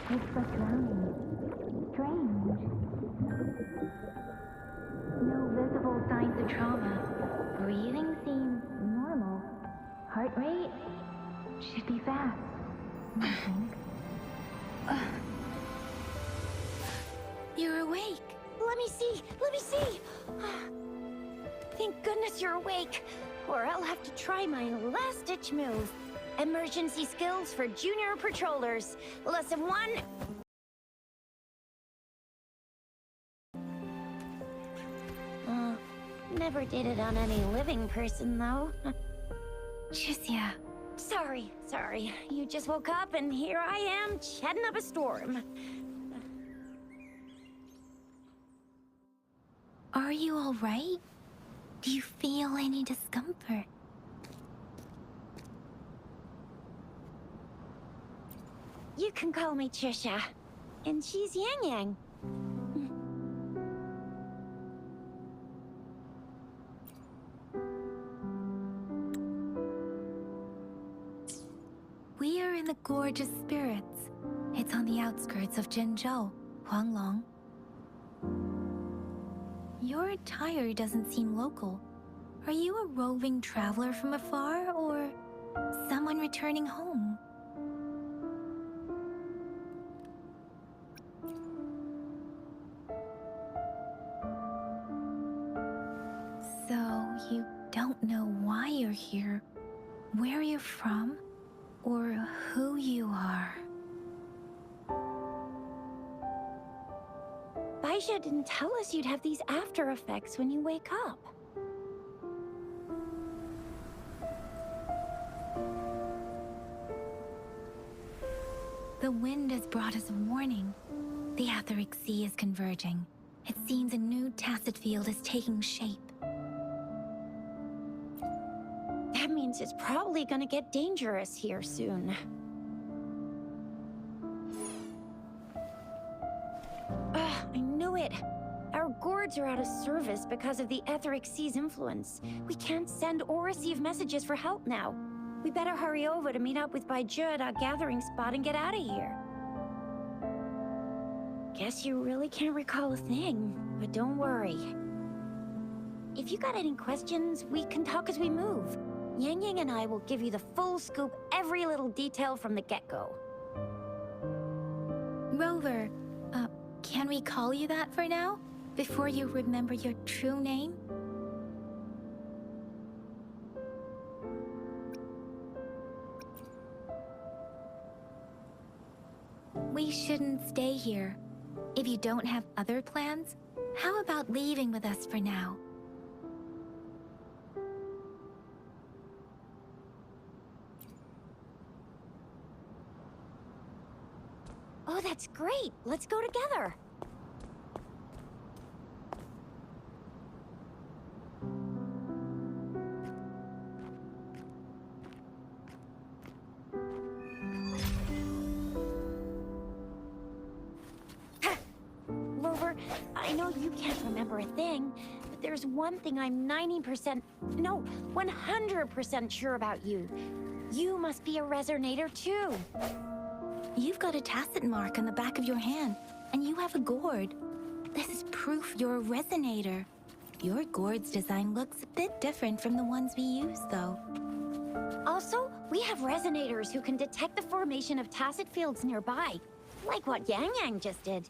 It's drowning. Strange. No visible signs of trauma. Breathing seems normal. Heart rate should be fast, I think. You're awake. Let me see. Let me see. Thank goodness you're awake. Or I'll have to try my last-ditch move. Emergency skills for junior patrollers. Lesson 1. Never did it on any living person, though. Tricia. Sorry. You just woke up and here I am, chatting up a storm. Are you all right? Do you feel any discomfort? You can call me Trisha. And she's Yang Yang. We are in the Gorgeous Spirits. It's on the outskirts of Zhenzhou, Huanglong. Your attire doesn't seem local. Are you a roving traveler from afar, or someone returning home? So, you don't know why you're here, where you're from, or who you are. Baisha didn't tell us you'd have these after effects when you wake up. The wind has brought us a warning. The Etheric Sea is converging. It seems a new tacit field is taking shape. That means it's probably gonna get dangerous here soon. I knew it! Our gourds are out of service because of the Etheric Sea's influence. We can't send or receive messages for help now. We better hurry over to meet up with Baiju at our gathering spot and get out of here. Guess you really can't recall a thing, but don't worry. If you got any questions, we can talk as we move. Yang Yang and I will give you the full scoop, every little detail from the get-go. Rover, can we call you that for now? Before you remember your true name? We shouldn't stay here. If you don't have other plans, how about leaving with us for now? Oh, that's great. Let's go together. Rover, I know you can't remember a thing, but there's one thing I'm 100% sure about you. You must be a resonator too. You've got a tacit mark on the back of your hand, and you have a gourd. This is proof you're a resonator. Your gourd's design looks a bit different from the ones we use, though. Also, we have resonators who can detect the formation of tacit fields nearby, like what Yang Yang just did.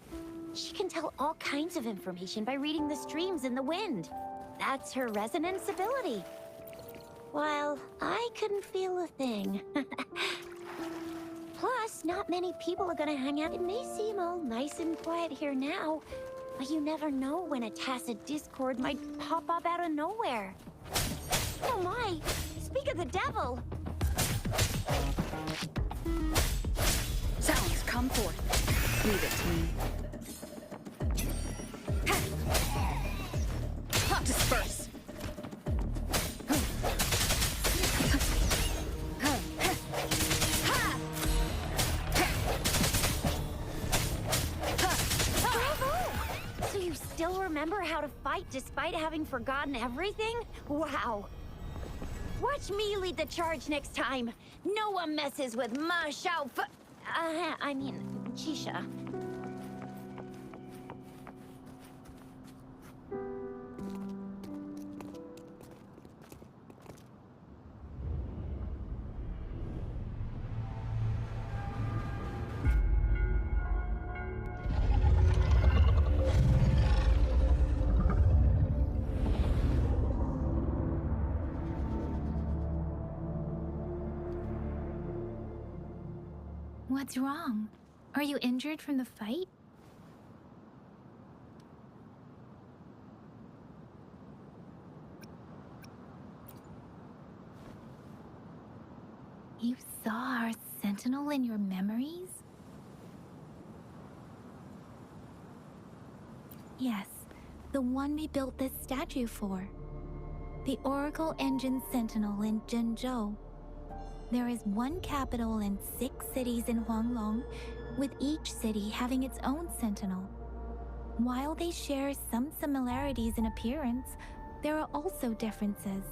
She can tell all kinds of information by reading the streams in the wind. That's her resonance ability. While I couldn't feel a thing. Plus, not many people are gonna hang out. It may seem all nice and quiet here now, but you never know when a tacit discord might pop up out of nowhere. Oh my! Speak of the devil! Sounds, come forth. Leave it to me. Disperse. So you still remember how to fight despite having forgotten everything? Wow. Watch me lead the charge next time. No one messes with my Chisha. What's wrong? Are you injured from the fight? You saw our sentinel in your memories? Yes, the one we built this statue for. The Oracle Engine Sentinel in Zhenzhou. There is one capital and 6 cities in Huanglong, with each city having its own sentinel. While they share some similarities in appearance, there are also differences.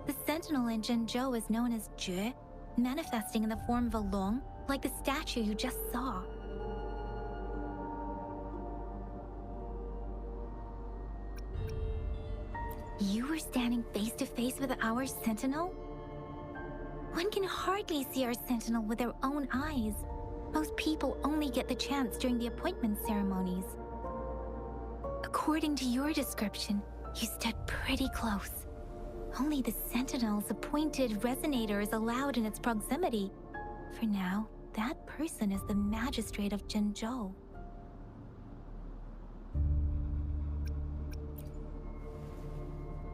The sentinel in Zhenzhou is known as Jue, manifesting in the form of a long, like the statue you just saw. You were standing face to face with our sentinel? One can hardly see our sentinel with their own eyes. Most people only get the chance during the appointment ceremonies. According to your description, you stood pretty close. Only the sentinel's appointed resonator is allowed in its proximity. For now, that person is the magistrate of Zhenzhou.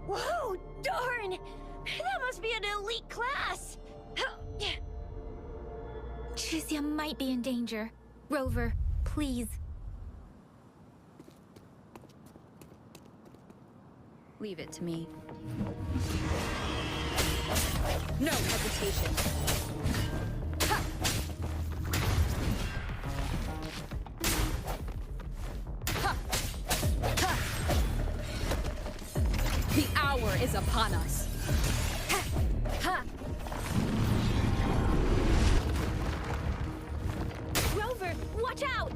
Whoa, darn! That must be an elite class! Chixia might be in danger. Rover, please. Leave it to me. No hesitation. Ha! Ha! Ha! The hour is upon us. Ha! Ha! Rover, watch out!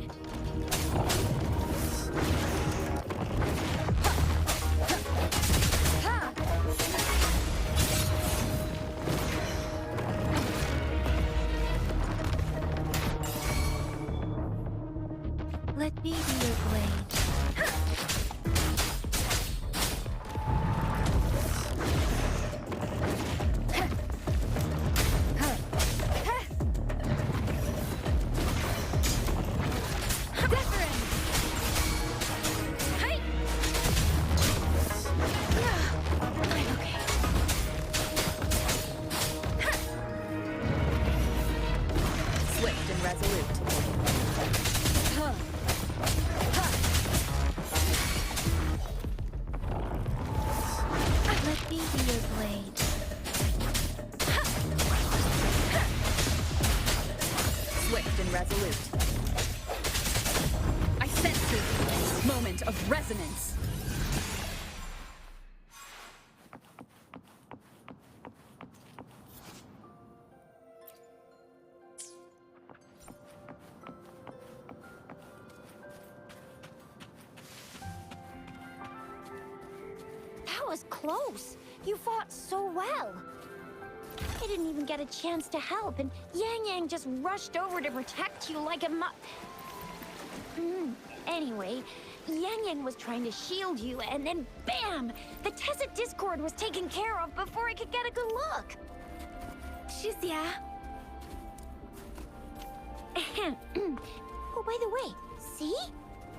Let me be your blade. resolute. Huh. Huh. Let me be your blade. Swift and resolute. I sense this moment of resonance. That was close. You fought so well. I didn't even get a chance to help, and Yang Yang just rushed over to protect you like a Anyway, Yang Yang was trying to shield you, and then BAM! The Tacit Discord was taken care of before I could get a good look. Shizia. Oh, by the way, see?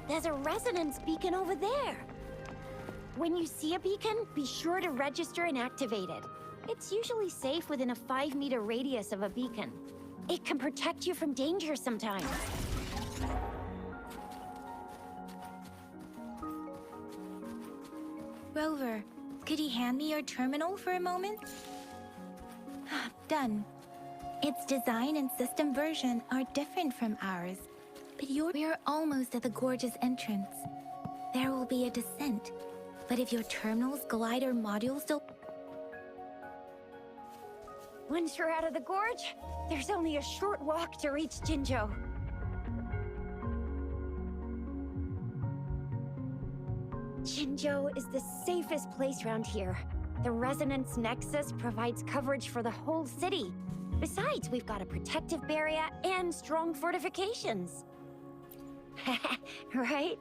There's a resonance beacon over there. When you see a beacon, be sure to register and activate it. It's usually safe within a 5-meter radius of a beacon. It can protect you from danger sometimes. Rover, could you hand me your terminal for a moment? Done. Its design and system version are different from ours, but we're almost at the gorge's entrance. There will be a descent, but if your terminal's glider module still... Once you're out of the gorge, there's only a short walk to reach Jinzhou. Jinzhou is the safest place around here. The Resonance Nexus provides coverage for the whole city. Besides, we've got a protective barrier and strong fortifications. Right?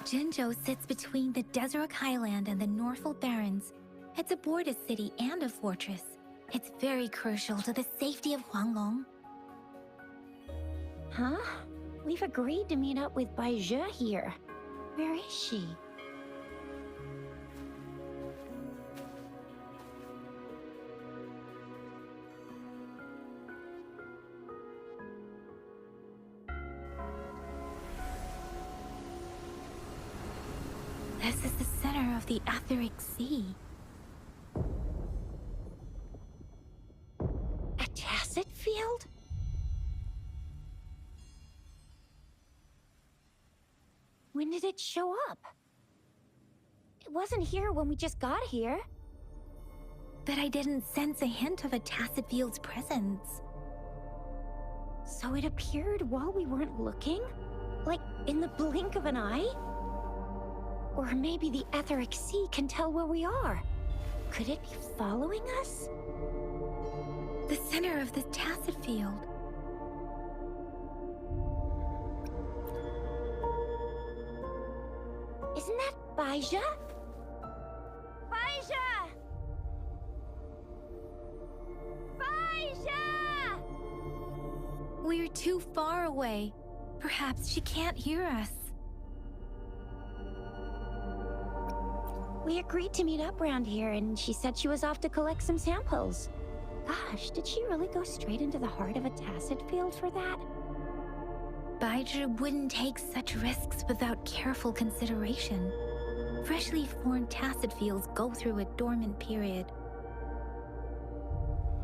Jinzhou sits between the Desert Highland and the Northful Barrens. It's a border city and a fortress. It's very crucial to the safety of Huanglong. Huh? We've agreed to meet up with Bai Zhe here. Where is she? This is the center of the Etheric Sea. A tacit field? When did it show up? It wasn't here when we just got here. But I didn't sense a hint of a tacit field's presence. So it appeared while we weren't looking? Like in the blink of an eye? Or maybe the Etheric Sea can tell where we are. Could it be following us? The center of the tacit field. Isn't that Bai Zhe? Bai Zhe! Bai Zhe! We're too far away. Perhaps she can't hear us. We agreed to meet up around here, and she said she was off to collect some samples. Gosh, did she really go straight into the heart of a tacit field for that? Bai Zhe wouldn't take such risks without careful consideration. Freshly formed tacit fields go through a dormant period.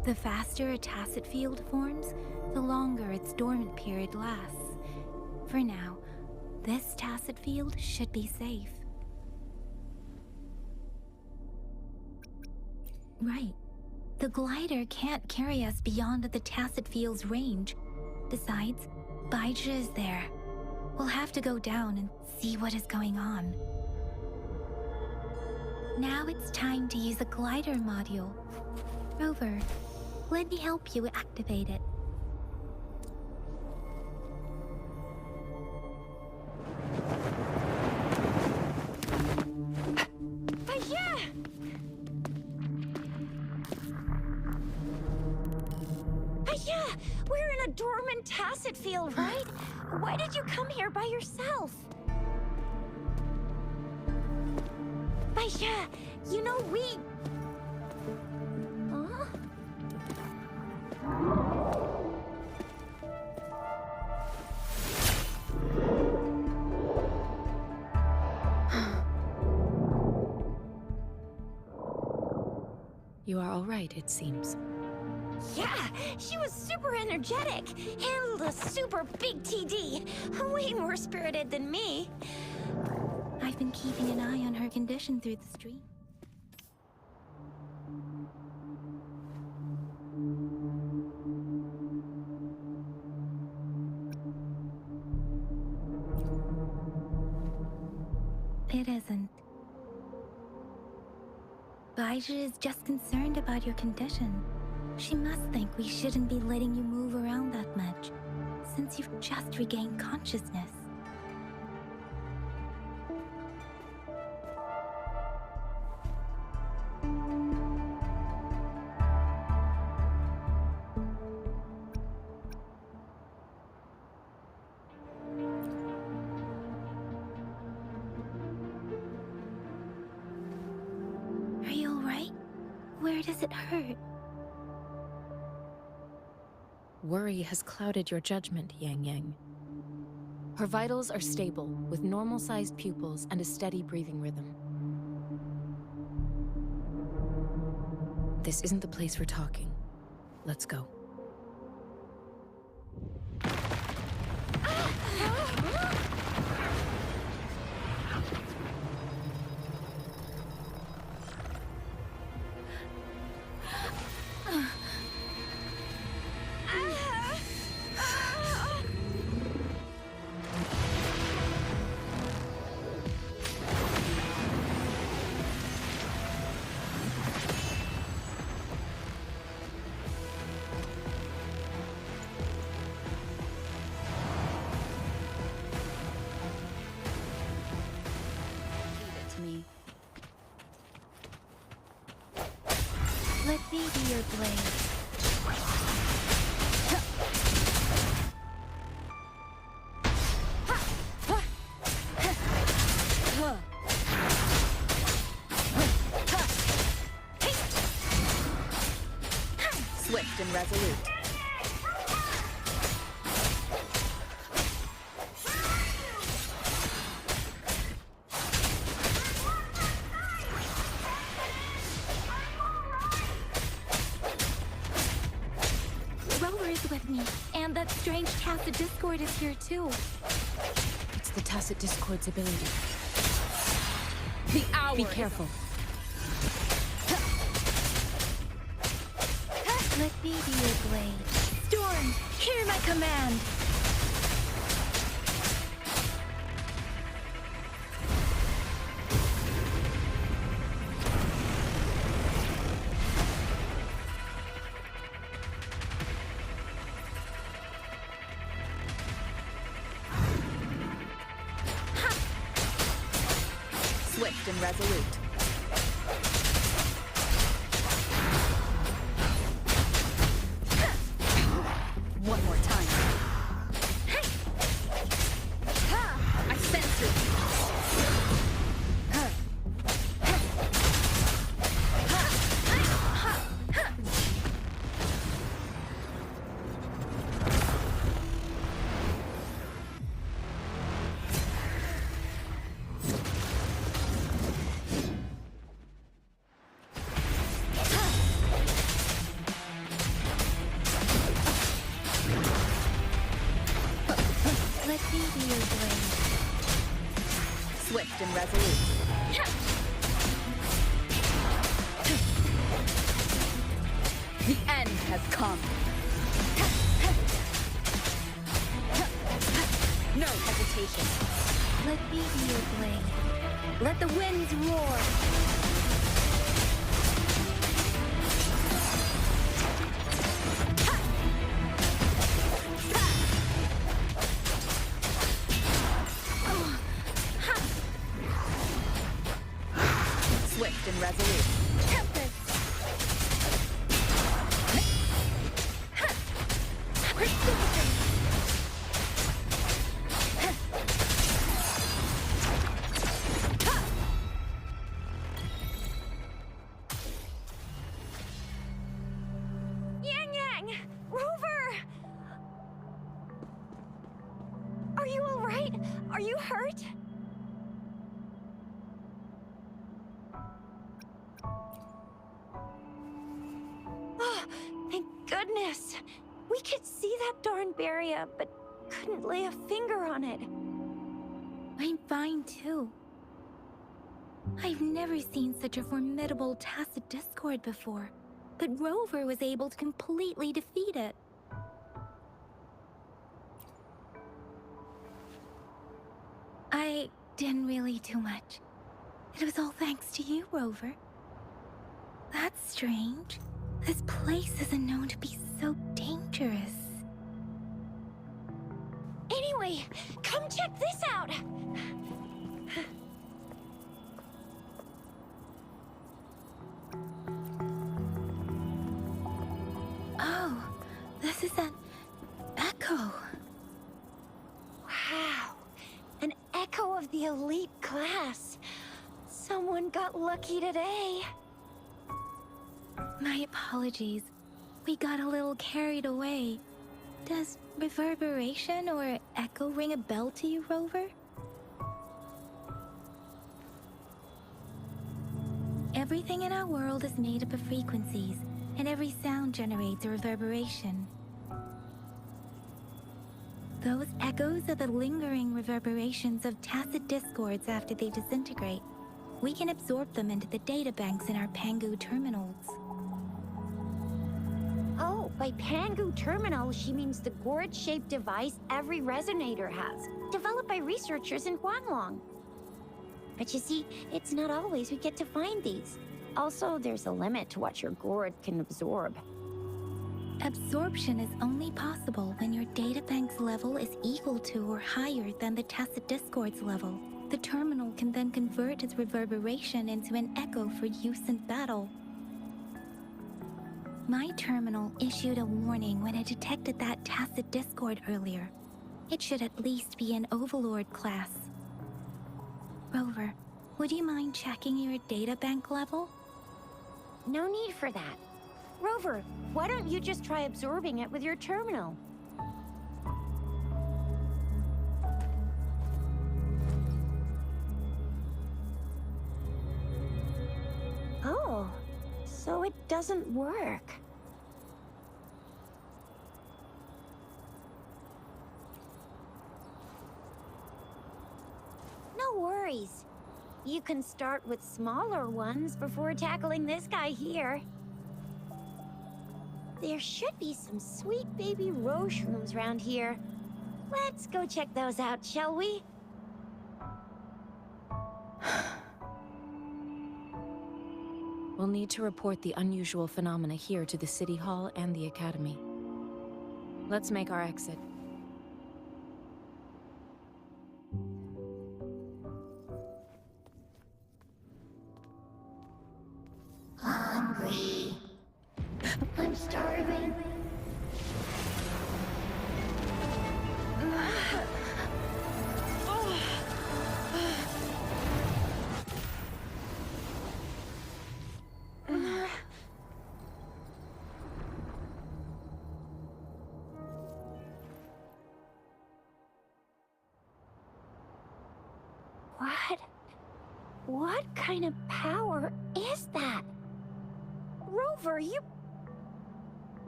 The faster a tacit field forms, the longer its dormant period lasts. For now, this tacit field should be safe. Right. The glider can't carry us beyond the tacit field's range. Besides, Bai Zhe is there. We'll have to go down and see what is going on. Now it's time to use the glider module. Rover, let me help you activate it. Yeah, we're in a dormant tacit field, right? Why did you come here by yourself? Bai Zhe, you know we... Huh? You are all right, it seems. Yeah, she was super energetic. Handled a super big TD. Way more spirited than me. I've been keeping an eye on her condition through the stream. It isn't. Baija is just concerned about your condition. She must think we shouldn't be letting you move around that much, since you've just regained consciousness. Are you alright? Where does it hurt? Worry has clouded your judgment, Yang Yang. Her vitals are stable, with normal-sized pupils and a steady breathing rhythm. This isn't the place for talking. Let's go. Let me be your blade. Swift and resolute. With me, and that strange Tacit Discord is here too. It's the Tacit Discord's ability. The hour. Be careful. Let me be your blade. Storm, hear my command! Swift and resolute. One more time. I sense it. Let me be your blade. Swift and resolute. The end has come. No hesitation. Let me be your blade. Let the winds roar. Swift and resolute. Tempest. Precipitate. Yang Yang! Rover! Are you alright? Are you hurt? goodness! We could see that darn barrier, but couldn't lay a finger on it. I'm fine too. I've never seen such a formidable tacit discord before, but Rover was able to completely defeat it. I didn't really do much. It was all thanks to you, Rover. That's strange. This place isn't known to be so dangerous. Anyway, come check this out! Oh, this is an echo. Wow, an echo of the elite class. Someone got lucky today. My apologies. We got a little carried away. Does reverberation or echo ring a bell to you, Rover? Everything in our world is made up of frequencies, and every sound generates a reverberation. Those echoes are the lingering reverberations of tacit discords after they disintegrate. We can absorb them into the data banks in our Pangu terminals. Oh, by Pangu Terminal, she means the gourd-shaped device every resonator has, developed by researchers in Huanglong. But you see, it's not always we get to find these. Also, there's a limit to what your gourd can absorb. Absorption is only possible when your databank's level is equal to or higher than the tacit discord's level. The terminal can then convert its reverberation into an echo for use in battle. My terminal issued a warning when it detected that tacit discord earlier. It should at least be an Overlord class. Rover, would you mind checking your databank level? No need for that. Rover, why don't you just try absorbing it with your terminal? Oh, so it doesn't work. No worries. You can start with smaller ones before tackling this guy here. There should be some sweet baby Roche rooms around here. Let's go check those out, shall we? We'll need to report the unusual phenomena here to the City Hall and the Academy. Let's make our exit. Hungry. I'm starving. What kind of power is that? Rover, you've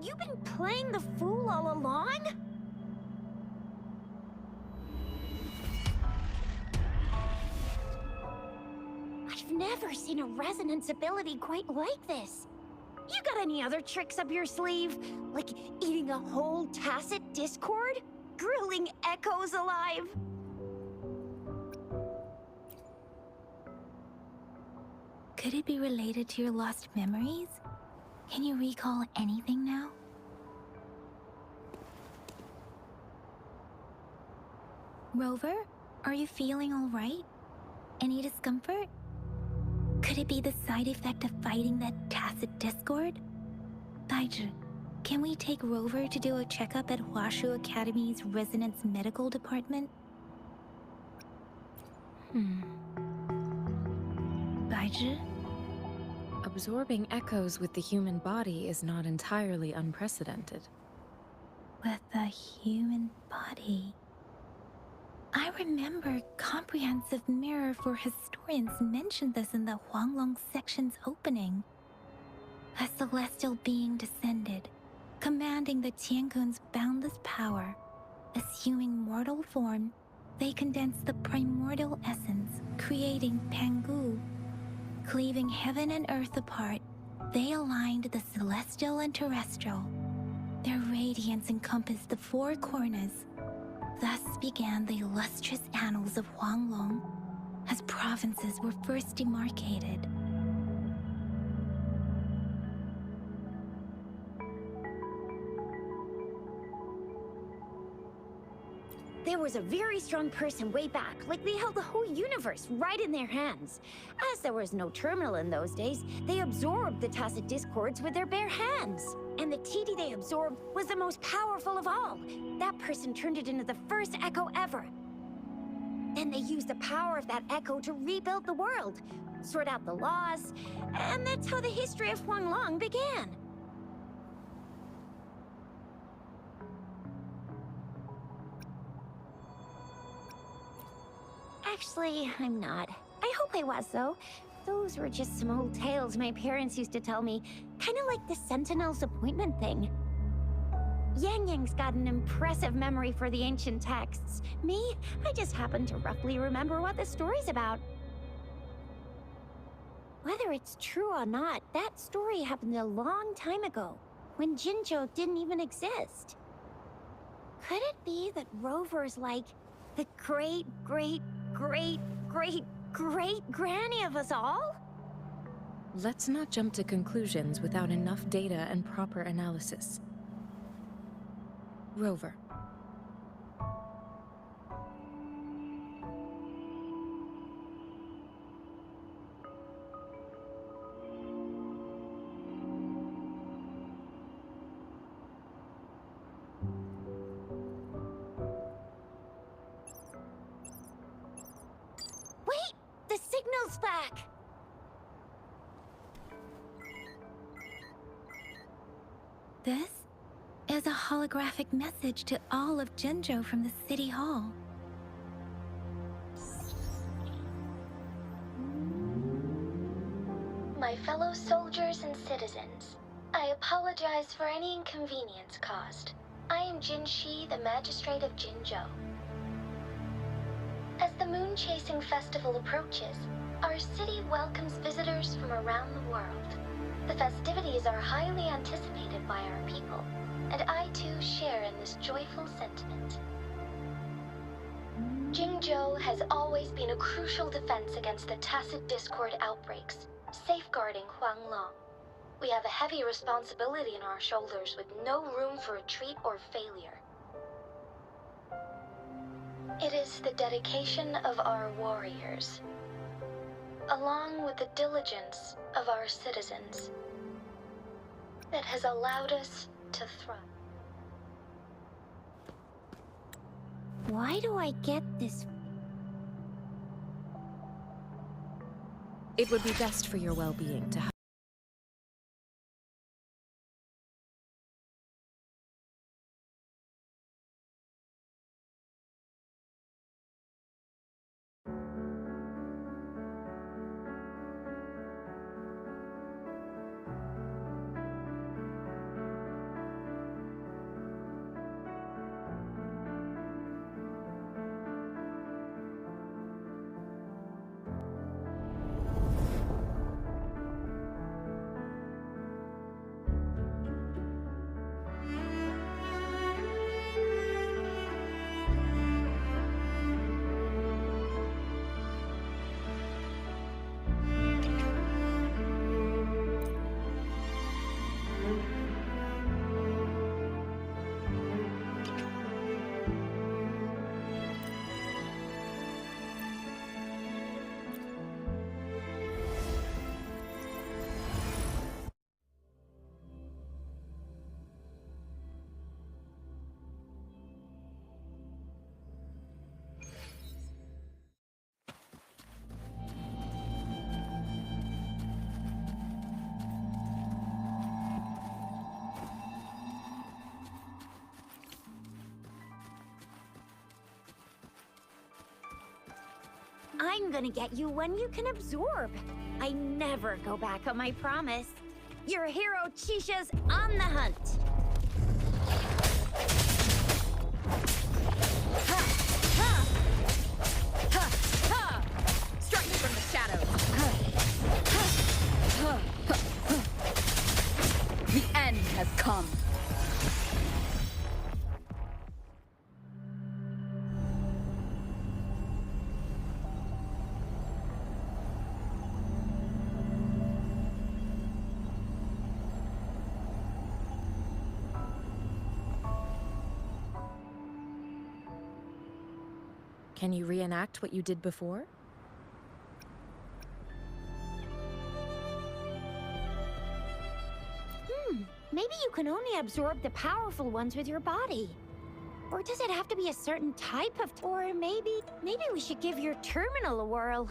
been playing the fool all along? I've never seen a resonance ability quite like this. You got any other tricks up your sleeve? Like eating a whole tacit discord? Grilling echoes alive? Could it be related to your lost memories? Can you recall anything now? Rover, are you feeling all right? Any discomfort? Could it be the side effect of fighting that tacit discord? Baizhi, can we take Rover to do a checkup at Huashu Academy's Resonance Medical Department? Baizhi? Absorbing echoes with the human body is not entirely unprecedented. With the human body. I remember Comprehensive Mirror for Historians mentioned this in the Huanglong section's opening. A celestial being descended, Commanding the Tiankun's boundless power, assuming mortal form, they condensed the primordial essence, creating Pangu. Cleaving heaven and earth apart, they aligned the celestial and terrestrial. Their radiance encompassed the four corners. Thus began the illustrious annals of Huanglong, as provinces were first demarcated. There was a very strong person way back, like they held the whole universe right in their hands. As there was no terminal in those days, they absorbed the tacit discords with their bare hands. And the TD they absorbed was the most powerful of all. That person turned it into the first echo ever. Then they used the power of that echo to rebuild the world, sort out the laws, and that's how the history of Huanglong began. Actually, I'm not. I hope I was, though. Those were just some old tales my parents used to tell me, kind of like the Sentinel's appointment thing. Yang Yang's got an impressive memory for the ancient texts. Me, I just happen to roughly remember what the story's about. Whether it's true or not, that story happened a long time ago, when Jinzhou didn't even exist. Could it be that Rover's like the great-great-great-great-great-granny of us all? Let's not jump to conclusions without enough data and proper analysis. Rover. Wait! The signal's back! This is a holographic message to all of Jinzhou from the City Hall. My fellow soldiers and citizens, I apologize for any inconvenience caused. I am Jin Shi, the Magistrate of Jinzhou. As the Moon Chasing Festival approaches, our city welcomes visitors from around the world. The festivities are highly anticipated by our people, and I too share in this joyful sentiment. Jinzhou has always been a crucial defense against the tacit discord outbreaks, safeguarding Huanglong. We have a heavy responsibility on our shoulders with no room for retreat or failure. It is the dedication of our warriors, along with the diligence of our citizens, that has allowed us to thrive. Why do I get this? It would be best for your well-being to have I'm gonna get you one you can absorb. I never go back on my promise. Your hero Chisha's on the hunt. Strike from the shadows. The end has come. Can you reenact what you did before? Maybe you can only absorb the powerful ones with your body. Or does it have to be a certain type of... Or maybe we should give your terminal a whirl.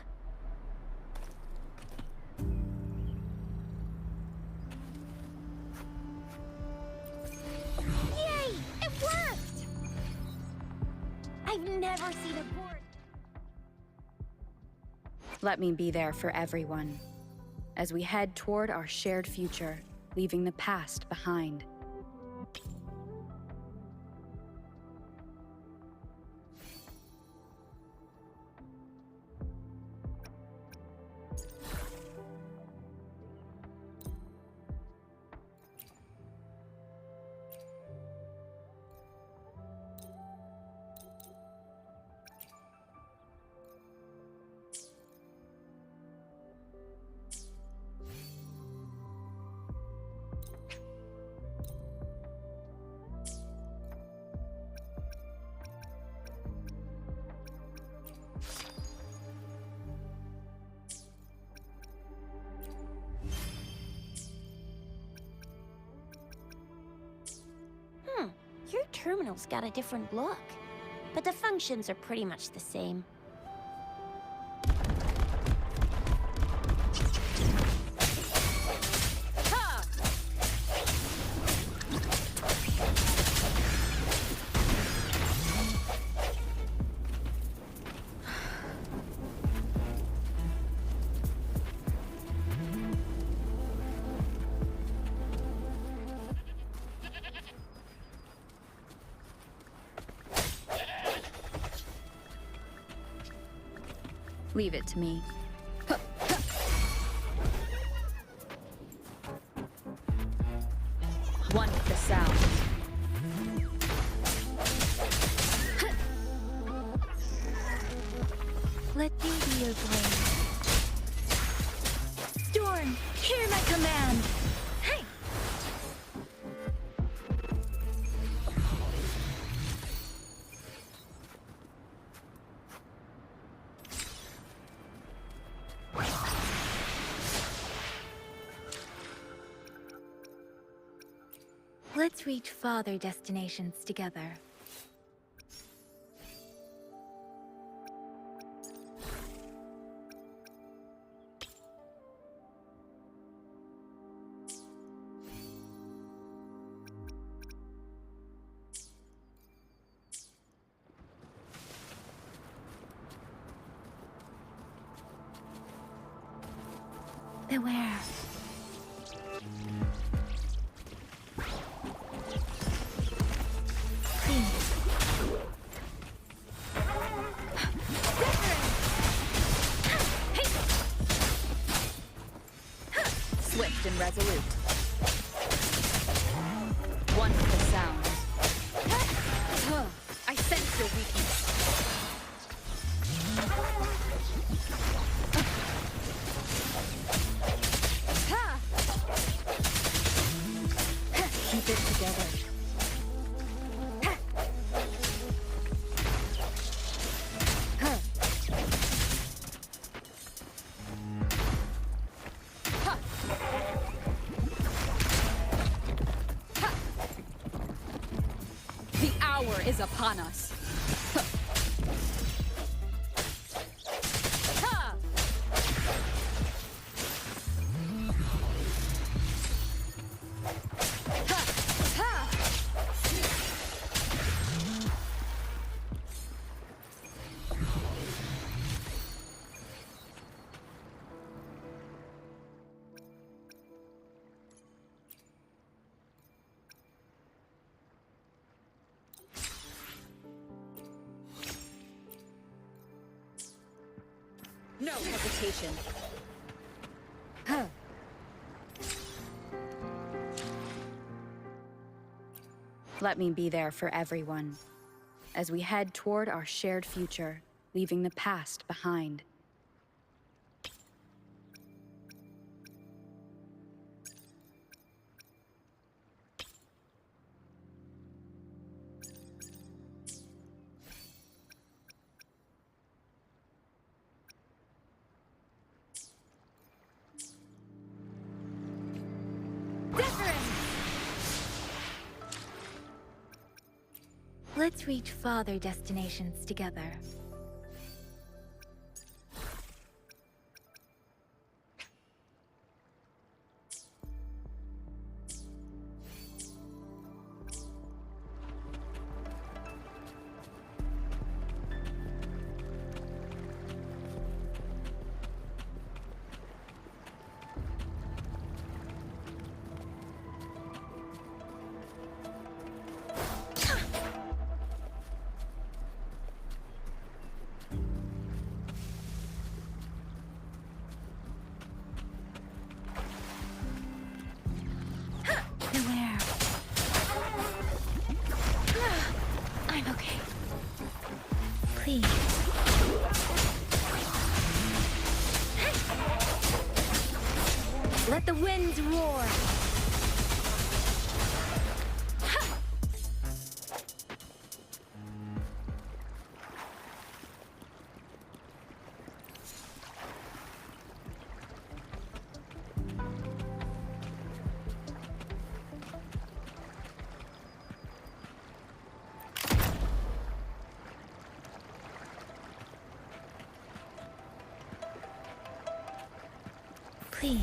Yay! It worked! I've never seen a board... Let me be there for everyone as we head toward our shared future, leaving the past behind. Your terminal's got a different look, but the functions are pretty much the same. Leave it to me. One with the sound. Let me be your blade. Storm, hear my command! Hey! Let's reach farther destinations together. Beware. Swift and resolute. One with the sound. I sense your weakness. Keep it together. The hour is upon us. No hesitation. Huh. Let me be there for everyone, as we head toward our shared future, leaving the past behind. Let's reach farther destinations together. Beware. I'm okay. Please. Let the winds roar. Please.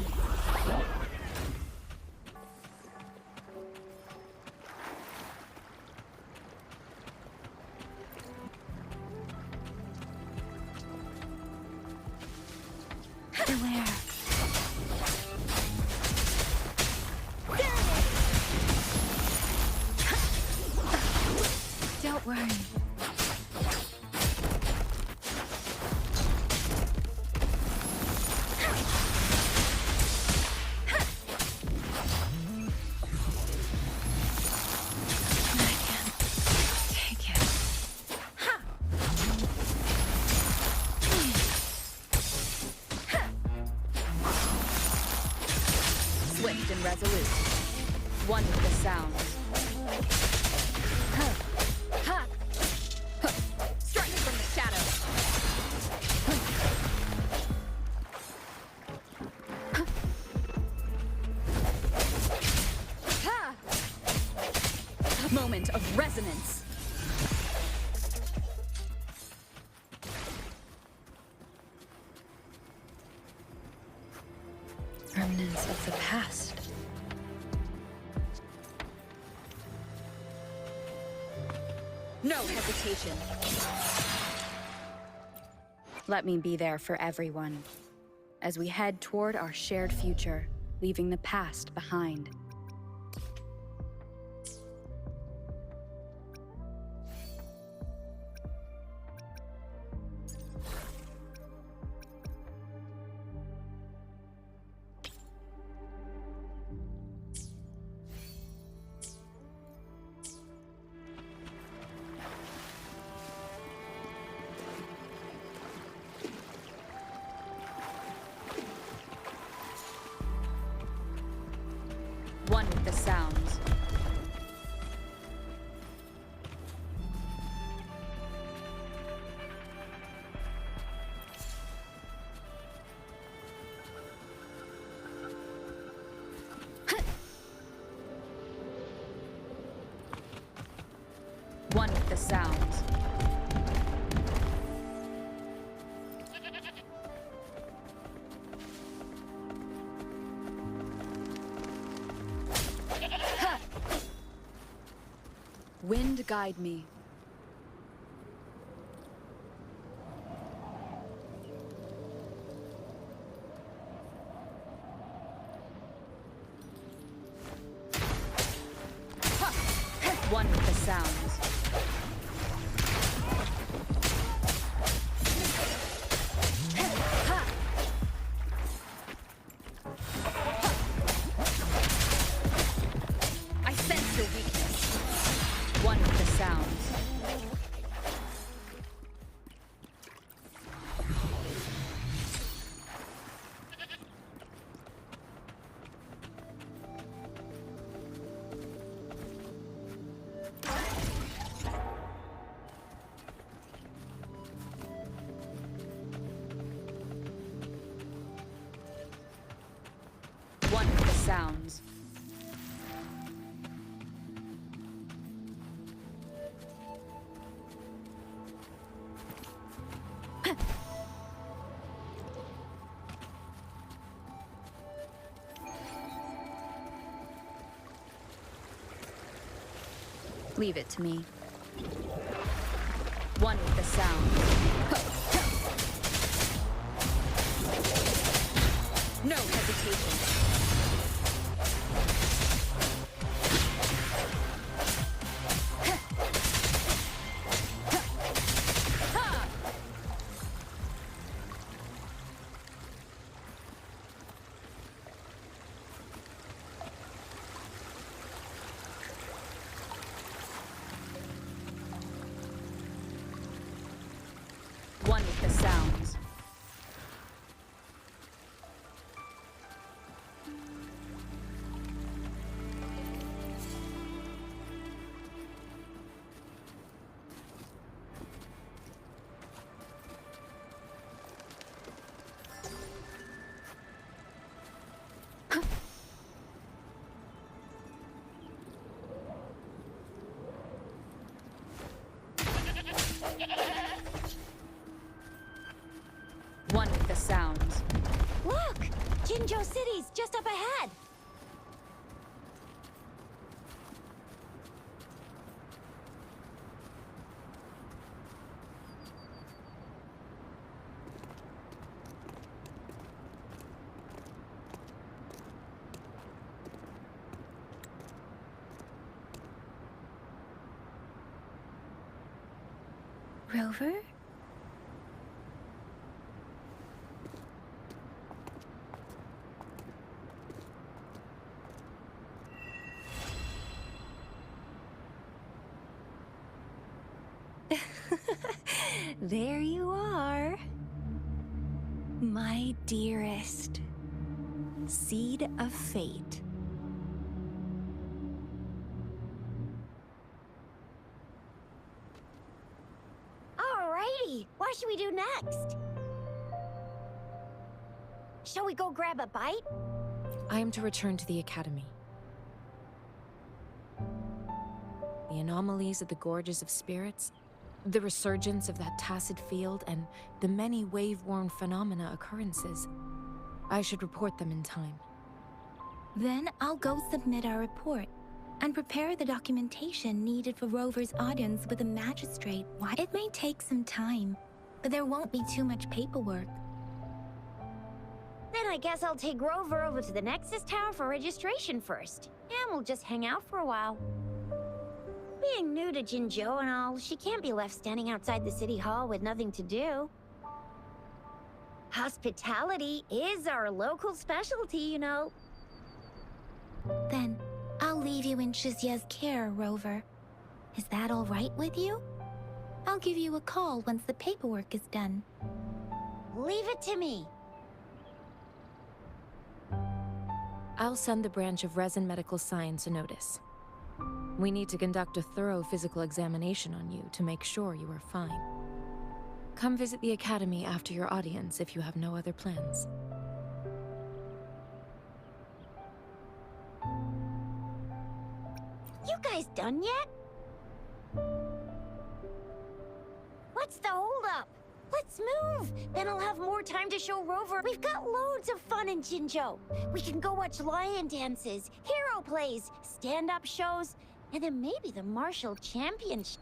Beware. Don't worry. Swift and resolute. One with the sound. Strike from the shadows. Moment of resonance. Remnants of the past. No hesitation. Let me be there for everyone, as we head toward our shared future, leaving the past behind. One with the sounds. One with the sounds. Wind guide me. One with the sounds. sounds. Leave it to me. One with the sound. No hesitation. One with the sounds. One with the sounds. Look! Jinzhou City's just up ahead! Rover? There you are. My dearest. Seed of fate. Alrighty, what should we do next? Shall we go grab a bite? I am to return to the Academy. The anomalies of the Gorges of Spirits, the resurgence of that tacit field, and the many wave-worn phenomena occurrences. I should report them in time. Then I'll go submit our report and prepare the documentation needed for Rover's audience with a magistrate. It may take some time, but there won't be too much paperwork. Then I guess I'll take Rover over to the Nexus Tower for registration first. And we'll just hang out for a while. Being new to Jinzhou and all, she can't be left standing outside the city hall with nothing to do. Hospitality is our local specialty, you know. Then I'll leave you in Shizia's care, Rover. Is that all right with you? I'll give you a call once the paperwork is done. Leave it to me. I'll send the branch of Resin Medical Science a notice. We need to conduct a thorough physical examination on you to make sure you are fine. Come visit the Academy after your audience if you have no other plans. You guys done yet? What's the holdup? Let's move! Then I'll have more time to show Rover. We've got loads of fun in Jinzhou. We can go watch lion dances, hero plays, stand-up shows, and then maybe the martial championship.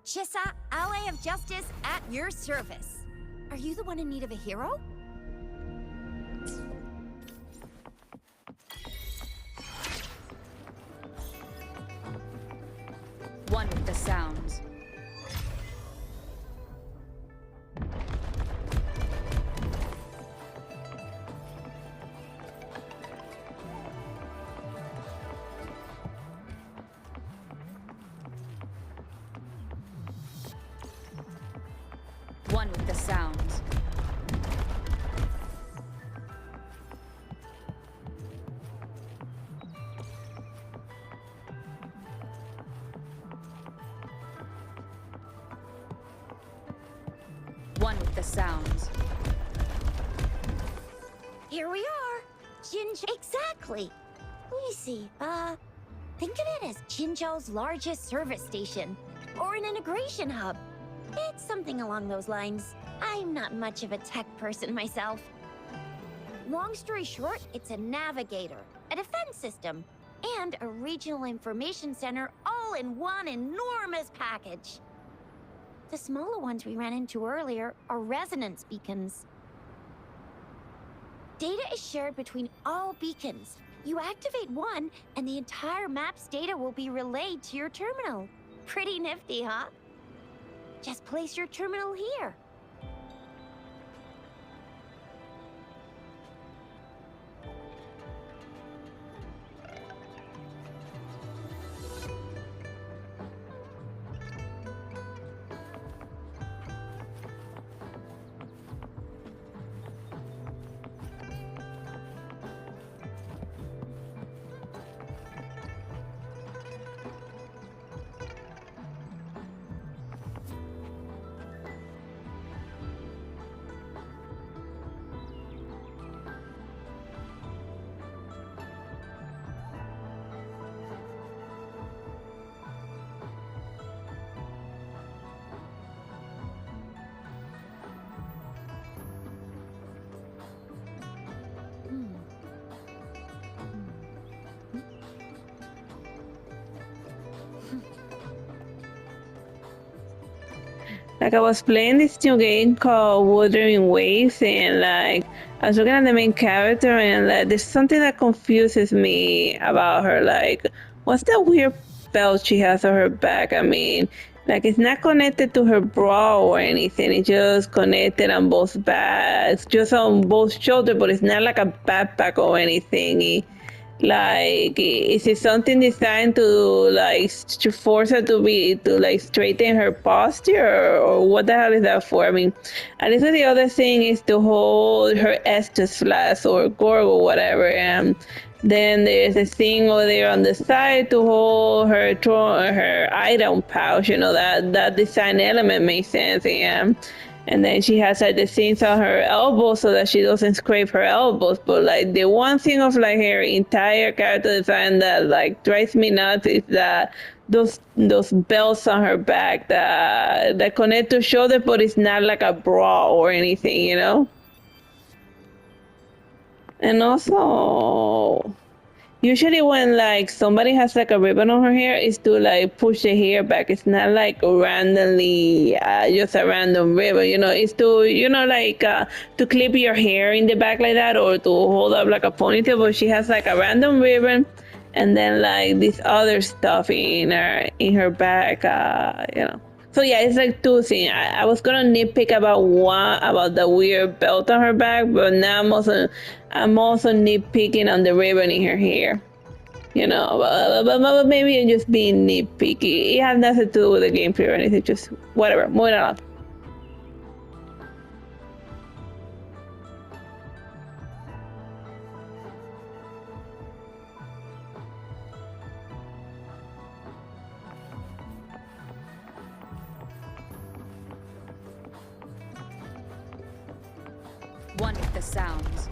Chisa, Ale of justice at your service. Are you the one in need of a hero? One with the sounds. One with the sounds. One with the sounds. Here we are. Exactly. Let me see. Think of it as Jinzhou's largest service station, or an integration hub. It's something along those lines. I'm not much of a tech person myself. Long story short, it's a navigator, a defense system, and a regional information center all in one enormous package. The smaller ones we ran into earlier are resonance beacons. Data is shared between all beacons. You activate one, and the entire map's data will be relayed to your terminal. Pretty nifty, huh? Just place your terminal here. Like I was playing this new game called Wuthering Waves, and like I was looking at the main character, and like there's something that confuses me about her. Like, what's that weird belt she has on her back? I mean, like it's not connected to her bra or anything. It's just connected on both backs, just on both shoulders, but it's not like a backpack or anything. Like, is it something designed to like to force her to like straighten her posture, or what the hell is that for? I mean, at least the other thing is to hold her Estus flask or gorg or whatever, and then there's a thing over there on the side to hold her item pouch. You know, that design element makes sense, and then she has like the things on her elbows so that she doesn't scrape her elbows. But like the one thing of like her entire character design that like drives me nuts is that those belts on her back that connect to shoulder, but it's not like a bra or anything, you know. And also, usually when like somebody has like a ribbon on her hair, is to like push the hair back. It's not like randomly just a random ribbon, you know. It's to, you know, like to clip your hair in the back like that, or to hold up like a ponytail. But she has like a random ribbon, and then like this other stuff in her back, you know. So yeah, it's like two things. I was gonna nitpick about the weird belt on her back, but now I'm also nitpicking on the ribbon in her hair. You know, but maybe I'm just being nitpicky. It has nothing to do with the gameplay or anything. Just whatever. Moving on. One with the sounds.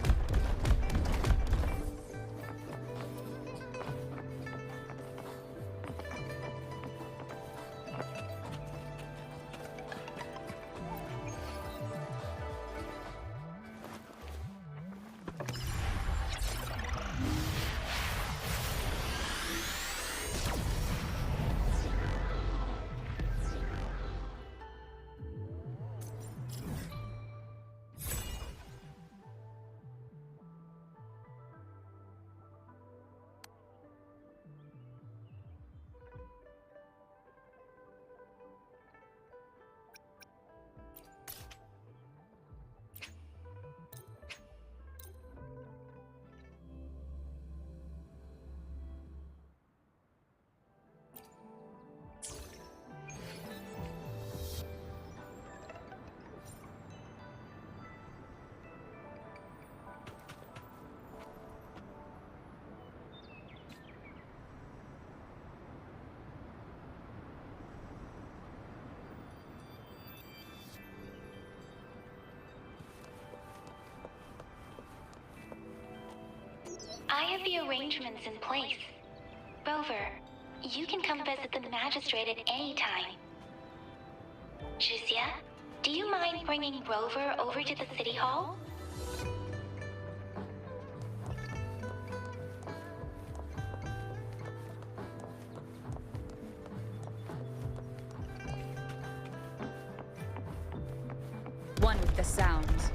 I have the arrangements in place. Rover, you can come visit the magistrate at any time. Juzia, do you mind bringing Rover over to the city hall? One with the sounds.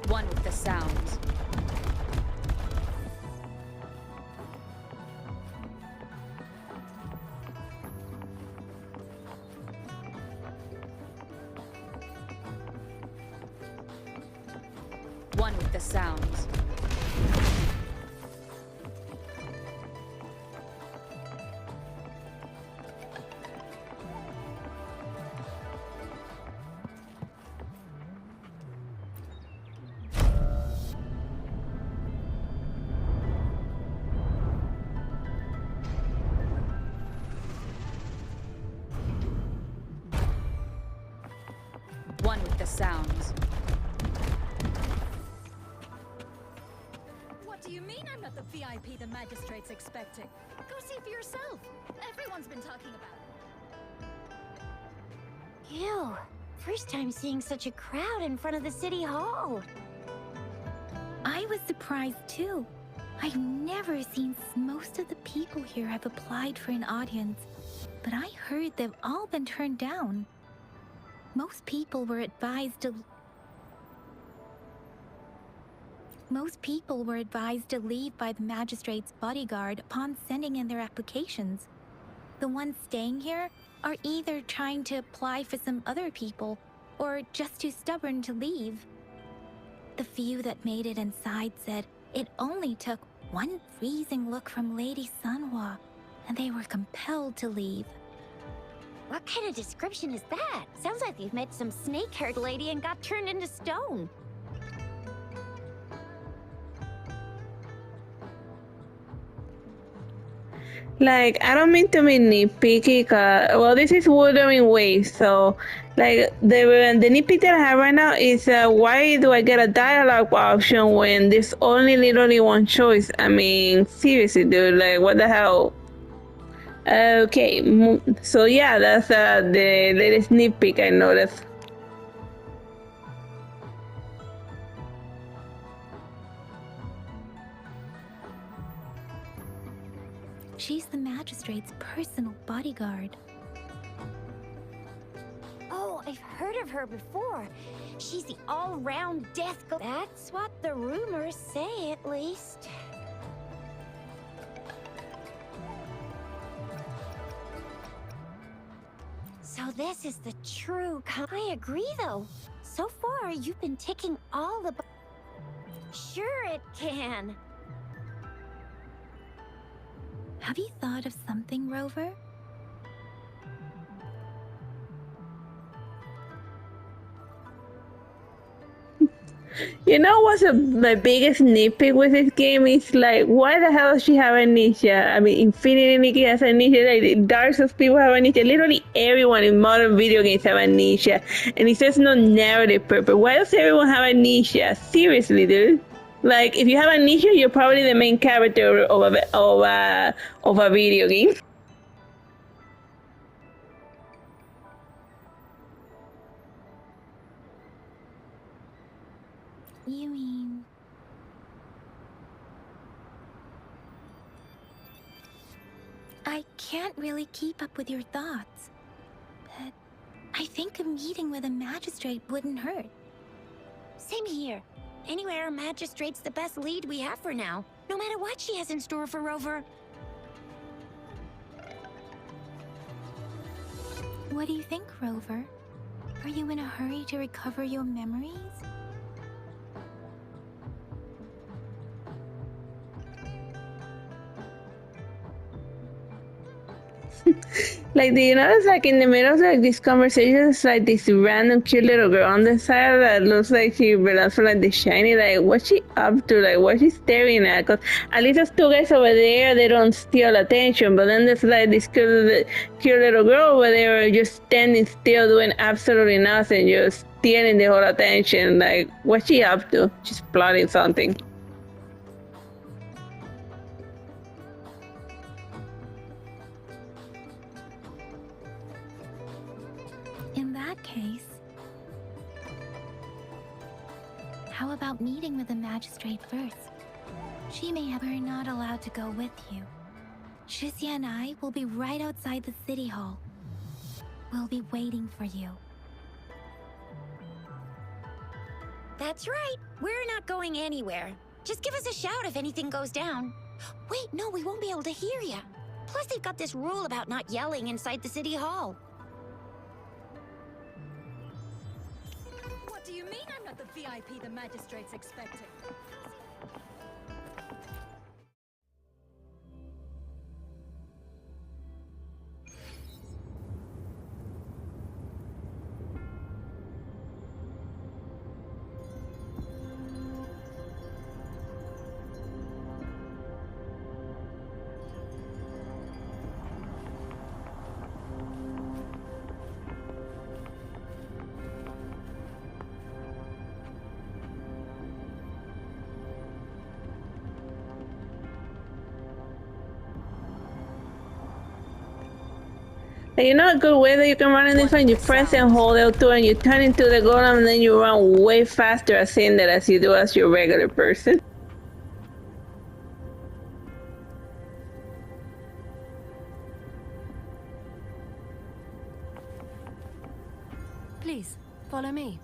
One with the sounds. One with the sounds. One with the sounds. What do you mean I'm not the VIP the magistrate's expecting? Go see for yourself. Everyone's been talking about it. Ew. First time seeing such a crowd in front of the city hall. I was surprised too. I've never seen most of the people here have applied for an audience, but I heard they've all been turned down. Most people were advised to leave by the magistrate's bodyguard upon sending in their applications. The ones staying here are either trying to apply for some other people or just too stubborn to leave. The few that made it inside said it only took one freezing look from Lady Sanhua, and they were compelled to leave. What kind of description is that? Sounds like you've met some snake-haired lady and got turned into stone. Like, I don't mean to be nitpicky, well, this is Wuthering Waves, so, like, the nitpick that I have right now is, why do I get a dialogue option when there's only literally one choice? I mean, seriously, dude, like, what the hell? Okay, so yeah, that's the latest nitpick I noticed. She's the magistrate's personal bodyguard. Oh, I've heard of her before. She's the all-round death go- That's what the rumors say, at least. So this is the true I agree, though. So far, you've been ticking all the Sure it can. Have you thought of something, Rover? You know what's my biggest nitpick with this game is, like, why the hell does she have amnesia? I mean, Infinity Nikki has amnesia, like, Dark Souls people have amnesia, literally everyone in modern video games have amnesia, and it says no narrative purpose. Why does everyone have amnesia? Seriously, dude. Like, if you have amnesia, you're probably the main character of a video game. You mean... I can't really keep up with your thoughts, but I think a meeting with a magistrate wouldn't hurt. Same here. Anyway, our magistrate's the best lead we have for now, no matter what she has in store for Rover. What do you think, Rover? Are you in a hurry to recover your memories? Like, do you notice, like, in the middle of like these conversations, like this random cute little girl on the side that looks like she belongs for like the shiny. Like, what's she up to? Like, what's she staring at? Because at least those two guys over there, they don't steal attention. But then there's like this cute little girl over there just standing still, doing absolutely nothing, just stealing the whole attention. Like, what's she up to? She's plotting something. In that case, how about meeting with the magistrate first? She may have her not allowed to go with you. Shizia and I will be right outside the city hall. We'll be waiting for you. That's right. We're not going anywhere. Just give us a shout if anything goes down. Wait, no, we won't be able to hear ya. Plus, they've got this rule about not yelling inside the city hall. What do you mean I'm not the VIP the magistrate's expecting? You know a good way that you can run in this one? You press and hold L2 and you turn into the golem and then you run way faster as in that as you do as your regular person. Please, follow me.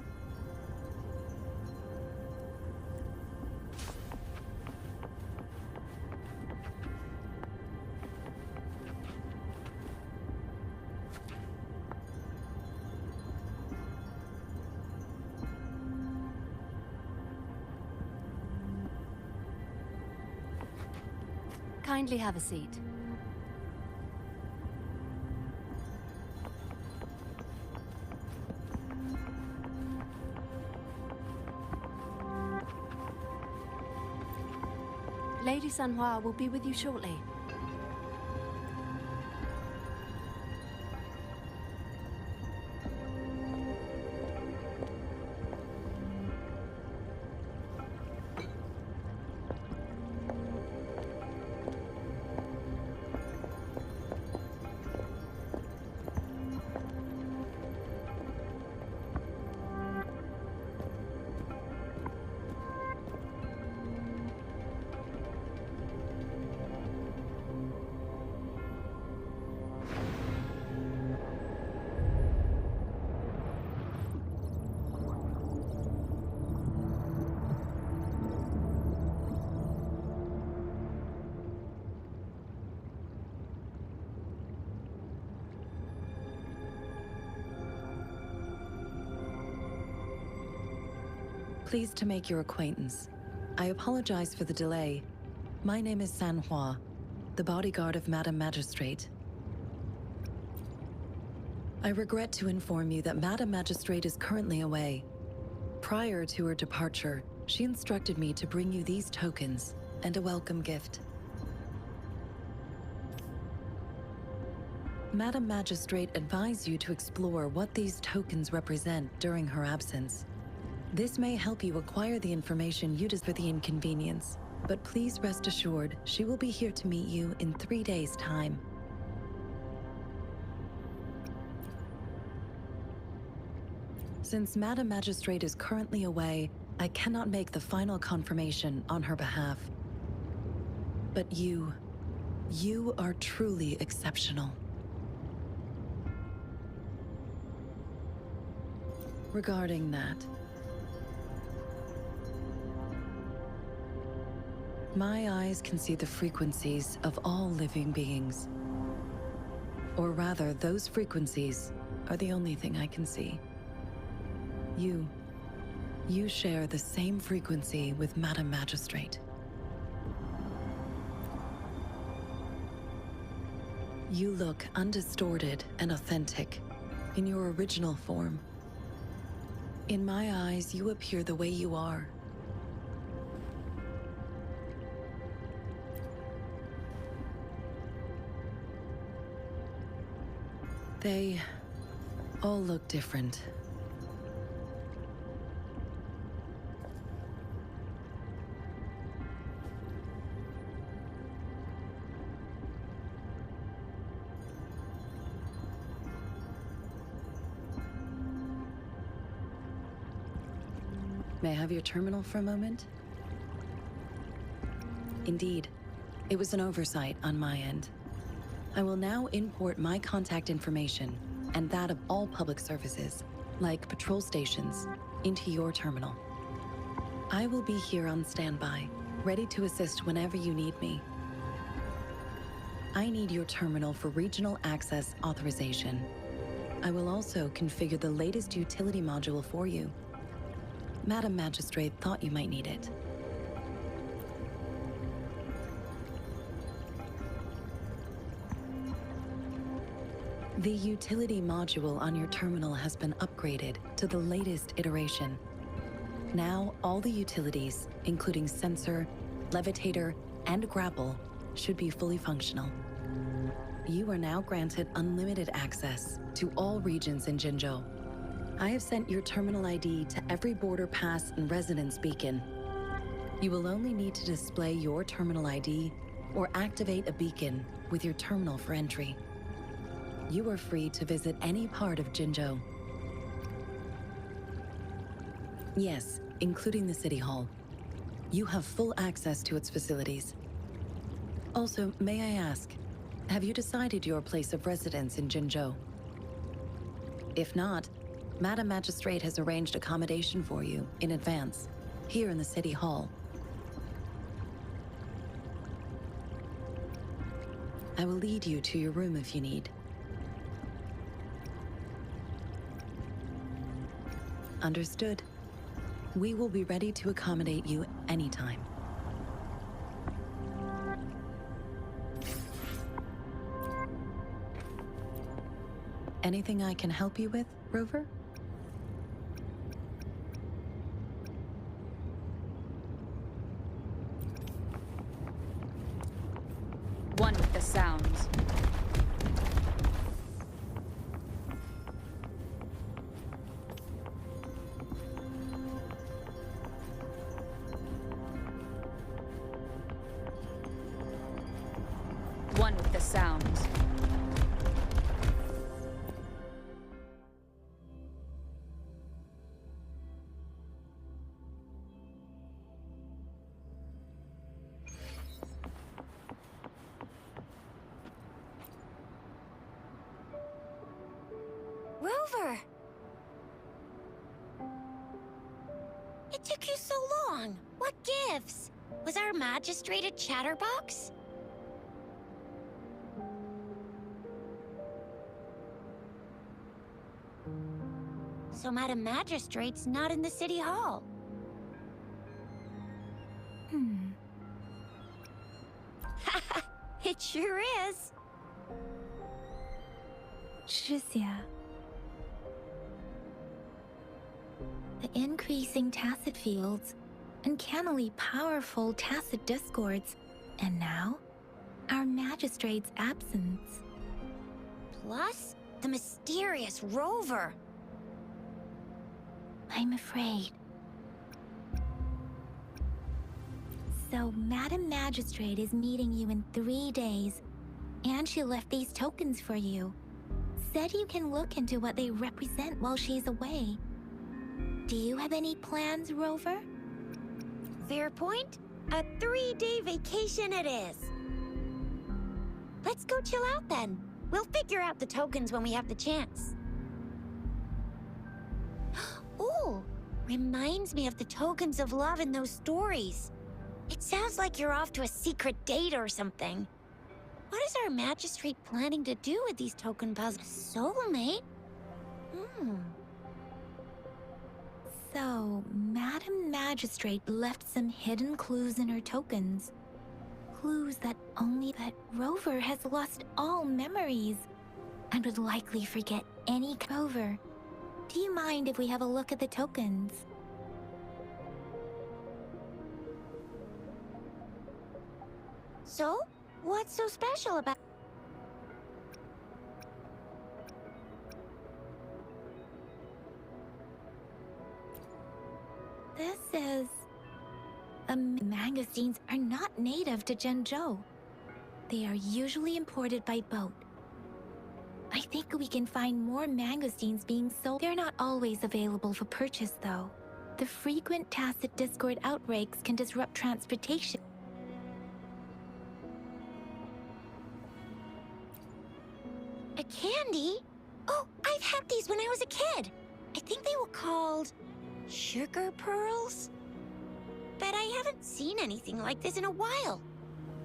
Kindly have a seat. Lady Sanhua will be with you shortly. Pleased to make your acquaintance. I apologize for the delay. My name is Sanhua, the bodyguard of Madam Magistrate. I regret to inform you that Madam Magistrate is currently away. Prior to her departure, she instructed me to bring you these tokens and a welcome gift. Madam Magistrate advised you to explore what these tokens represent during her absence. This may help you acquire the information you deserve for the inconvenience, but please rest assured she will be here to meet you in 3 days' time. Since Madam Magistrate is currently away, I cannot make the final confirmation on her behalf. But you are truly exceptional. Regarding that, my eyes can see the frequencies of all living beings. Or rather, those frequencies are the only thing I can see. You share the same frequency with Madam Magistrate. You look undistorted and authentic, in your original form. In my eyes, you appear the way you are. They all look different. May I have your terminal for a moment? Indeed, it was an oversight on my end. I will now import my contact information and that of all public services, like patrol stations, into your terminal. I will be here on standby, ready to assist whenever you need me. I need your terminal for regional access authorization. I will also configure the latest utility module for you. Madam Magistrate thought you might need it. The utility module on your terminal has been upgraded to the latest iteration. Now, all the utilities, including sensor, levitator, and grapple, should be fully functional. You are now granted unlimited access to all regions in Jinzhou. I have sent your terminal ID to every border pass and residence beacon. You will only need to display your terminal ID or activate a beacon with your terminal for entry. You are free to visit any part of Jinzhou. Yes, including the City Hall. You have full access to its facilities. Also, may I ask, have you decided your place of residence in Jinzhou? If not, Madam Magistrate has arranged accommodation for you in advance, here in the City Hall. I will lead you to your room if you need. Understood. We will be ready to accommodate you anytime. Anything I can help you with, Rover? One with the sounds. One with the sounds. Rover! It took you so long. What gives? Was our magistrate a chatterbox? So Madam Magistrate's not in the City Hall. It sure is. Shizia. The increasing tacit fields, uncannily powerful tacit discords, and now, our magistrate's absence. Plus, the mysterious Rover. I'm afraid. So, Madam Magistrate is meeting you in 3 days, and she left these tokens for you. Said you can look into what they represent while she's away. Do you have any plans, Rover? Fair point. A 3-day vacation it is. Let's go chill out then. We'll figure out the tokens when we have the chance. Ooh, reminds me of the tokens of love in those stories. It sounds like you're off to a secret date or something. What is our magistrate planning to do with these token puzzles? Soulmate? So, Madam Magistrate left some hidden clues in her tokens. clues that only that Rover has lost all memories and would likely forget any Rover. Do you mind if we have a look at the tokens? So, what's so special about... This is... Mangosteens are not native to Zhengzhou. They are usually imported by boat. I think we can find more mangosteens being sold. They're not always available for purchase, though. The frequent tacit discord outbreaks can disrupt transportation. A candy? Oh, I've had these when I was a kid. I think they were called... sugar pearls? But I haven't seen anything like this in a while.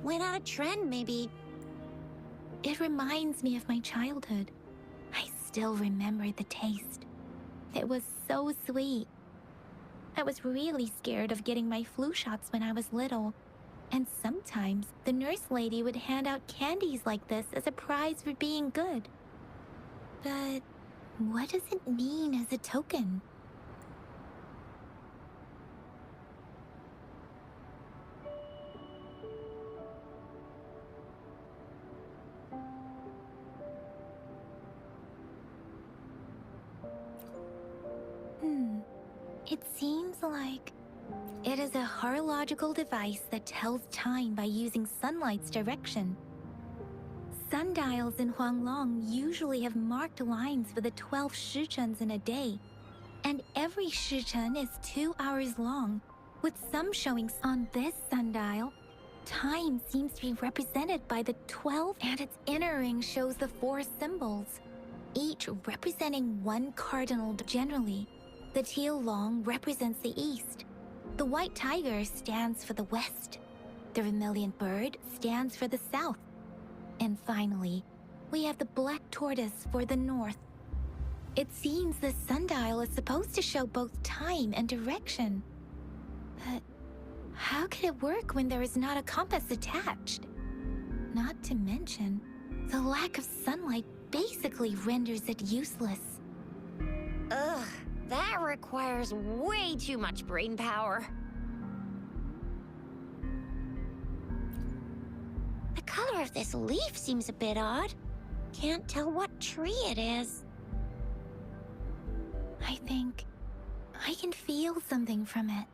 Went out of trend, maybe. It reminds me of my childhood. I still remember the taste. It was so sweet. I was really scared of getting my flu shots when I was little. And sometimes the nurse lady would hand out candies like this as a prize for being good. But what does it mean as a token? It seems like it is a horological device that tells time by using sunlight's direction. Sundials in Huanglong usually have marked lines for the 12 shichens in a day, and every shichen is 2 hours long, with some showing on this sundial. Time seems to be represented by the 12, and its inner ring shows the 4 symbols, each representing one cardinal. Generally, the teal long represents the east. The white tiger stands for the west. The vermilion bird stands for the south. And finally, we have the black tortoise for the north. It seems the sundial is supposed to show both time and direction. But how could it work when there is not a compass attached? Not to mention, the lack of sunlight basically renders it useless. Ugh, that requires way too much brain power. The color of this leaf seems a bit odd. Can't tell what tree it is. I think I can feel something from it.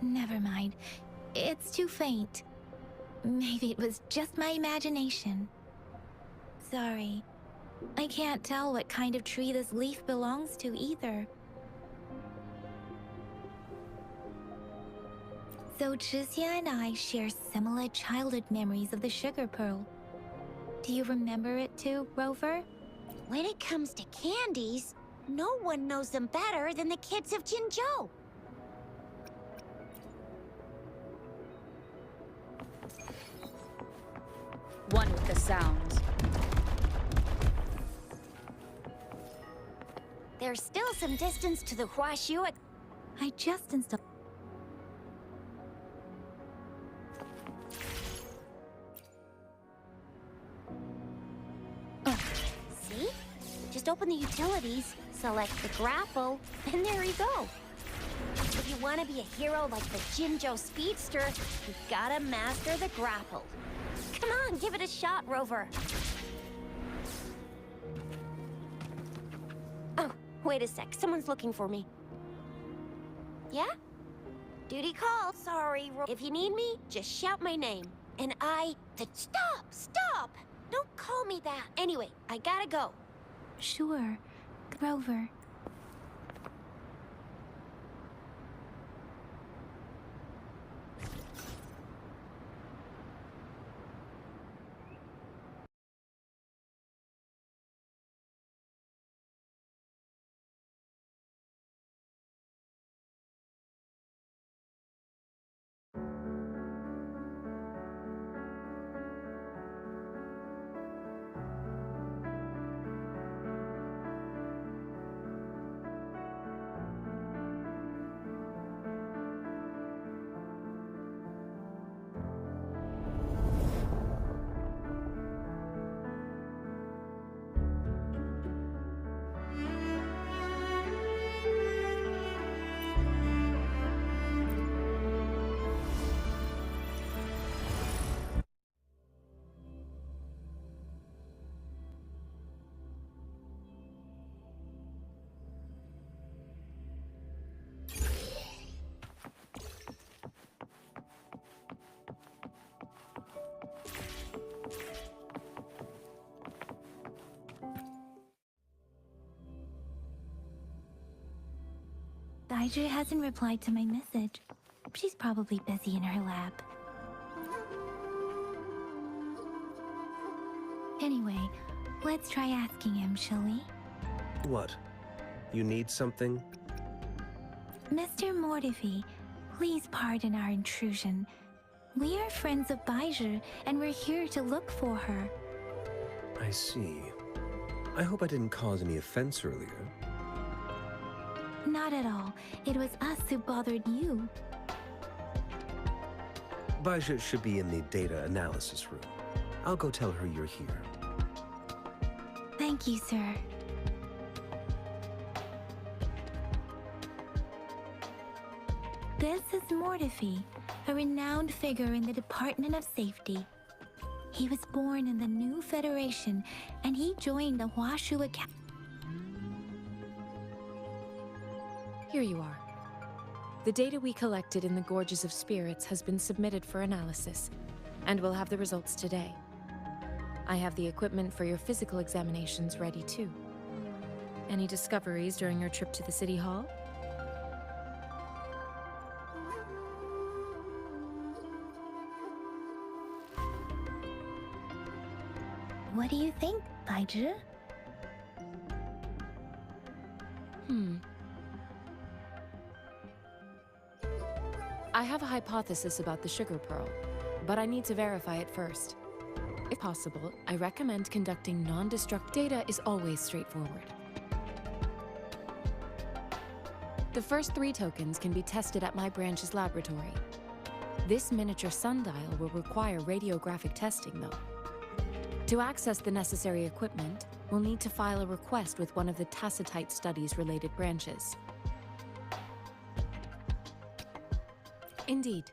Never mind. It's too faint. Maybe it was just my imagination. Sorry. I can't tell what kind of tree this leaf belongs to either. So Zhixia and I share similar childhood memories of the sugar pearl. Do you remember it too, Rover? When it comes to candies, no one knows them better than the kids of Jinzhou. One with the sounds. There's still some distance to the Huaxu. I just installed. See? Just open the utilities, select the grapple, and there you go. If you want to be a hero like the Jinzhou Speedster, you gotta master the grapple. Come on, give it a shot, Rover. Oh, wait a sec. Someone's looking for me. Yeah? Duty call. Sorry, if you need me, just shout my name. And Stop! Stop! Don't call me that. Anyway, I gotta go. Sure, Rover. Daiju hasn't replied to my message. She's probably busy in her lab. Anyway, let's try asking him, shall we? What? You need something? Mr. Mortifi, please pardon our intrusion. We are friends of Baiju, and we're here to look for her. I see. I hope I didn't cause any offense earlier. Not at all. It was us who bothered you. Baija should be in the data analysis room. I'll go tell her you're here. Thank you, sir. This is Mortifi, a renowned figure in the Department of Safety. He was born in the new Federation, and he joined the Huashu Academy. Here you are. The data we collected in the Gorges of Spirits has been submitted for analysis, and we'll have the results today. I have the equipment for your physical examinations ready too. Any discoveries during your trip to the City Hall? What do you think, Baiju? I have a hypothesis about the sugar pearl, but I need to verify it first. If possible, I recommend conducting non-destructive. Data is always straightforward. The first 3 tokens can be tested at my branch's laboratory. This miniature sundial will require radiographic testing, though. To access the necessary equipment, we'll need to file a request with one of the Tacitite Studies-related branches. Indeed.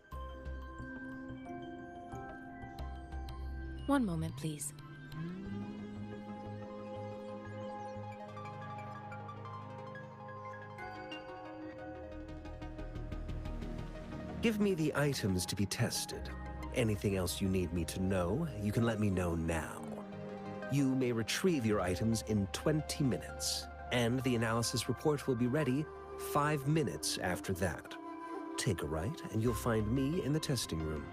One moment, please. Give me the items to be tested. Anything else you need me to know, you can let me know now. You may retrieve your items in 20 minutes, and the analysis report will be ready 5 minutes after that. Take a right, and you'll find me in the testing room.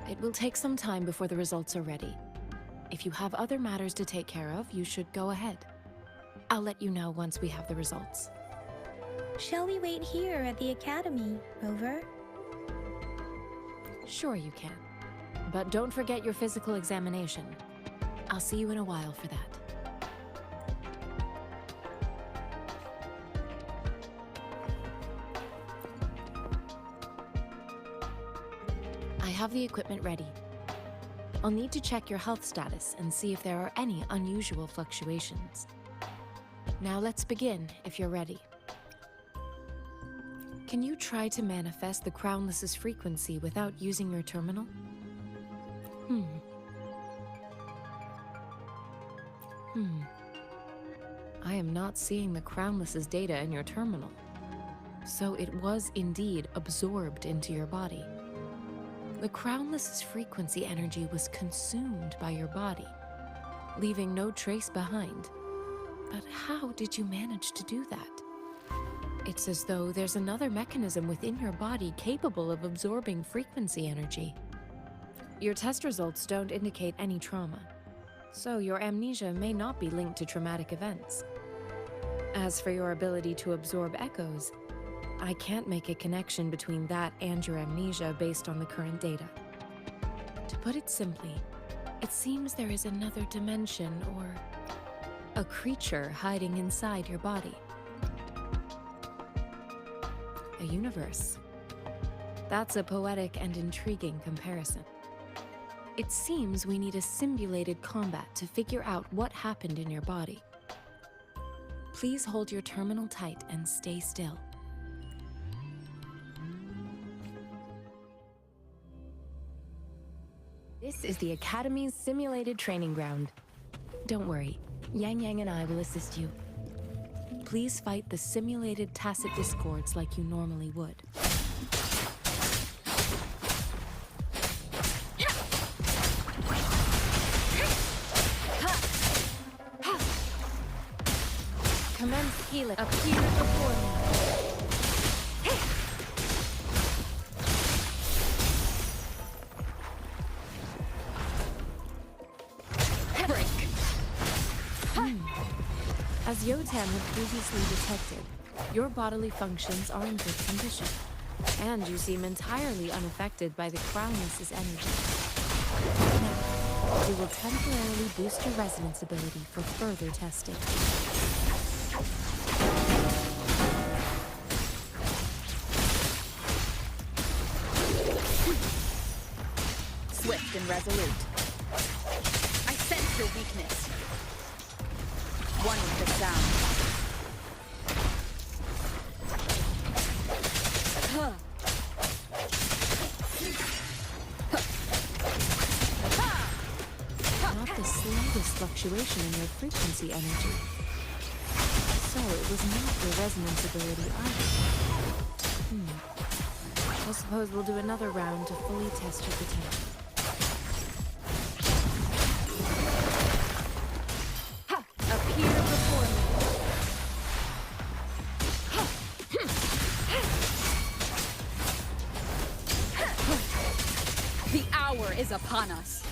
It will take some time before the results are ready. If you have other matters to take care of, you should go ahead. I'll let you know once we have the results. Shall we wait here at the Academy, Rover? Sure you can. But don't forget your physical examination. I'll see you in a while for that. I have the equipment ready. I'll need to check your health status and see if there are any unusual fluctuations. Now let's begin, if you're ready. Can you try to manifest the Crownless's frequency without using your terminal? I am not seeing the Crownless's data in your terminal. So it was indeed absorbed into your body. The Crownless's frequency energy was consumed by your body, leaving no trace behind. But how did you manage to do that? It's as though there's another mechanism within your body capable of absorbing frequency energy. Your test results don't indicate any trauma, so your amnesia may not be linked to traumatic events. As for your ability to absorb echoes, I can't make a connection between that and your amnesia based on the current data. To put it simply, it seems there is another dimension or a creature hiding inside your body. A universe. That's a poetic and intriguing comparison. It seems we need a simulated combat to figure out what happened in your body. Please hold your terminal tight and stay still. This is the Academy's simulated training ground. Don't worry, Yang Yang and I will assist you. Please fight the simulated tacit discords like you normally would. Commence healing. Appear before me. Yotan had previously detected, your bodily functions are in good condition, and you seem entirely unaffected by the Crownless's energy. Now, we will temporarily boost your resonance ability for further testing. Swift and resolute. I sense your weakness. One with the sound. Not the slightest fluctuation in your frequency energy. So it was not your resonance ability either. I suppose we'll do another round to fully test your potential. Appear before me. The hour is upon us.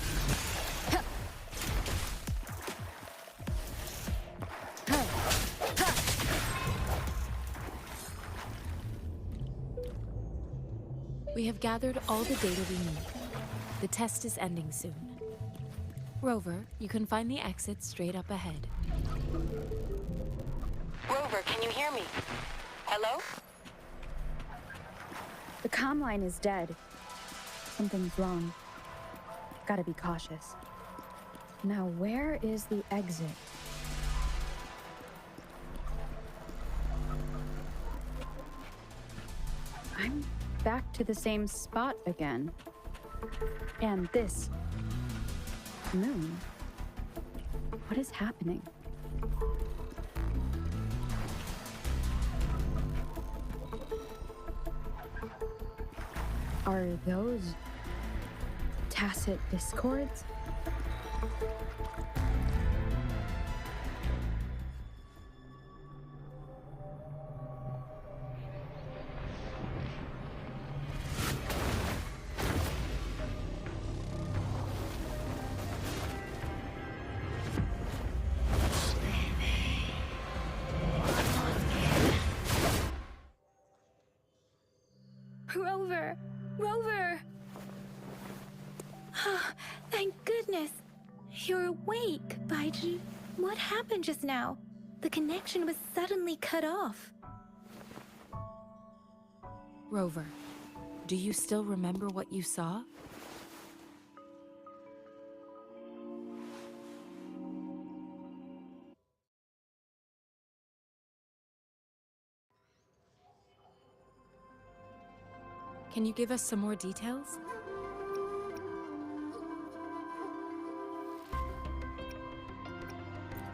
We have gathered all the data we need. The test is ending soon. Rover, you can find the exit straight up ahead. Rover, can you hear me? Hello? The comm line is dead. Something's wrong. Gotta be cautious. Now, where is the exit? I'm back to the same spot again. And this moon. What is happening? Are those tacit discords? Rover! Rover! Thank goodness! You're awake, Baiju. What happened just now? The connection was suddenly cut off. Rover, do you still remember what you saw? Can you give us some more details?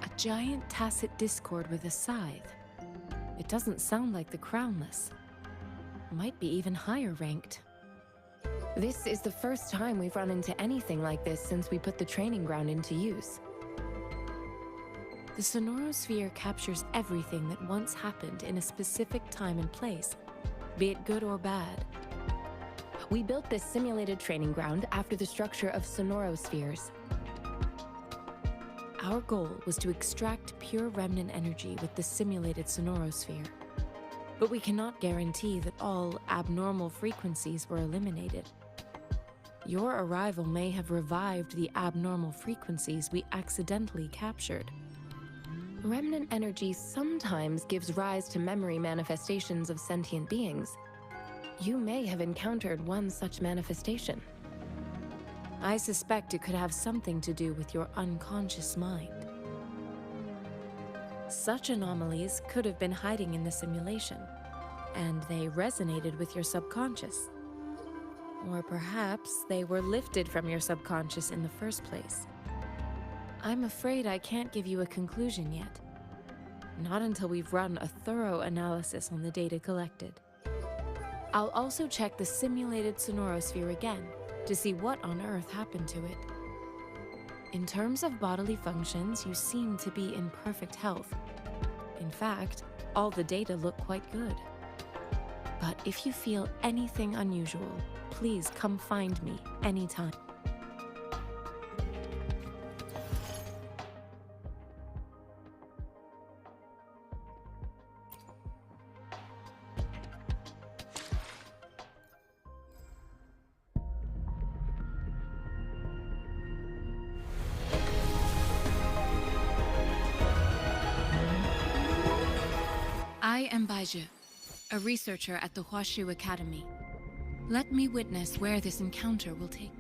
A giant tacit discord with a scythe. It doesn't sound like the Crownless. Might be even higher ranked. This is the first time we've run into anything like this since we put the training ground into use. The Sonorosphere captures everything that once happened in a specific time and place, be it good or bad. We built this simulated training ground after the structure of Sonorospheres. Our goal was to extract pure remnant energy with the simulated Sonorosphere. But we cannot guarantee that all abnormal frequencies were eliminated. Your arrival may have revived the abnormal frequencies we accidentally captured. Remnant energy sometimes gives rise to memory manifestations of sentient beings. You may have encountered one such manifestation. I suspect it could have something to do with your unconscious mind. Such anomalies could have been hiding in the simulation, and they resonated with your subconscious. Or perhaps they were lifted from your subconscious in the first place. I'm afraid I can't give you a conclusion yet. Not until we've run a thorough analysis on the data collected. I'll also check the simulated Sonorosphere again to see what on earth happened to it. In terms of bodily functions, you seem to be in perfect health. In fact, all the data look quite good. But if you feel anything unusual, please come find me anytime. I am Baizhi, a researcher at the Huashu Academy. Let me witness where this encounter will take.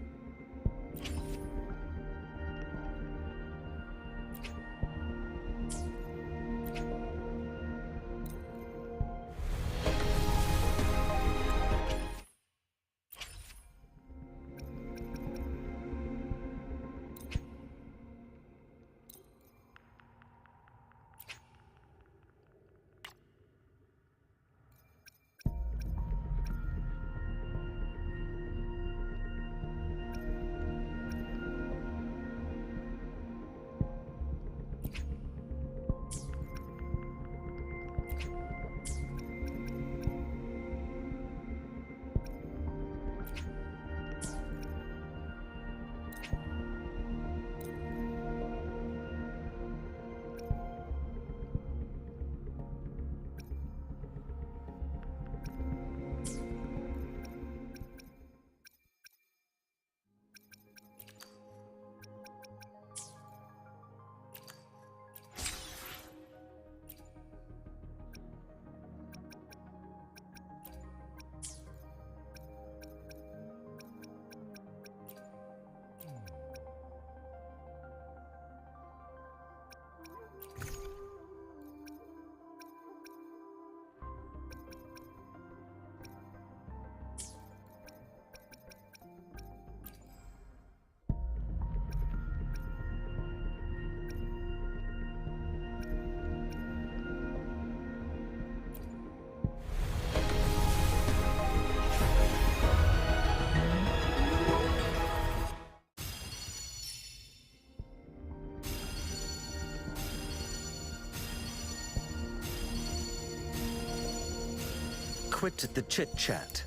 Quit the chit-chat.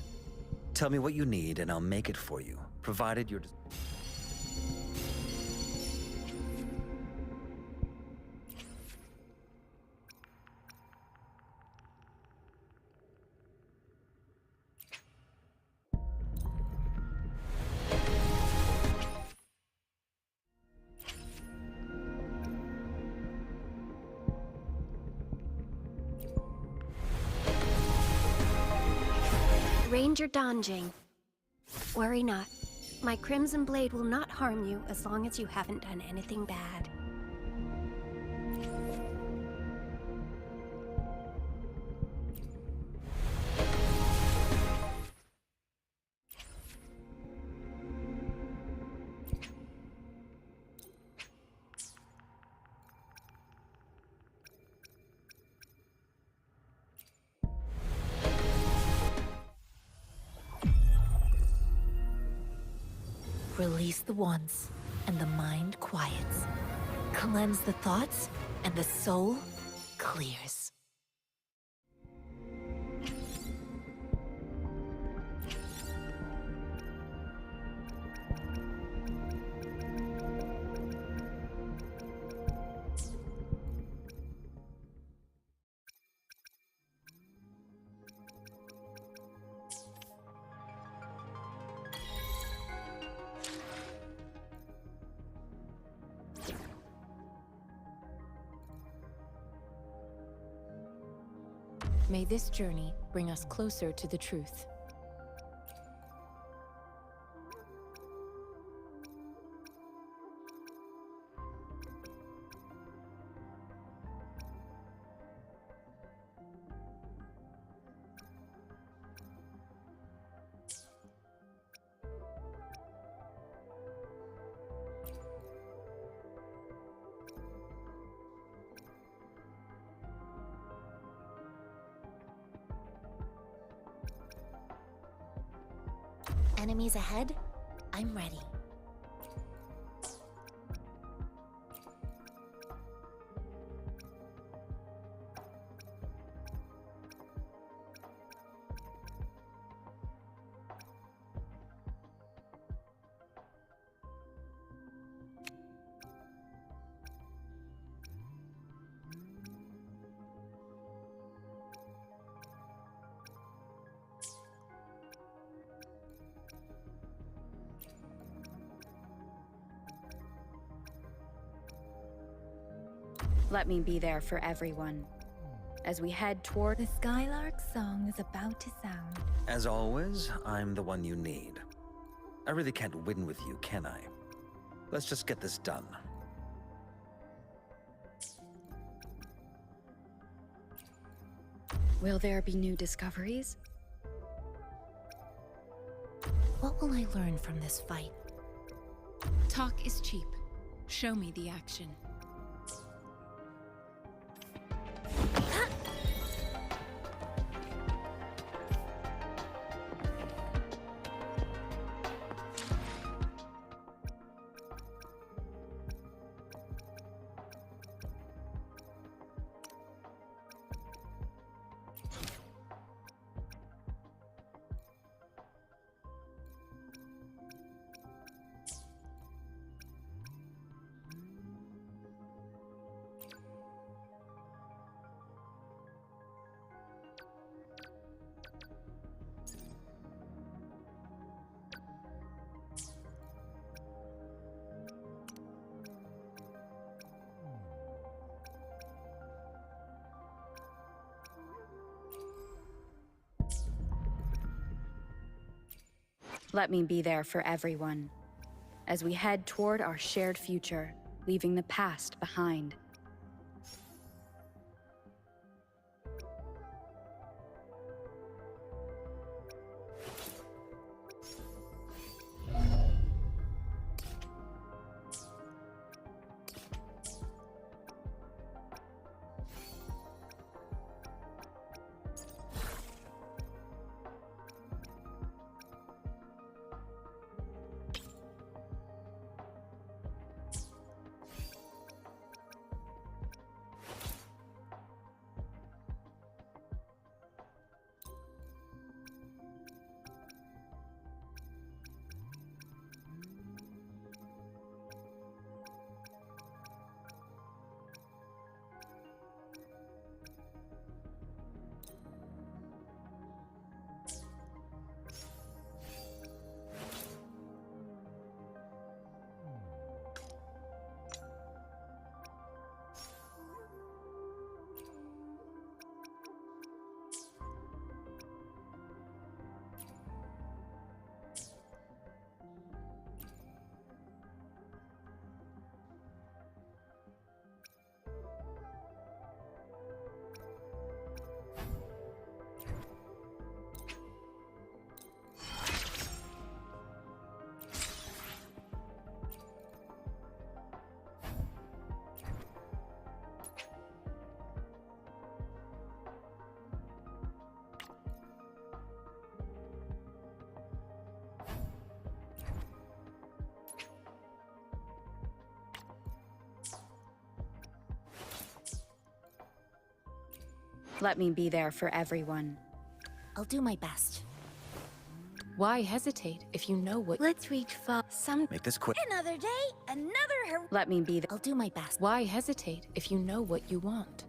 Tell me what you need and I'll make it for you, provided you're... Ranger Donjing. Worry not. My Crimson Blade will not harm you as long as you haven't done anything bad. Release the wands, and the mind quiets. Cleanse the thoughts, and the soul clears. May this journey bring us closer to the truth. Enemies ahead? I'm ready. Let me be there for everyone. as we head toward... The Skylark song is about to sound. As always, I'm the one you need. I really can't win with you, can I? Let's just get this done. Will there be new discoveries? What will I learn from this fight? Talk is cheap. Show me the action. Let me be there for everyone, as we head toward our shared future, leaving the past behind. Let me be there for everyone. I'll do my best. Why hesitate if you know what... Let's reach for some... Make this quick. Another day, another... Let me be there. I'll do my best. Why hesitate if you know what you want?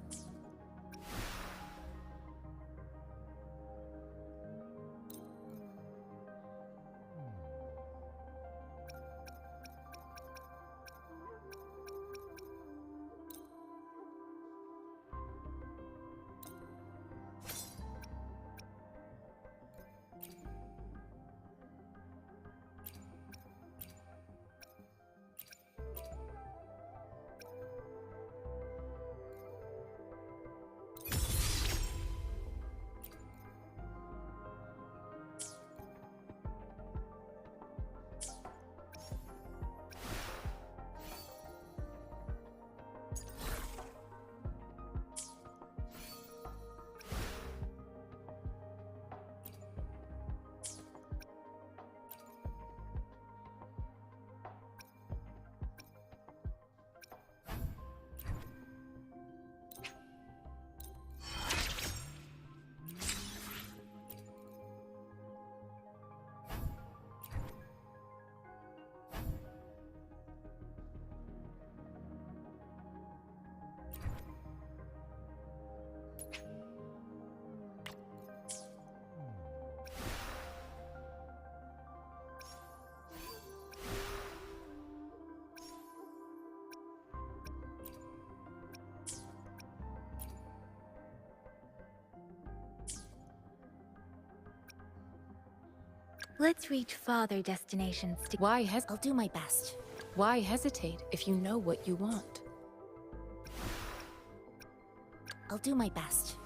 Let's reach farther destinations to— I'll do my best. Why hesitate if you know what you want? I'll do my best.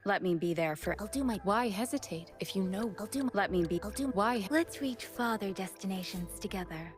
Let me be there for— I'll do my— Why hesitate if you know— I'll do my— Let me be— I'll do— Why— Let's reach farther destinations together.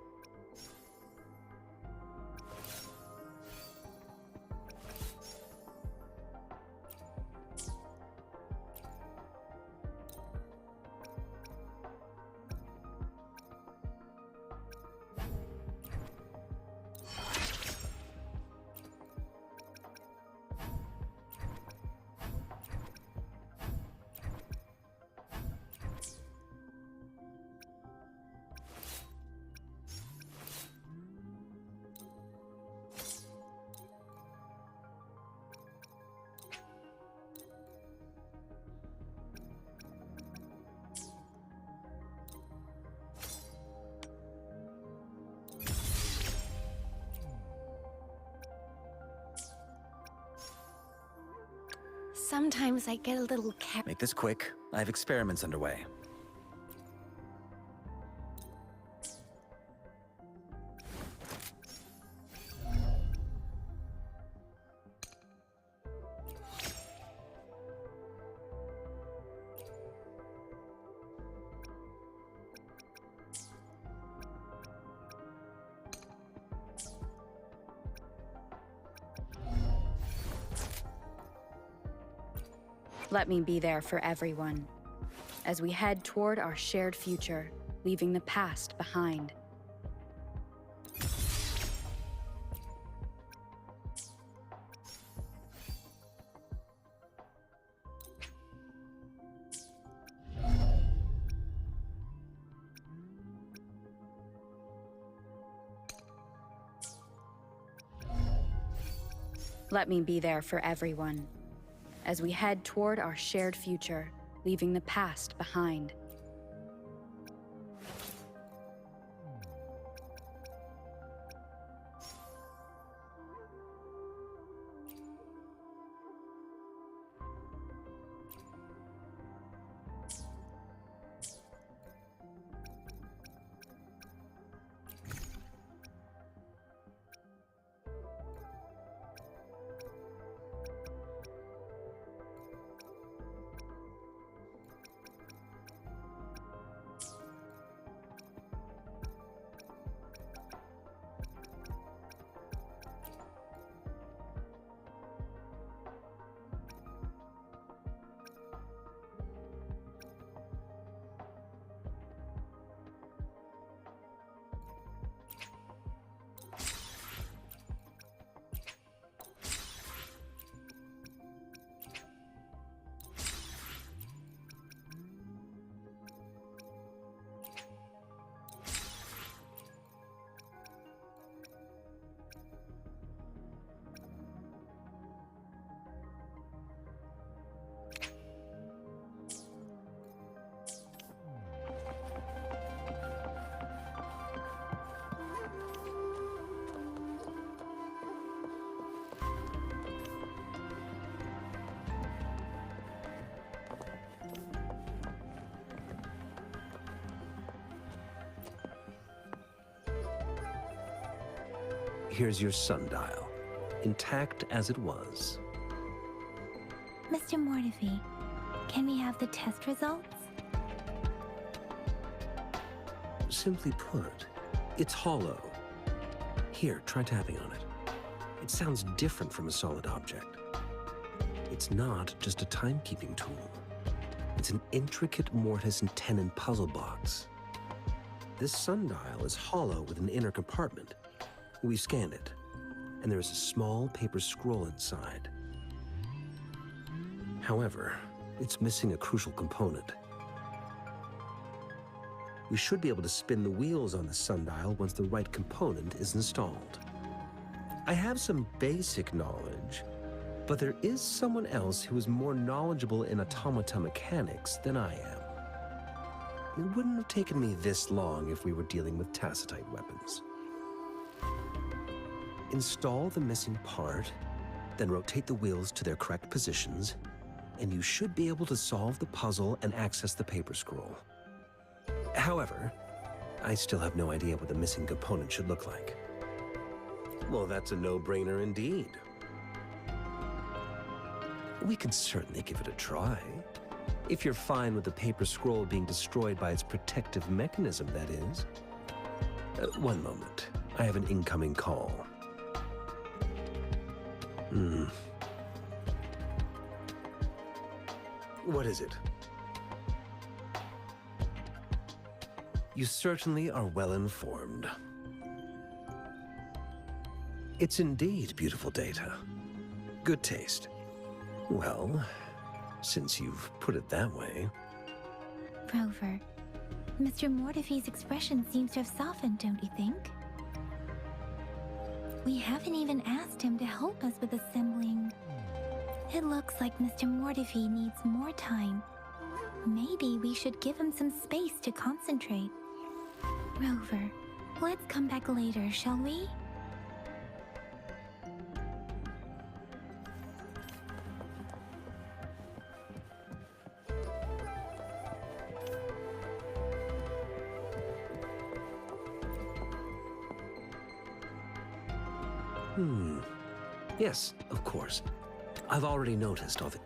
Sometimes I get a little carried. Make this quick. I have experiments underway. Let me be there for everyone as we head toward our shared future, leaving the past behind. Let me be there for everyone as we head toward our shared future, leaving the past behind. Here's your sundial, intact as it was. Mr. Mortefi, can we have the test results? Simply put, it's hollow. Here, try tapping on it. It sounds different from a solid object. It's not just a timekeeping tool. It's an intricate mortise and tenon puzzle box. This sundial is hollow with an inner compartment. We scanned it, and there is a small paper scroll inside. However, it's missing a crucial component. We should be able to spin the wheels on the sundial once the right component is installed. I have some basic knowledge, but there is someone else who is more knowledgeable in automata mechanics than I am. It wouldn't have taken me this long if we were dealing with tacitite weapons. Install the missing part, then rotate the wheels to their correct positions, and you should be able to solve the puzzle and access the paper scroll. However, I still have no idea what the missing component should look like. Well, that's a no-brainer indeed. We can certainly give it a try. If you're fine with the paper scroll being destroyed by its protective mechanism, that is. One moment. I have an incoming call. What is it? You certainly are well informed. It's indeed beautiful data. Good taste. Well, since you've put it that way. Rover, Mr. Mortefi's expression seems to have softened, don't you think? We haven't even asked him to help us with assembling. It looks like Mr. Mortefi needs more time. Maybe we should give him some space to concentrate. Rover, let's come back later, shall we? Yes, of course. I've already noticed all the...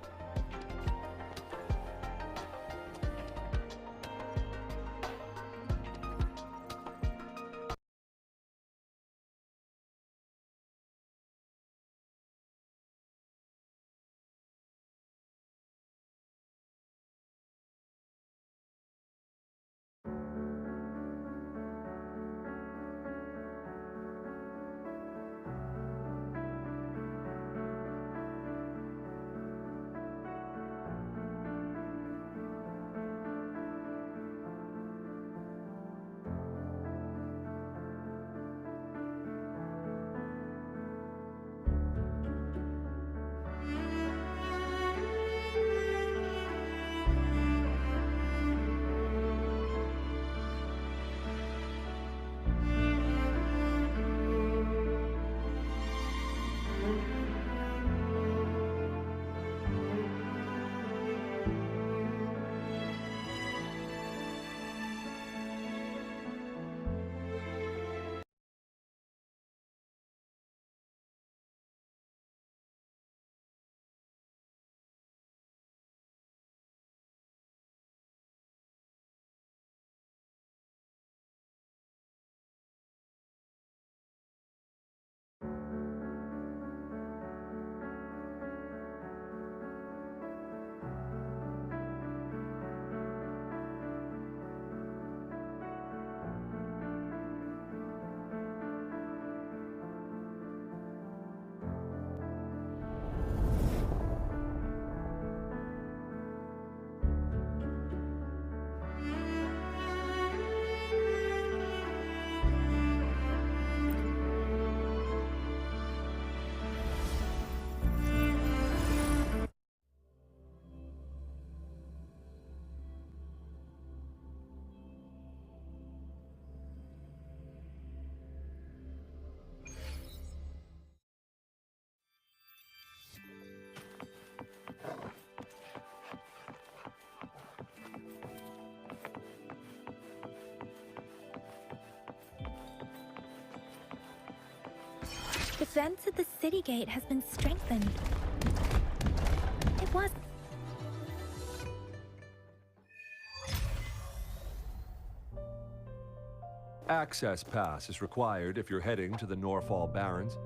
Defense at the city gate has been strengthened. It was... Access pass is required if you're heading to the Norfall Barrens.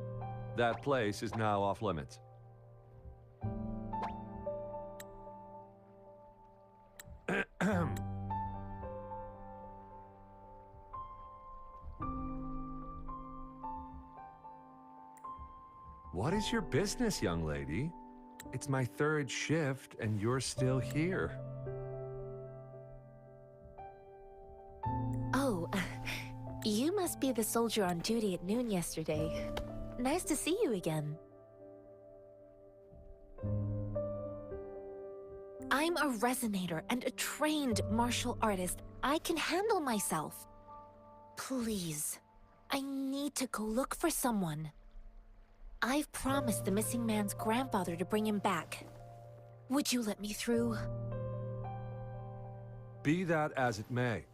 That place is now off limits. What is your business, young lady? It's my third shift, and you're still here. Oh, you must be the soldier on duty at noon yesterday. Nice to see you again. I'm a resonator and a trained martial artist. I can handle myself. Please, I need to go look for someone. I've promised the missing man's grandfather to bring him back. Would you let me through? Be that as it may,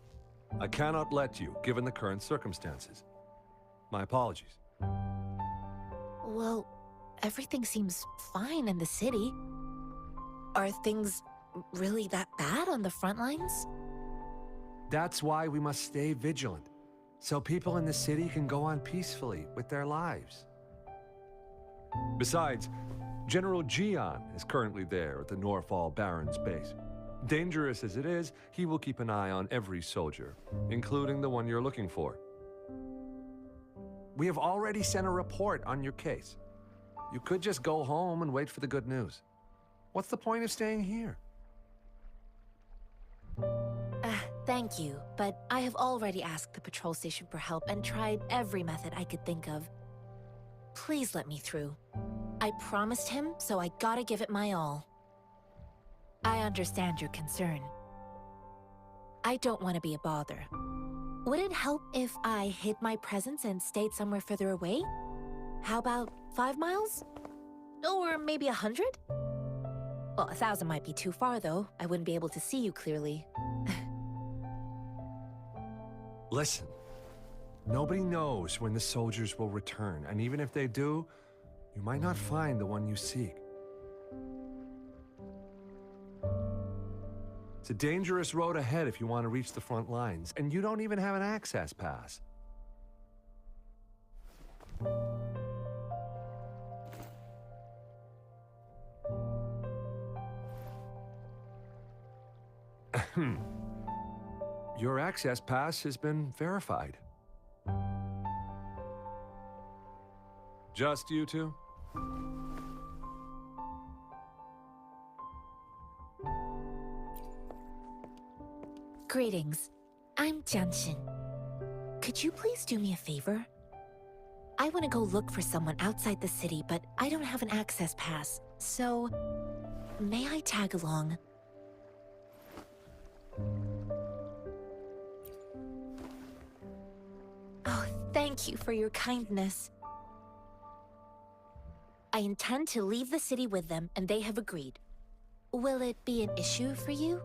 I cannot let you, given the current circumstances. My apologies. Well, everything seems fine in the city. Are things really that bad on the front lines? That's why we must stay vigilant, so people in the city can go on peacefully with their lives. Besides, General Gian is currently there at the Norfall Barrens base. Dangerous as it is, he will keep an eye on every soldier, including the one you're looking for. We have already sent a report on your case. You could just go home and wait for the good news. What's the point of staying here? Thank you, but I have already asked the patrol station for help and tried every method I could think of. Please let me through. I promised him, so I gotta give it my all. I understand your concern. I don't want to be a bother. Would it help if I hid my presence and stayed somewhere further away? How about 5 miles? Or maybe 100? Well, 1,000 might be too far, though. I wouldn't be able to see you clearly. Listen, nobody knows when the soldiers will return, and even if they do, you might not find the one you seek. It's a dangerous road ahead if you want to reach the front lines, and you don't even have an access pass. Your access pass has been verified. Just you two? Greetings. I'm Jianshin. Could you please do me a favor? I want to go look for someone outside the city, but I don't have an access pass, so may I tag along? Oh, thank you for your kindness. I intend to leave the city with them, and they have agreed. Will it be an issue for you?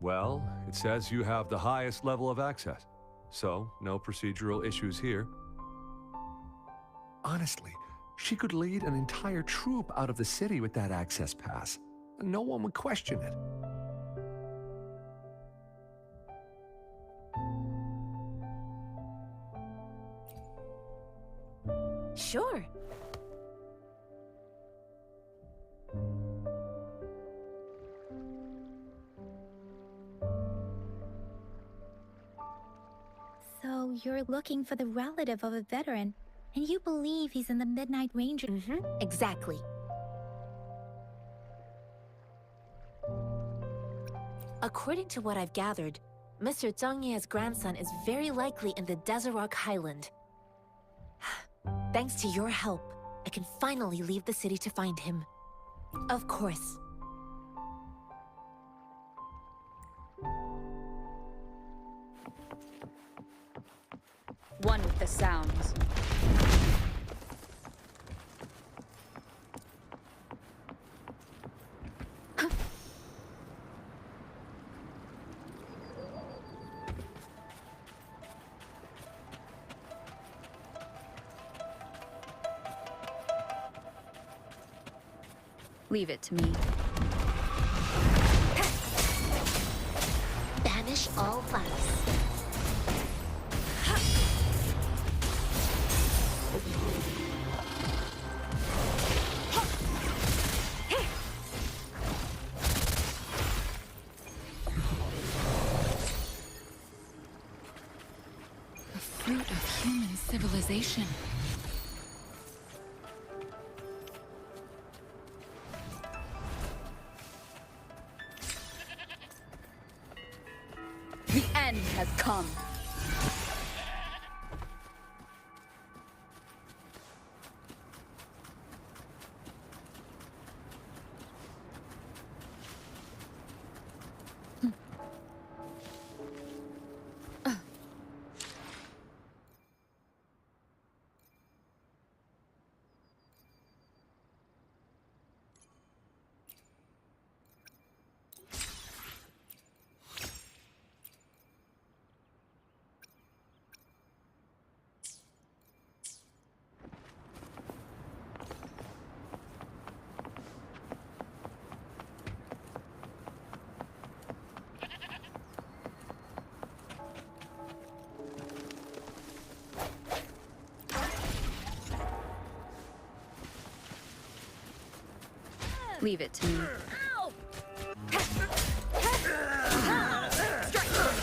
Well, it says you have the highest level of access, so no procedural issues here. Honestly, she could lead an entire troop out of the city with that access pass, and no one would question it. Sure. So you're looking for the relative of a veteran, and you believe he's in the Midnight Ranger? Exactly. According to what I've gathered, Mr. Zhang Ye's grandson is very likely in the Desert Highland. Thanks to your help, I can finally leave the city to find him. Of course. One with the sounds. Leave it to me. Banish all vice. The fruit of human civilization. The end has come. Leave it to me. Ow!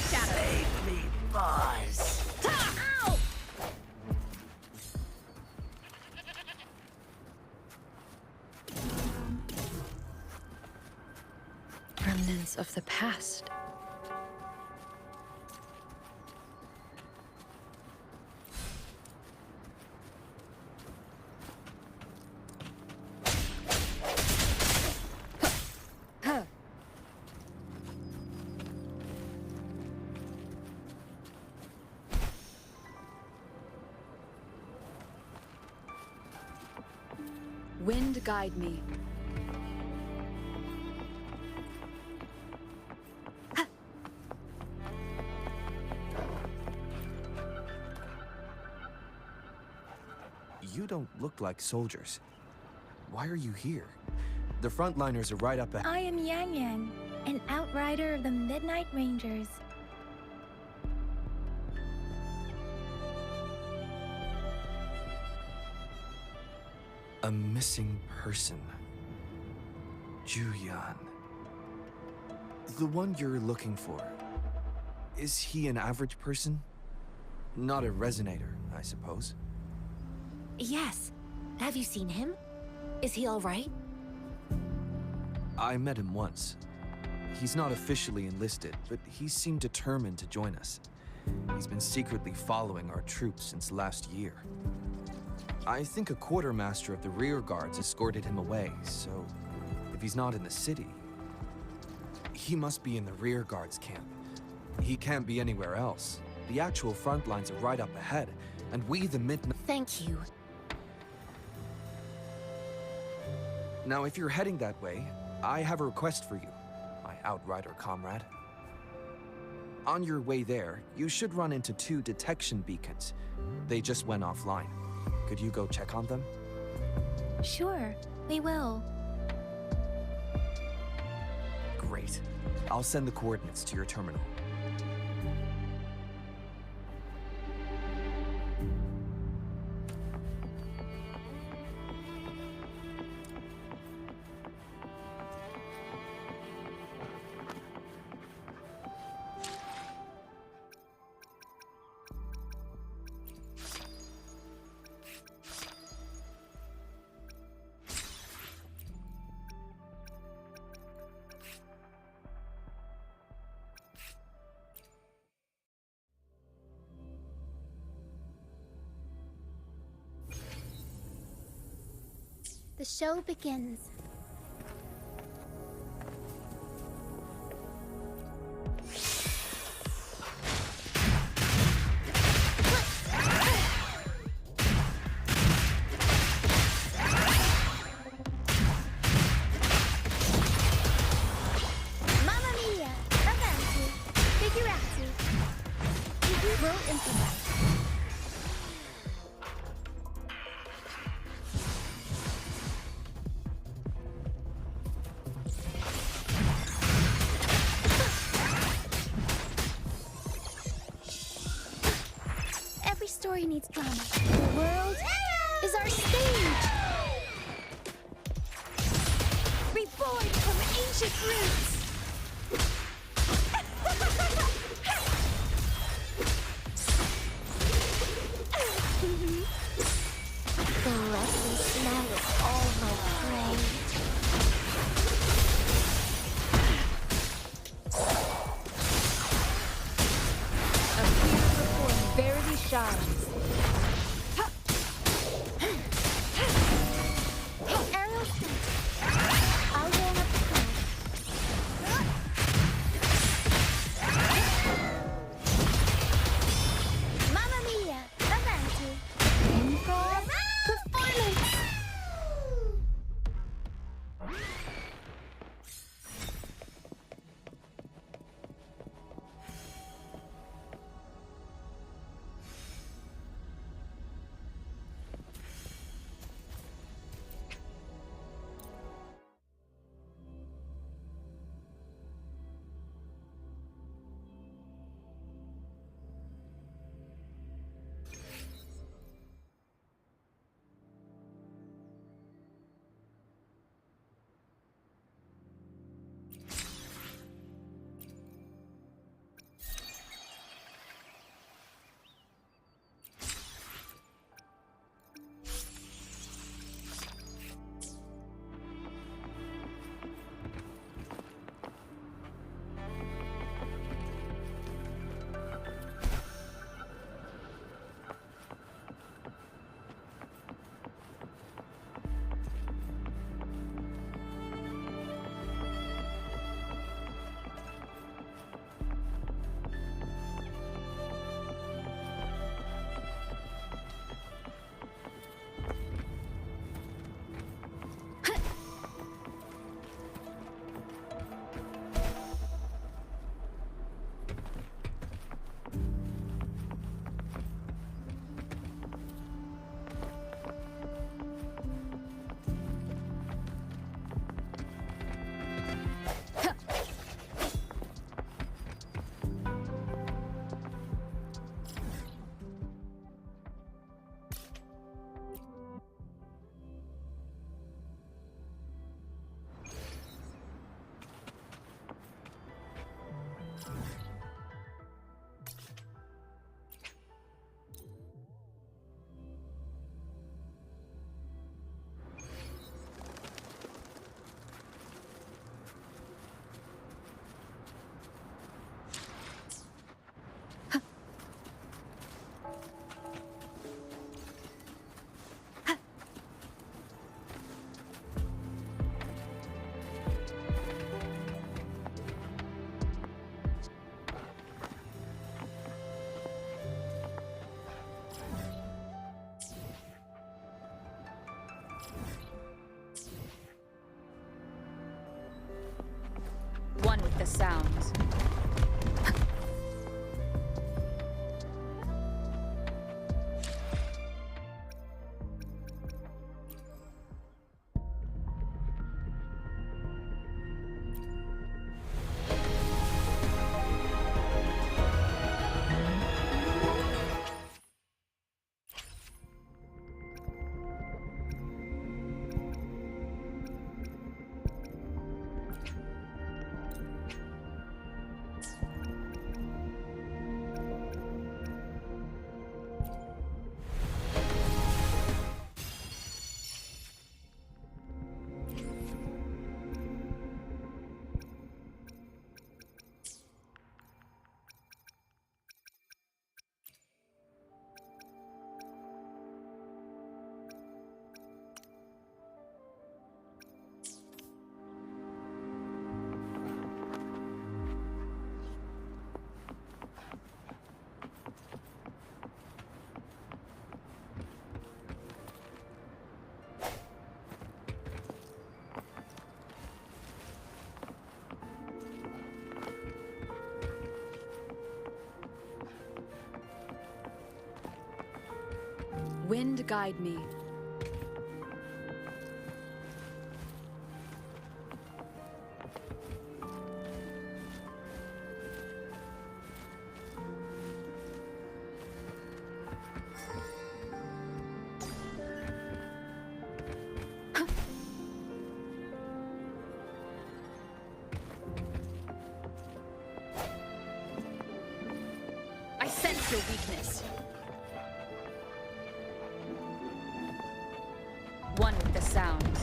Save me, boss. Ow! Remnants of the past. Wind guide me. You don't look like soldiers. Why are you here? The frontliners are right up ahead. I am Yang Yang, an outrider of the Midnight Rangers. A missing person. Juyan. The one you're looking for. Is he an average person? Not a resonator, I suppose. Yes. Have you seen him? Is he all right? I met him once. He's not officially enlisted, but he seemed determined to join us. He's been secretly following our troops since last year. I think a quartermaster of the rear guards escorted him away, so if he's not in the city, he must be in the rear guards camp. He can't be anywhere else. The actual front lines are right up ahead, and we, the Midnight... Thank you. Now, if you're heading that way, I have a request for you, my outrider comrade. On your way there, you should run into 2 detection beacons. They just went offline. Could you go check on them? Sure, we will. Great. I'll send the coordinates to your terminal. The show begins. Mamma mia! Avanti! Figurati! We will improvise. story needs drama. The world is our stage. Reborn from ancient roots. The lusty smell of all my prey. A field before verily shines. Aerial strike. I'll roll up the cloud. Mamma mia! Avanti! Improv performance! One with the sounds. Wind guide me. this. One with the sounds.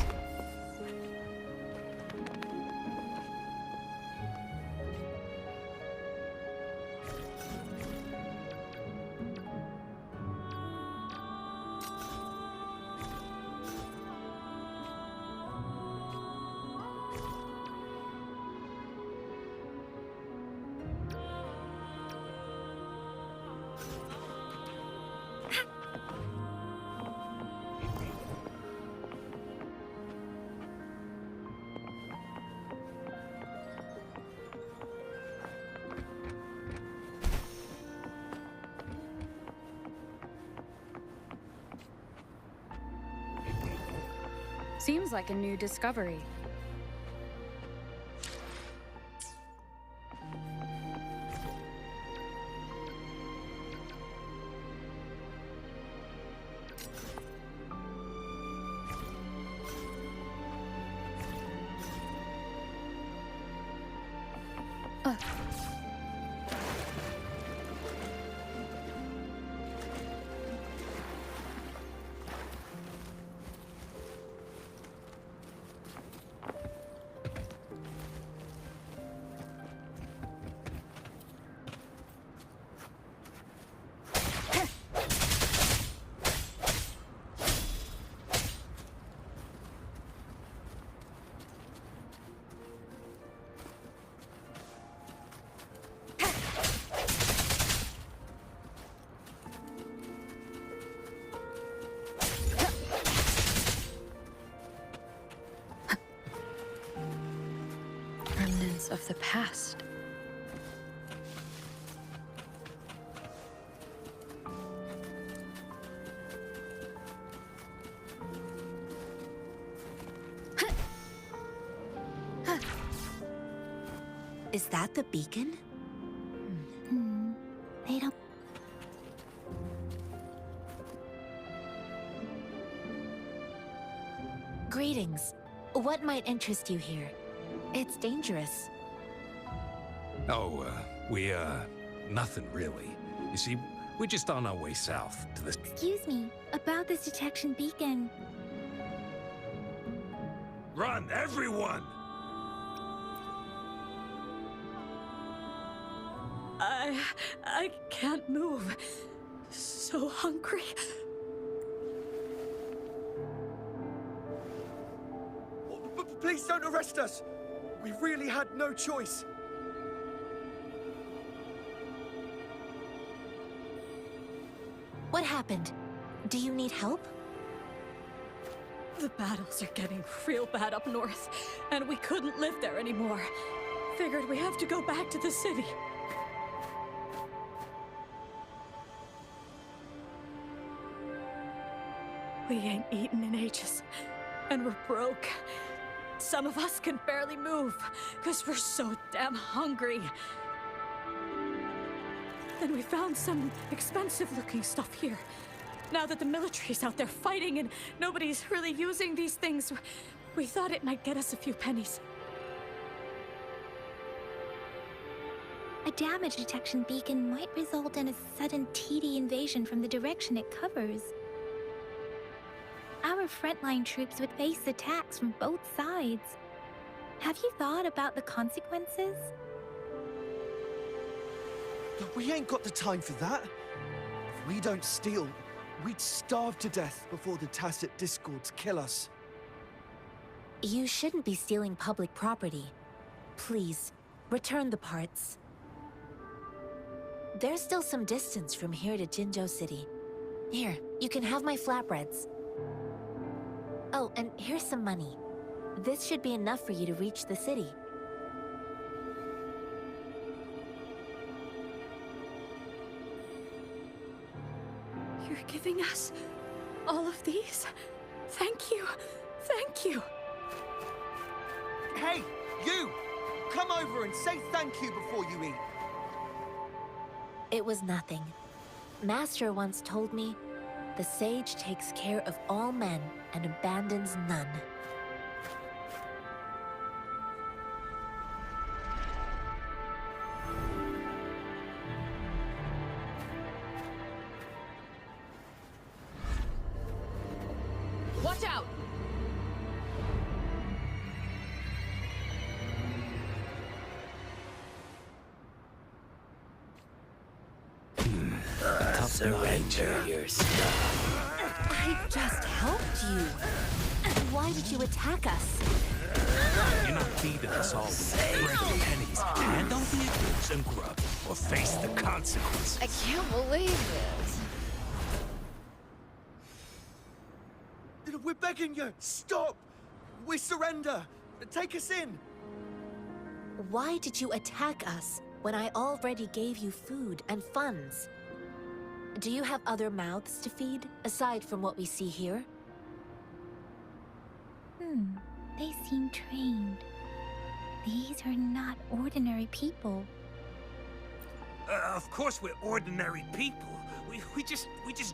Seems like a new discovery. Remnants of the past. Is that the beacon? They don't. Greetings. What might interest you here? It's dangerous. Oh, nothing really. You see, we're just on our way south to this. Excuse me, about this detection beacon. Run, everyone! I can't move. So hungry. Please don't arrest us! We really had no choice. What happened? Do you need help? The battles are getting real bad up north, and we couldn't live there anymore. Figured we have to go back to the city. We ain't eaten in ages, and we're broke. Some of us can barely move, because we're so damn hungry. Then we found some expensive-looking stuff here. Now that the military's out there fighting and nobody's really using these things, we thought it might get us a few pennies. A damage detection beacon might result in a sudden TD invasion from the direction it covers. Our frontline troops would face attacks from both sides. Have you thought about the consequences? We ain't got the time for that. If we don't steal, we'd starve to death before the tacit discords kill us. You shouldn't be stealing public property. Please, return the parts. There's still some distance from here to Jinzhou City. Here, you can have my flatbreads. Oh, and here's some money. This should be enough for you to reach the city. You're giving us all of these? Thank you. Thank you. Hey, you! Come over and say thank you before you eat. It was nothing. Master once told me, the sage takes care of all men and abandons none. Watch out! Surrender your stuff. I just helped you. Why did you attack us? You're not feeding us all bread and pennies. Hand over your goods and grub, or face the consequences. I can't believe this. We're begging you! Stop! We surrender! Take us in! Why did you attack us when I already gave you food and funds? Do you have other mouths to feed, aside from what we see here? They seem trained. These are not ordinary people. Of course we're ordinary people. We just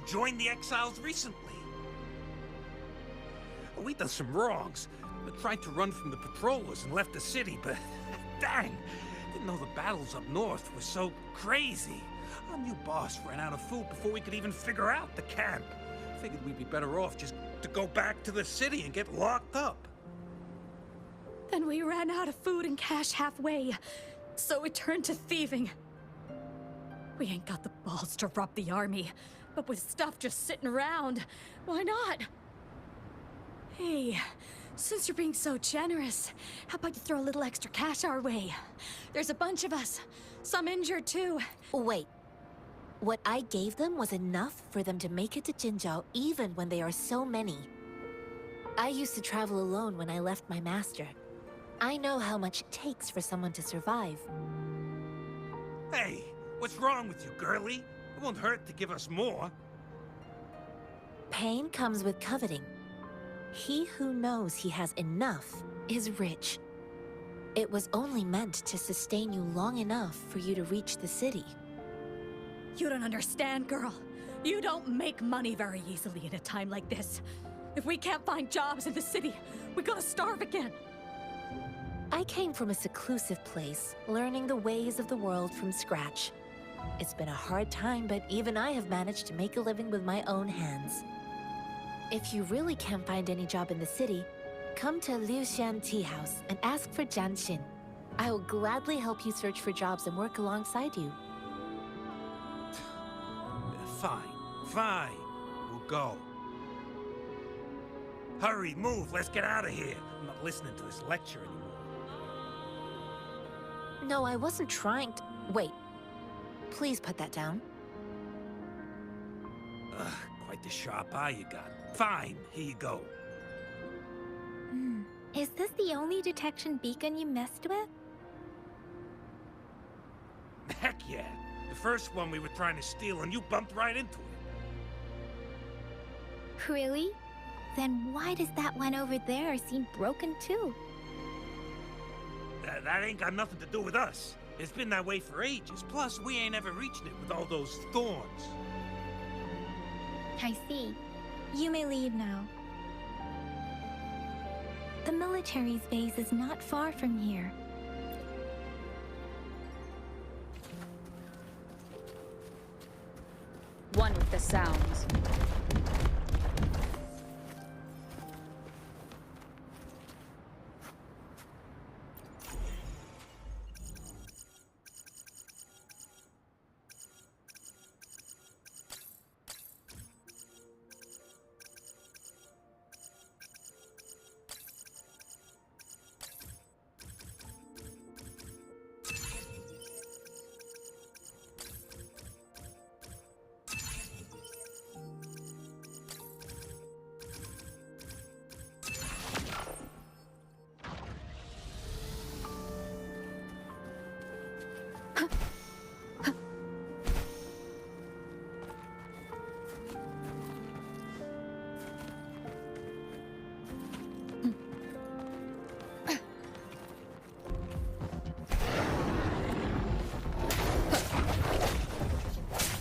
joined the exiles recently. We done some wrongs. We tried to run from the patrollers and left the city, but dang, didn't know the battles up north were so crazy. Our new boss ran out of food before we could even figure out the camp. Figured we'd be better off just to go back to the city and get locked up. Then we ran out of food and cash halfway, so we turned to thieving. We ain't got the balls to rob the army, but with stuff just sitting around, why not? Hey, since you're being so generous, how about you throw a little extra cash our way? There's a bunch of us, some injured too. Wait. What I gave them was enough for them to make it to Jinzhou even when they are so many. I used to travel alone when I left my master. I know how much it takes for someone to survive. Hey, what's wrong with you, girlie? It won't hurt to give us more. Pain comes with coveting. He who knows he has enough is rich. It was only meant to sustain you long enough for you to reach the city. You don't understand, girl. You don't make money very easily in a time like this. If we can't find jobs in the city, we gotta starve again. I came from a seclusive place, learning the ways of the world from scratch. It's been a hard time, but even I have managed to make a living with my own hands. If you really can't find any job in the city, come to Liu Xian Tea House and ask for Jian Xin. I will gladly help you search for jobs and work alongside you. Fine. We'll go. Hurry, move, let's get out of here. I'm not listening to this lecture anymore. No, I wasn't trying to... Wait. Please put that down. Quite the sharp eye you got. Fine, here you go. Is this the only detection beacon you messed with? Heck yeah. The first one we were trying to steal and you bumped right into it. Really? Then why does that one over there seem broken too? That ain't got nothing to do with us. It's been that way for ages. Plus, we ain't ever reaching it with all those thorns. I see. You may leave now. The military's base is not far from here. One with the sounds.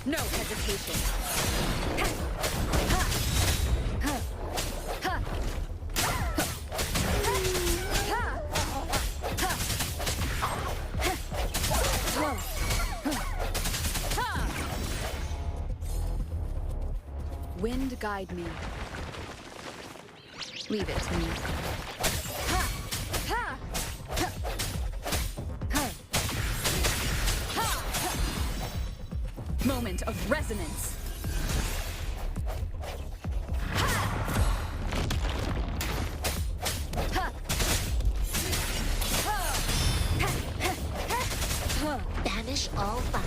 No hesitation. Wind guide me. Leave it to me. Moment of resonance. Banish all bugs.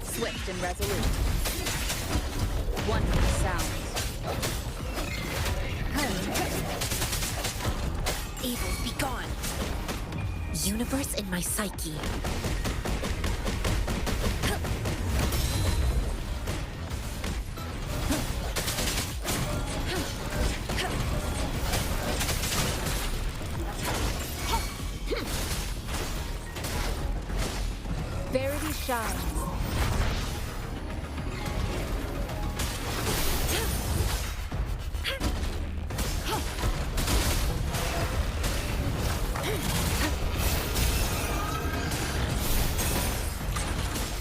Swift and resolute. Wonderful sounds. Evil, be gone. Universe in my psyche. Verity shines.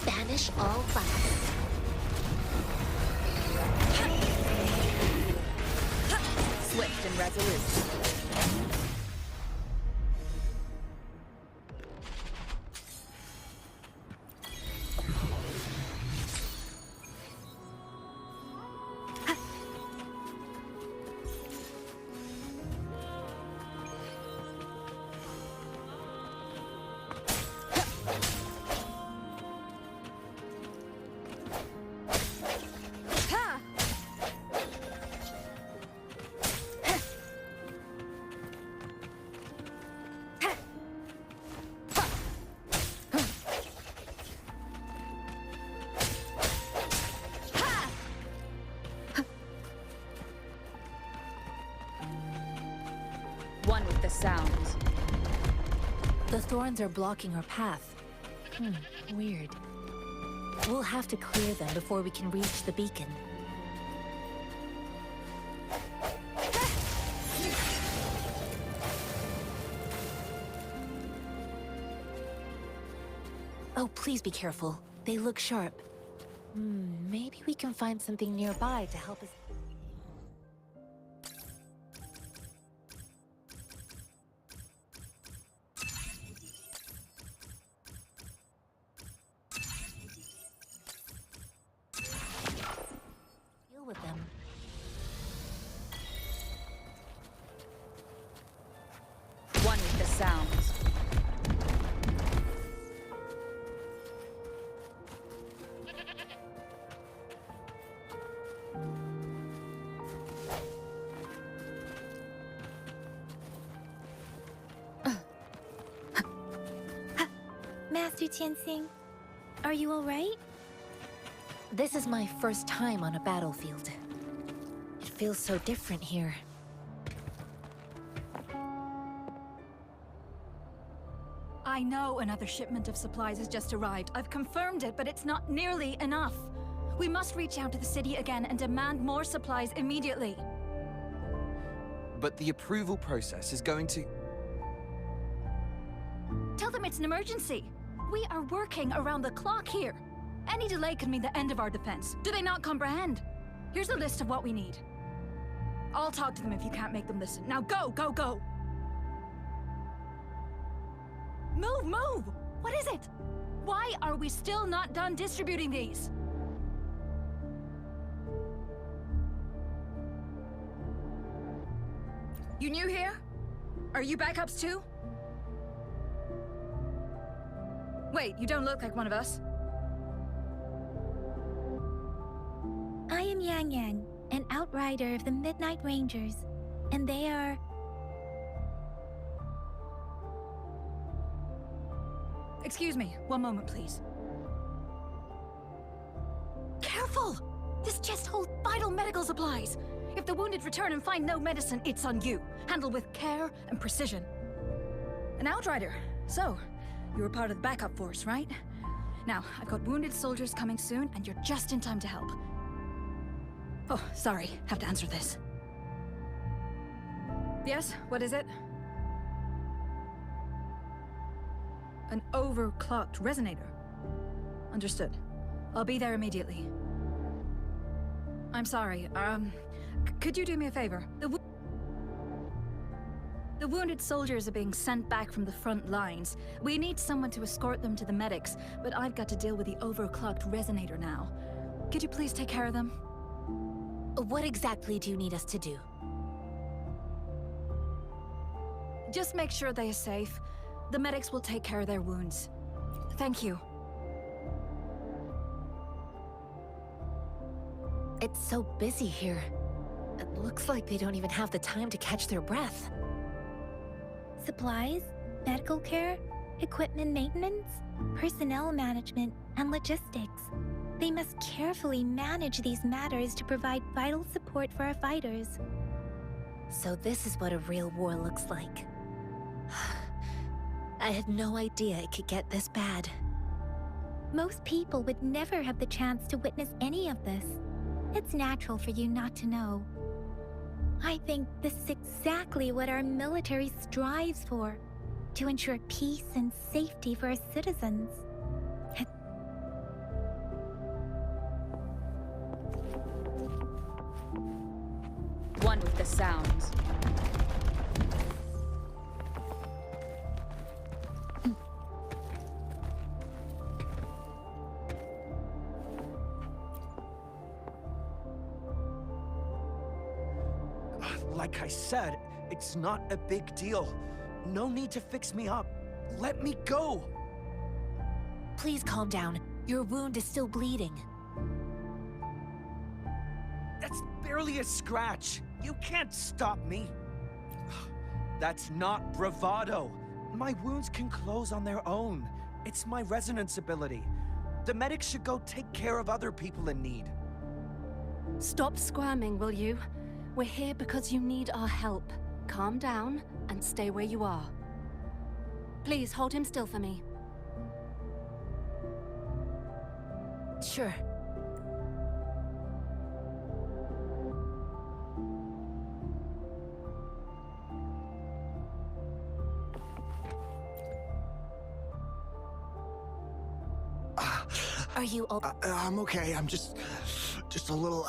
Banish all bugs. Swift and resolute. One with the sounds. The thorns are blocking our path. Weird. We'll have to clear them before we can reach the beacon. Oh, please be careful. They look sharp. Maybe we can find something nearby to help us. Deal with them. One with the sounds. Master Tianxing, are you alright? This is my first time on a battlefield. It feels so different here. I know another shipment of supplies has just arrived. I've confirmed it, but it's not nearly enough. We must reach out to the city again and demand more supplies immediately. But the approval process is going to... Tell them it's an emergency. We are working around the clock here. Any delay could mean the end of our defense. Do they not comprehend? Here's a list of what we need. I'll talk to them if you can't make them listen. Now go, go, go! Move, move! What is it? Why are we still not done distributing these? You new here? Are you backups too? Wait, you don't look like one of us. I am Yang Yang, an outrider of the Midnight Rangers, and they are... Excuse me, one moment, please. Careful! This chest holds vital medical supplies. If the wounded return and find no medicine, it's on you. Handle with care and precision. An outrider. So, you were part of the backup force, right? Now, I've got wounded soldiers coming soon, and you're just in time to help. Oh, sorry. Have to answer this. Yes, what is it? An overclocked resonator. Understood. I'll be there immediately. I'm sorry, could you do me a favor? The wounded soldiers are being sent back from the front lines. We need someone to escort them to the medics, but I've got to deal with the overclocked resonator now. Could you please take care of them? What exactly do you need us to do? Just make sure they are safe. The medics will take care of their wounds. Thank you. It's so busy here. It looks like they don't even have the time to catch their breath. Supplies, medical care, equipment maintenance, personnel management, and logistics. They must carefully manage these matters to provide vital support for our fighters. So this is what a real war looks like. I had no idea it could get this bad. Most people would never have the chance to witness any of this. It's natural for you not to know. I think this is exactly what our military strives for, to ensure peace and safety for our citizens. One with the sounds. Like I said, it's not a big deal. No need to fix me up. Let me go! Please calm down. Your wound is still bleeding. That's barely a scratch. You can't stop me. That's not bravado. My wounds can close on their own. It's my resonance ability. The medics should go take care of other people in need. Stop squirming, will you? We're here because you need our help. Calm down and stay where you are. Please hold him still for me. Sure. Are you all... I'm okay. I'm just a little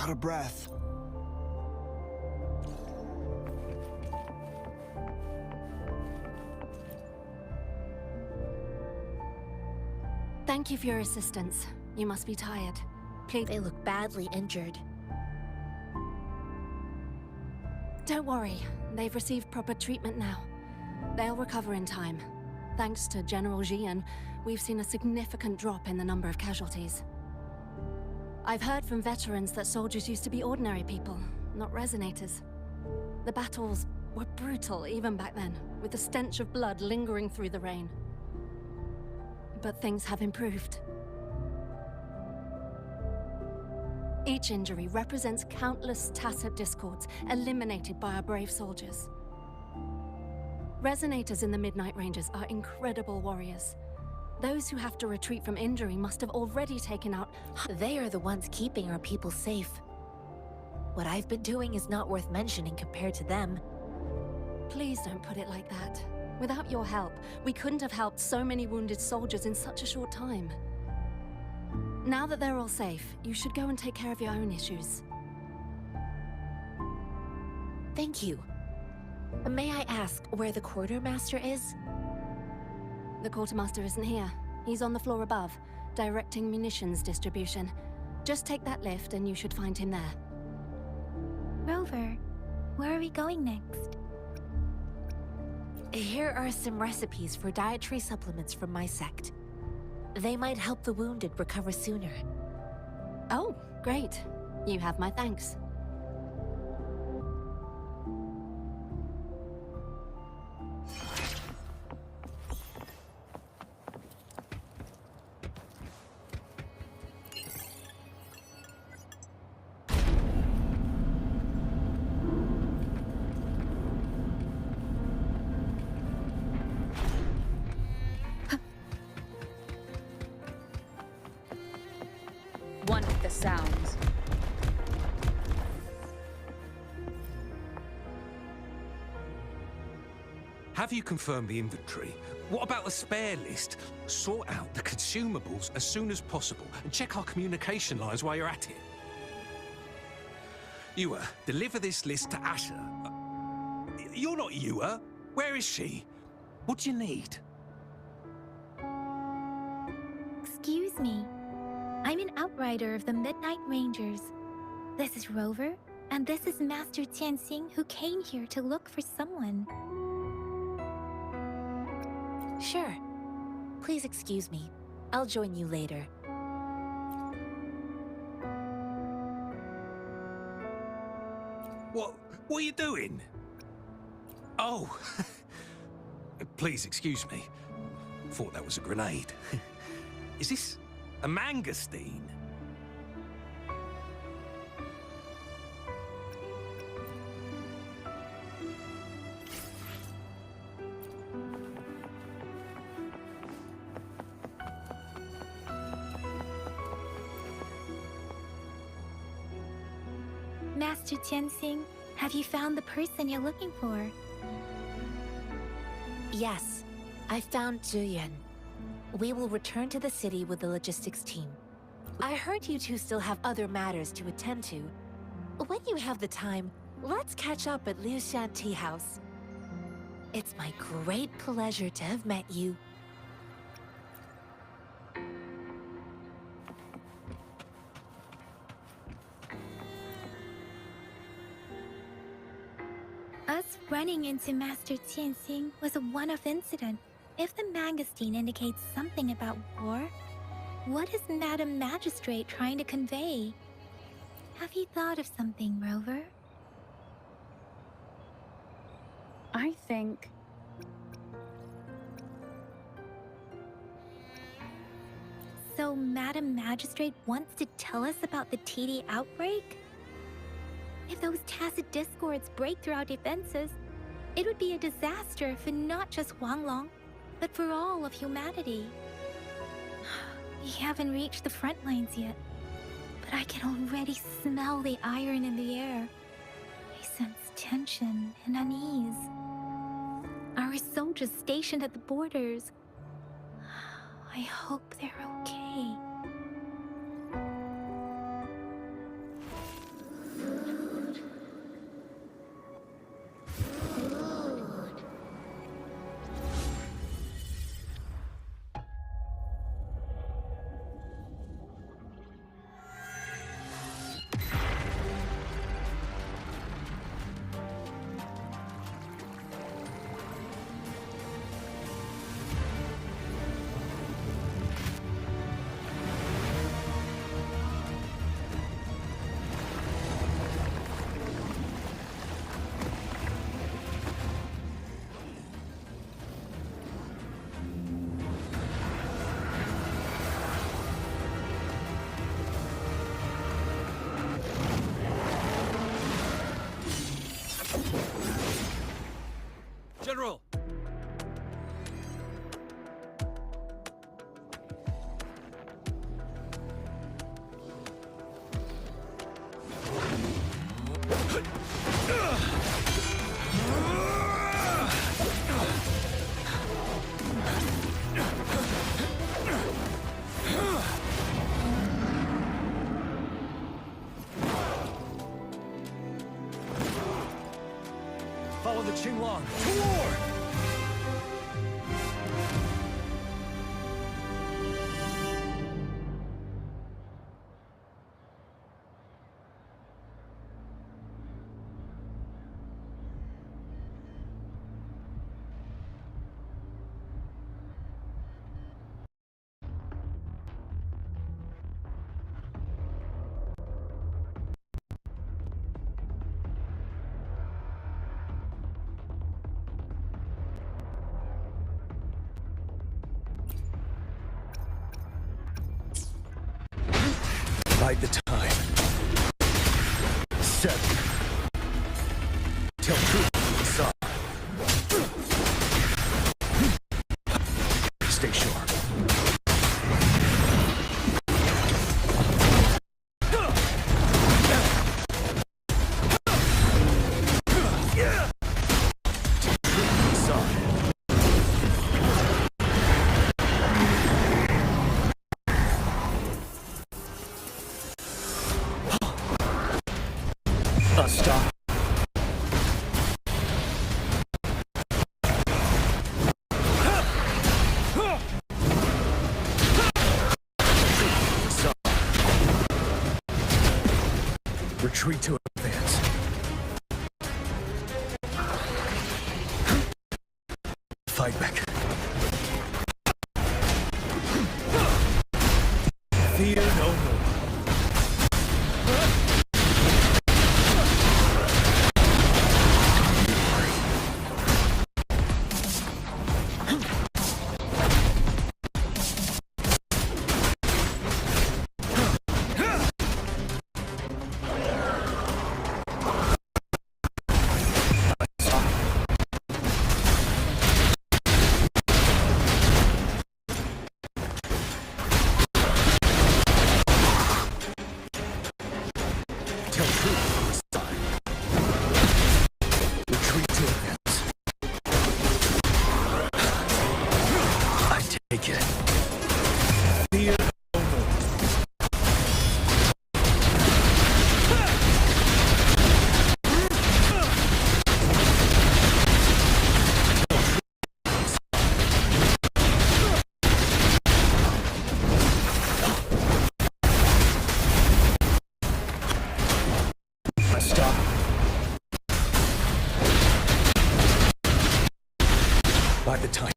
out of breath. Thank you for your assistance. You must be tired. Please... They look badly injured. Don't worry. They've received proper treatment now. They'll recover in time. Thanks to General Jian, we've seen a significant drop in the number of casualties. I've heard from veterans that soldiers used to be ordinary people, not resonators. The battles were brutal even back then, with the stench of blood lingering through the rain. But things have improved. Each injury represents countless tacit discords eliminated by our brave soldiers. Resonators in the Midnight Ranges are incredible warriors. Those who have to retreat from injury must have already taken out... They are the ones keeping our people safe. What I've been doing is not worth mentioning compared to them. Please don't put it like that. Without your help, we couldn't have helped so many wounded soldiers in such a short time. Now that they're all safe, you should go and take care of your own issues. Thank you. May I ask where the quartermaster is? The quartermaster isn't here. He's on the floor above, directing munitions distribution. Just take that lift and you should find him there. Rover, where are we going next? Here are some recipes for dietary supplements from my sect. They might help the wounded recover sooner. Oh, great. You have my thanks. Have you confirmed the inventory? What about the spare list? Sort out the consumables as soon as possible and check our communication lines while you're at it. Yua, deliver this list to Asher. You're not Yua. Where is she? What do you need? Excuse me. I'm an outrider of the Midnight Rangers. This is Rover, and this is Master Tianxing, who came here to look for someone. Sure. Please excuse me. I'll join you later. What are you doing? Oh. Please excuse me. Thought that was a grenade. Is this a mangosteen? Master Tianxing, have you found the person you're looking for? Yes, I found Zhiyuan. We will return to the city with the logistics team. I heard you two still have other matters to attend to. When you have the time, let's catch up at Liu Shan Tea House. It's my great pleasure to have met you. Us running into Master Tianxing was a one-off incident. If the mangosteen indicates something about war, what is Madam Magistrate trying to convey? Have you thought of something, Rover? I think... So Madam Magistrate wants to tell us about the TD outbreak? If those tacit discords break through our defenses, it would be a disaster for not just Huanglong, but for all of humanity. We haven't reached the front lines yet, but I can already smell the iron in the air. I sense tension and unease. Our soldiers stationed at the borders. I hope they're okay. General! Follow the Qinglong to war! Bide the time. 7. Till truth inside. Stay sharp. Till truth inside. Retreat to advance. Fight back. Fear no more. By the time.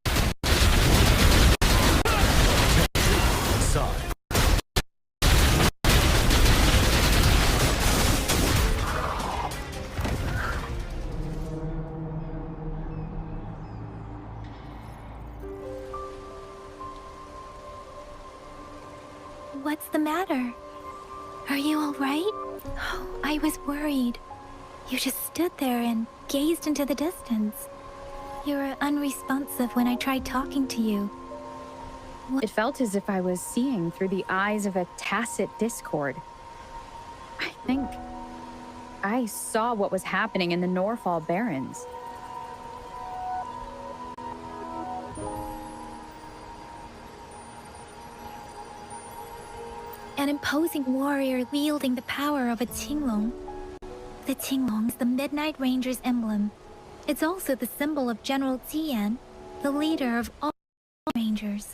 Inside. What's the matter? Are you all right? Oh, I was worried. You just stood there and gazed into the distance. You were unresponsive when I tried talking to you. It felt as if I was seeing through the eyes of a tacit discord. I think I saw what was happening in the Norfall Barrens. An imposing warrior wielding the power of a Tinglong. The Tinglong is the Midnight Ranger's emblem. It's also the symbol of General Tian, the leader of all Rangers.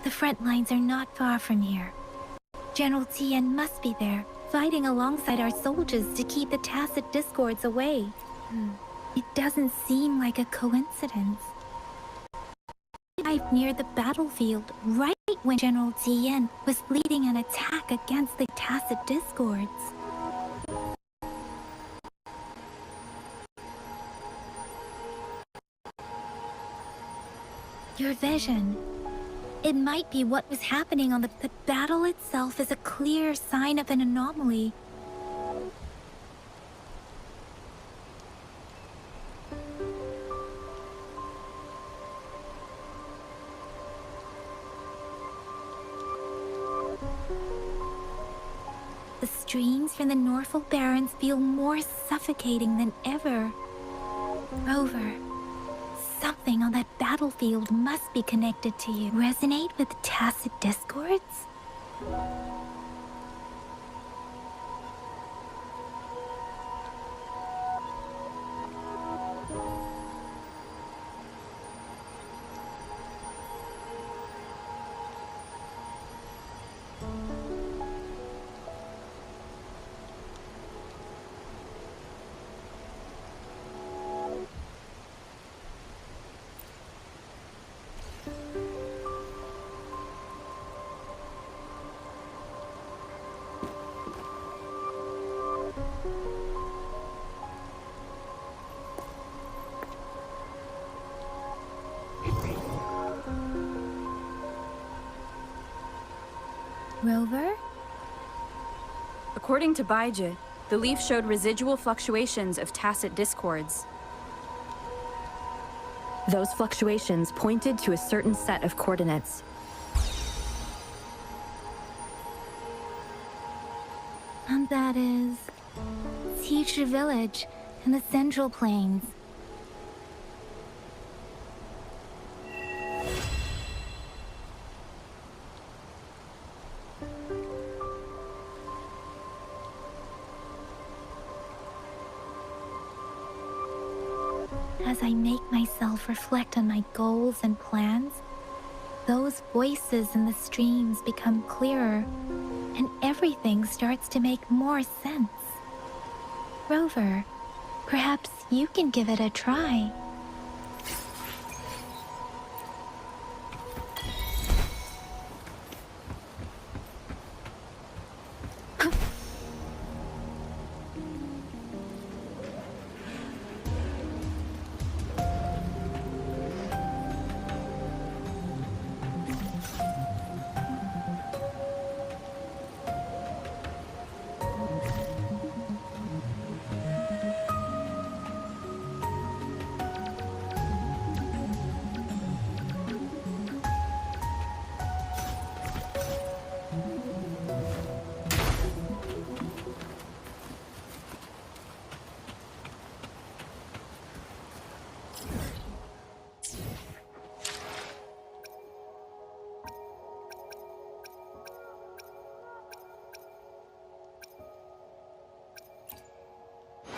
The front lines are not far from here. General Tian must be there, fighting alongside our soldiers to keep the tacit discords away. It doesn't seem like a coincidence. I arrived near the battlefield right when General Tian was leading an attack against the tacit discords. Your vision. It might be what was happening on the battle itself is a clear sign of an anomaly. The streams from the Norfall Barrens feel more suffocating than ever. Rover, something on that battlefield must be connected to you. Resonate with tacit discords? Rover? According to Baiji, the leaf showed residual fluctuations of tacit discords. Those fluctuations pointed to a certain set of coordinates. And that is... Teacher Village in the Central Plains. As I make myself reflect on my goals and plans, those voices in the streams become clearer, and everything starts to make more sense. Rover, perhaps you can give it a try.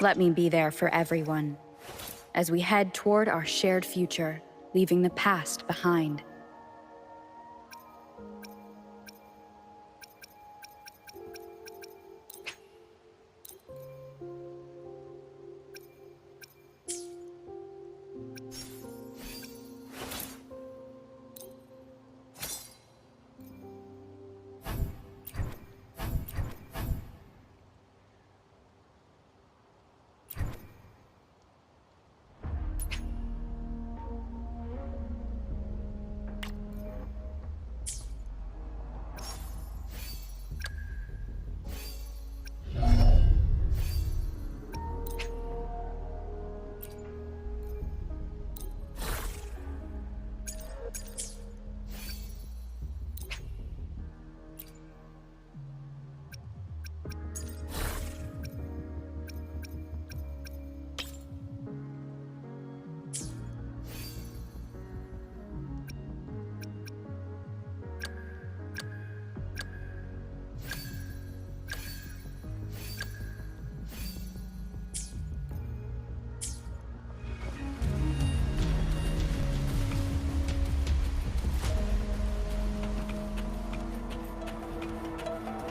Let me be there for everyone, as we head toward our shared future, leaving the past behind.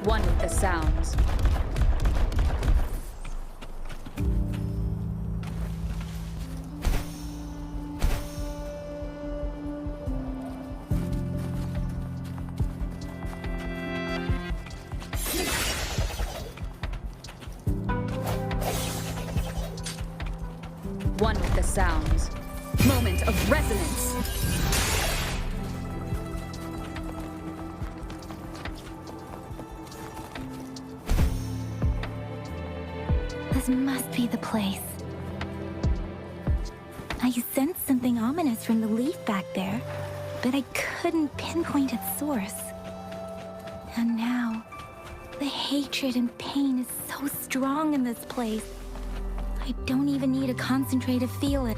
One with the sounds. One with the sounds. Moment of resonance. This must be the place. I sensed something ominous from the leaf back there, but I couldn't pinpoint its source. And now, the hatred and pain is so strong in this place. I don't even need to concentrate to feel it.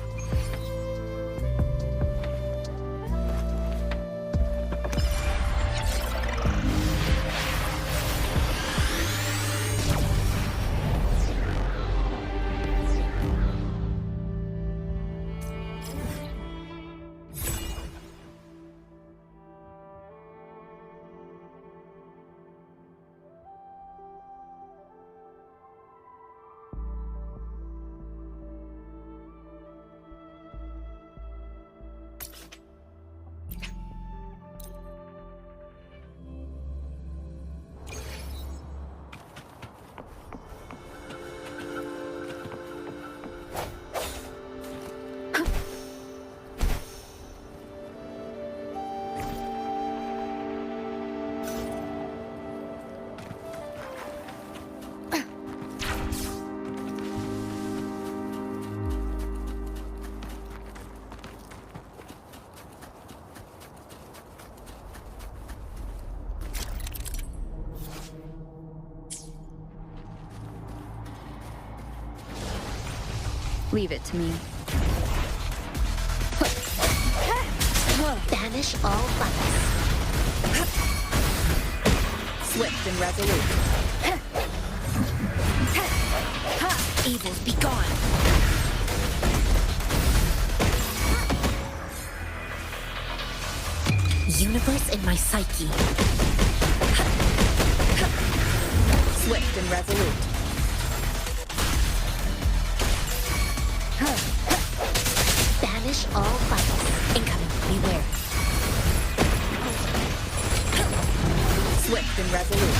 Leave it to me. Banish all vice. Swift and resolute. Evils be gone. Universe in my psyche. Swift and resolute. Banish all vice. Incoming. Beware. Swift and resolute.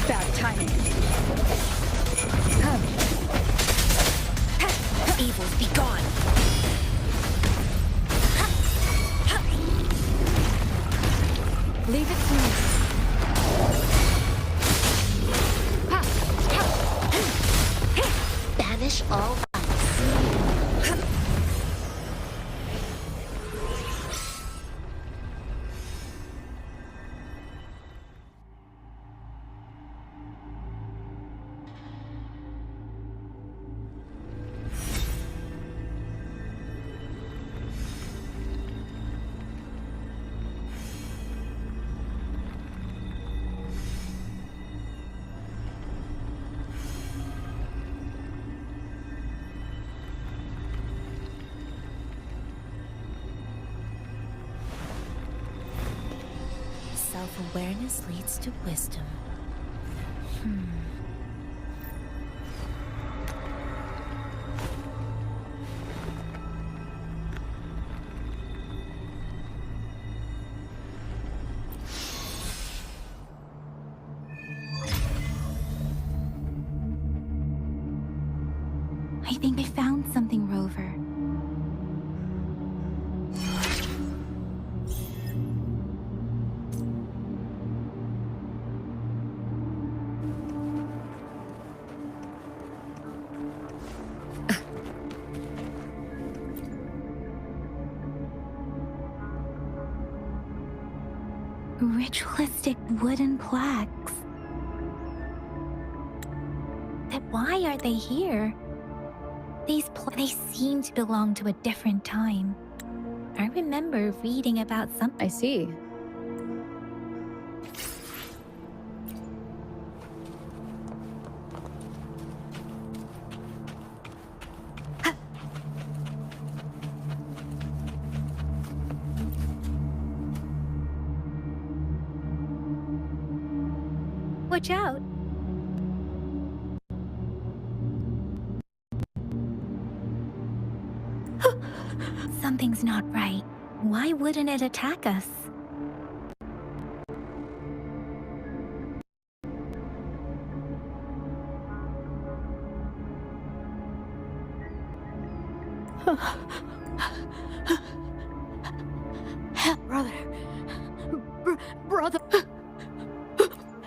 Bad timing. Evils be gone. Leave it to me. Banish all vice. Self-awareness leads to wisdom. I think I found something, Rover. Ritualistic wooden plaques. But why are they here? They seem to belong to a different time. I remember reading about some. I see. Watch out. Something's not right. Why wouldn't it attack us? Brother.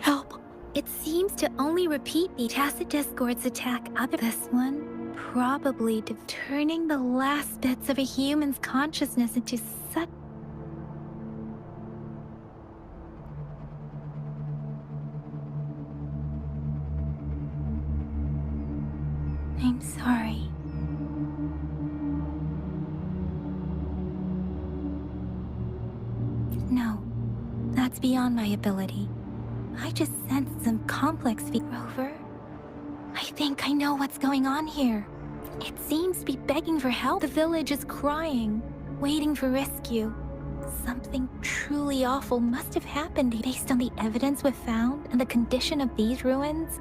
Help. It seems to only repeat the tacit discord's attack other this one. Probably turning the last bits of a human's consciousness into such... I'm sorry. No, that's beyond my ability. I just sensed some complex Rover. I think I know what's going on here. It seems to be begging for help. The village is crying, waiting for rescue. Something truly awful must have happened based on the evidence we've found and the condition of these ruins.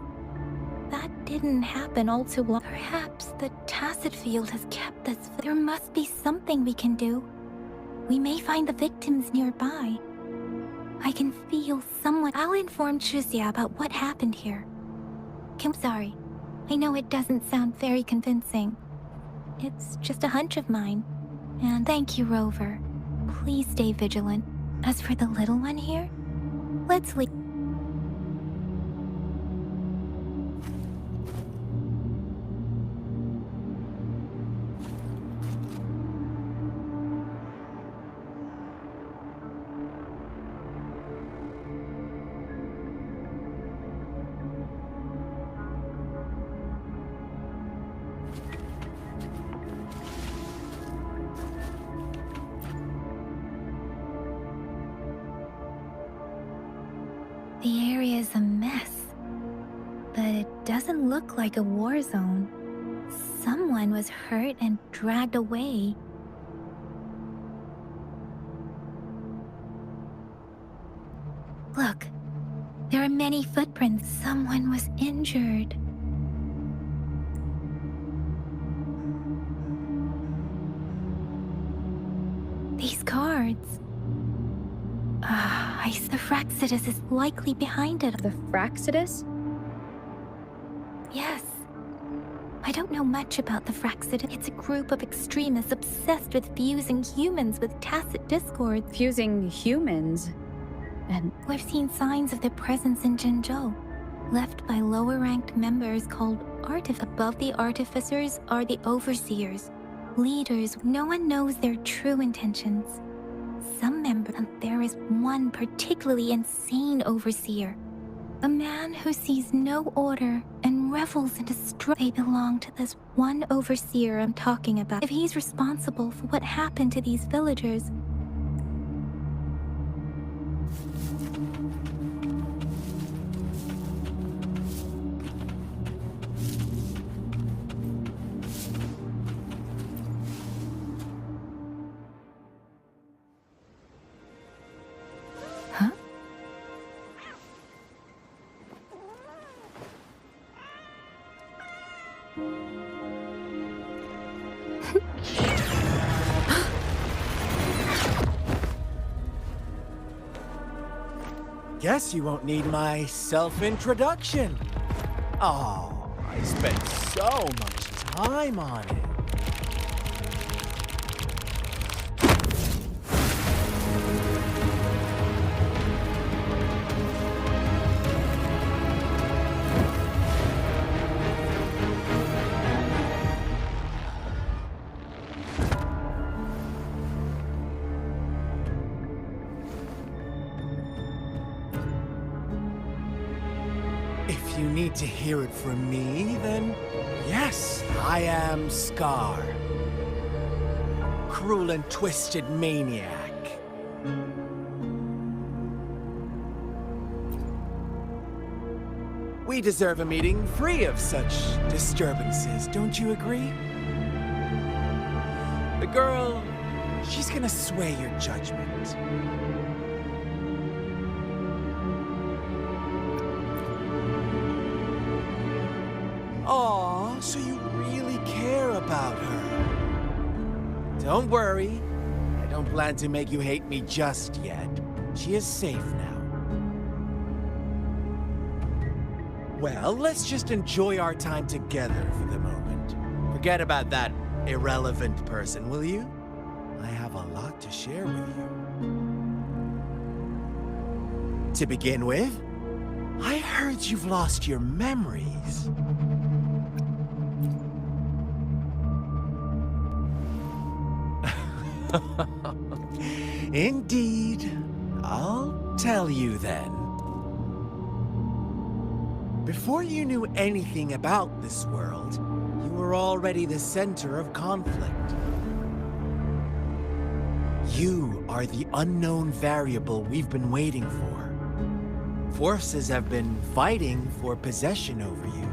That didn't happen all too long. Perhaps the tacit field has kept this. There must be something we can do. We may find the victims nearby. I can feel someone. I'll inform Chuzia about what happened here. I'm sorry. I know it doesn't sound very convincing. It's just a hunch of mine. And thank you, Rover. Please stay vigilant. As for the little one here, let's leave. is a mess. But it doesn't look like a war zone. Someone was hurt and dragged away. Look, there are many footprints. Someone was injured. These cards. The Fraxidus is likely behind it. The Fraxidus? Yes. I don't know much about the Fraxidus. It's a group of extremists obsessed with fusing humans with tacit discord. Fusing humans? And we've seen signs of their presence in Jinzhou, left by lower-ranked members called Above the artificers are the overseers, leaders. No one knows their true intentions. Some members, and there is one particularly insane overseer. A man who sees no order and revels in destruction. They belong to this one overseer I'm talking about. If he's responsible for what happened to these villagers, Guess you won't need my self-introduction. Oh, I spent so much time on it. If you need to hear it from me, then yes, I am Scar. Cruel and twisted maniac. We deserve a meeting free of such disturbances, don't you agree? The girl, she's gonna sway your judgment. Aw, so you really care about her. Don't worry, I don't plan to make you hate me just yet. She is safe now. Well, let's just enjoy our time together for the moment. Forget about that irrelevant person, will you? I have a lot to share with you. To begin with, I heard you've lost your memories. Indeed. I'll tell you then. Before you knew anything about this world, you were already the center of conflict. You are the unknown variable we've been waiting for. Forces have been fighting for possession over you.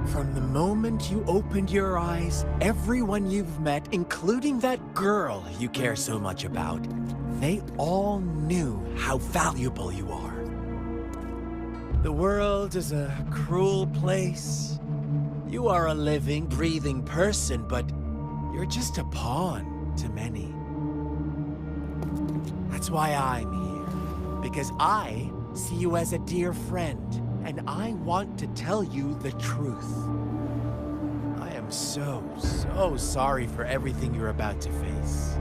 From the moment you opened your eyes, everyone you've met, including that girl you care so much about, they all knew how valuable you are. The world is a cruel place. You are a living, breathing person, but you're just a pawn to many. That's why I'm here, because I see you as a dear friend. And I want to tell you the truth. I am so sorry for everything you're about to face.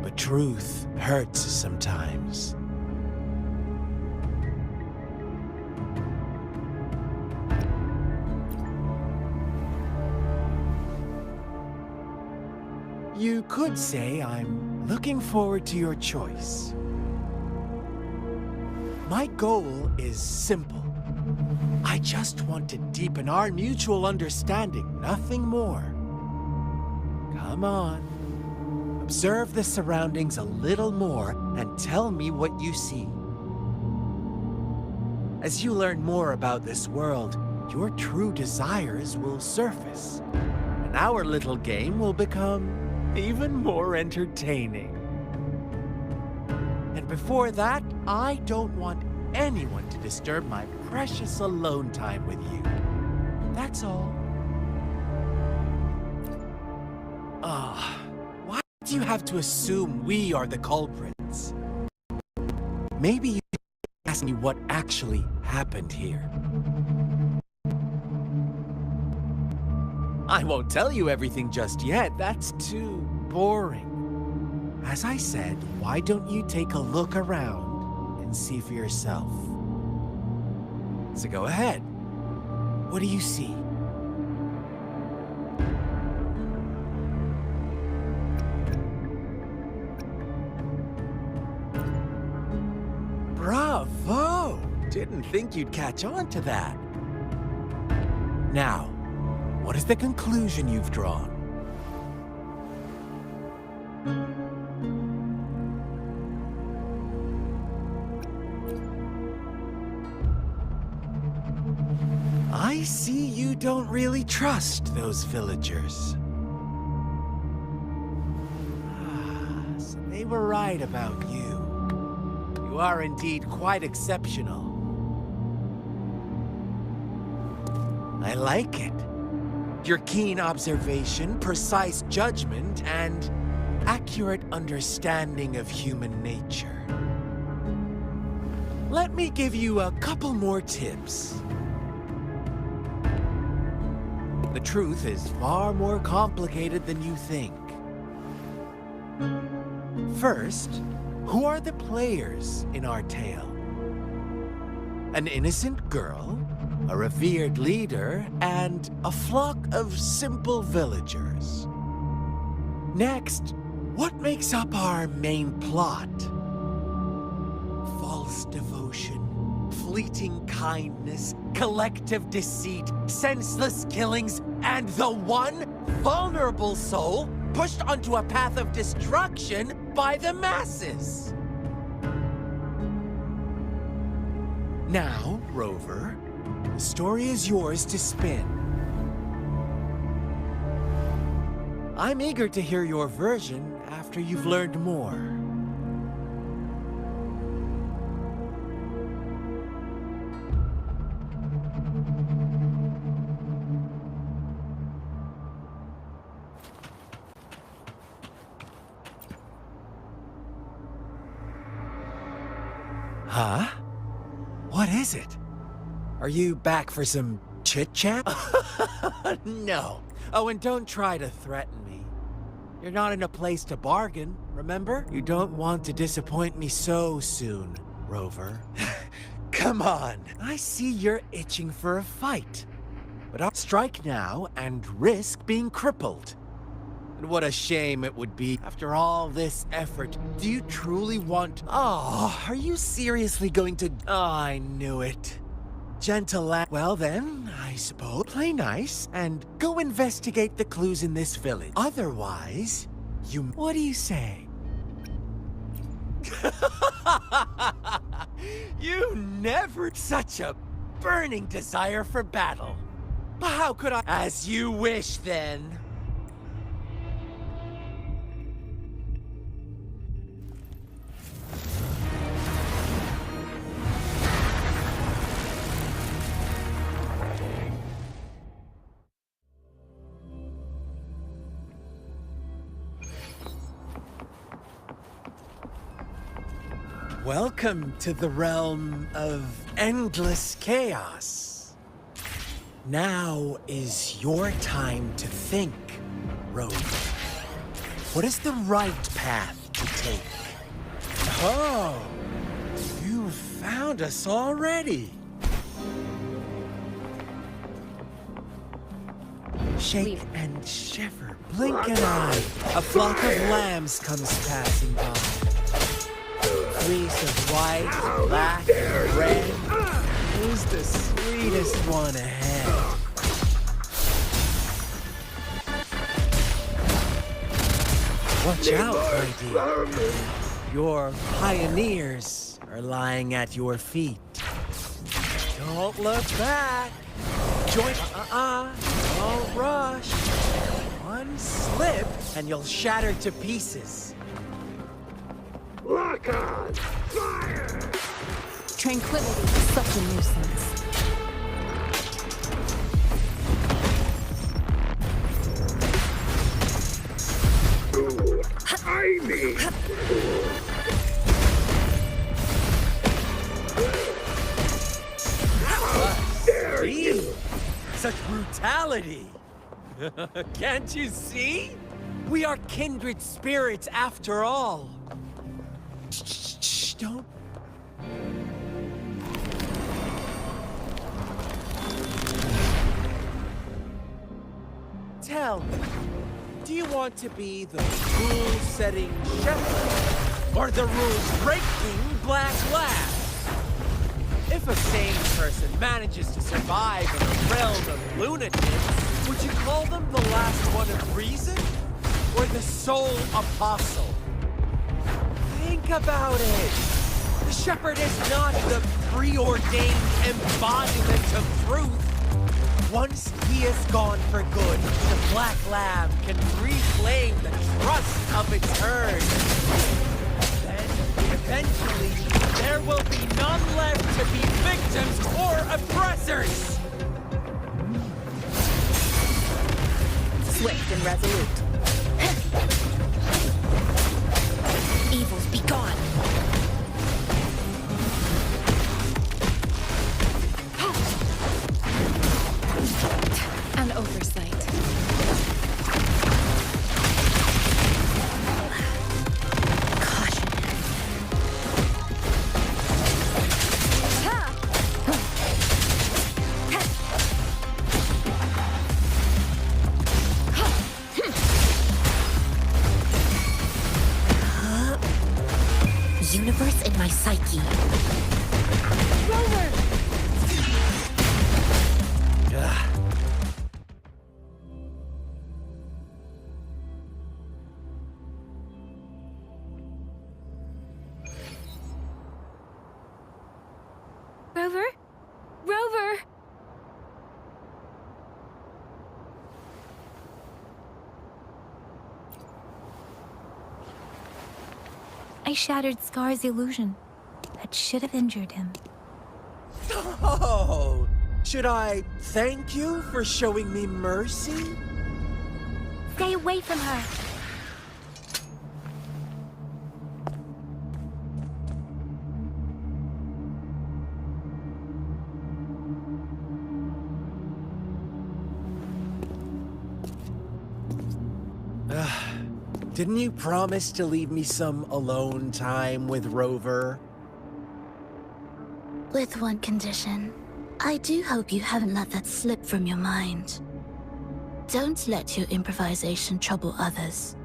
But truth hurts sometimes. You could say I'm looking forward to your choice. My goal is simple. I just want to deepen our mutual understanding, nothing more. Come on. Observe the surroundings a little more and tell me what you see. As you learn more about this world, your true desires will surface. And our little game will become even more entertaining. And before that, I don't want anyone to disturb my precious alone time with you. That's all. Why do you have to assume we are the culprits? Maybe you can ask me what actually happened here. I won't tell you everything just yet. That's too boring. As I said, why don't you take a look around and see for yourself? So go ahead. What do you see? Bravo! Didn't think you'd catch on to that. Now, what is the conclusion you've drawn? I see you don't really trust those villagers. So they were right about you. You are indeed quite exceptional. I like it. Your keen observation, precise judgment, and accurate understanding of human nature. Let me give you a couple more tips. The truth is far more complicated than you think. First, who are the players in our tale? An innocent girl, a revered leader, and a flock of simple villagers. Next, what makes up our main plot? False devotion, fleeting kindness, collective deceit, senseless killings, and the one vulnerable soul pushed onto a path of destruction by the masses. Now, Rover, the story is yours to spin. I'm eager to hear your version after you've learned more. Huh? What is it? Are you back for some chit-chat? No. Oh, and don't try to threaten me. You're not in a place to bargain, remember? You don't want to disappoint me so soon, Rover. Come on. I see you're itching for a fight. But I'll strike now and risk being crippled. And what a shame it would be after all this effort. Do you truly want... Oh, are you seriously going to... Oh, I knew it. Gentle lad. Well then, I suppose play nice and go investigate the clues in this village. Otherwise, you... What do you say? You never... Such a burning desire for battle. How could I... As you wish, then. Welcome to the realm of endless chaos. Now is your time to think, Rover. What is the right path to take? Oh, you found us already. Shake and shiver, blink an eye. A flock of lambs comes passing by. Fleece of white, black, and red. Who's the sweetest one ahead? Watch out, my dear. Your pioneers are lying at your feet. Don't look back. Join. Don't rush. One slip, and you'll shatter to pieces. Lock on! Fire! Tranquility is such a nuisance. I mean... See? Such brutality! Can't you see? We are kindred spirits after all. Shh, don't... Tell me, do you want to be the rule-setting shepherd or the rules-breaking black lab? If a sane person manages to survive in a realm of lunatics, would you call them the last one of reason? Or the sole apostle? Think about it. The shepherd is not the preordained embodiment of truth. Once he is gone for good, the Black Lamb can reclaim the trust of its herd. Then, eventually, there will be none left to be victims or oppressors! Swift and resolute. Evils be gone. An oversight. Universe in my psyche. Rover! Rover? Rover! I shattered Scar's illusion. That should have injured him. Oh! Should I thank you for showing me mercy? Stay away from her! Didn't you promise to leave me some alone time with Rover? With one condition. I do hope you haven't let that slip from your mind. Don't let your improvisation trouble others.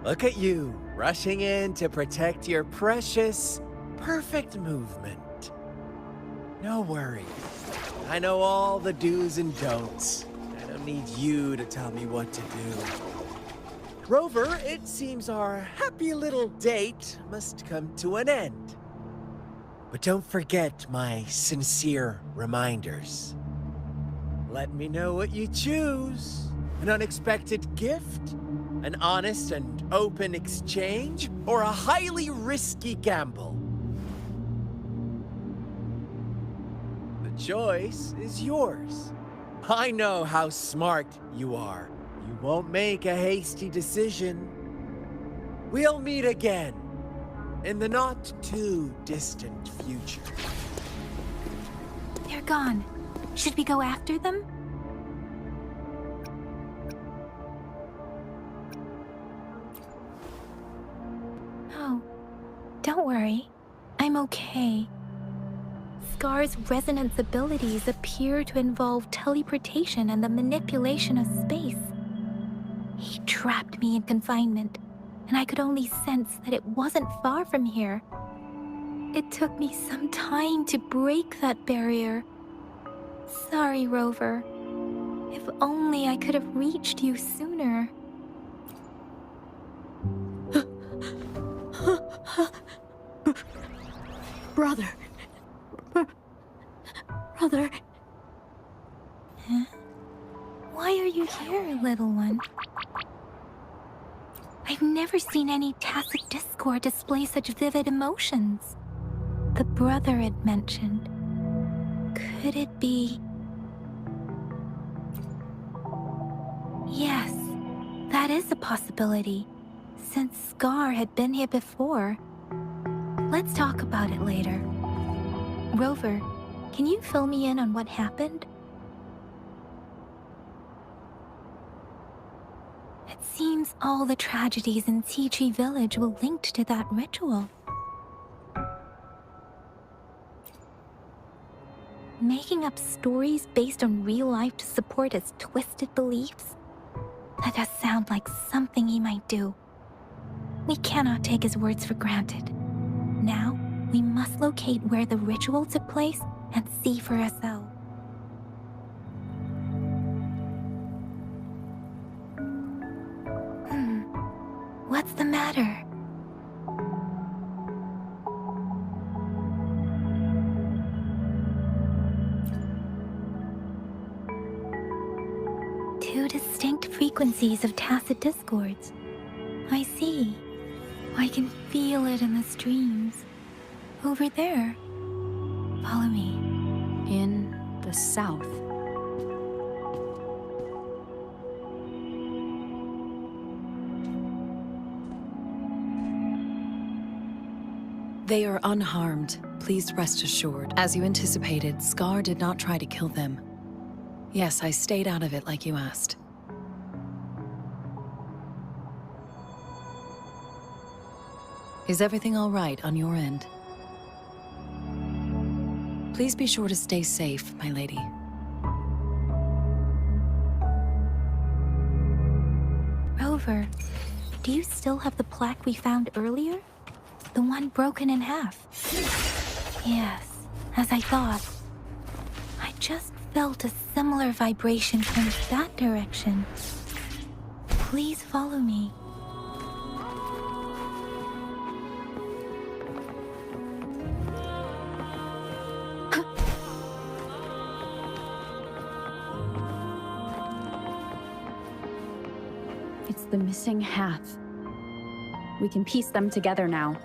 Look at you, rushing in to protect your precious, perfect movement. No worries. I know all the do's and don'ts. I don't need you to tell me what to do. Rover, it seems our happy little date must come to an end. But don't forget my sincere reminders. Let me know what you choose. An unexpected gift? An honest and open exchange? Or a highly risky gamble? The choice is yours. I know how smart you are. You won't make a hasty decision. We'll meet again in the not-too-distant future. They're gone. Should we go after them? No. Don't worry. I'm okay. Scar's resonance abilities appear to involve teleportation and the manipulation of space. He trapped me in confinement, and I could only sense that it wasn't far from here. It took me some time to break that barrier. Sorry, Rover. If only I could have reached you sooner. Brother, brother. Huh? Why are you here, little one? I've never seen any tacit discord display such vivid emotions. The brother had mentioned. Could it be... Yes, that is a possibility, since Scar had been here before. Let's talk about it later. Rover, can you fill me in on what happened? It seems all the tragedies in Tea Tree Village were linked to that ritual. Making up stories based on real life to support his twisted beliefs? That does sound like something he might do. We cannot take his words for granted. Now, we must locate where the ritual took place and see for ourselves. What's the matter? Two distinct frequencies of tacit discords. I see. I can feel it in the streams. Over there. Follow me. In the south. They are unharmed, please rest assured. As you anticipated, Scar did not try to kill them. Yes, I stayed out of it like you asked. Is everything all right on your end? Please be sure to stay safe, my lady. Rover, do you still have the plaque we found earlier? The one broken in half. Yes, as I thought. I just felt a similar vibration from that direction. Please follow me. It's the missing half. We can piece them together now.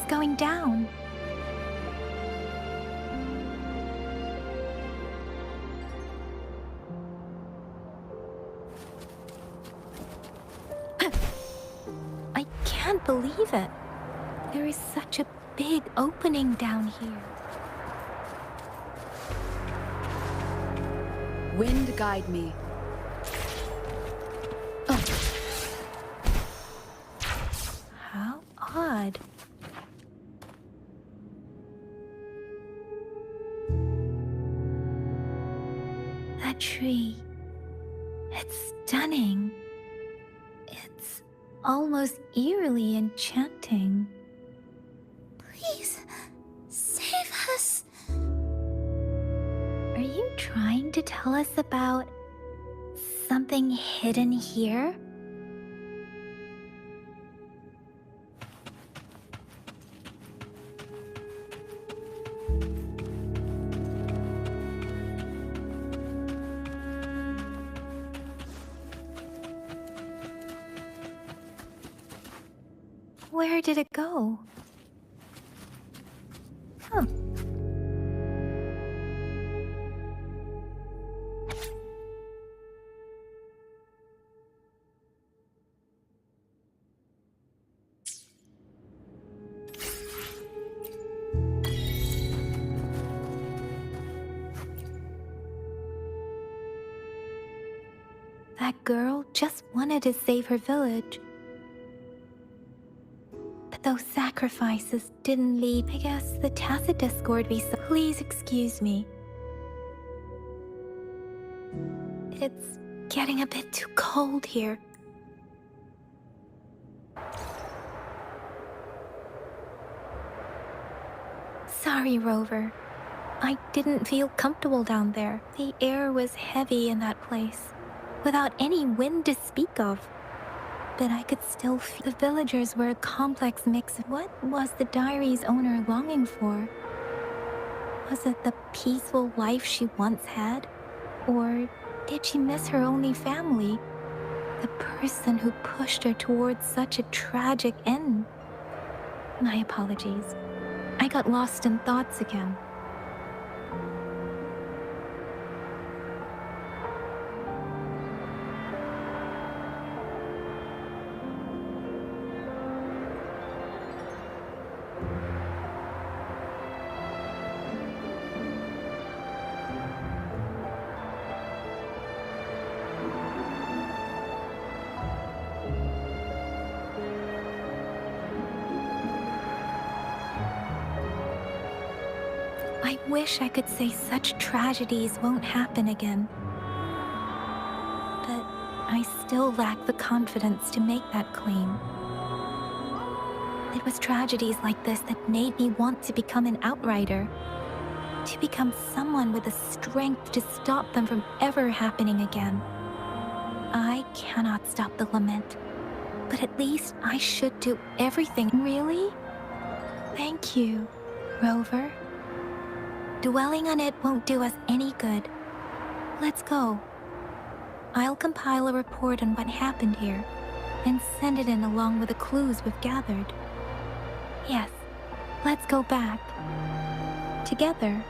Going down. I can't believe it. There is such a big opening down here. Wind guide me. How odd. That tree. It's stunning. It's almost eerily enchanting. Please, save us. Are you trying to tell us about something hidden here? Where did it go? Huh. That girl just wanted to save her village. But those sacrifices didn't lead. I guess the tacit discord we saw. Please excuse me. It's getting a bit too cold here. Sorry, Rover. I didn't feel comfortable down there. The air was heavy in that place, without any wind to speak of. But I could still feel the villagers were a complex mix. What was the diary's owner longing for? Was it the peaceful life she once had? Or did she miss her only family? The person who pushed her towards such a tragic end? My apologies. I got lost in thoughts again. I wish I could say such tragedies won't happen again. But I still lack the confidence to make that claim. It was tragedies like this that made me want to become an outrider. To become someone with the strength to stop them from ever happening again. I cannot stop the lament, but at least I should do everything. Really? Thank you, Rover. Dwelling on it won't do us any good. Let's go. I'll compile a report on what happened here and send it in along with the clues we've gathered. Yes, let's go back. Together.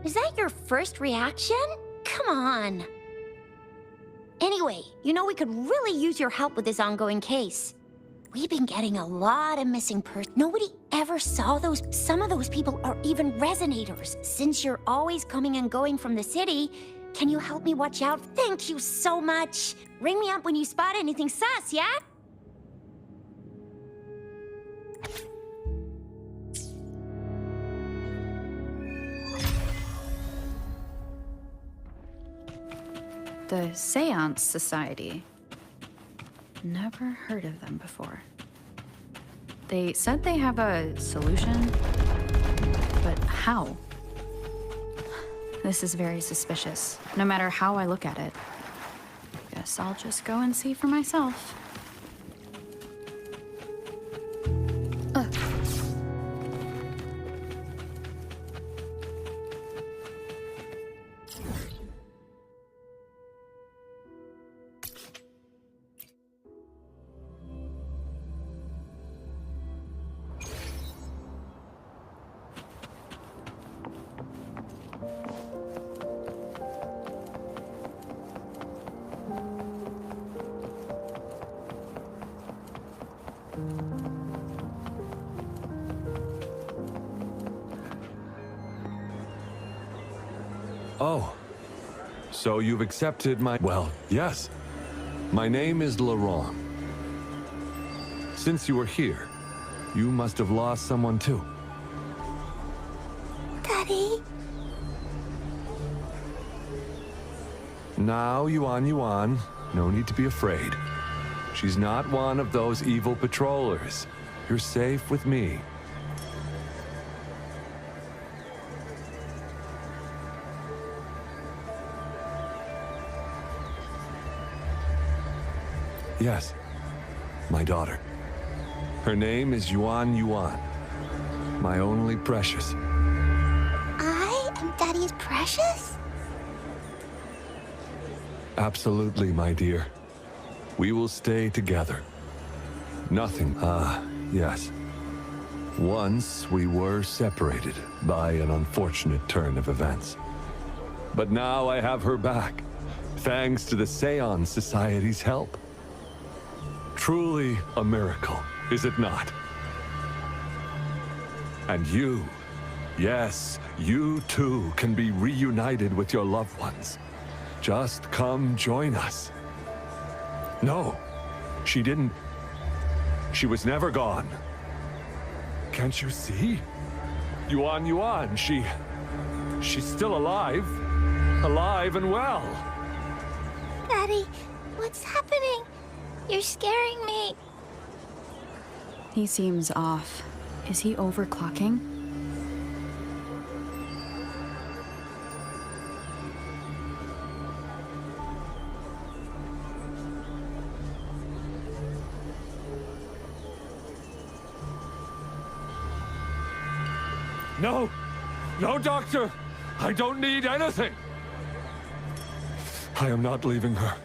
Is that your first reaction? Come on. Anyway, you know we could really use your help with this ongoing case. We've been getting a lot of missing persons. Nobody ever saw those. Some of those people are even resonators. Since you're always coming and going from the city, can you help me watch out? Thank you so much. Ring me up when you spot anything sus, yeah? The Seance Society. Never heard of them before. They said they have a solution, but how? This is very suspicious, no matter how I look at it. Guess I'll just go and see for myself. Oh, so you've accepted my... Well, yes. My name is Laurent. Since you were here, you must have lost someone too. Daddy? Now, Yuan, No need to be afraid. She's not one of those evil patrollers. You're safe with me. Yes, my daughter. Her name is Yuan Yuan. My only precious. I am Daddy's precious? Absolutely, my dear. We will stay together. Nothing, yes. Once we were separated by an unfortunate turn of events. But now I have her back, thanks to the Seance Society's help. Truly a miracle, is it not? And you, yes, you too can be reunited with your loved ones. Just come join us. No, she didn't. She was never gone. Can't you see? Yuan Yuan, she's still alive. Alive and well. Daddy, what's happening? You're scaring me. He seems off. Is he overclocking? No! No, Doctor! I don't need anything! I am not leaving her.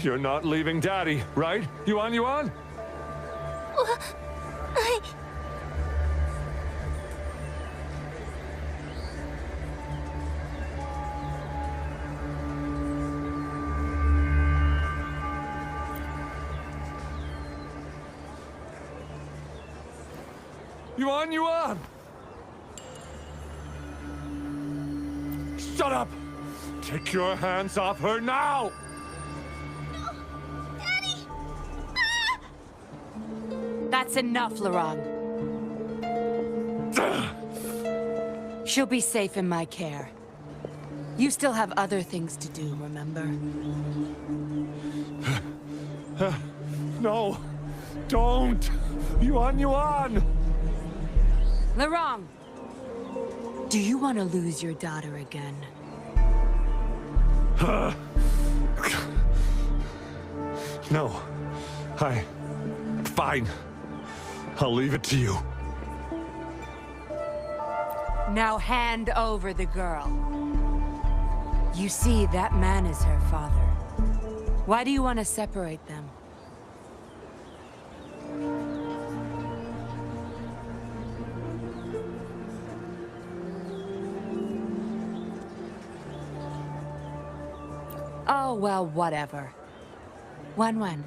You're not leaving Daddy, right? Yuan Yuan? Yuan Yuan! Shut up! Take your hands off her now! That's enough, Laurent. She'll be safe in my care. You still have other things to do, remember? No! Don't! Yuan Yuan! Laurent! Do you want to lose your daughter again? No. Fine. I'll leave it to you. Now hand over the girl. You see, that man is her father. Why do you want to separate them? Oh, well, whatever. Wan,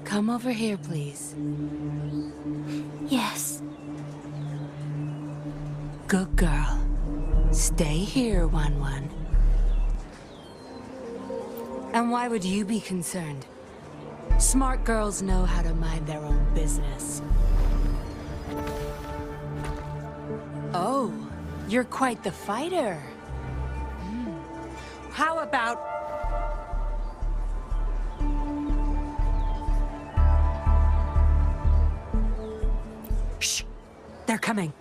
come over here, please. Yes. Good girl. Stay here, Wan. And why would you be concerned? Smart girls know how to mind their own business. Oh, you're quite the fighter. How about... They're coming.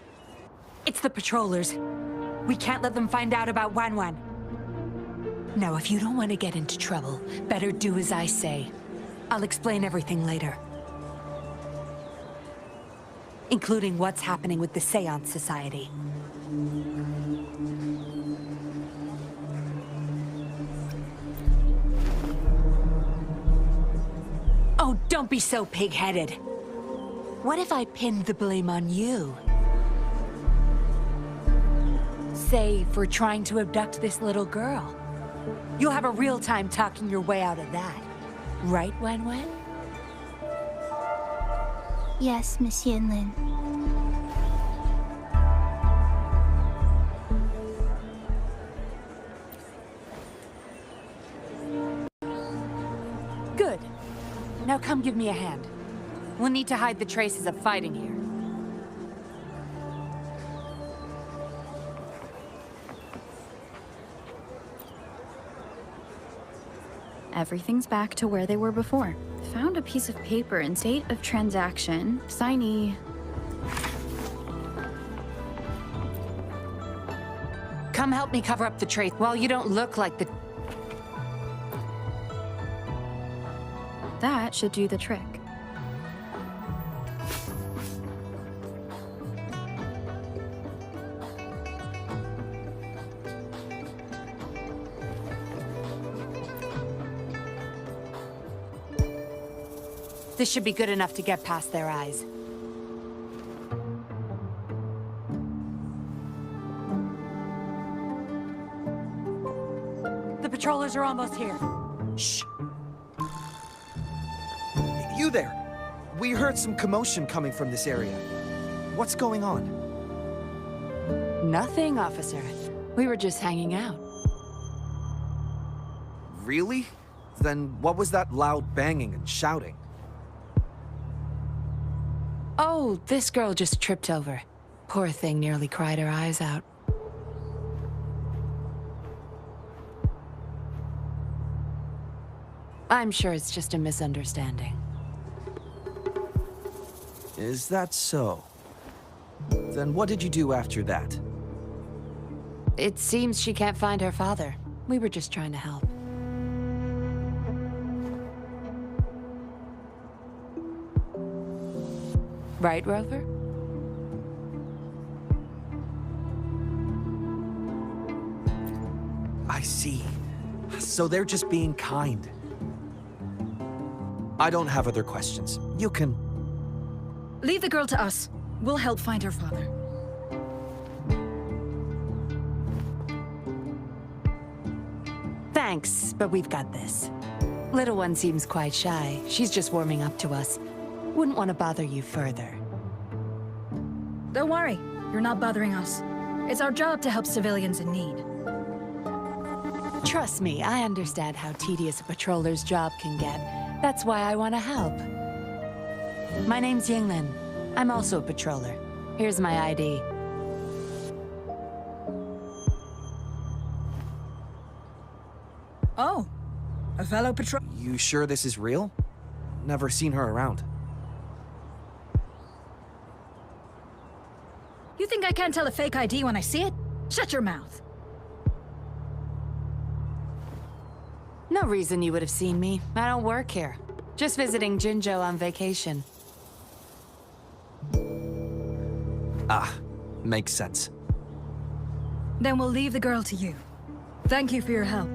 It's the patrollers. We can't let them find out about Wan. Now, if you don't want to get into trouble, better do as I say. I'll explain everything later. Including what's happening with the Seance Society. Oh, don't be so pig-headed. What if I pinned the blame on you? Say, for trying to abduct this little girl. You'll have a real time talking your way out of that. Right, Wan? Yes, Miss Yanlin. Good. Now come give me a hand. We'll need to hide the traces of fighting here. Everything's back to where they were before. Found a piece of paper in state of transaction. Signee. Come help me cover up the trace. Well, you don't look like the... That should do the trick. This should be good enough to get past their eyes. The patrollers are almost here. Shh. You there! We heard some commotion coming from this area. What's going on? Nothing, officer. We were just hanging out. Really? Then what was that loud banging and shouting? Oh, this girl just tripped over. Poor thing nearly cried her eyes out. I'm sure it's just a misunderstanding. Is that so? Then what did you do after that? It seems she can't find her father. We were just trying to help. Right, Rover? I see. So they're just being kind. I don't have other questions. You can... Leave the girl to us. We'll help find her father. Thanks, but we've got this. Little one seems quite shy. She's just warming up to us. Wouldn't want to bother you further. Don't worry. You're not bothering us. It's our job to help civilians in need. Trust me, I understand how tedious a patroller's job can get. That's why I want to help. My name's Yinglin. I'm also a patroller. Here's my ID. Oh, a fellow patrol... You sure this is real? Never seen her around. You think I can't tell a fake ID when I see it? Shut your mouth. No reason you would have seen me. I don't work here. Just visiting Jinzhou on vacation. Ah, makes sense. Then we'll leave the girl to you. Thank you for your help.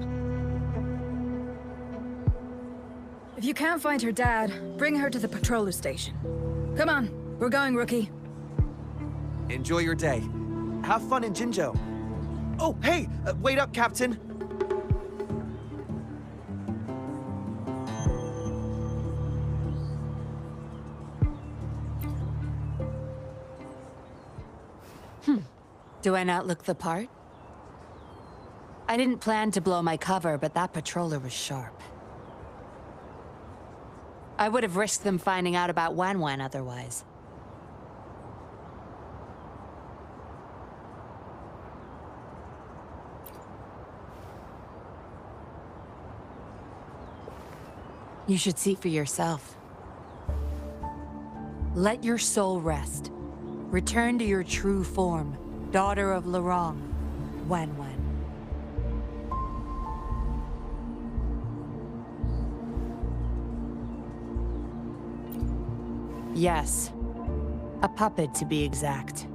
If you can't find her dad, bring her to the patroller station. Come on, we're going, rookie. Enjoy your day. Have fun in Jinzhou. Oh, hey! Wait up, Captain! Do I not look the part? I didn't plan to blow my cover, but that patroller was sharp. I would have risked them finding out about Wan otherwise. You should see for yourself. Let your soul rest. Return to your true form, daughter of Lorong, Wan. Yes, a puppet to be exact.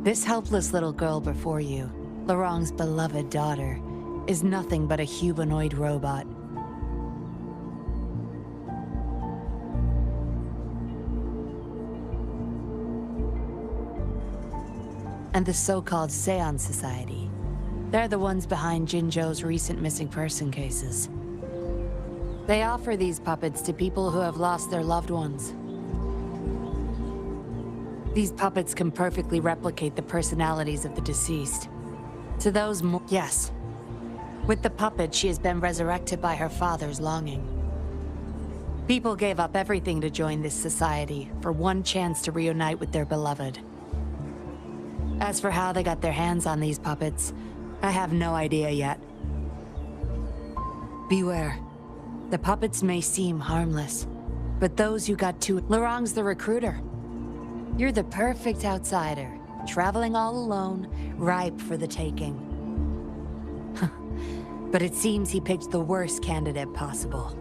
This helpless little girl before you, Lorong's beloved daughter, is nothing but a humanoid robot. And the so-called Seance Society. They're the ones behind Jinzhou's recent missing person cases. They offer these puppets to people who have lost their loved ones. These puppets can perfectly replicate the personalities of the deceased. To those yes. With the puppet, she has been resurrected by her father's longing. People gave up everything to join this society for one chance to reunite with their beloved. As for how they got their hands on these puppets, I have no idea yet. Beware. The puppets may seem harmless, but those who got to it... Lorang's the recruiter. You're the perfect outsider, traveling all alone, ripe for the taking. But it seems he picked the worst candidate possible.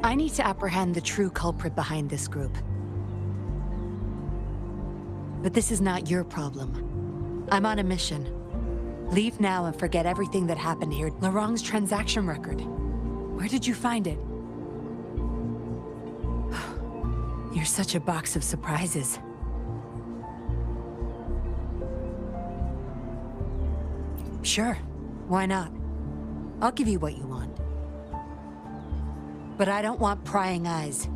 I need to apprehend the true culprit behind this group. But this is not your problem. I'm on a mission. Leave now and forget everything that happened here. Lorang's transaction record. Where did you find it? You're such a box of surprises. Sure, why not? I'll give you what you want. But I don't want prying eyes.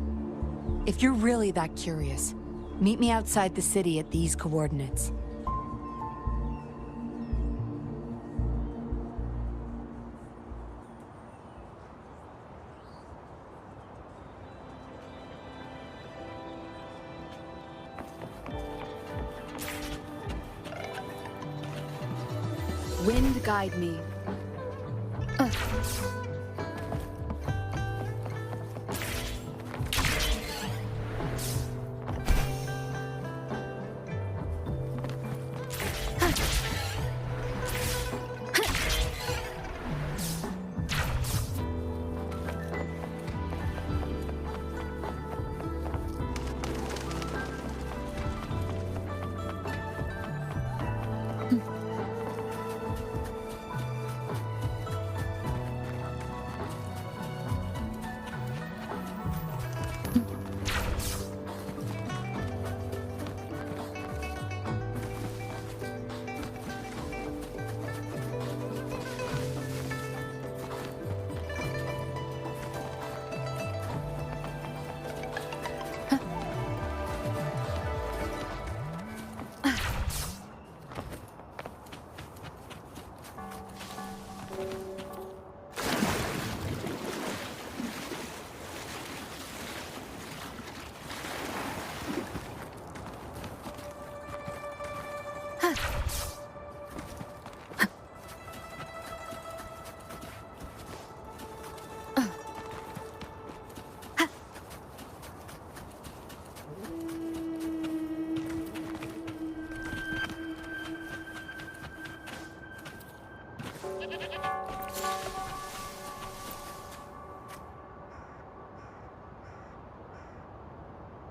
If you're really that curious, meet me outside the city at these coordinates. Wind guide me.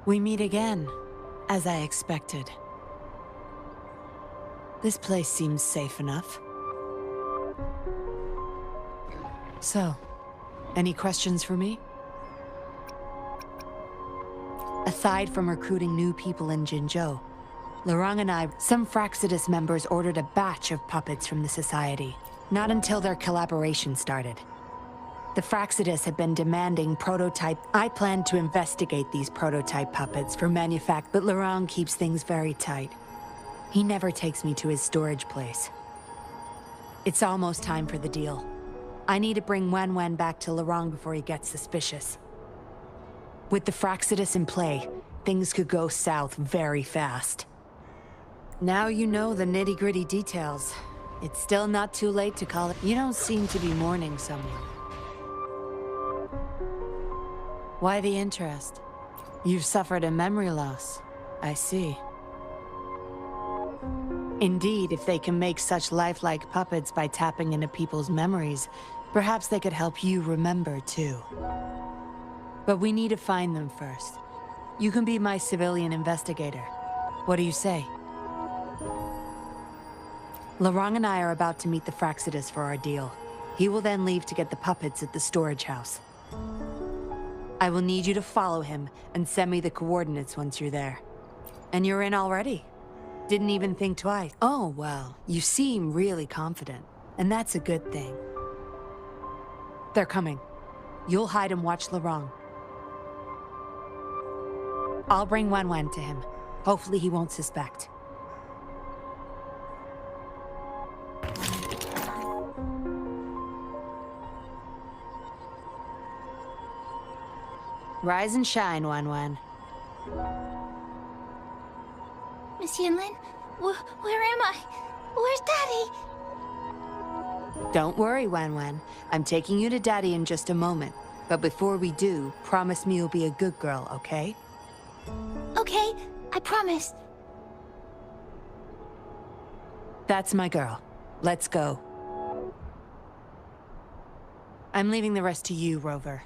We meet again, as I expected. This place seems safe enough. So, any questions for me? Aside from recruiting new people in Jinzhou, Lorang and some Fraxidus members ordered a batch of puppets from the Society. Not until their collaboration started. The Fraxidus had been demanding prototype. I planned to investigate these prototype puppets for manufacture, but Lorang keeps things very tight. He never takes me to his storage place. It's almost time for the deal. I need to bring Wen back to Lorang before he gets suspicious. With the Fraxidus in play, things could go south very fast. Now you know the nitty-gritty details. It's still not too late to call it. You don't seem to be mourning someone. Why the interest? You've suffered a memory loss. I see. Indeed, if they can make such lifelike puppets by tapping into people's memories, perhaps they could help you remember too. But we need to find them first. You can be my civilian investigator. What do you say? Lorang and I are about to meet the Fraxidus for our deal. He will then leave to get the puppets at the storage house. I will need you to follow him and send me the coordinates once you're there. And you're in already. Didn't even think twice. Oh, well, you seem really confident, and that's a good thing. They're coming. You'll hide and watch Lorang. I'll bring Wen to him. Hopefully he won't suspect. Rise and shine, Wen. Miss Yinlin, Where am I? Where's Daddy? Don't worry, Wan Wan. I'm taking you to Daddy in just a moment. But before we do, promise me you'll be a good girl, okay? Okay, I promise. That's my girl. Let's go. I'm leaving the rest to you, Rover.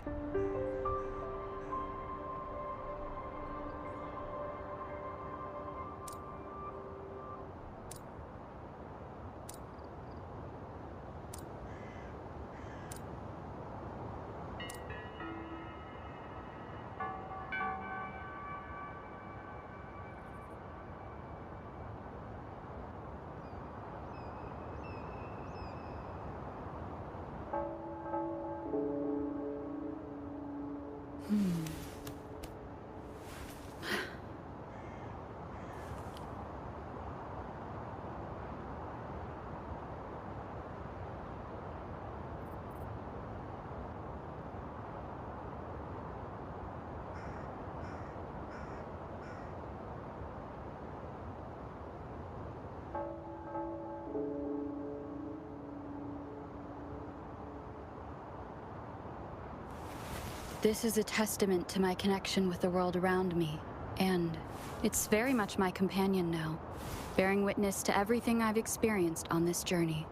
This is a testament to my connection with the world around me, and it's very much my companion now, bearing witness to everything I've experienced on this journey.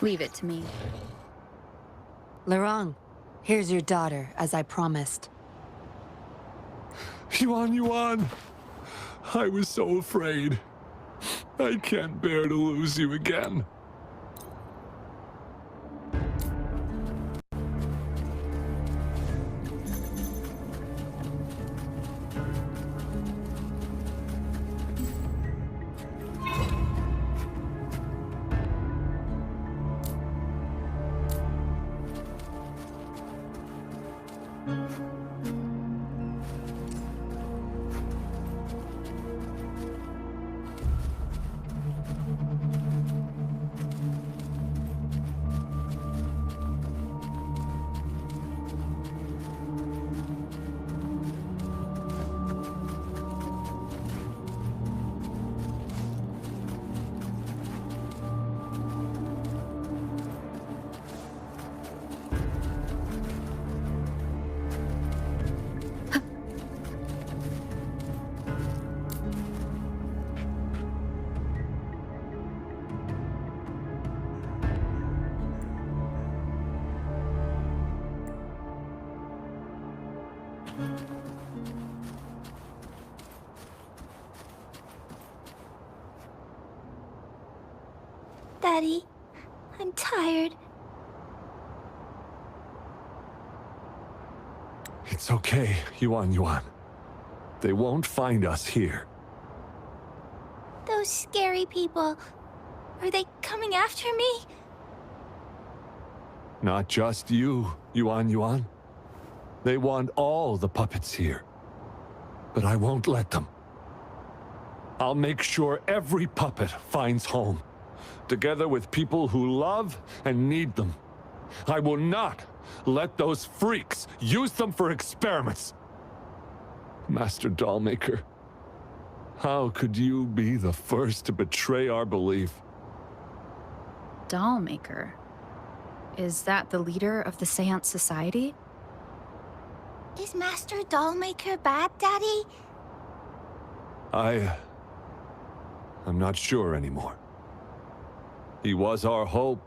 Leave it to me. Lorong, here's your daughter, as I promised. Yuan! I was so afraid. I can't bear to lose you again. Daddy, I'm tired. It's okay, Yuan. They won't find us here. Those scary people, are they coming after me? Not just you, Yuan. They want all the puppets here. But I won't let them. I'll make sure every puppet finds home, together with people who love and need them. I will not let those freaks use them for experiments. Master Dollmaker, how could you be the first to betray our belief? Dollmaker? Is that the leader of the Seance Society? Is Master Dollmaker bad, Daddy? I'm not sure anymore. He was our hope.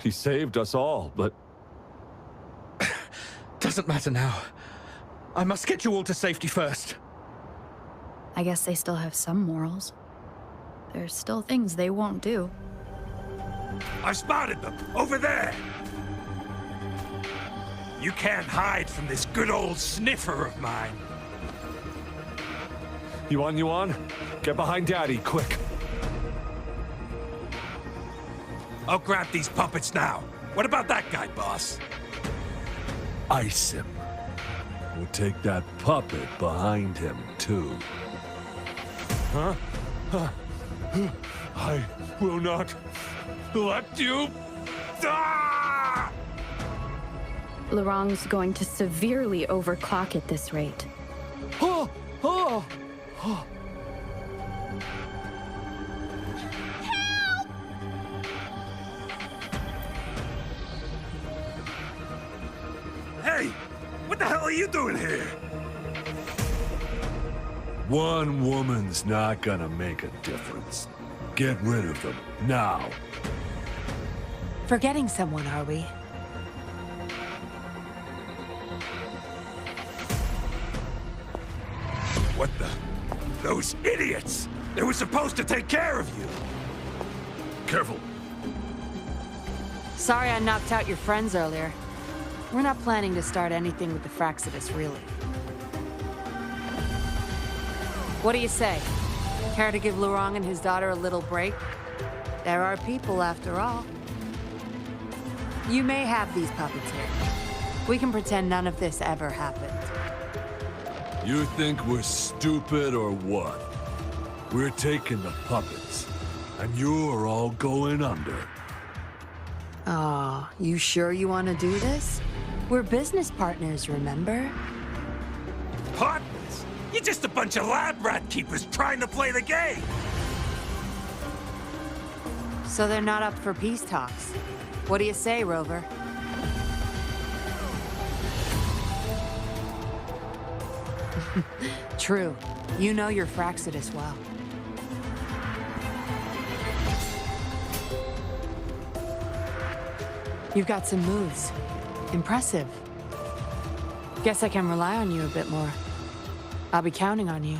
He saved us all, but... Doesn't matter now. I must get you all to safety first. I guess they still have some morals. There's still things they won't do. I spotted them, over there! You can't hide from this good old sniffer of mine. Yuan, get behind Daddy, quick. I'll grab these puppets now. What about that guy, boss? Ice him. will take that puppet behind him, too. Huh? I will not let you... Ah! Laurent's going to severely overclock at this rate. Oh! Oh! Oh! Hey! What the hell are you doing here? One woman's not gonna make a difference. Get rid of them, now. Forgetting someone, are we? What the? Those idiots! They were supposed to take care of you! Careful. Sorry I knocked out your friends earlier. We're not planning to start anything with the Fraxidus, really. What do you say? Care to give Laurent and his daughter a little break? There are people, after all. You may have these puppets here. We can pretend none of this ever happened. You think we're stupid or what? We're taking the puppets, and you're all going under. Aw, you sure you want to do this? We're business partners, remember? Partners? You're just a bunch of lab rat keepers trying to play the game! So they're not up for peace talks. What do you say, Rover? True. You know your Fraxidus well. You've got some moves. Impressive. Guess I can rely on you a bit more. I'll be counting on you.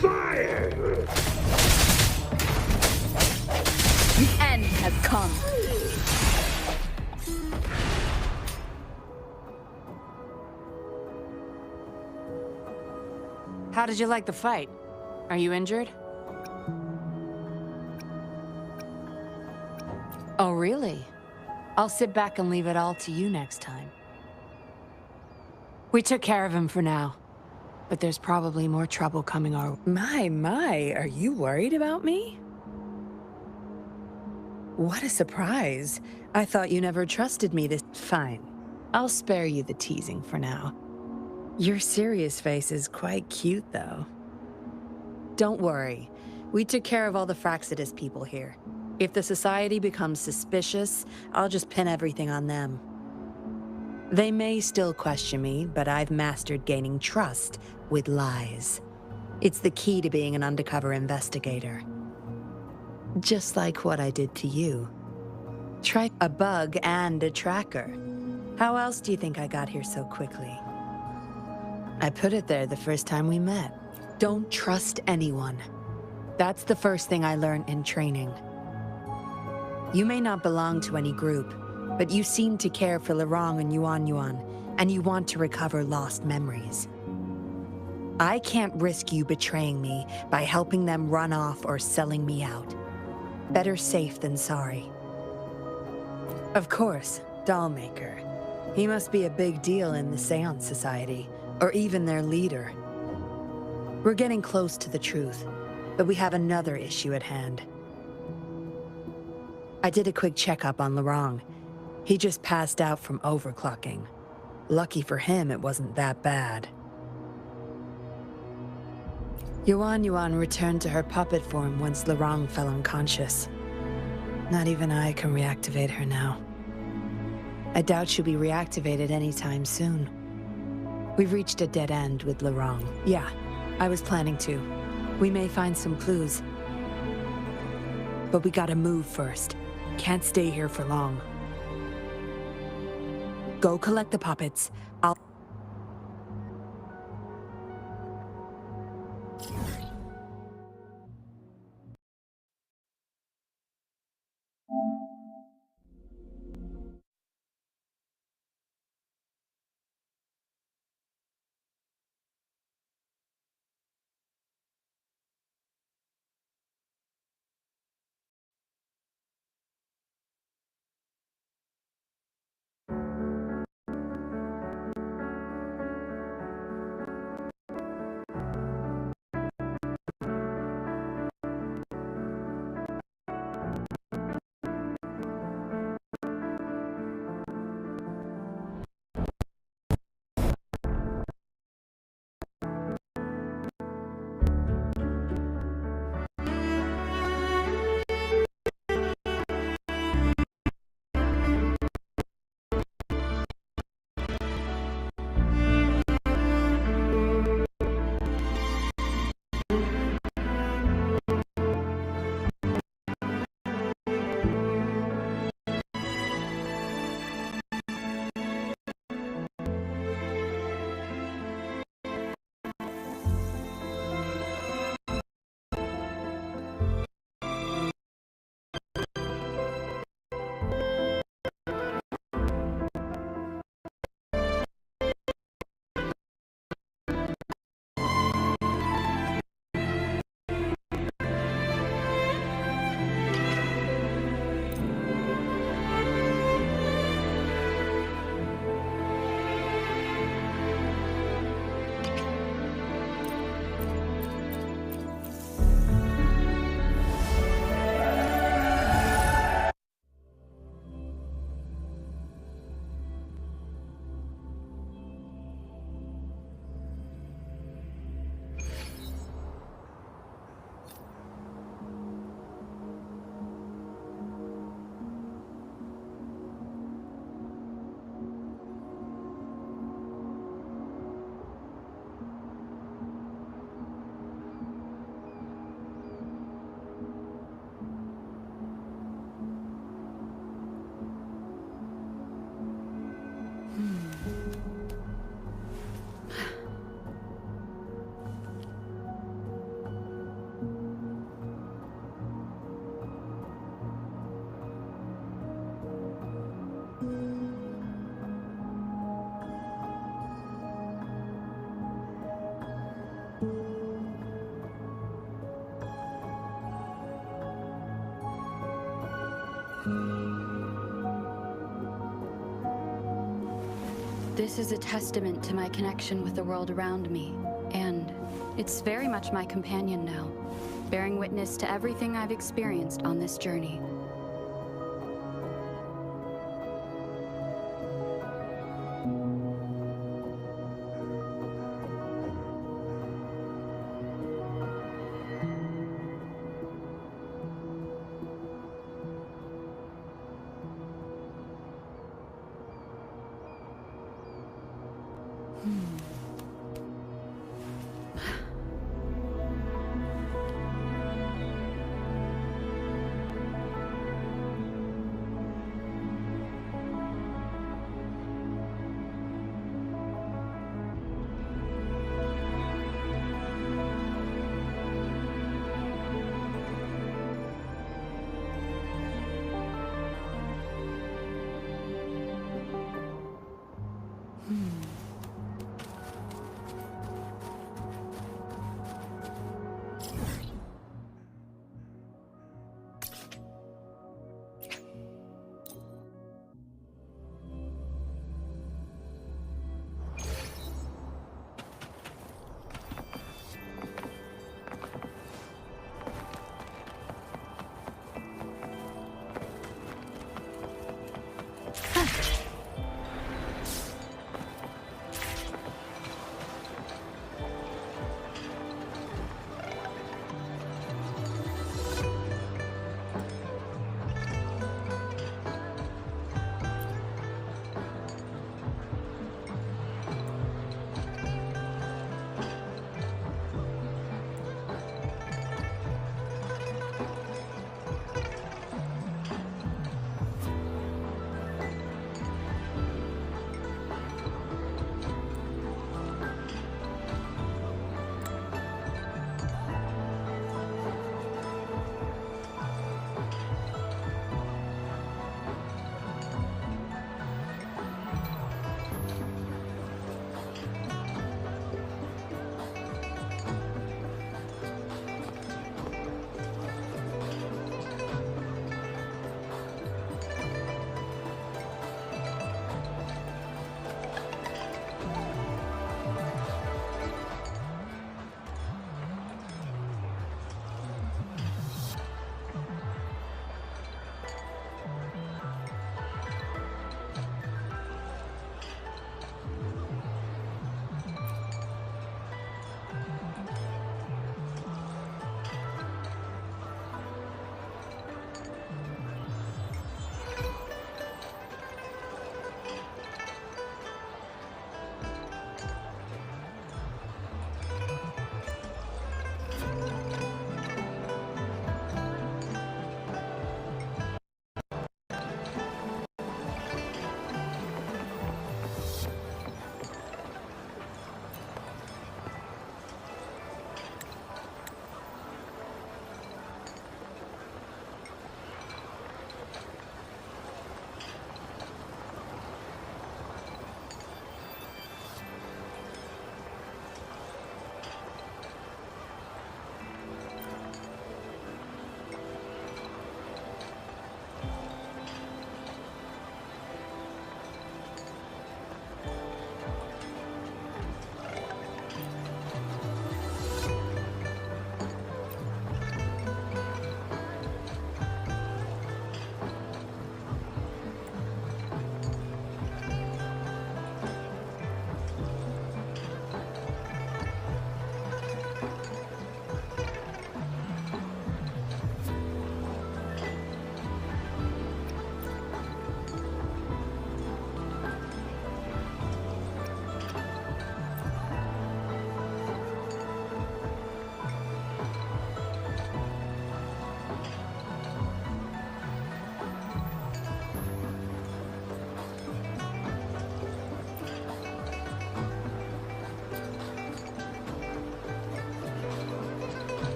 Fire! The end has come. How did you like the fight? Are you injured? Oh, really? I'll sit back and leave it all to you next time. We took care of him for now, but there's probably more trouble coming our way. My, are you worried about me? What a surprise. I thought you never trusted me this... Fine. I'll spare you the teasing for now. Your serious face is quite cute, though. Don't worry. We took care of all the Fraxidus people here. If the Society becomes suspicious, I'll just pin everything on them. They may still question me, but I've mastered gaining trust with lies. It's the key to being an undercover investigator. Just like what I did to you. Try a bug and a tracker. How else do you think I got here so quickly? I put it there the first time we met. Don't trust anyone. That's the first thing I learned in training. You may not belong to any group, but you seem to care for Laurent and Yuan, and you want to recover lost memories. I can't risk you betraying me by helping them run off or selling me out. Better safe than sorry. Of course, Dollmaker. He must be a big deal in the Seance Society, or even their leader. We're getting close to the truth, but we have another issue at hand. I did a quick checkup on Laurent. He just passed out from overclocking. Lucky for him, it wasn't that bad. Yuan returned to her puppet form once Laurent fell unconscious. Not even I can reactivate her now. I doubt she'll be reactivated anytime soon. We've reached a dead end with Laurent. Yeah, I was planning to. We may find some clues. But we gotta move first. Can't stay here for long. Go collect the puppets. I'll... This is a testament to my connection with the world around me, and it's very much my companion now, bearing witness to everything I've experienced on this journey.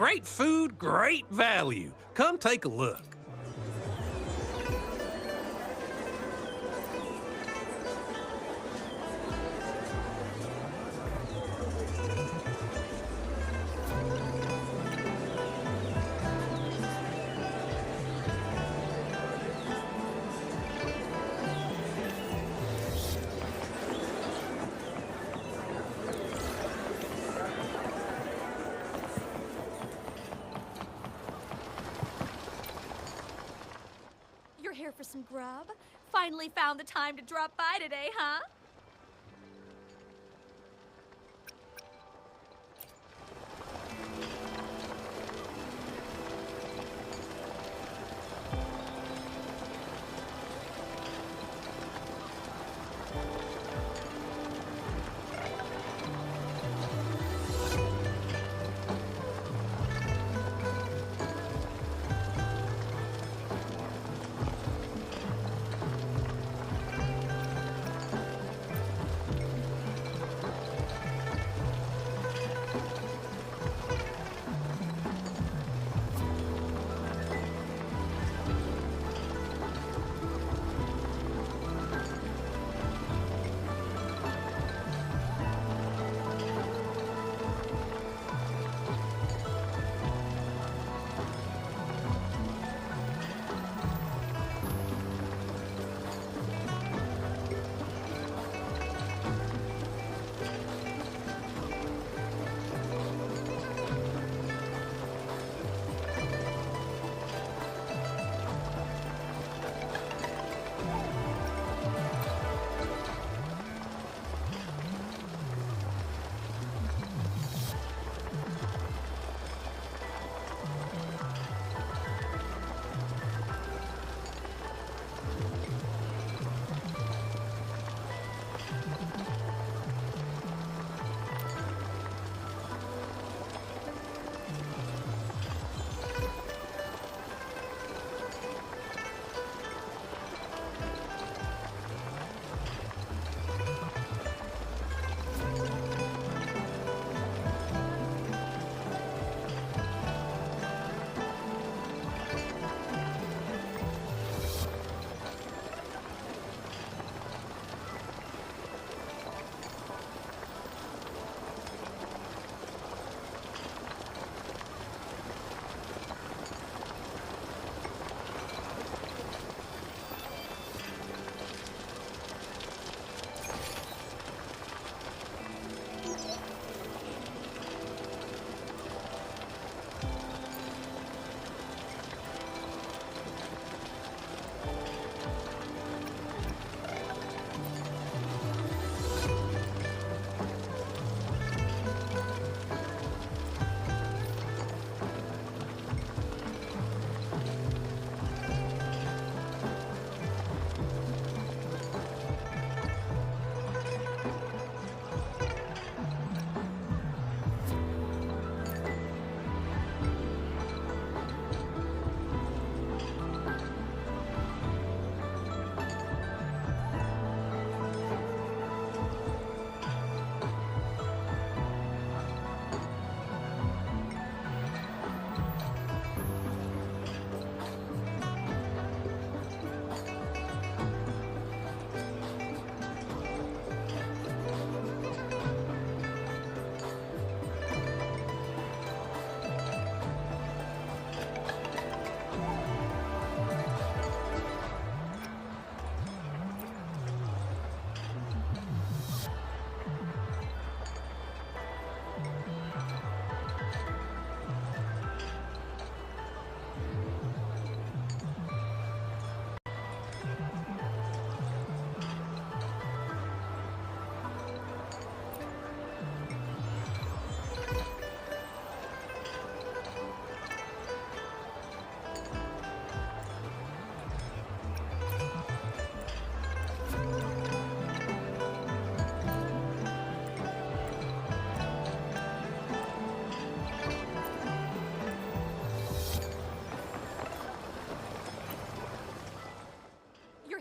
Great food, great value. Come take a look. You're here for some grub? Finally found the time to drop by today, huh?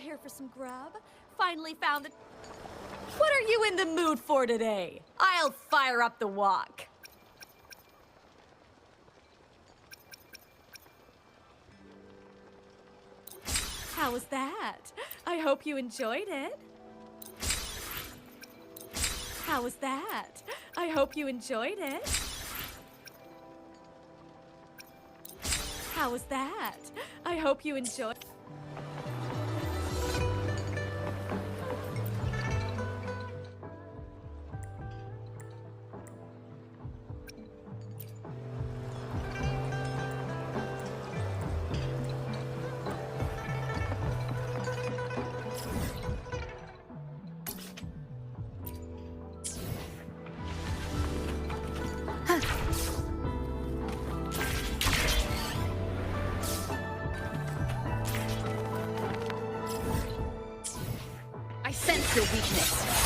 here for some grub? Finally found the... What are you in the mood for today? I'll fire up the wok. How was that? I hope you enjoyed it. How was that? I hope you enjoyed it. How was that? I hope you enjoyed. I sense your weakness.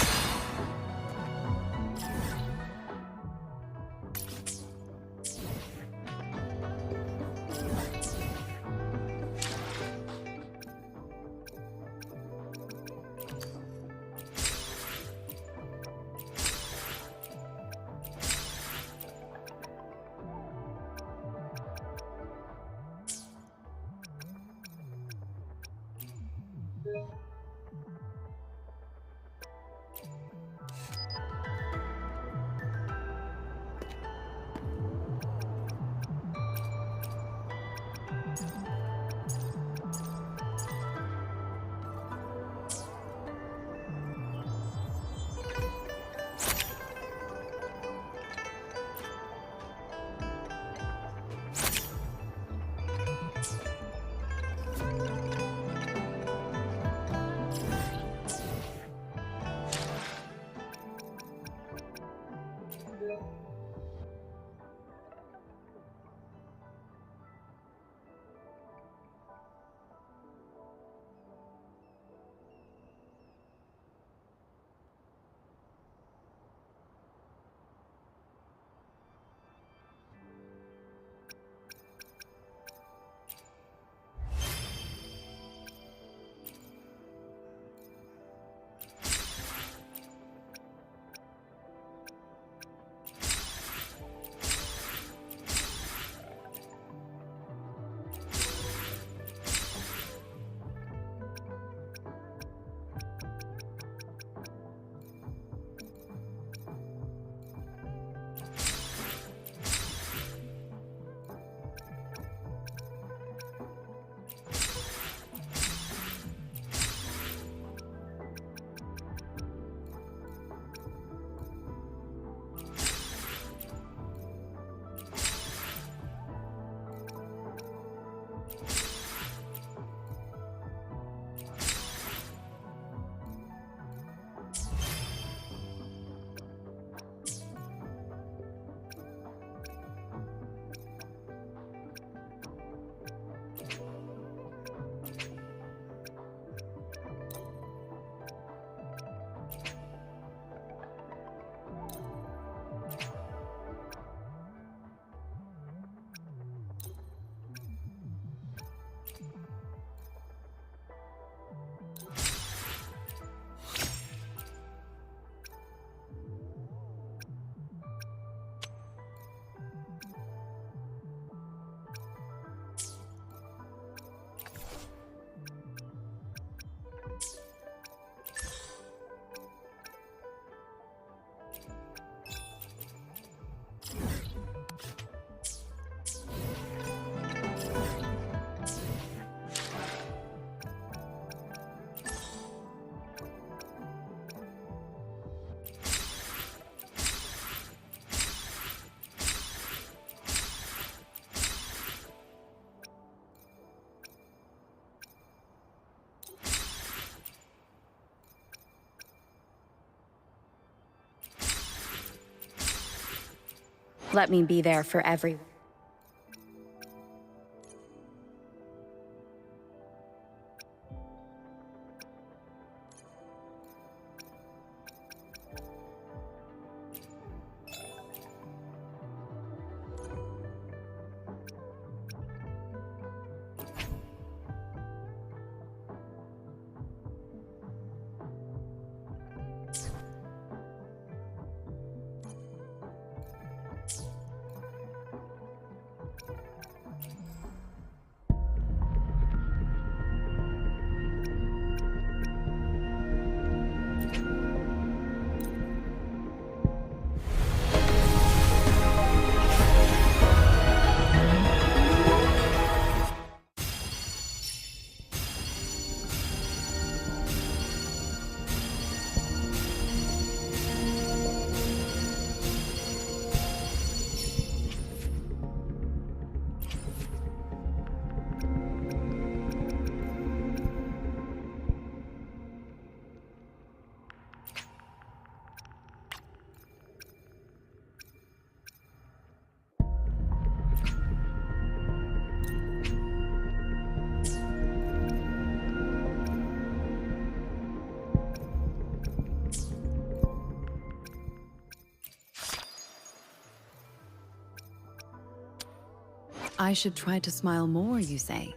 Let me be there for everyone. I should try to smile more, you say?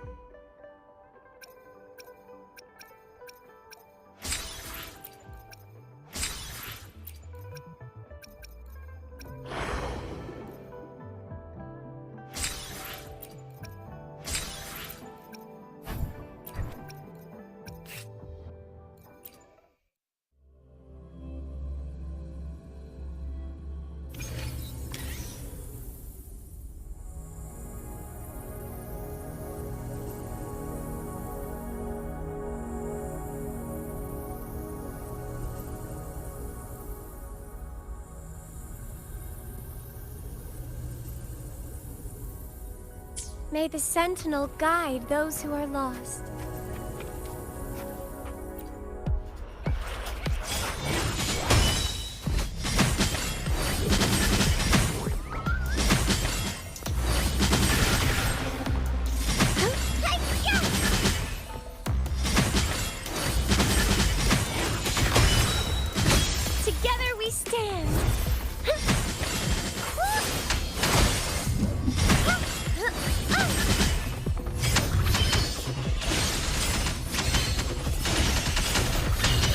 May the Sentinel guide those who are lost. Together we stand.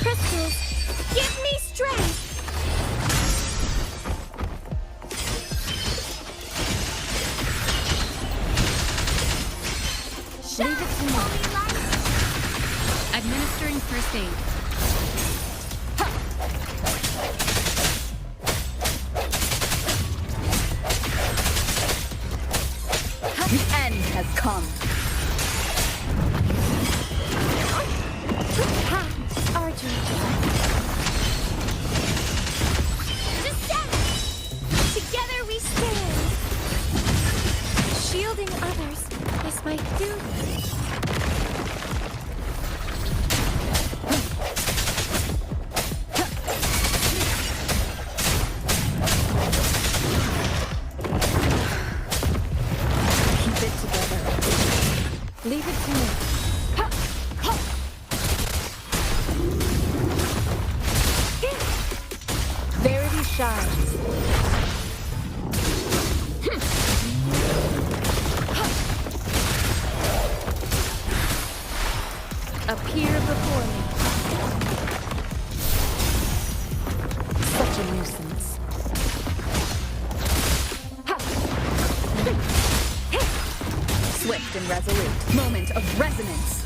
Crystals, give me strength! Leave it to me. Administering first aid. The end has come. Together we stand. Shielding others is my duty. Keep it together. Leave it to me. Verity shines. Appear before me. Such a nuisance. Swift and resolute. Moment of resonance.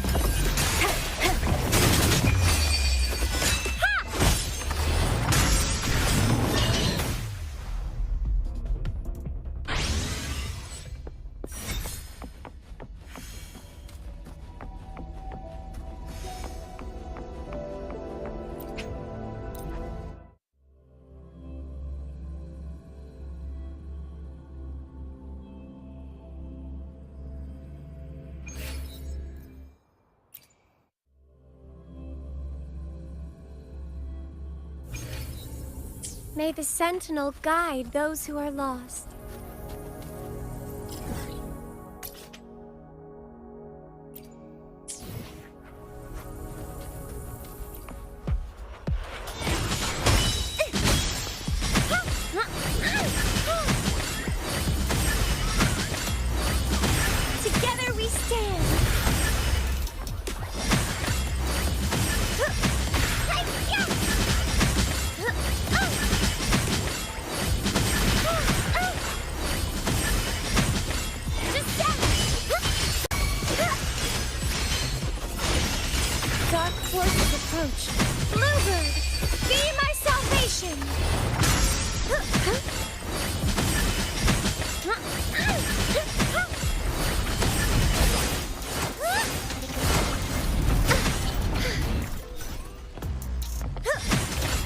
May the Sentinel guide those who are lost. Together we stand. Dark forces approach. Bluebird, be my salvation!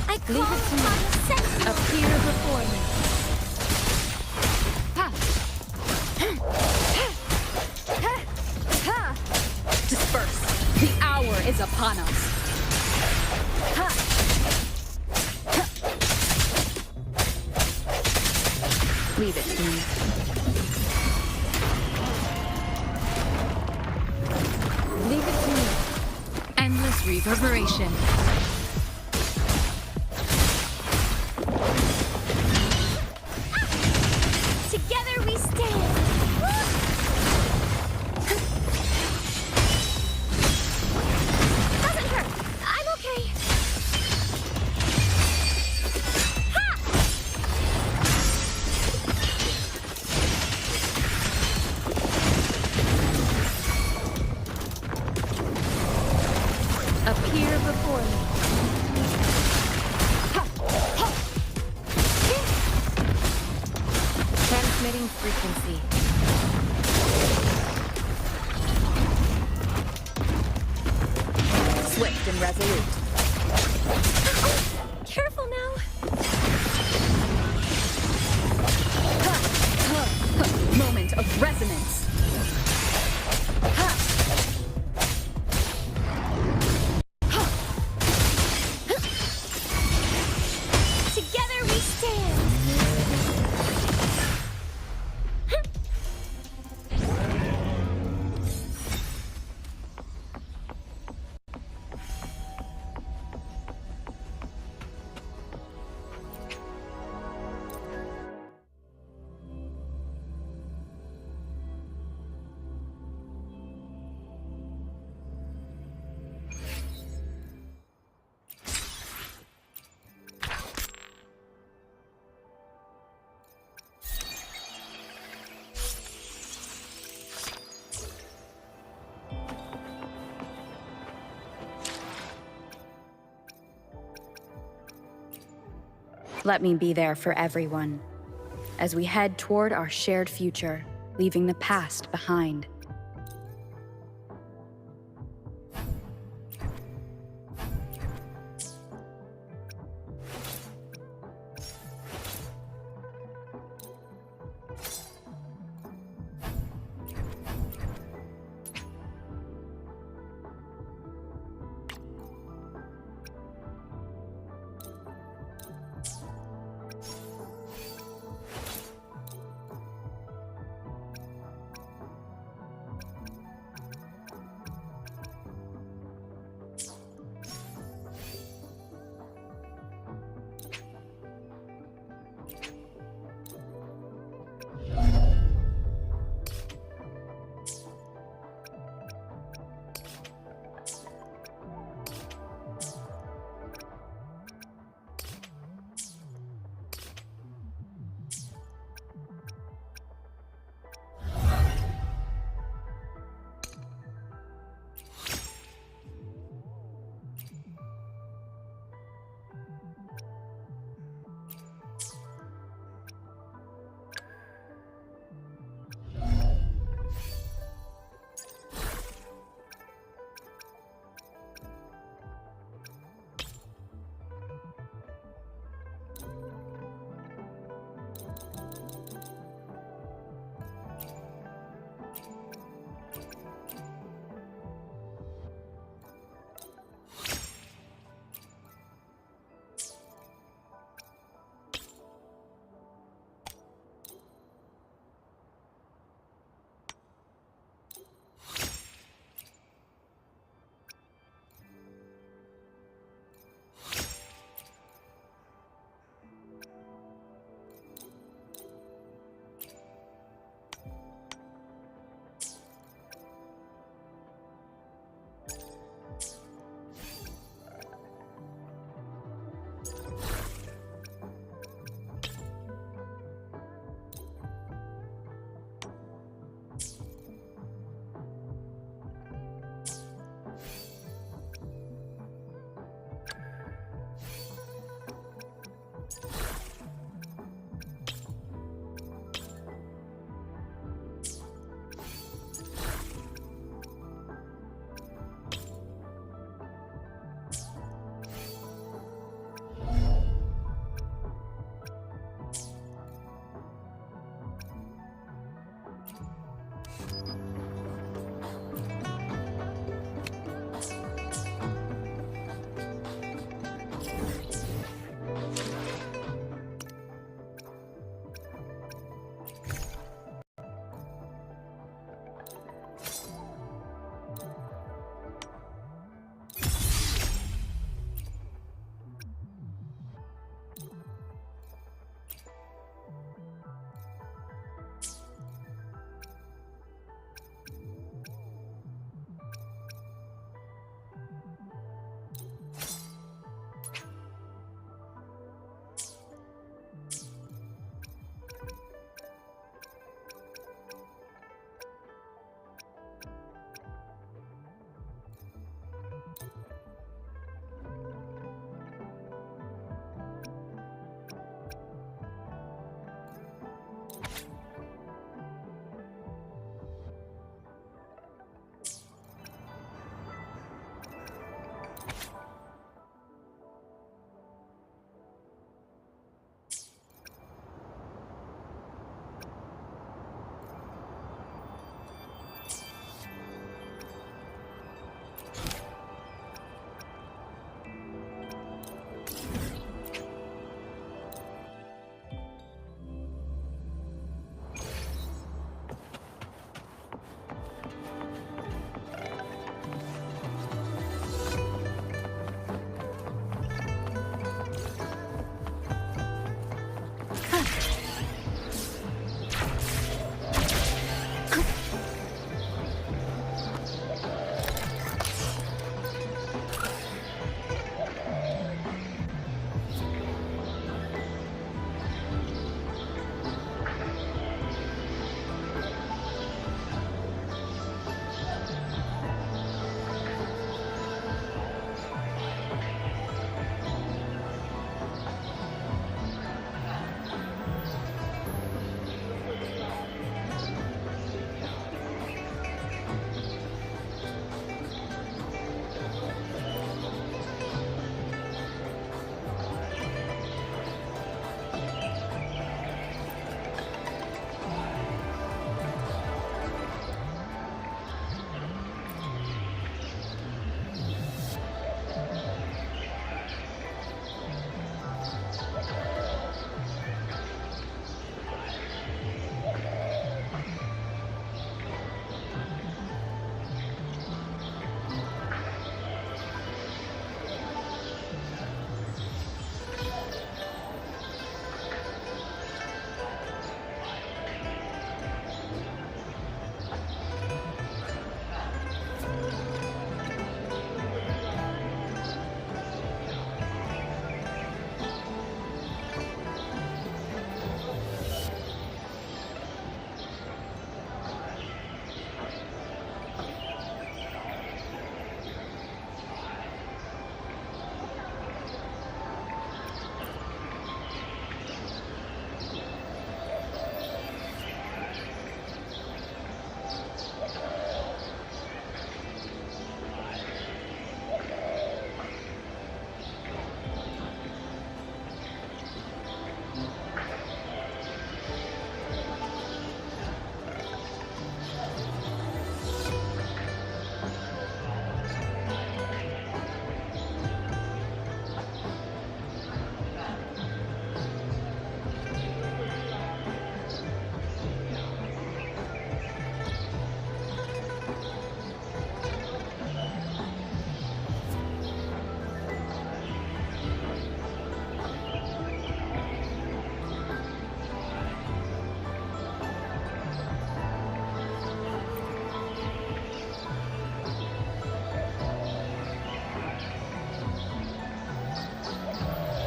I call Leave it to me. upon the Sentinel. Appear before me. Disperse. The hour is upon us. Leave it to me. Leave it to me. Endless reverberation. Together we stand. Transmitting frequency. Swift and resolute. Careful now. Moment of resonance. Together we stand. Let me be there for everyone as we head toward our shared future, leaving the past behind.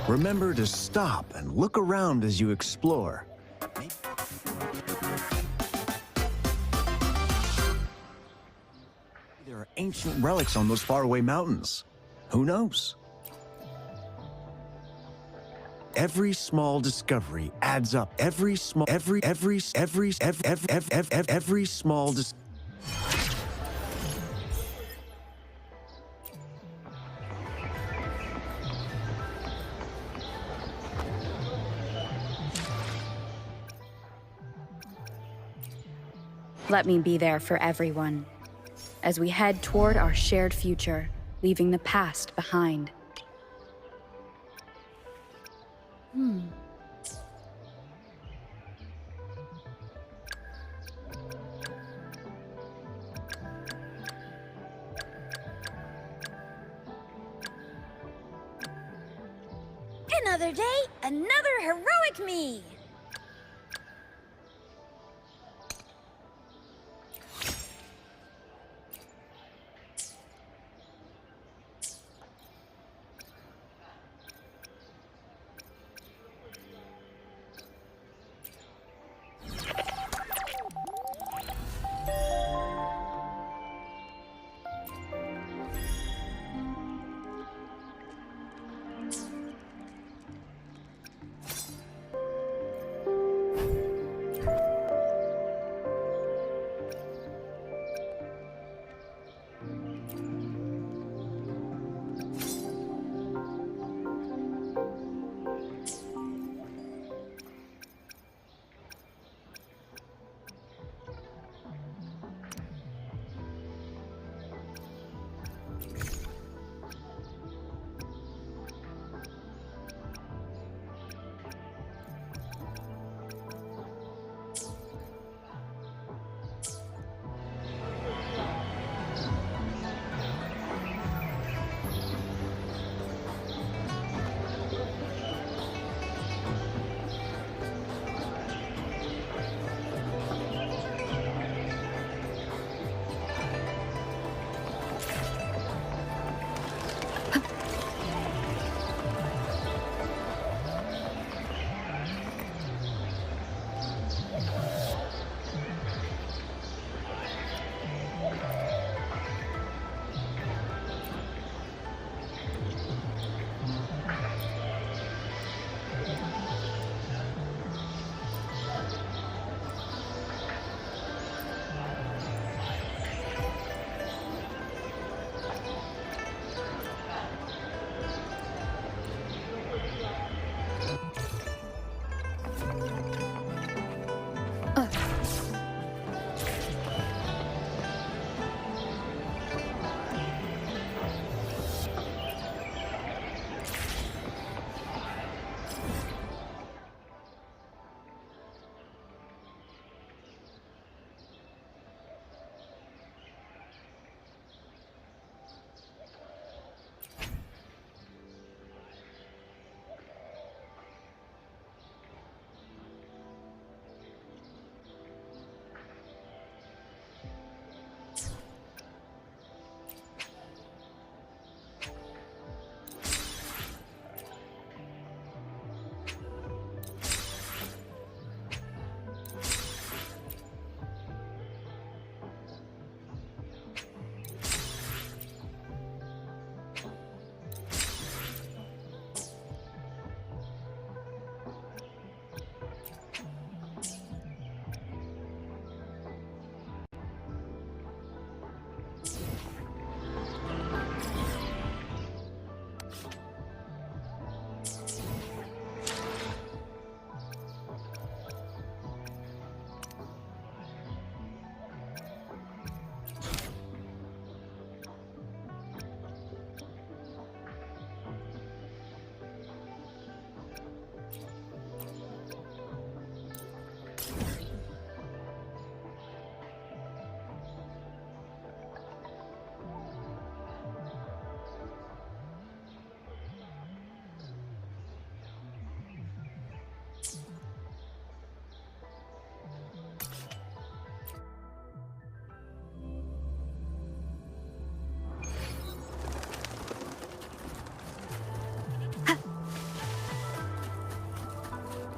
Remember to stop and look around as you explore. There are ancient relics on those faraway mountains. Who knows? Every small discovery adds up. Every small Let me be there for everyone as we head toward our shared future, leaving the past behind. Another day, another heroic me!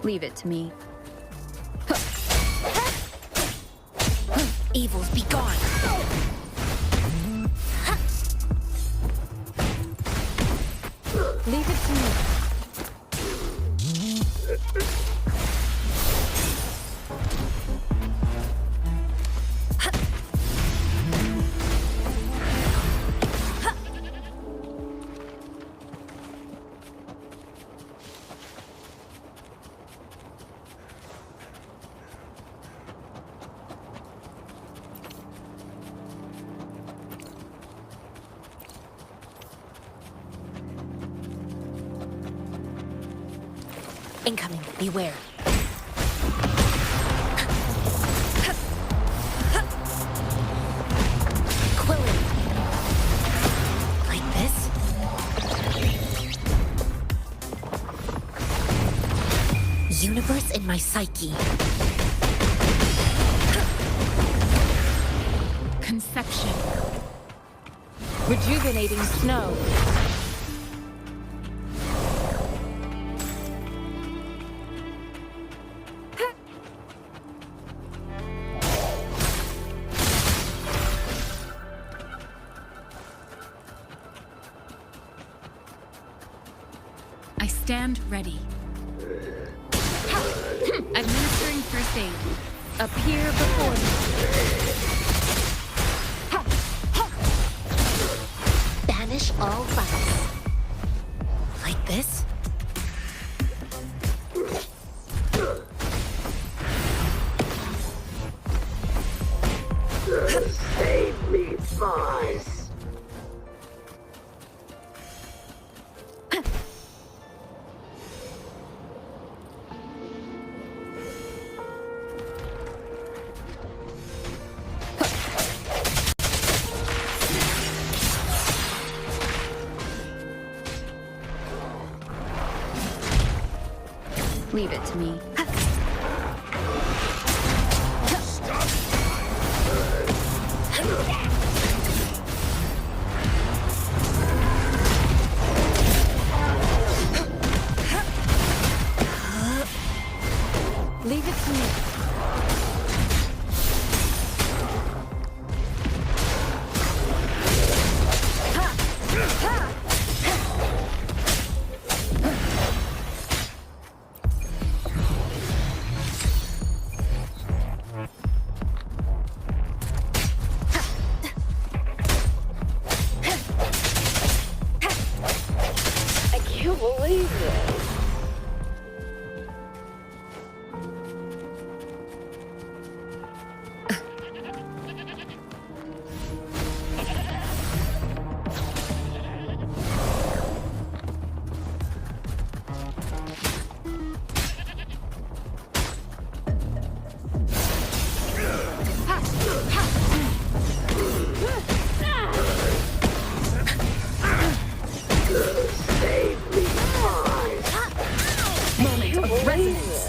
Leave it to me. Evils be gone. Leave it to me. Incoming. Beware. Quilling. Like this? Universe in my psyche. Conception. Rejuvenating snow. I stand ready. Administering first aid. Appear before me. Banish all vice. Like this? Save me, boys. Leave it to me. Leave it to me. I can't believe this. Moment of resonance.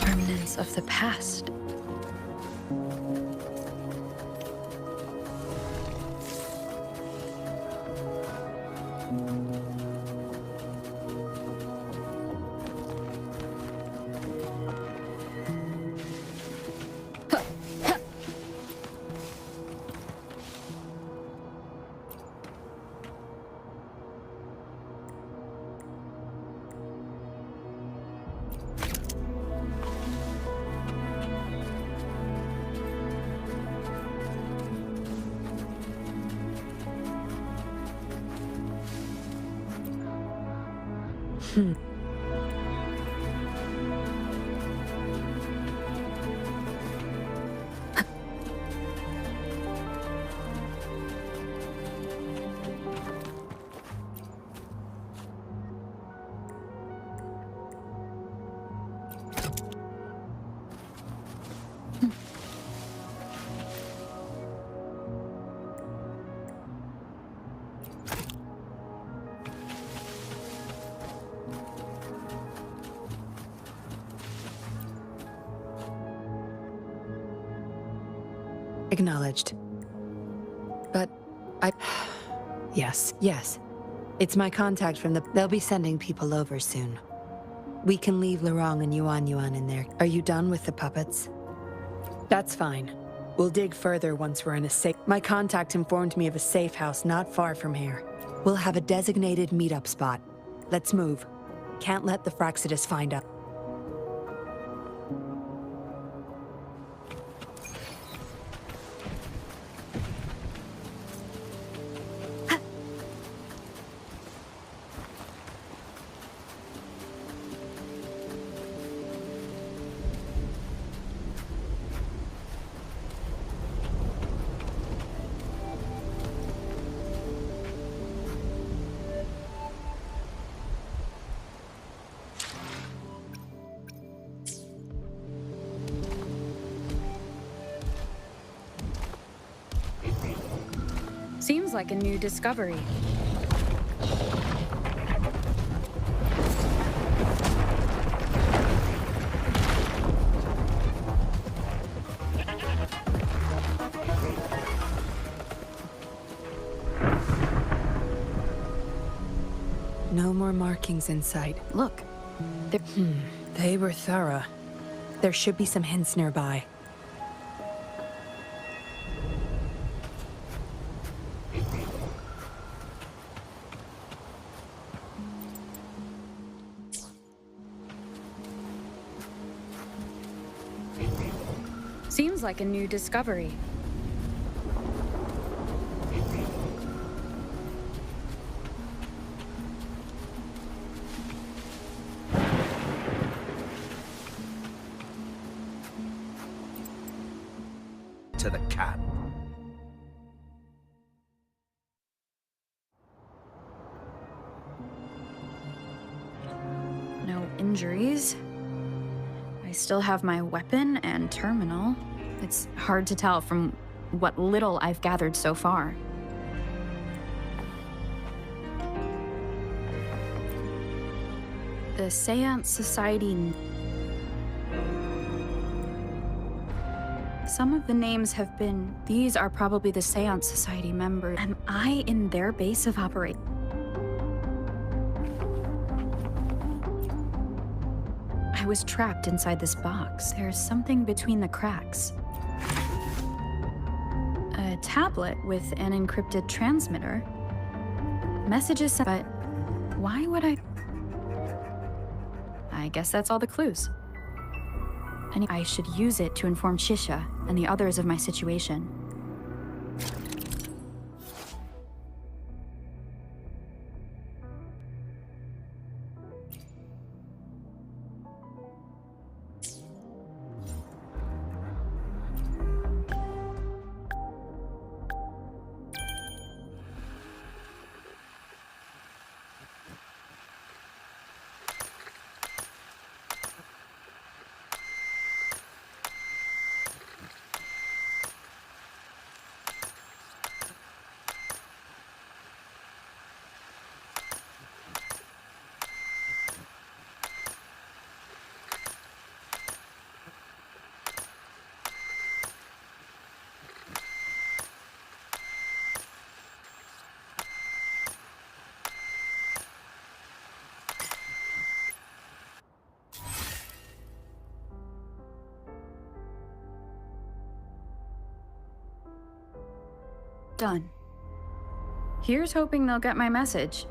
Remnants of the past. Acknowledged. But Yes. It's my contact from the... They'll be sending people over soon. We can leave Lorong and Yuan in there. Are you done with the puppets? That's fine. We'll dig further once we're in a safe... My contact informed me of a safe house not far from here. We'll have a designated meetup spot. Let's move. Can't let the Fraxidus find us. Seems like a new discovery. No more markings in sight. Look. They were thorough. There should be some hints nearby. Seems like a new discovery. To the cat. No injuries. I still have my weapon and terminal. It's hard to tell from what little I've gathered so far. The Seance Society... Some of the names have been... These are probably the Seance Society members. Am I in their base of operation? I was trapped inside this box. There's something between the cracks. A tablet with an encrypted transmitter. Messages, but why would I guess that's all the clues. I should use it to inform Shisha and the others of my situation. Done. Here's hoping they'll get my message.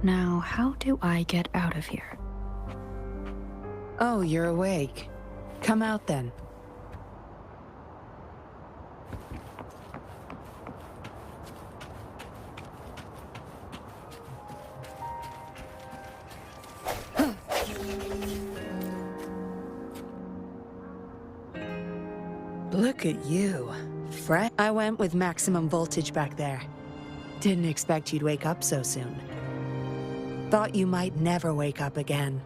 Now, how do I get out of here? Oh, you're awake. Come out then. Look at you. Fresh. I went with maximum voltage back there. Didn't expect you'd wake up so soon. Thought you might never wake up again.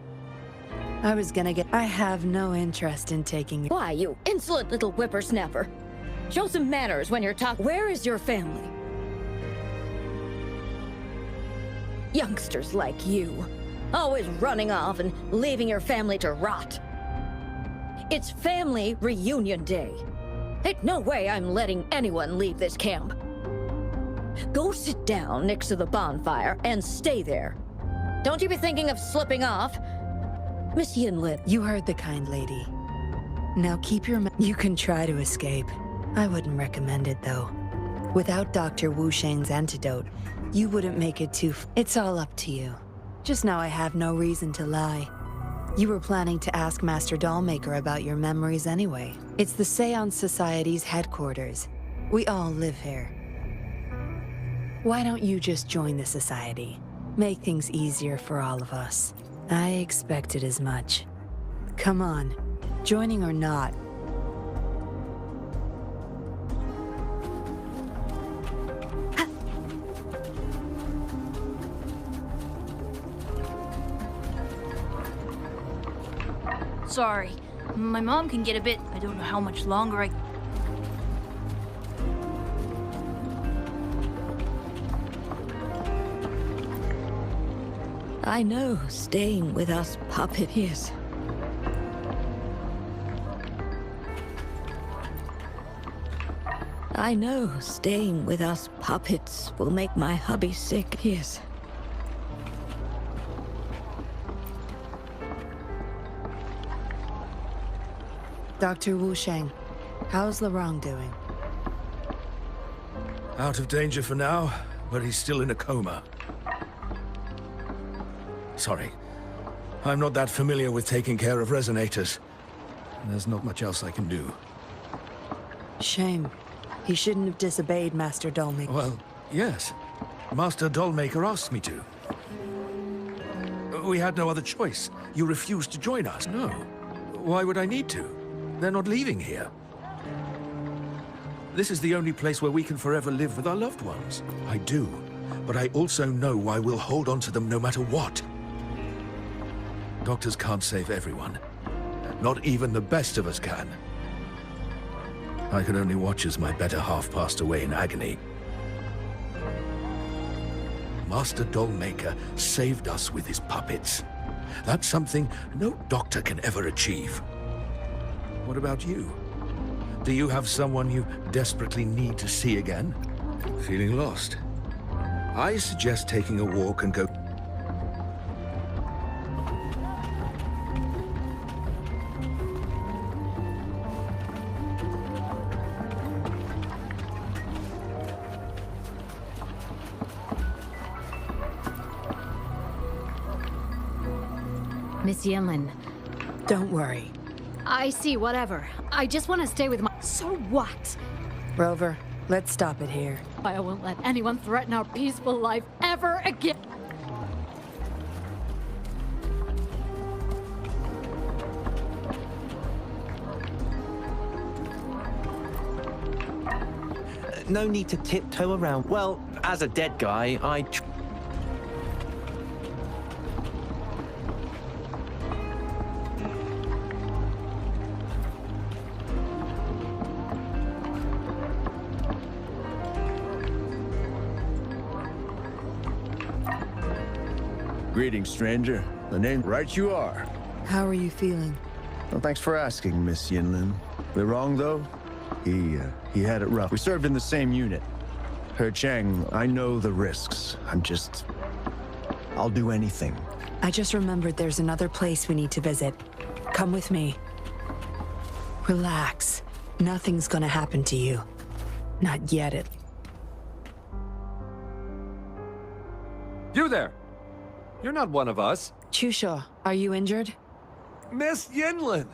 I was gonna get... I have no interest in taking... Why, you insolent little whippersnapper. Show some manners when you're talking. Where is your family? Youngsters like you. Always running off and leaving your family to rot. It's family reunion day. Ain't no way I'm letting anyone leave this camp. Go sit down next to the bonfire and stay there. Don't you be thinking of slipping off. Miss Yinlin. You heard the kind lady. Now keep your... You can try to escape. I wouldn't recommend it, though. Without Dr. Wu Sheng's antidote, you wouldn't make it too... It's all up to you. Just know I have no reason to lie. You were planning to ask Master Dollmaker about your memories anyway. It's the Seance Society's headquarters. We all live here. Why don't you just join the Society? Make things easier for all of us. I expected as much. Come on, joining or not. Sorry, my mom can get a bit... I don't know how much longer I... I know staying with us puppet is. I know staying with us puppets will make my hubby sick. Yes. Dr. Wu Sheng, how's Larong doing? Out of danger for now, but he's still in a coma. Sorry. I'm not that familiar with taking care of resonators. There's not much else I can do. Shame. He shouldn't have disobeyed Master Dollmaker. Well, yes. Master Dollmaker asked me to. We had no other choice. You refused to join us. No. Why would I need to? They're not leaving here. This is the only place where we can forever live with our loved ones. I do. But I also know why we'll hold on to them no matter what. Doctors can't save everyone. Not even the best of us can. I could only watch as my better half passed away in agony. Master Dollmaker saved us with his puppets. That's something no doctor can ever achieve. What about you? Do you have someone you desperately need to see again? Feeling lost? I suggest taking a walk and go... Miss Yinlin. Don't worry. I see, whatever. I just want to stay with my... So what? Rover, let's stop it here. I won't let anyone threaten our peaceful life ever again. No need to tiptoe around. Well, as a dead guy, Greetings, stranger. The name right you are. How are you feeling? Well, thanks for asking, Miss Yinlin. We're wrong, though. He had it rough. We served in the same unit. Her Chang, I know the risks. I'll do anything. I just remembered there's another place we need to visit. Come with me. Relax. Nothing's gonna happen to you. Not yet, You there! You're not one of us. Chusho, are you injured? Miss Yinlin!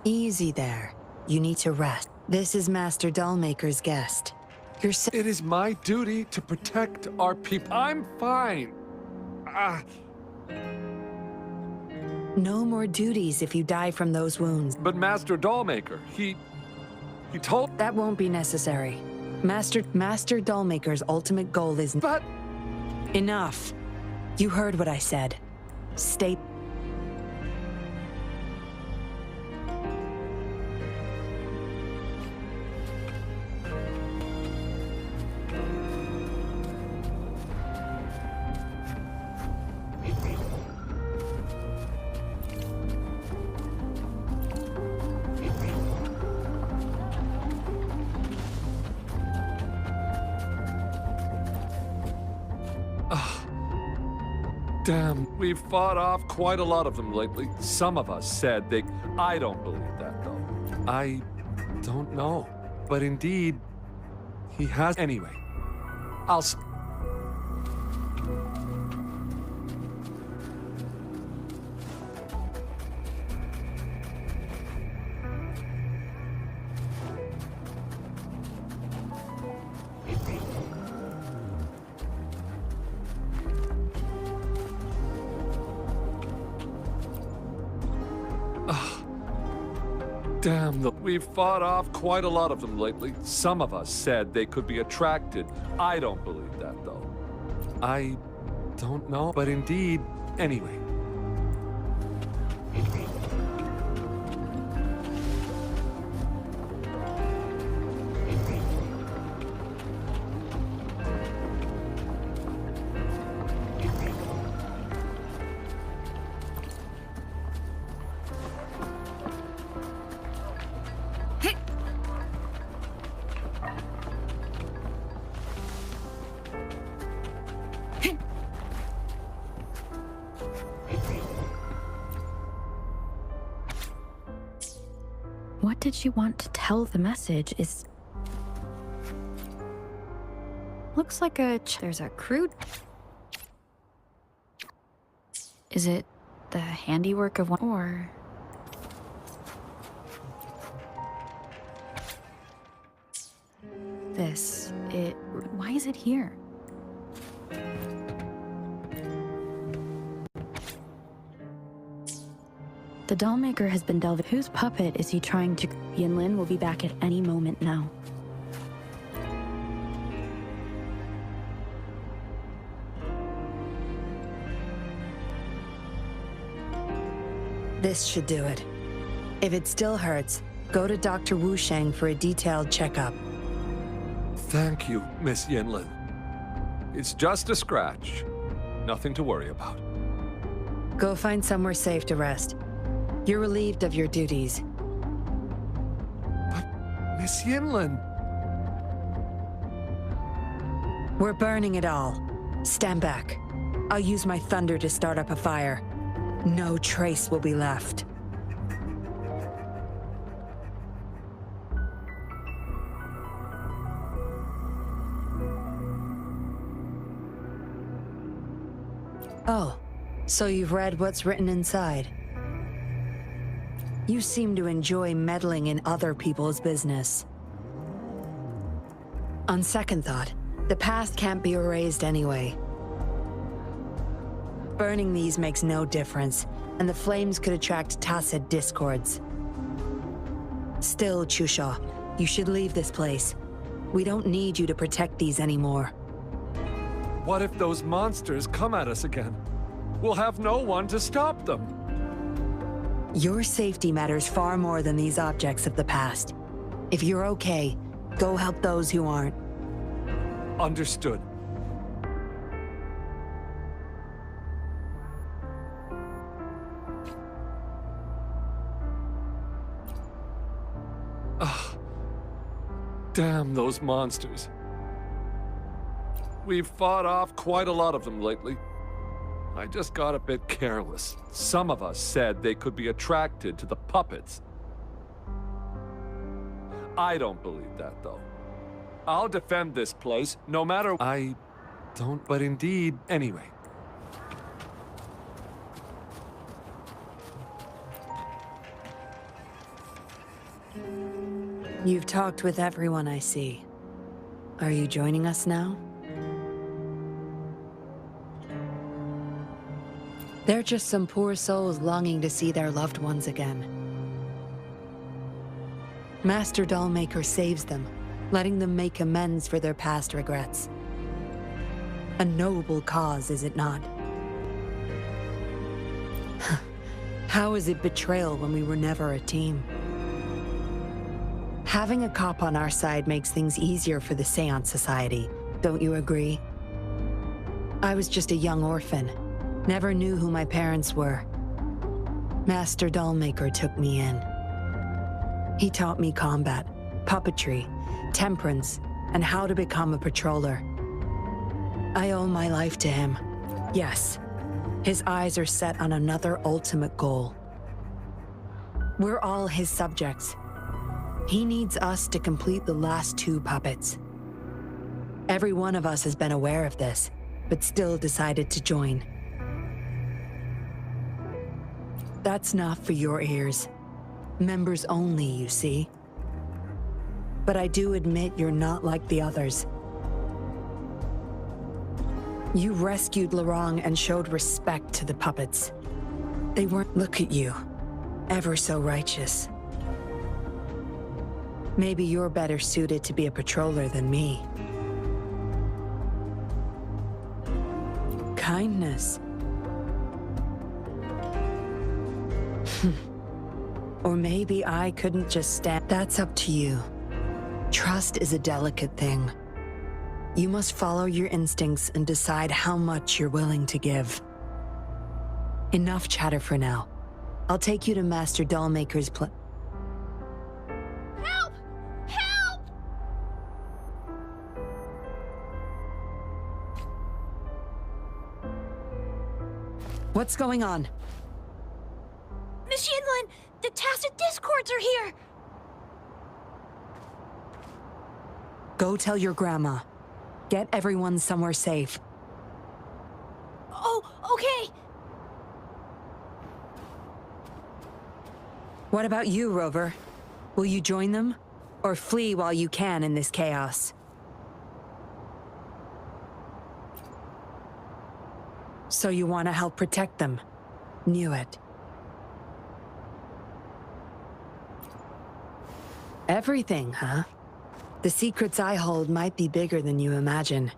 Easy there. You need to rest. This is Master Dollmaker's guest. It is my duty to protect our people. I'm fine. No more duties if you die from those wounds. But Master Dollmaker, He told... That won't be necessary. Master Dollmaker's ultimate goal is... But... Enough. You heard what I said. Stay... Damn, we've fought off quite a lot of them lately. Some of us said they... I don't believe that, though. I don't know. But indeed, he has... Anyway, I'll... Damn, we've fought off quite a lot of them lately. Some of us said they could be attracted. I don't believe that, though. I don't know. But indeed, anyway. What did she want to tell? The message is... Looks like there's a crude... Is it the handiwork of one, or... Why is it here? The dollmaker has been delving. Whose puppet is he trying to... Yinlin will be back at any moment now. This should do it. If it still hurts, go to Dr. Wu Sheng for a detailed checkup. Thank you, Miss Yinlin. It's just a scratch. Nothing to worry about. Go find somewhere safe to rest. You're relieved of your duties. But, Miss Yinlin... We're burning it all. Stand back. I'll use my thunder to start up a fire. No trace will be left. Oh, so you've read what's written inside. You seem to enjoy meddling in other people's business. On second thought, the past can't be erased anyway. Burning these makes no difference, and the flames could attract tacit discords. Still, Chusha, you should leave this place. We don't need you to protect these anymore. What if those monsters come at us again? We'll have no one to stop them. Your safety matters far more than these objects of the past. If you're okay, go help those who aren't. Understood. Ugh. Damn those monsters. We've fought off quite a lot of them lately. I just got a bit careless. Some of us said they could be attracted to the puppets. I don't believe that, though. I'll defend this place, no matter... I don't, but indeed, anyway. You've talked with everyone I see. Are you joining us now? They're just some poor souls longing to see their loved ones again. Master Dollmaker saves them, letting them make amends for their past regrets. A noble cause, is it not? How is it betrayal when we were never a team? Having a cop on our side makes things easier for the Seance Society, don't you agree? I was just a young orphan, never knew who my parents were. Master Dollmaker took me in. He taught me combat, puppetry, temperance, and how to become a patroller. I owe my life to him. Yes, his eyes are set on another ultimate goal. We're all his subjects. He needs us to complete the last 2 puppets. Every one of us has been aware of this, but still decided to join. That's not for your ears. Members only, you see. But I do admit you're not like the others. You rescued Lorong and showed respect to the puppets. They weren't— Look at you. Ever so righteous. Maybe you're better suited to be a patroller than me. Kindness. Or maybe I couldn't just stand— That's up to you. Trust is a delicate thing. You must follow your instincts and decide how much you're willing to give. Enough chatter for now. I'll take you to Master Dollmaker's Help! Help! What's going on? Miss Yinlin, the Tacit Discords are here! Go tell your grandma. Get everyone somewhere safe. Oh, okay! What about you, Rover? Will you join them? Or flee while you can in this chaos? So you want to help protect them? Knew it. Everything, huh? The secrets I hold might be bigger than you imagine.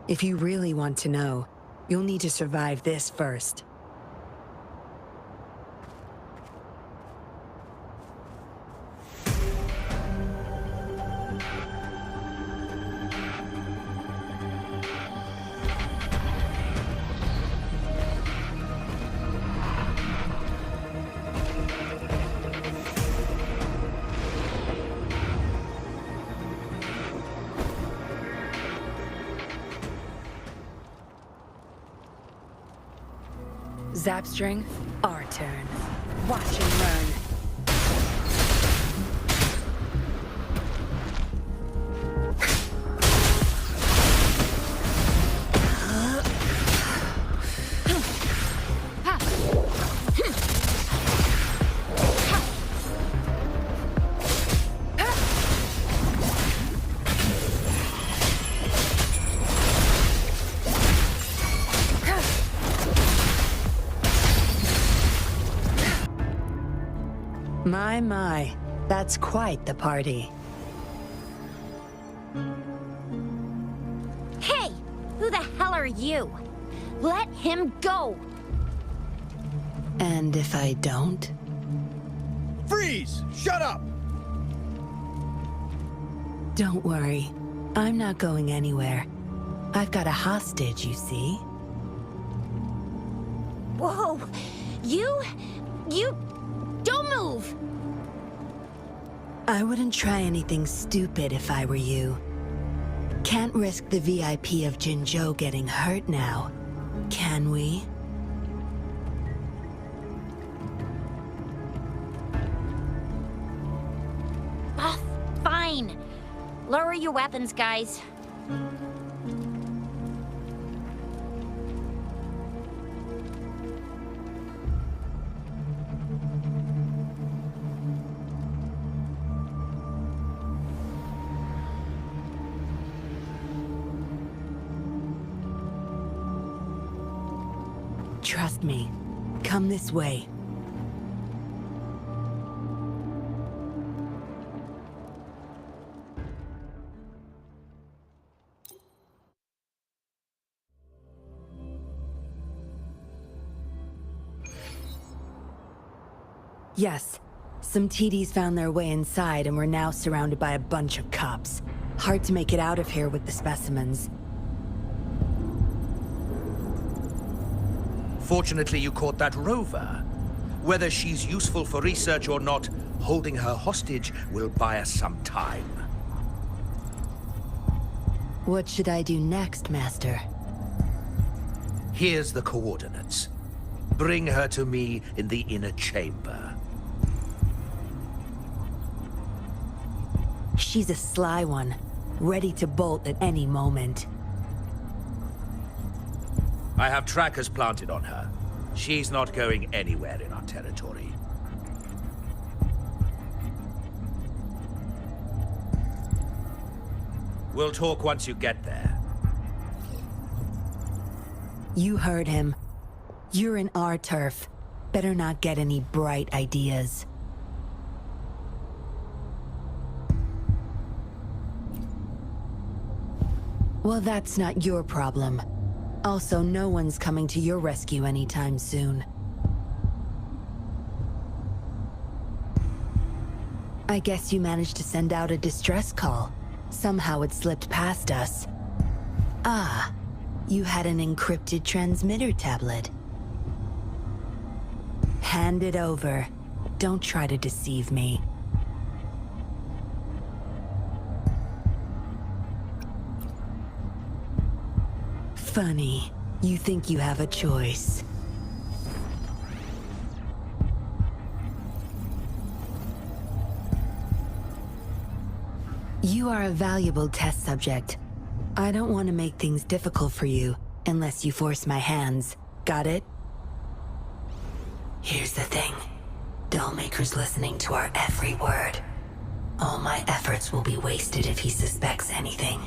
If you really want to know, you'll need to survive this first. Zapstring, our turn. Watch and learn. My, that's quite the party. Hey! Who the hell are you? Let him go! And if I don't? Freeze! Shut up! Don't worry. I'm not going anywhere. I've got a hostage, you see. Whoa! You... Don't move! I wouldn't try anything stupid if I were you. Can't risk the VIP of Jinzhou getting hurt now, can we? Ah, fine. Lower your weapons, guys. Trust me, Come this way. Yes, some TDs found their way inside and we're now surrounded by a bunch of cops. Hard to make it out of here with the specimens. Fortunately, you caught that rover. Whether she's useful for research or not, holding her hostage will buy us some time. What should I do next, Master? Here's the coordinates. Bring her to me in the inner chamber. She's a sly one, ready to bolt at any moment. I have trackers planted on her. She's not going anywhere in our territory. We'll talk once you get there. You heard him. You're in our turf. Better not get any bright ideas. Well, that's not your problem. Also, no one's coming to your rescue anytime soon. I guess you managed to send out a distress call. Somehow it slipped past us. Ah, you had an encrypted transmitter tablet. Hand it over. Don't try to deceive me. Funny. You think you have a choice. You are a valuable test subject. I don't want to make things difficult for you, unless you force my hands. Got it? Here's the thing. Dollmaker's listening to our every word. All my efforts will be wasted if he suspects anything.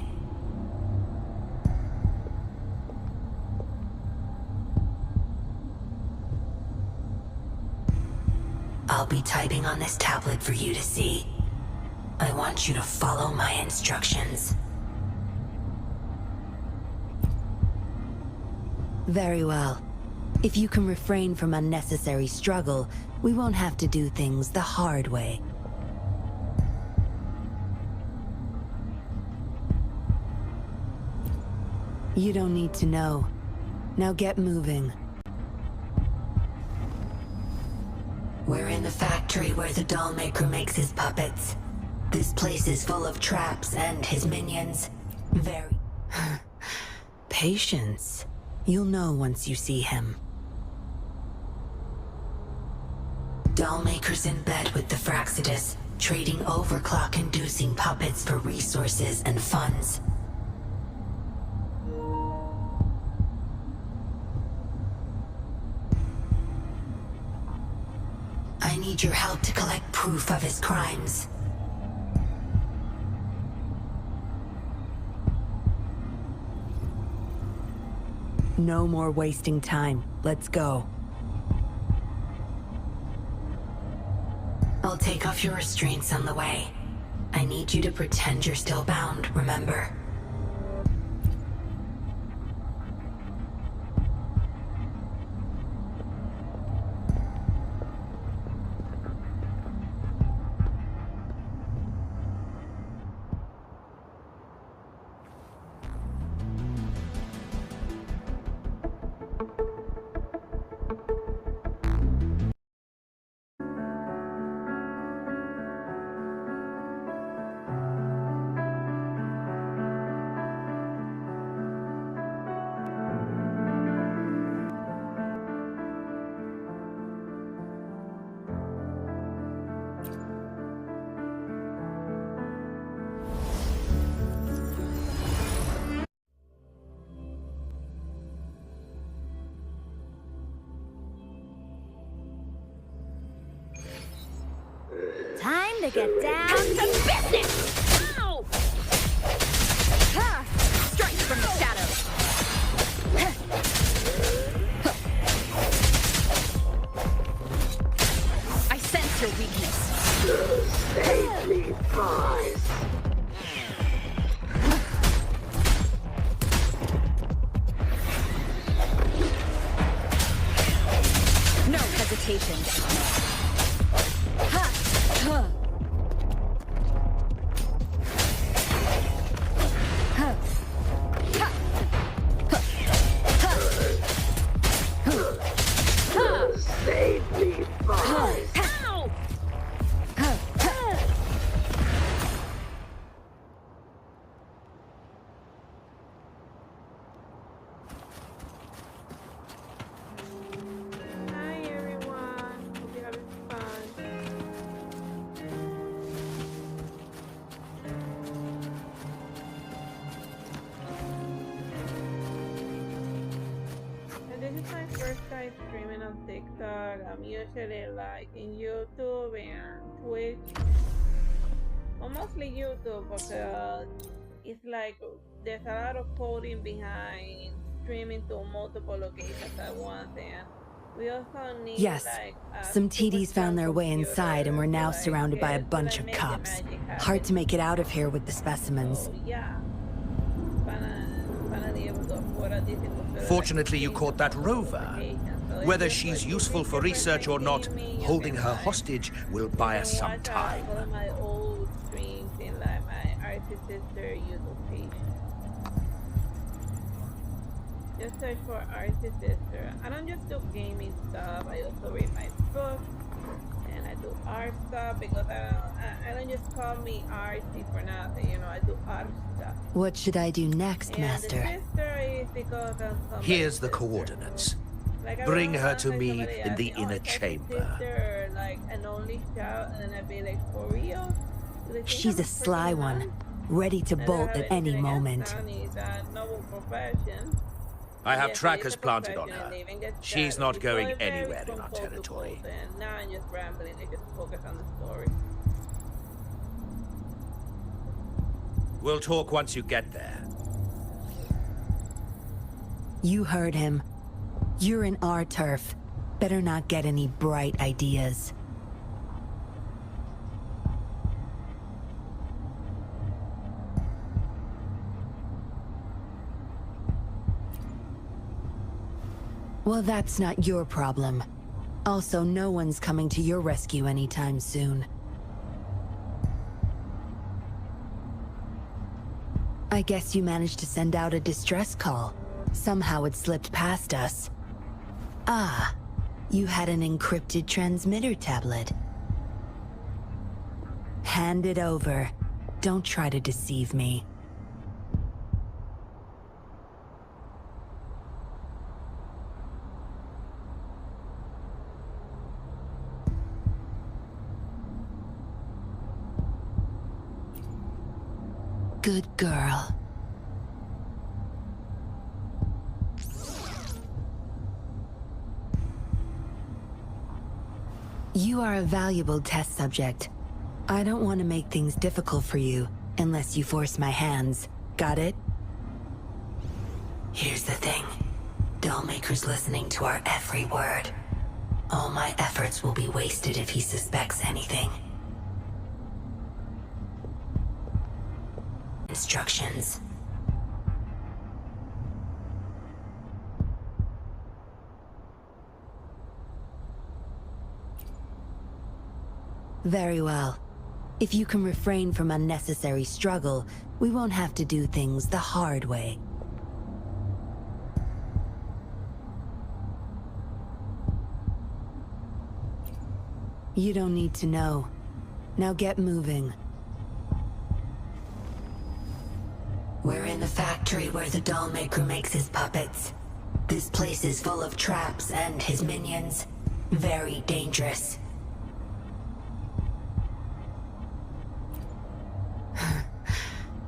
I'll be typing on this tablet for you to see. I want you to follow my instructions. Very well. If you can refrain from unnecessary struggle, we won't have to do things the hard way. You don't need to know. Now get moving. We're in the factory where the Dollmaker makes his puppets. This place is full of traps and his minions. Very... Patience. You'll know once you see him. Dollmaker's in bed with the Fraxidus, trading overclock-inducing puppets for resources and funds. I need your help to collect proof of his crimes. No more wasting time. Let's go. I'll take off your restraints on the way. I need you to pretend you're still bound, remember? Time to get down to business! Ow! Ha! Strike from the shadows! limitations. Save me, boss. Hi everyone, hope you're having fun. And this is my first time streaming on TikTok. I'm usually like in YouTube and Twitch. Well, mostly YouTube because it's like there's a lot of coding behind streaming to multiple locations at once, and we also need Yes, like some TDs found their way inside and we're now surrounded by a bunch of cops. Hard to make it out of here with the specimens. yeah, para be able to afford a decent Fortunately, you caught that rover. Whether she's useful for research or not, holding her hostage will buy us some time. All of my old streams in like my Artsy Sister YouTube page. Just search for Artsy Sister. I don't just do gaming stuff. I also read my books and I do art stuff because I don't just call me artsy for nothing. You know, I do art stuff. What should I do next, And Master? the sister is because I'm somebody Here's the coordinates. like, I Bring don't her want to like me somebody in ask the me, inner is that your chamber. sister, like an only child, and then I'd be like, for real? Do they think She's I'm a sly freaking one, nuts? ready to I don't bolt have at any anything against moment. Danny, it's a noble profession. I have Yes, it is trackers a planted on profession, her. and they even get She's started. not It's going very anywhere in from our pole to territory. pole, and now I'm just rambling. I just focus on the story. We'll talk once you get there. You heard him. You're in our turf. Better not get any bright ideas. Well, that's not your problem. Also, no one's coming to your rescue anytime soon. I guess you managed to send out a distress call. Somehow it slipped past us. Ah, you had an encrypted transmitter tablet. Hand it over. Don't try to deceive me. Good girl. You are a valuable test subject. I don't want to make things difficult for you, unless you force my hands. Got it? Here's the thing. Dollmaker's listening to our every word. All my efforts will be wasted if he suspects anything. Instructions. Very well. If you can refrain from unnecessary struggle, we won't have to do things the hard way. You don't need to know. Now get moving. We're in the factory where the dollmaker makes his puppets. This place is full of traps and his minions. Very dangerous.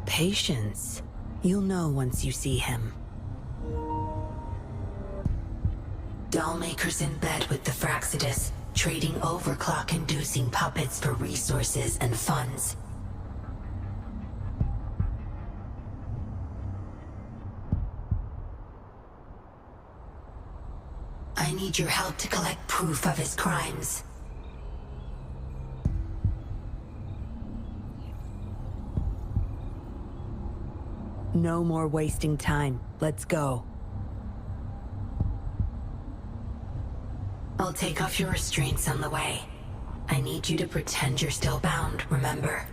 Patience. You'll know once you see him. Dollmaker's in bed with the Fraxidus, trading overclock-inducing puppets for resources and funds. I need your help to collect proof of his crimes. No more wasting time. Let's go. I'll take off your restraints on the way. I need you to pretend you're still bound, remember?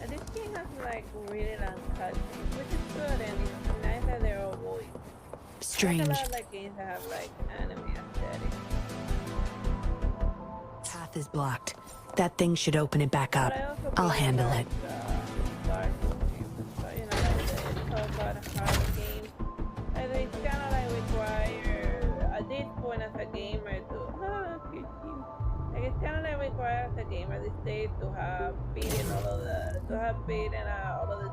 This game has like really long cutscenes, which is good, and it's nice that they're all voiced. Strange. Like a lot of like games that have like anime aesthetic. Path is blocked. That thing should open it back up. I'll handle it. Dark games, so, you know, like it's all about hard games. And it's kind of like require at this point as a gamer to like it's kind of like require as a gamer these days to have beaten all of the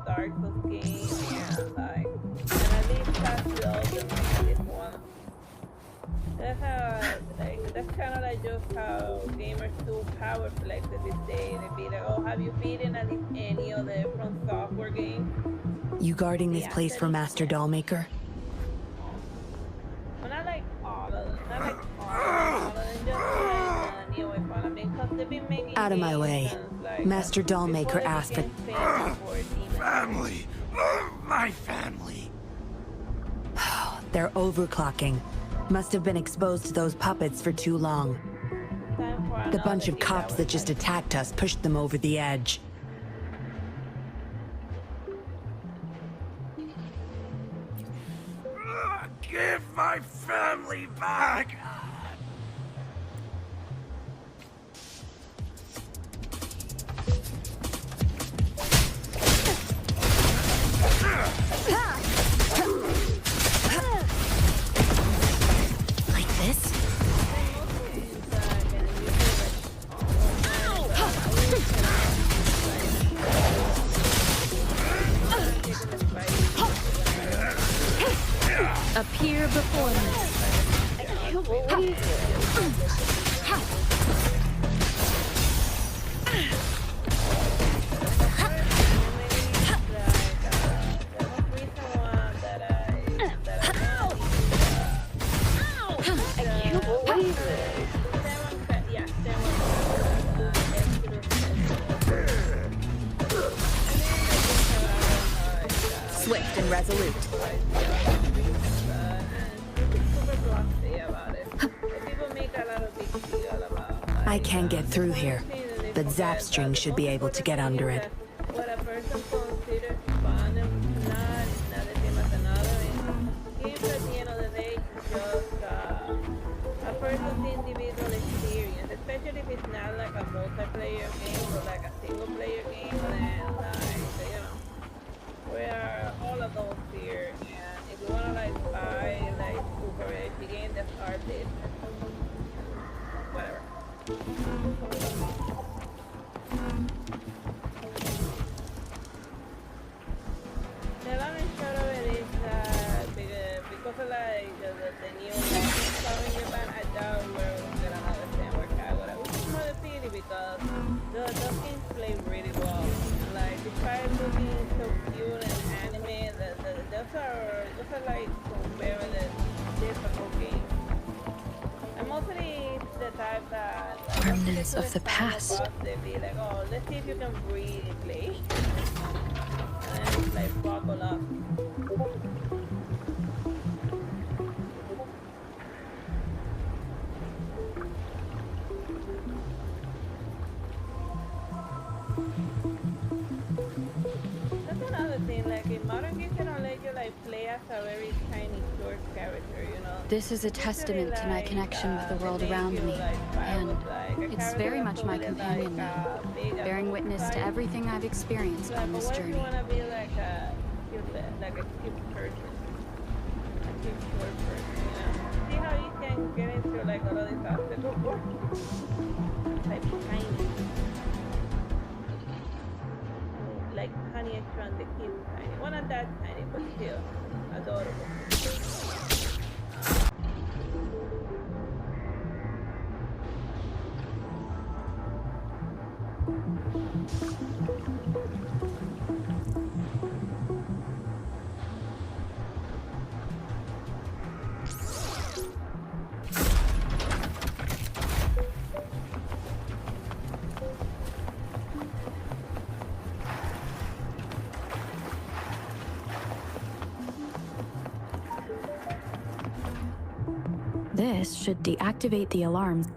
Dark Souls games and like and at least pass the ultimate at this one. That's kind of like just how gamers do power flex at this day. They be like, oh, have you beaten at least any of the From Software games? You guarding this place for Master Dollmaker? Well, not like all of them. Not like all of them. Just like the new one. I mean, because they've been making Out of my way. since, like, Master Dollmaker before asked they that. became famous for Demon Family! My family! They're overclocking. Must have been exposed to those puppets for too long. The bunch of cops that just attacked us pushed them over the edge. Give my family back! Like this? Appear before me. I can't believe Swift and resolute. I can't get through here, but Zapstring should be able to get under it. what a person considers fun and not the same as another. And games at the end of the day is just a person's individual experience, especially if it's not like a multiplayer game or like a single player game. Then like, you know, we are all adults here, and if you wanna like buy like super edgy game, that's our business. Whatever. The long and short of it is because of like the new launches coming in Japan, I doubt we're gonna understand where Kagura, which is not a pity because those games play really well. Like despite looking so cute and anime, those are like some very difficult games. And mostly it's the type that Remnants of the past. They be like, oh, let's see if you can really play. And then it's like buckle up. That's another thing, like in modern games they don't let you like play as a very tiny short character, you know. This is a testament to my connection with the world around me, and it's very much my companion now, bearing witness to everything I've experienced on this journey. You wanna be like a cute person, a cute short person, you know. See how you can get into like all of these aspects of work, like tiny, like Honey I Shrunk the Kids tiny. Well, not that tiny, but still adorable. This should deactivate the alarms.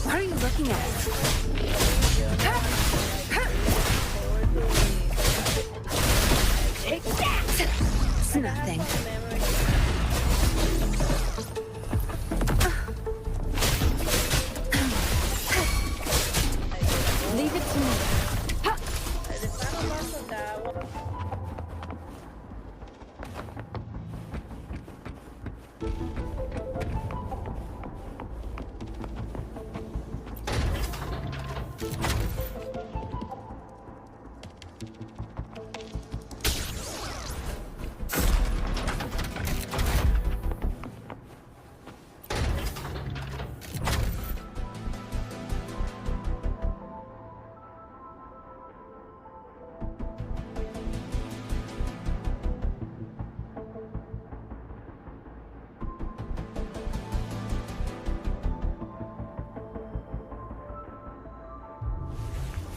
What are you looking at? Take that! It's nothing. Leave it to me.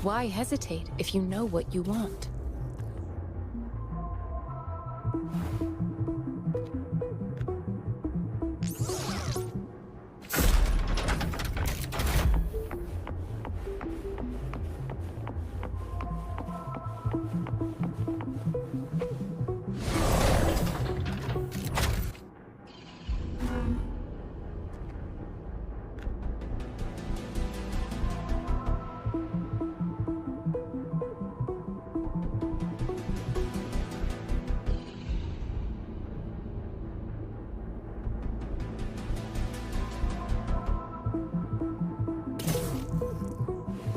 Why hesitate if you know what you want?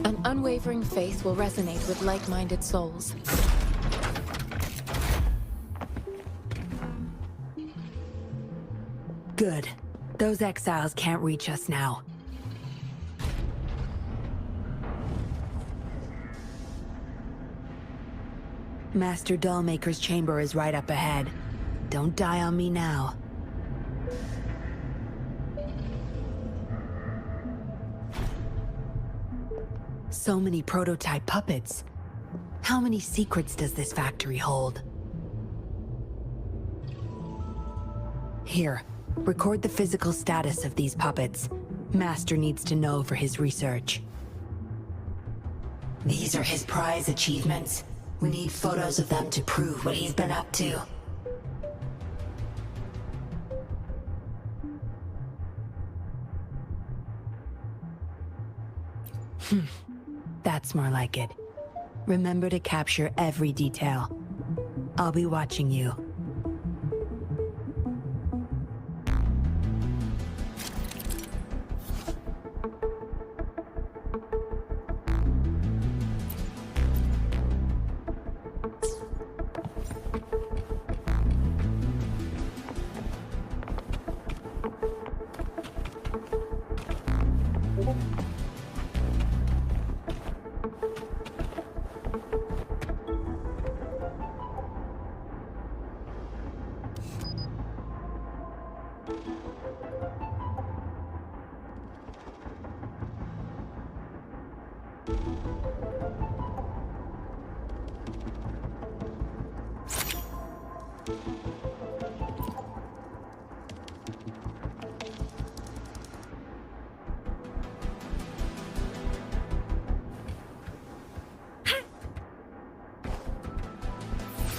An unwavering faith will resonate with like-minded souls. Good. Those exiles can't reach us now. Master Dollmaker's chamber is right up ahead. Don't die on me now. So many prototype puppets. How many secrets does this factory hold? Here, record the physical status of these puppets. Master needs to know for his research. These are his prize achievements. We need photos of them to prove what he's been up to. That's more like it. Remember to capture every detail. I'll be watching you.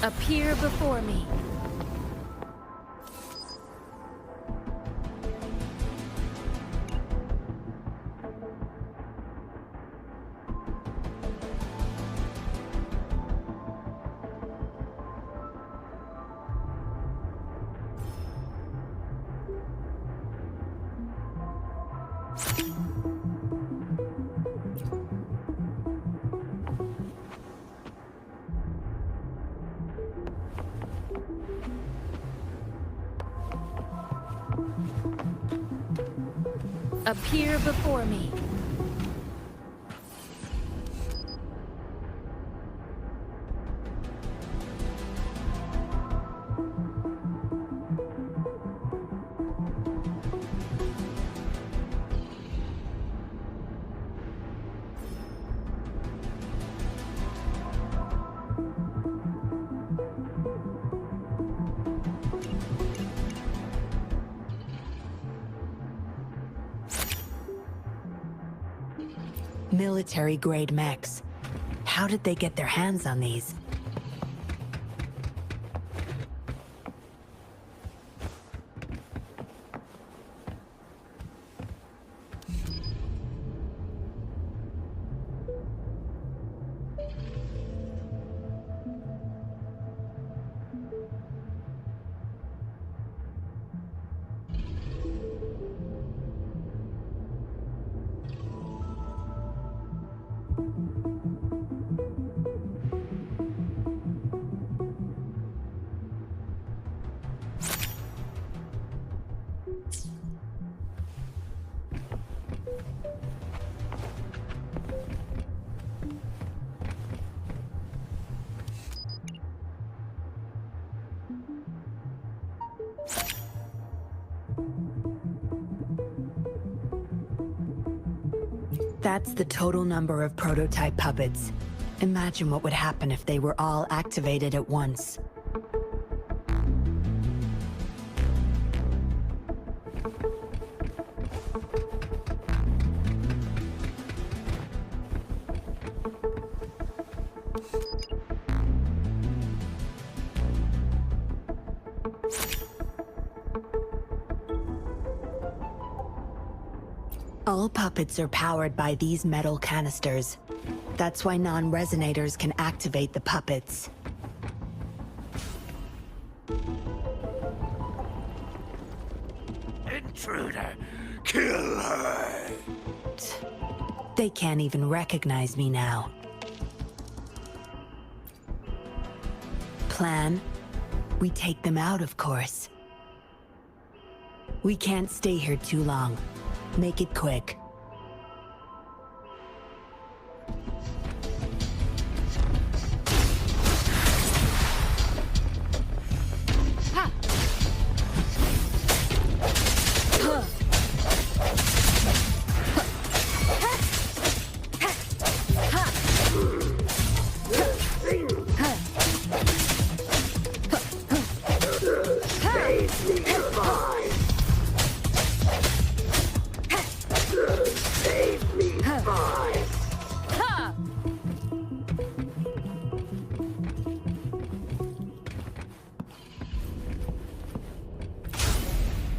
Appear before me. Appear before me. Military-grade mechs. How did they get their hands on these? That's the total number of prototype puppets. Imagine what would happen if they were all activated at once. All puppets are powered by these metal canisters. That's why non-resonators can activate the puppets. Intruder! Kill her! They can't even recognize me now. Plan? We take them out, of course. We can't stay here too long. Make it quick.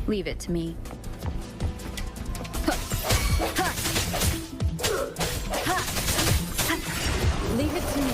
Leave it to me. Leave it to me.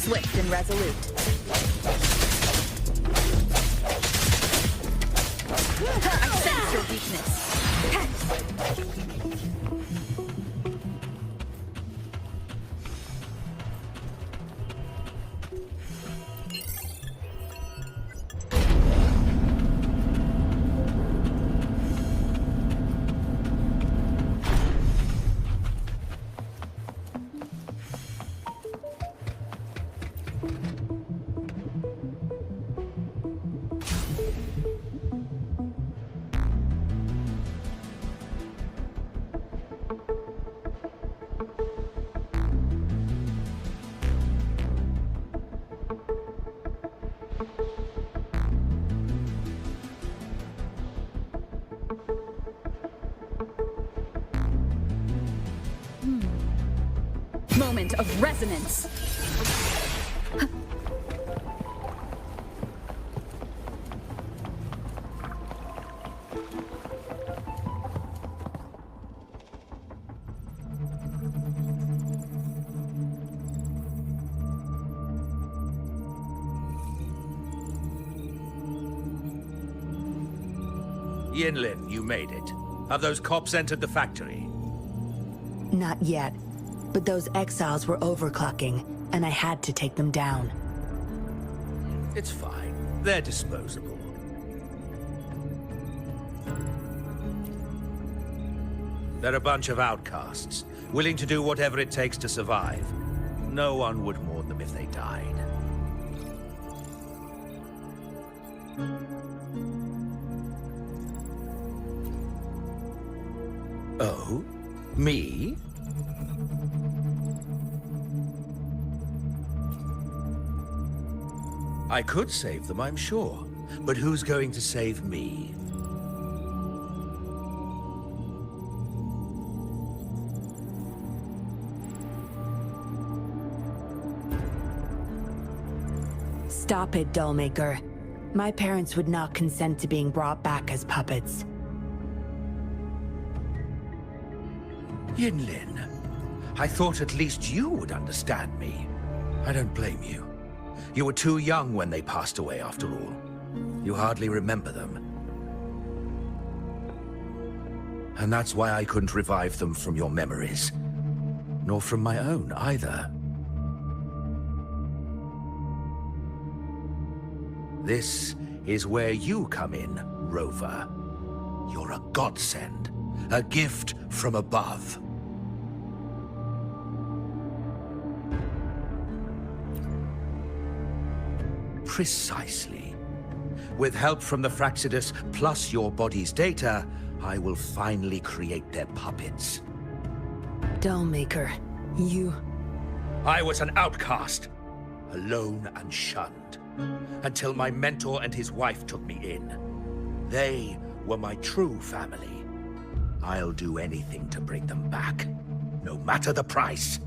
Swift and resolute. I sense your weakness. Moment of resonance. Yinlin, you made it. Have those cops entered the factory? Not yet, but those exiles were overclocking, and I had to take them down. It's fine. They're disposable. They're a bunch of outcasts, willing to do whatever it takes to survive. No one would mourn them if they died. Oh? Me? I could save them, I'm sure. But who's going to save me? Stop it, Dollmaker. My parents would not consent to being brought back as puppets. Yinlin, I thought at least you would understand me. I don't blame you. You were too young when they passed away, after all. You hardly remember them. And that's why I couldn't revive them from your memories. Nor from my own, either. This is where you come in, Rover. You're a godsend, a gift from above. Precisely. With help from the Fraxidus plus your body's data, I will finally create their puppets. Dollmaker, you... I was an outcast, alone and shunned, until my mentor and his wife took me in. They were my true family. I'll do anything to bring them back, no matter the price.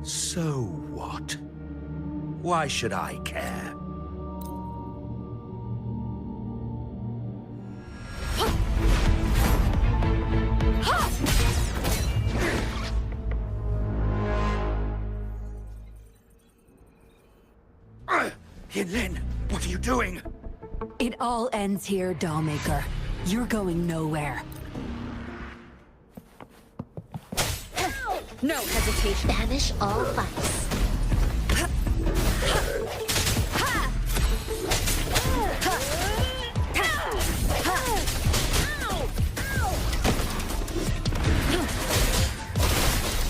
So what? Why should I care? Yinlin, what are you doing? It all ends here, Dollmaker. You're going nowhere. No hesitation. Banish all vice.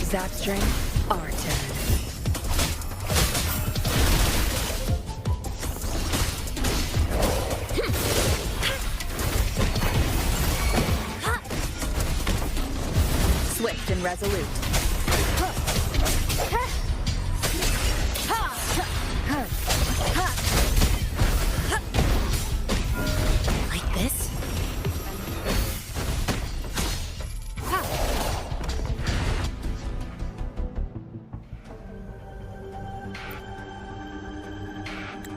Zapstring, our turn. Swift and resolute. Like this?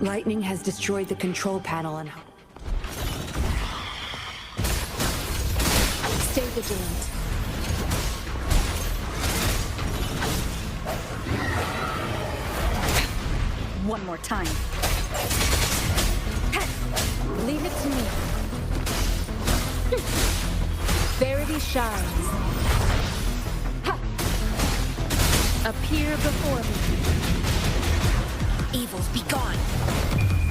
Lightning has destroyed the control panel and... Stay vigilant. One more time. Leave it to me. Verity shines. Appear before me. Evils be gone.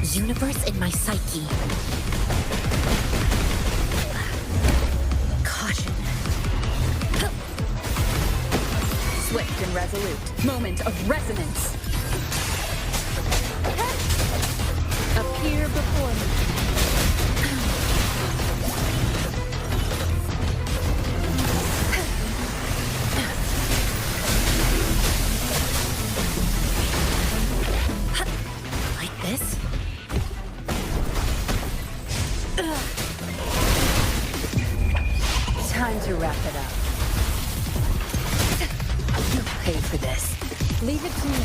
Universe in my psyche. Caution. Swift and resolute. Moment of resonance. Appear before me. Like this? Time to wrap it up. You pay for this. Leave it to me.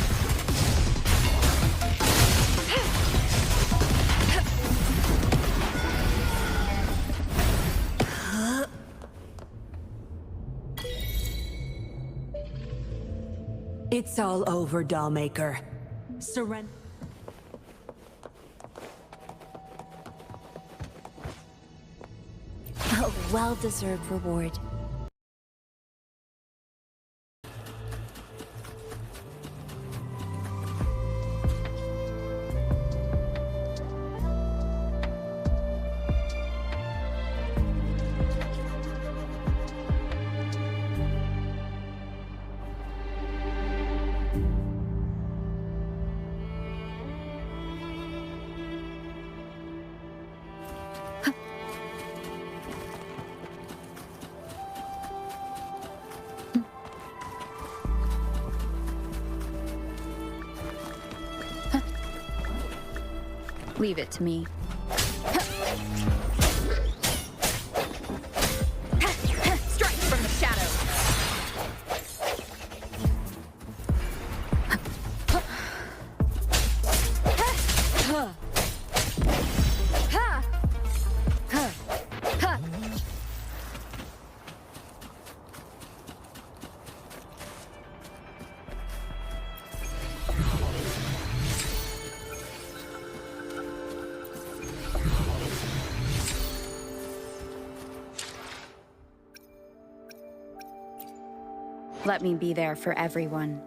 It's all over, Dollmaker. Surrender. A well-deserved reward. Leave it to me. Strike from the shadows. Let me be there for everyone,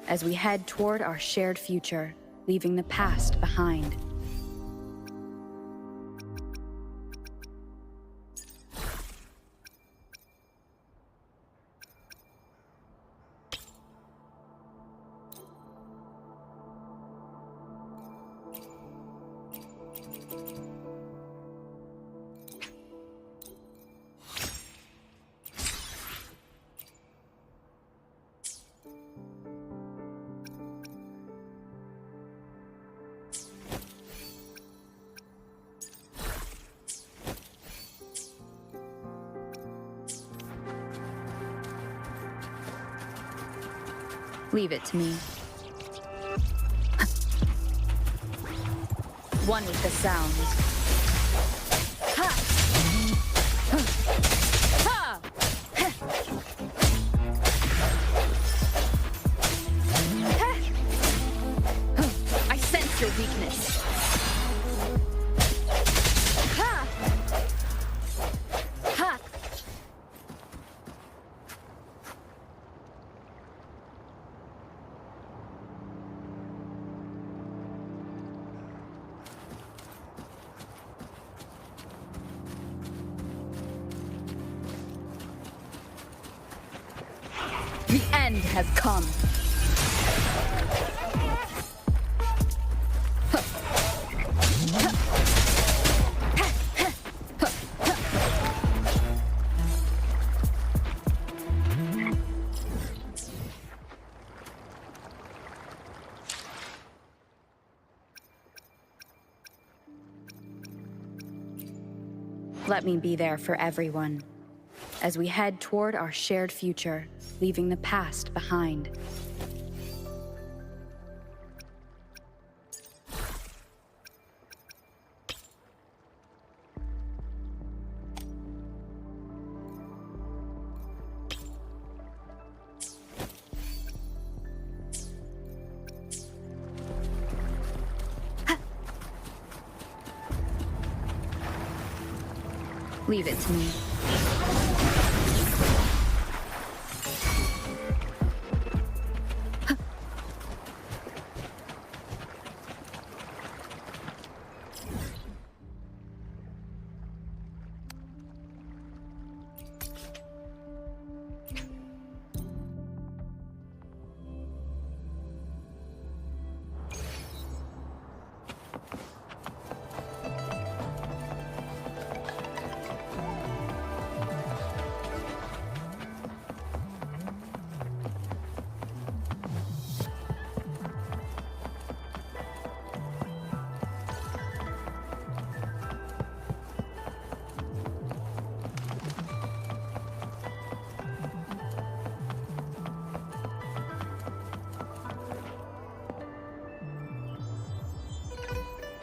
as we head toward our shared future, leaving the past behind. Leave it to me. One with the sounds. Ha! Ha! I sense your weakness. Ha! Ha! The end has come. Let me be there for everyone, as we head toward our shared future, leaving the past behind. Leave it to me.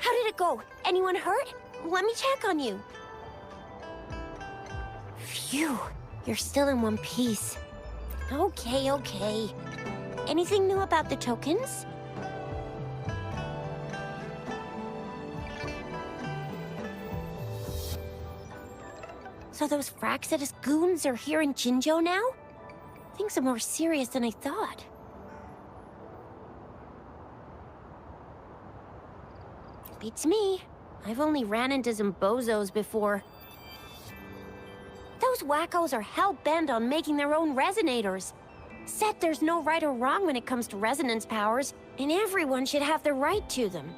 How did it go? Anyone hurt? Let me check on you. Phew, you're still in one piece. Okay, okay. Anything new about the tokens? So those Fraxidus goons are here in Jinzhou now? Things are more serious than I thought. Beats me. I've only ran into some bozos before. Those wackos are hell-bent on making their own resonators. Said there's no right or wrong when it comes to resonance powers, and everyone should have the right to them.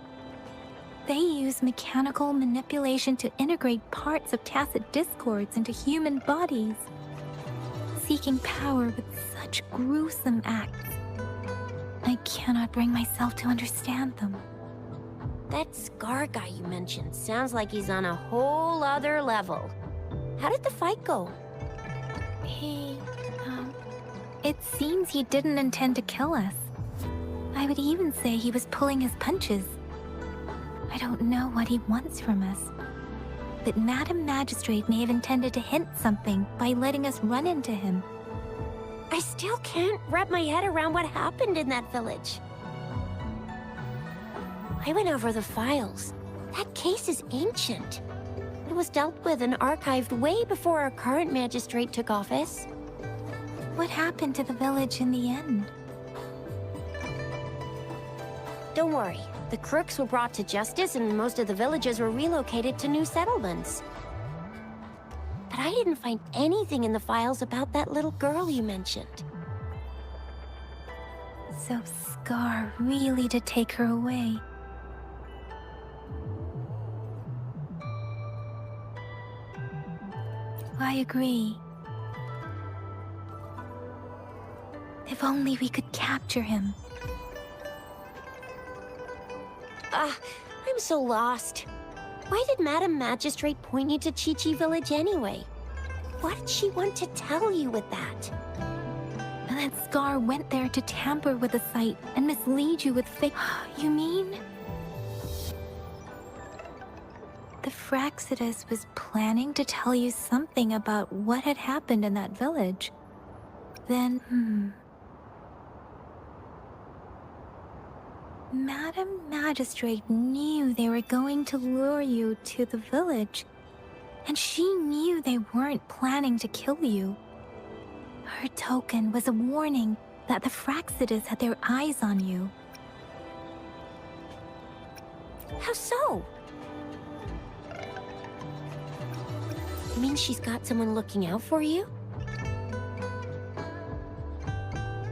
They use mechanical manipulation to integrate parts of tacit discords into human bodies, seeking power with such gruesome acts. I cannot bring myself to understand them. That Scar guy you mentioned sounds like he's on a whole other level. How did the fight go? It seems he didn't intend to kill us. I would even say he was pulling his punches. I don't know what he wants from us. But Madam Magistrate may have intended to hint something by letting us run into him. I still can't wrap my head around what happened in that village. I went over the files. That case is ancient. It was dealt with and archived way before our current magistrate took office. What happened to the village in the end? Don't worry. The crooks were brought to justice and most of the villagers were relocated to new settlements. But I didn't find anything in the files about that little girl you mentioned. So Scar really did take her away. I agree. If only we could capture him. I'm so lost. Why did Madam Magistrate point you to Chi-Chi Village anyway? What did she want to tell you with that? And that Scar went there to tamper with the site and mislead you with fake... You mean? The Fraxidus was planning to tell you something about what had happened in that village. Then, Madam Magistrate knew they were going to lure you to the village, and she knew they weren't planning to kill you. Her token was a warning that the Fraxidus had their eyes on you. How so? You mean she's got someone looking out for you?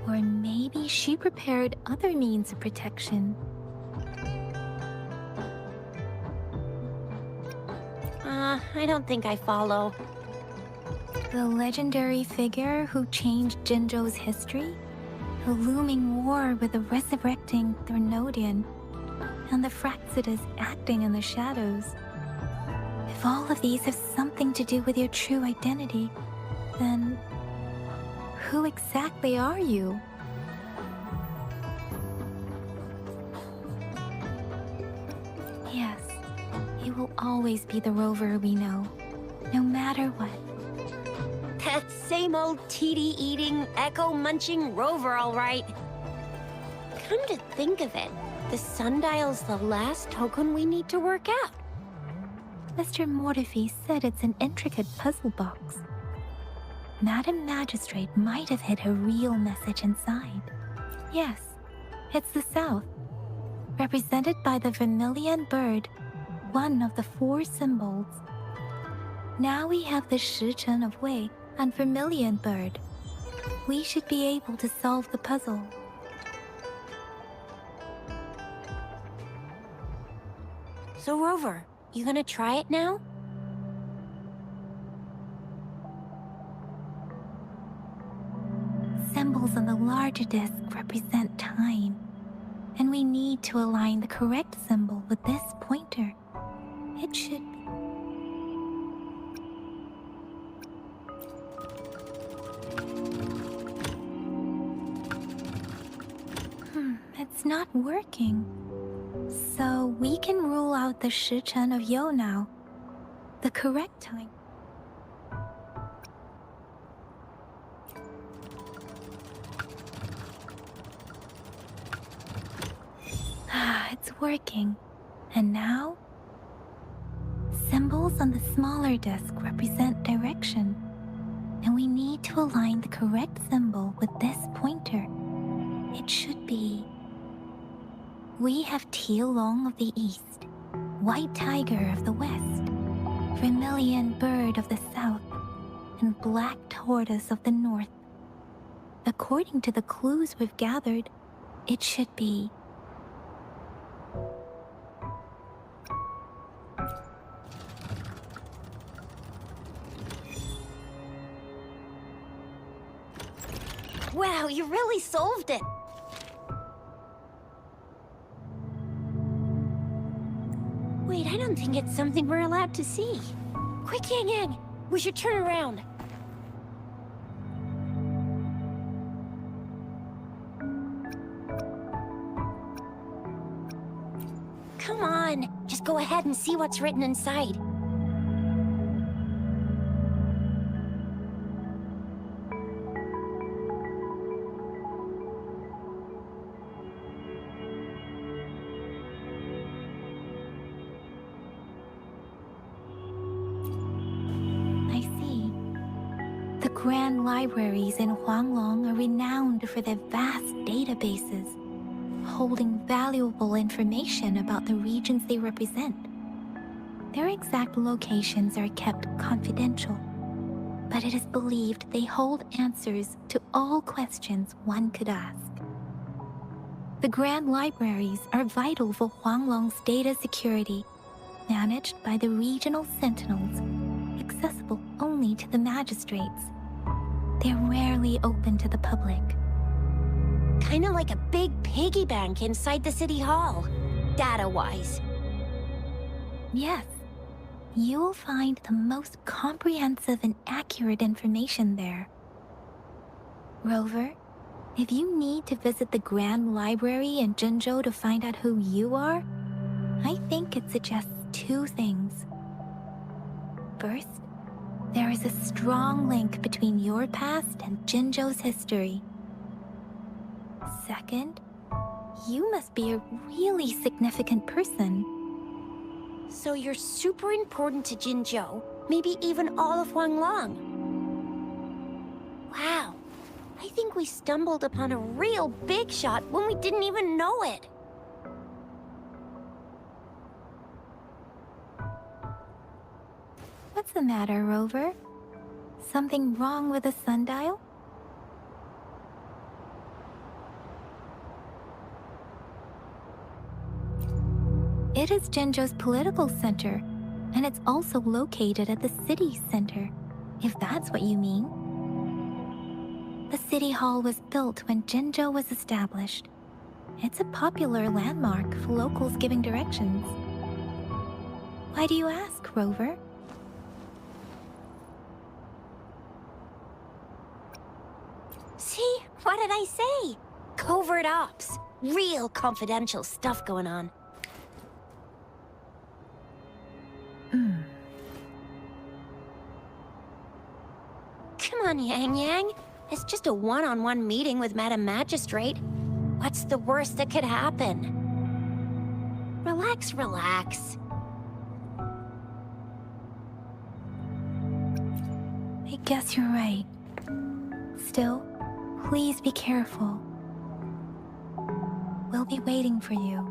Or maybe she prepared other means of protection. I don't think I follow. The legendary figure who changed Jinzhou's history? The looming war with the resurrecting Threnodian, and the Fraxidus acting in the shadows. If all of these have something to do with your true identity, then who exactly are you? Yes, you will always be the rover we know, no matter what. That same old TD-eating, echo-munching rover, all right. Come to think of it, the sundial's the last token we need to work out. Mr. Mortefi said it's an intricate puzzle box. Madam Magistrate might have hid a real message inside. Yes, it's the South, represented by the vermilion bird, one of the 4 symbols. Now we have the Shichen of Wei and vermilion bird. We should be able to solve the puzzle. So, Rover, you gonna try it now? Symbols on the larger disc represent time, and we need to align the correct symbol with this pointer. It should be. It's not working. So we can rule out the Shichen of Yo now. The correct time. It's working. And now? Symbols on the smaller disc represent direction. And we need to align the correct symbol with this pointer. It should be... We have Tielong of the east, White Tiger of the west, Vermilion Bird of the south, and Black Tortoise of the north. According to the clues we've gathered, it should be... Wow, you really solved it! don't think it's something we're allowed to see. Quick, Yang Yang! We should turn around. Come on, just go ahead and see what's written inside. Grand libraries in Huanglong are renowned for their vast databases, holding valuable information about the regions they represent. Their exact locations are kept confidential, but it is believed they hold answers to all questions one could ask. The Grand Libraries are vital for Huanglong's data security, managed by the regional sentinels, accessible only to the magistrates. They're rarely open to the public. Kinda like a big piggy bank inside the city hall, data-wise. Yes. You will find the most comprehensive and accurate information there. Rover, if you need to visit the Grand Library in Jinzhou to find out who you are, I think it suggests two things. First, there is a strong link between your past and Jinzhou's history. Second, you must be a really significant person. So you're super important to Jinzhou, maybe even all of Huanglong. Wow, I think we stumbled upon a real big shot when we didn't even know it. What's the matter, Rover? Something wrong with the sundial? It is Jinzhou's political center, and it's also located at the city center, if that's what you mean. The city hall was built when Jinzhou was established. It's a popular landmark for locals giving directions. Why do you ask, Rover? See? What did I say? Covert ops. Real confidential stuff going on. Come on, Yang Yang. It's just a one-on-one meeting with Madam Magistrate. What's the worst that could happen? Relax, relax. I guess you're right. Still, please be careful. We'll be waiting for you.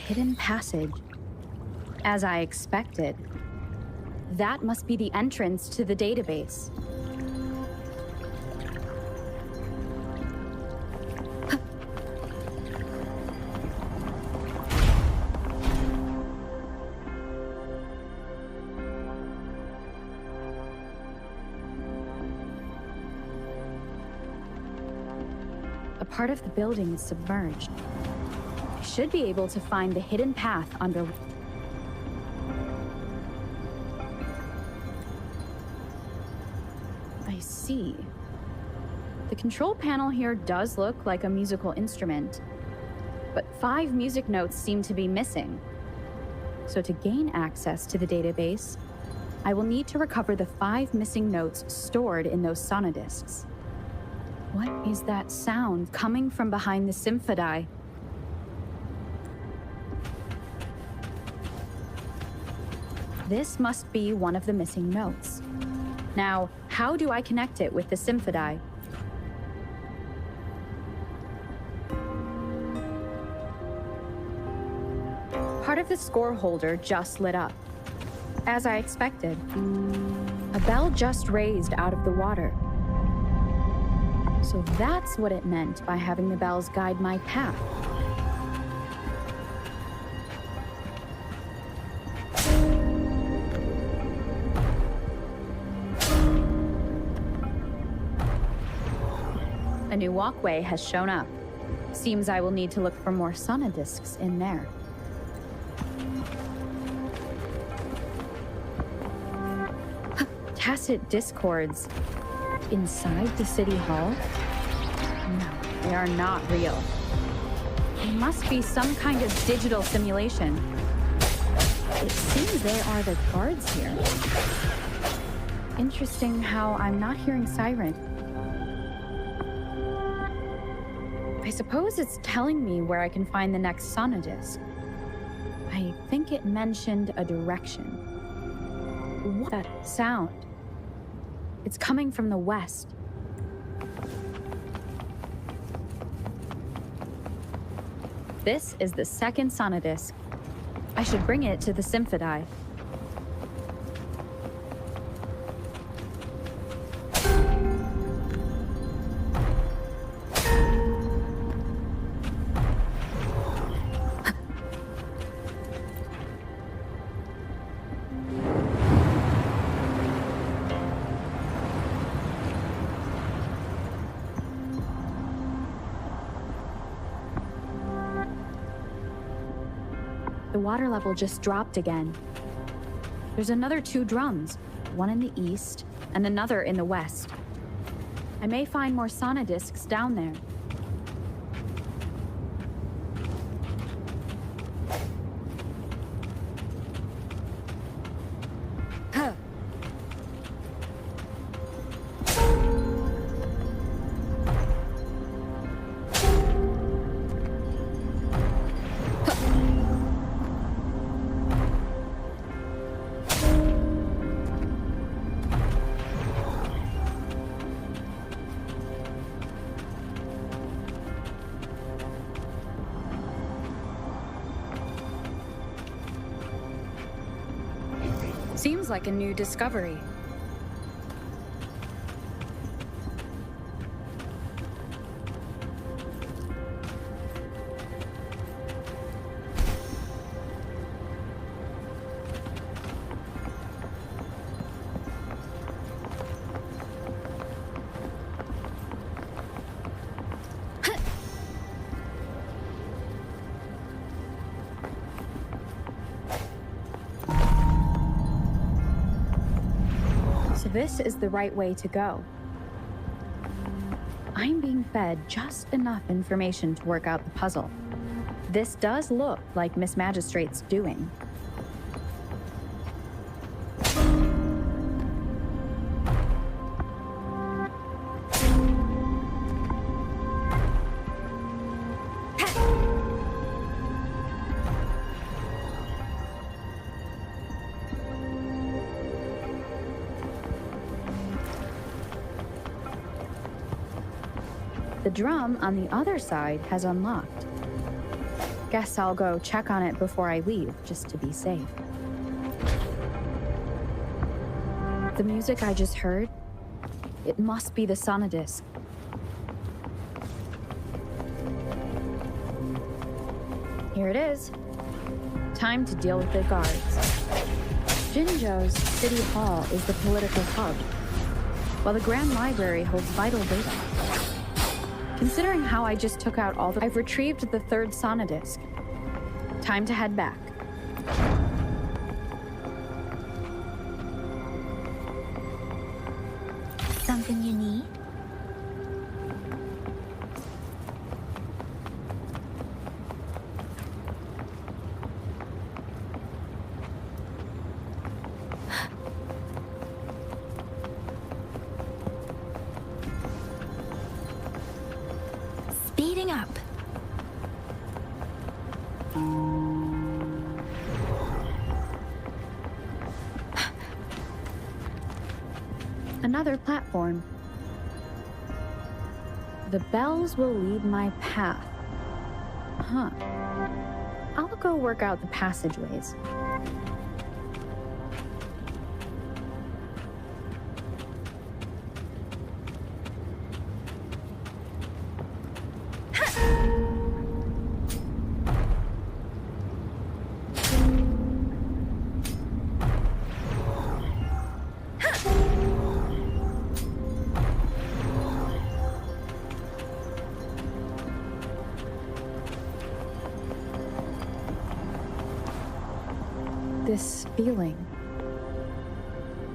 hidden passage. As I expected. That must be the entrance to the database. A part of the building is submerged. I should be able to find the hidden path under. I see. The control panel here does look like a musical instrument, but 5 music notes seem to be missing. So to gain access to the database, I will need to recover the 5 missing notes stored in those sonodiscs. What is that sound coming from behind the symphodi? This must be one of the missing notes. Now, how do I connect it with the symphodi? Part of the score holder just lit up. As I expected, a bell just raised out of the water. So that's what it meant by having the bells guide my path. A new walkway has shown up. Seems I will need to look for more sonodiscs in there. Tacit discords. Inside the city hall? No, they are not real. They must be some kind of digital simulation. It seems they are the guards here. Interesting how I'm not hearing siren. I suppose it's telling me where I can find the next sonodisc. I think it mentioned a direction. What's that sound? It's coming from the west. This is the second sonodisc. I should bring it to the symphodi. The water level just dropped again. There's another 2 drums, one in the east and another in the west. I may find more sonodiscs down there. Seems like a new discovery. This is the right way to go. I'm being fed just enough information to work out the puzzle. This does look like Miss Magistrate's doing. The drum on the other side has unlocked. guess I'll go check on it before I leave, just to be safe. The music I just heard, it must be the sonodisc. Here it is. Time to deal with the guards. Jinzhou's City Hall is the political hub, while the Grand Library holds vital data. Considering how I just took out all the... I've retrieved the third sonodisc. Time to head back. Something you need? Speeding up. Another platform. The bells will lead my path. Huh. I'll go work out the passageways. This feeling.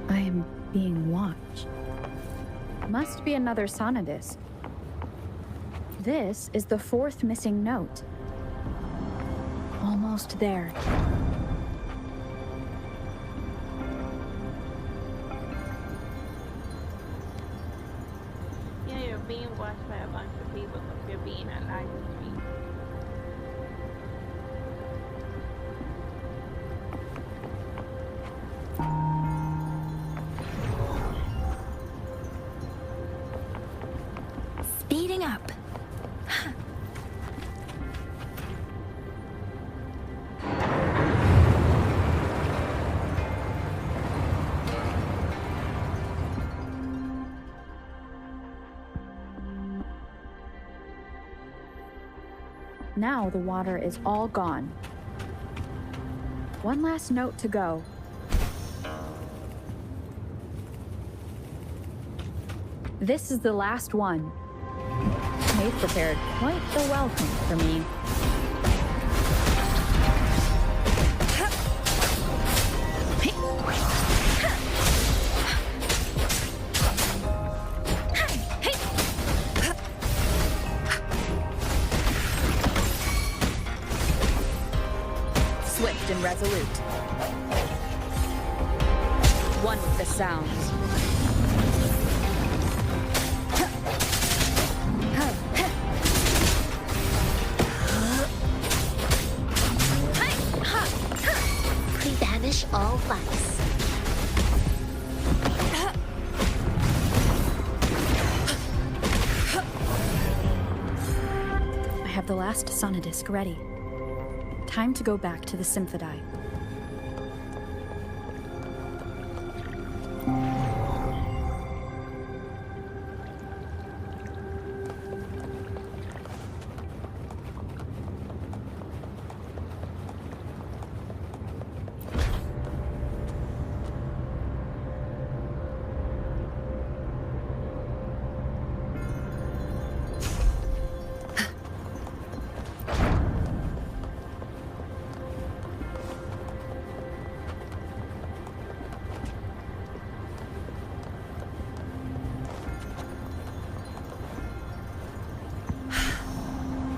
I am being watched. Must be another sonodisc. This is the fourth missing note. Almost there. Yeah, you're being watched by a bunch of people because you're being a live stream. Speeding up. Now the water is all gone. One last note to go. This is the last one. They've prepared quite the welcome for me. Swift and resolute. One with the sounds. We banish all vice. I have the last sonodisc ready. Time to go back to the Symphodi.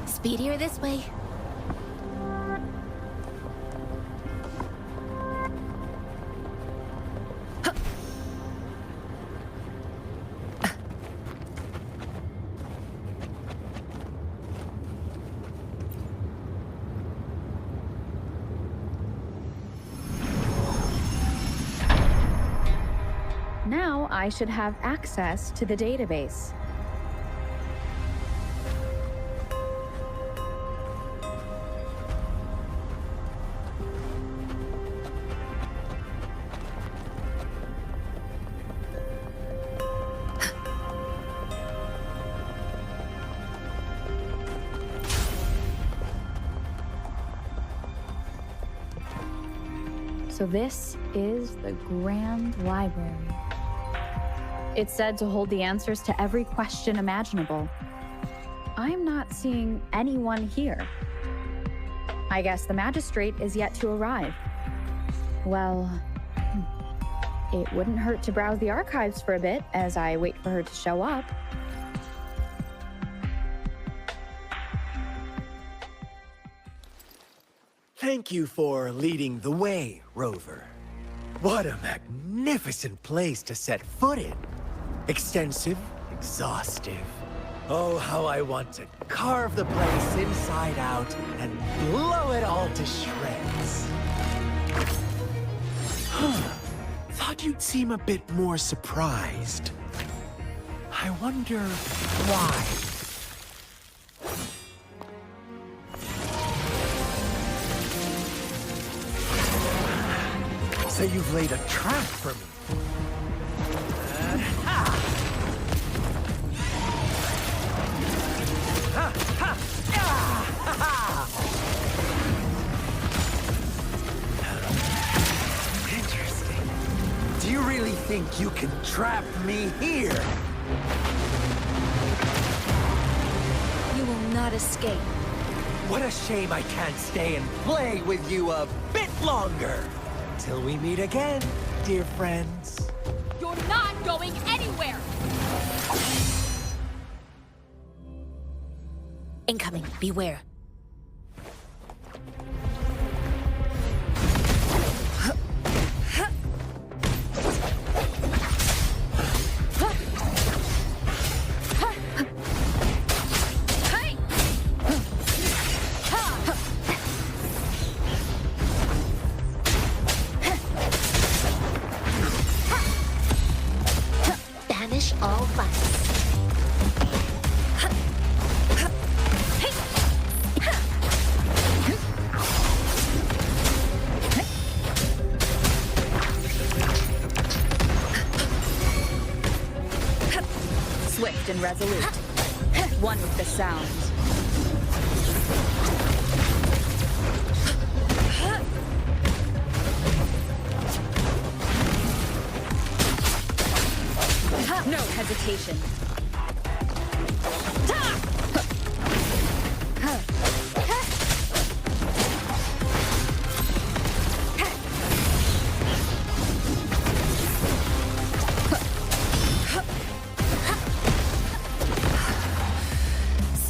Speedier this way. Now I should have access to the database. So this is the Grand Library. It's said to hold the answers to every question imaginable. I'm not seeing anyone here. I guess the magistrate is yet to arrive. Well, it wouldn't hurt to browse the archives for a bit as I wait for her to show up. Thank you for leading the way, Rover. What a magnificent place to set foot in. Extensive, exhaustive. Oh, how I want to carve the place inside out and blow it all to shreds. Thought you'd seem a bit more surprised. I wonder why. So you've laid a trap for me. Interesting. Do you really think you can trap me here? You will not escape. What a shame I can't stay and play with you a bit longer. Till we meet again, dear friends. You're not going anywhere! Incoming, beware. Banish all vice. Swift and resolute. One with the sounds. No hesitation.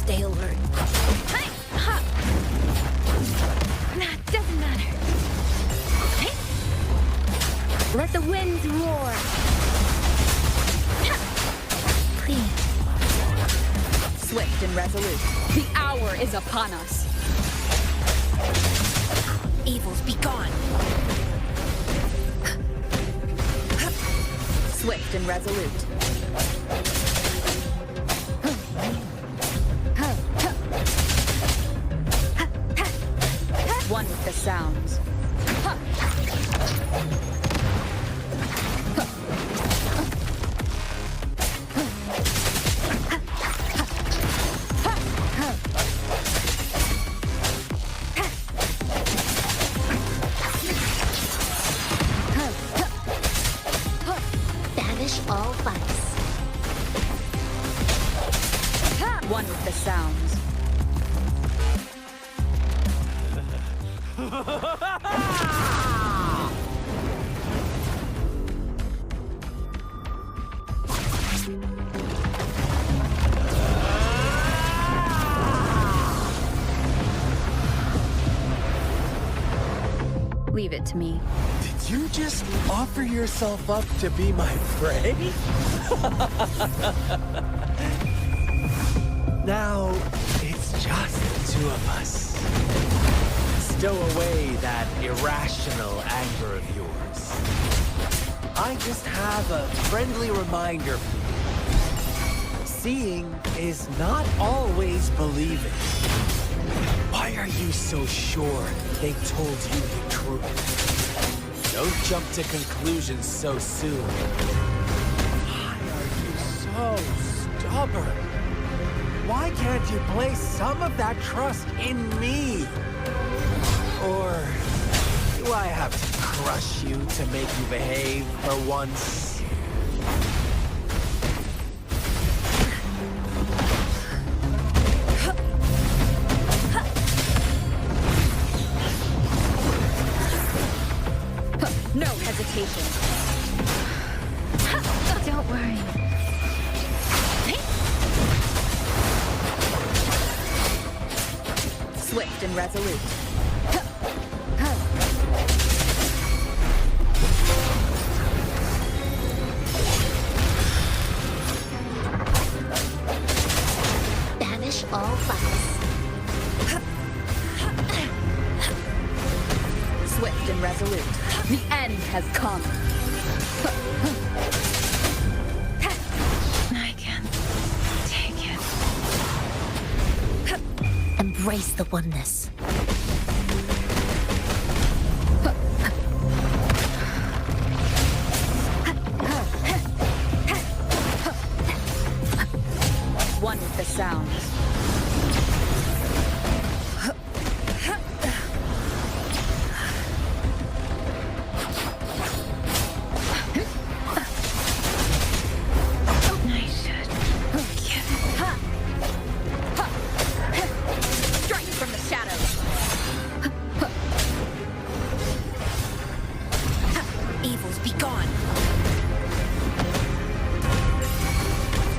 Stay alert. Nah, doesn't matter. Let the winds roar. Clean. Swift and resolute. The hour is upon us. Evils be gone. Swift and resolute. One with the sounds. Banish all vice. One with the sounds. Leave it to me. Did you just offer yourself up to be my prey? Now, it's just the two of us. Stow away that irrational anger of yours. I just have a friendly reminder for you. Seeing is not always believing. Why are you so sure they told you the truth? Don't jump to conclusions so soon. Why are you so stubborn? Why can't you place some of that trust in me? Or do I have to crush you to make you behave for once? No hesitation. Don't worry. Swift and resolute. Banish all vice. Swift and resolute. The end has come. I can take it. Embrace the oneness. One with the sound. Strike from the shadows. Evils be gone.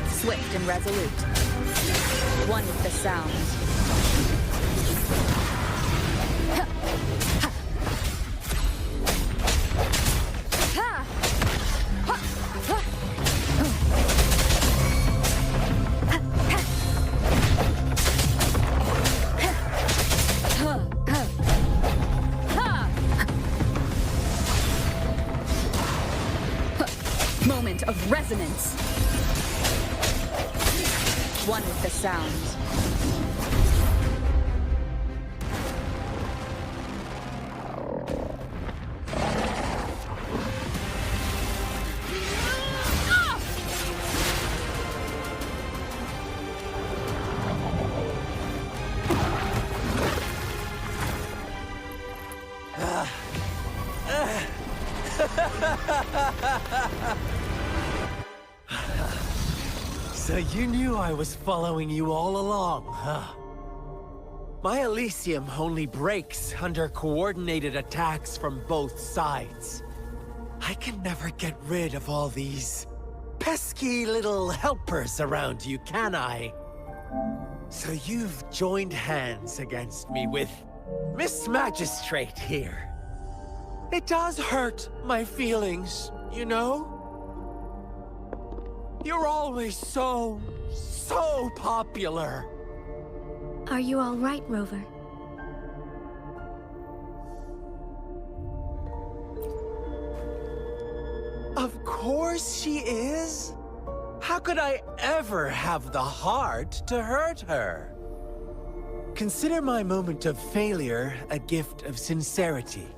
Swift and resolute. One with the sound. Moment of resonance. One with the sound. So you knew I was following you all along, huh? My Elysium only breaks under coordinated attacks from both sides. I can never get rid of all these pesky little helpers around you, can I? So you've joined hands against me with Miss Magistrate here. It does hurt my feelings, you know? You're always so popular. Are you all right, Rover? Of course she is. How could I ever have the heart to hurt her? Consider my moment of failure a gift of sincerity,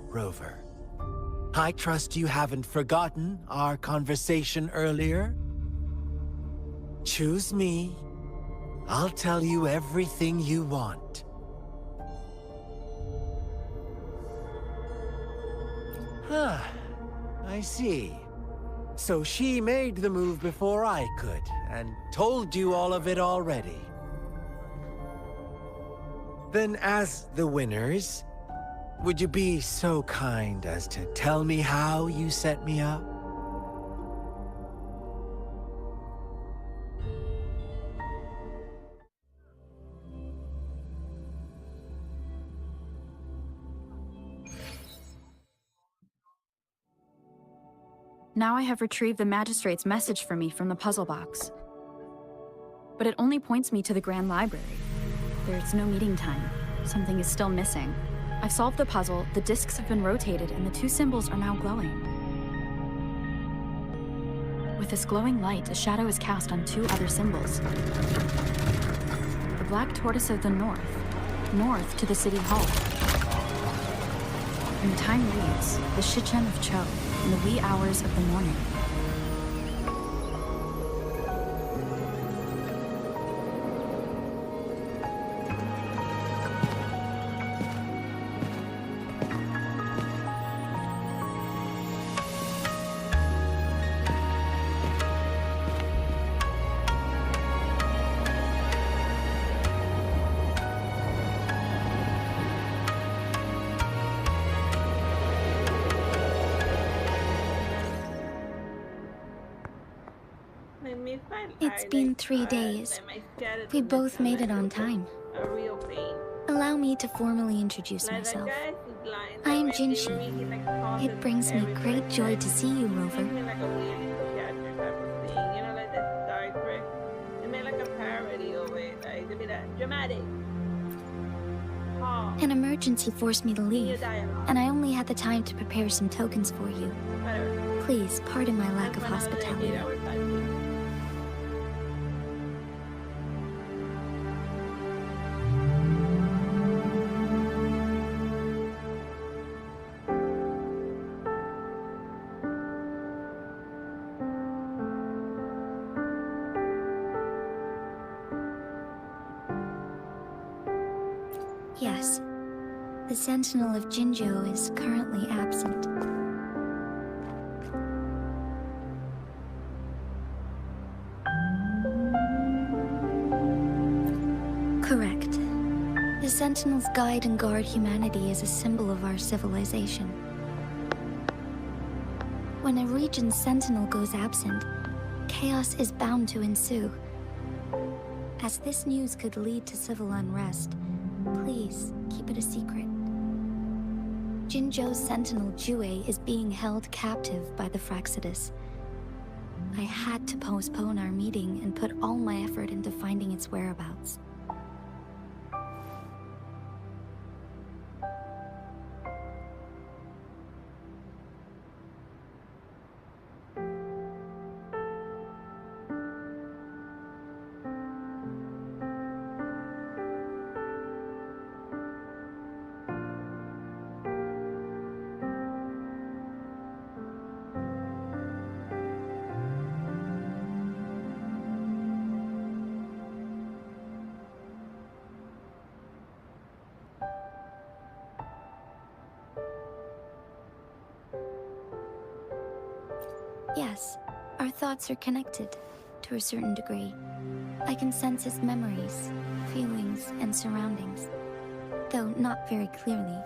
Rover. I trust you haven't forgotten our conversation earlier. Choose me. I'll tell you everything you want. Huh. I see. So she made the move before I could, and told you all of it already. Then as the winners, would you be so kind as to tell me how you set me up? Now I have retrieved the magistrate's message for me from the puzzle box. But it only points me to the Grand Library. There's no meeting time. Something is still missing. I've solved the puzzle, the discs have been rotated, and the two symbols are now glowing. With this glowing light, a shadow is cast on two other symbols. The black tortoise of the north to the city hall. And the time reads, the Shichen of Cho, in the wee hours of the morning. me find It's art, been like 3 art, days. like my skeleton We both become made it like on time. a real pain. Allow me to formally introduce Like that myself. guy who's blind. I Like am when Jinshi. delivery, he like pauses It brings me every great first joy second. to see you, It Rover. gives me like a willing to capture type of thing. You know, like that Star Trek. They made like a parody of it. Like they made a dramatic. Calm. An emergency forced me to leave, dialogue. and I only had the time to prepare some tokens for you. Whatever. Please, pardon my lack of That's another hospitality. 8-hour cutscene. Yes. The Sentinel of Jinjo is currently absent. Correct. The Sentinels guide and guard humanity as a symbol of our civilization. When a region's Sentinel goes absent, chaos is bound to ensue. As this news could lead to civil unrest, please keep it a secret. Jinjo's Sentinel Jue is being held captive by the Fraxidus. I had to postpone our meeting and put all my effort into finding its whereabouts. Yes, our thoughts are connected, to a certain degree. I can sense his memories, feelings, and surroundings, though not very clearly.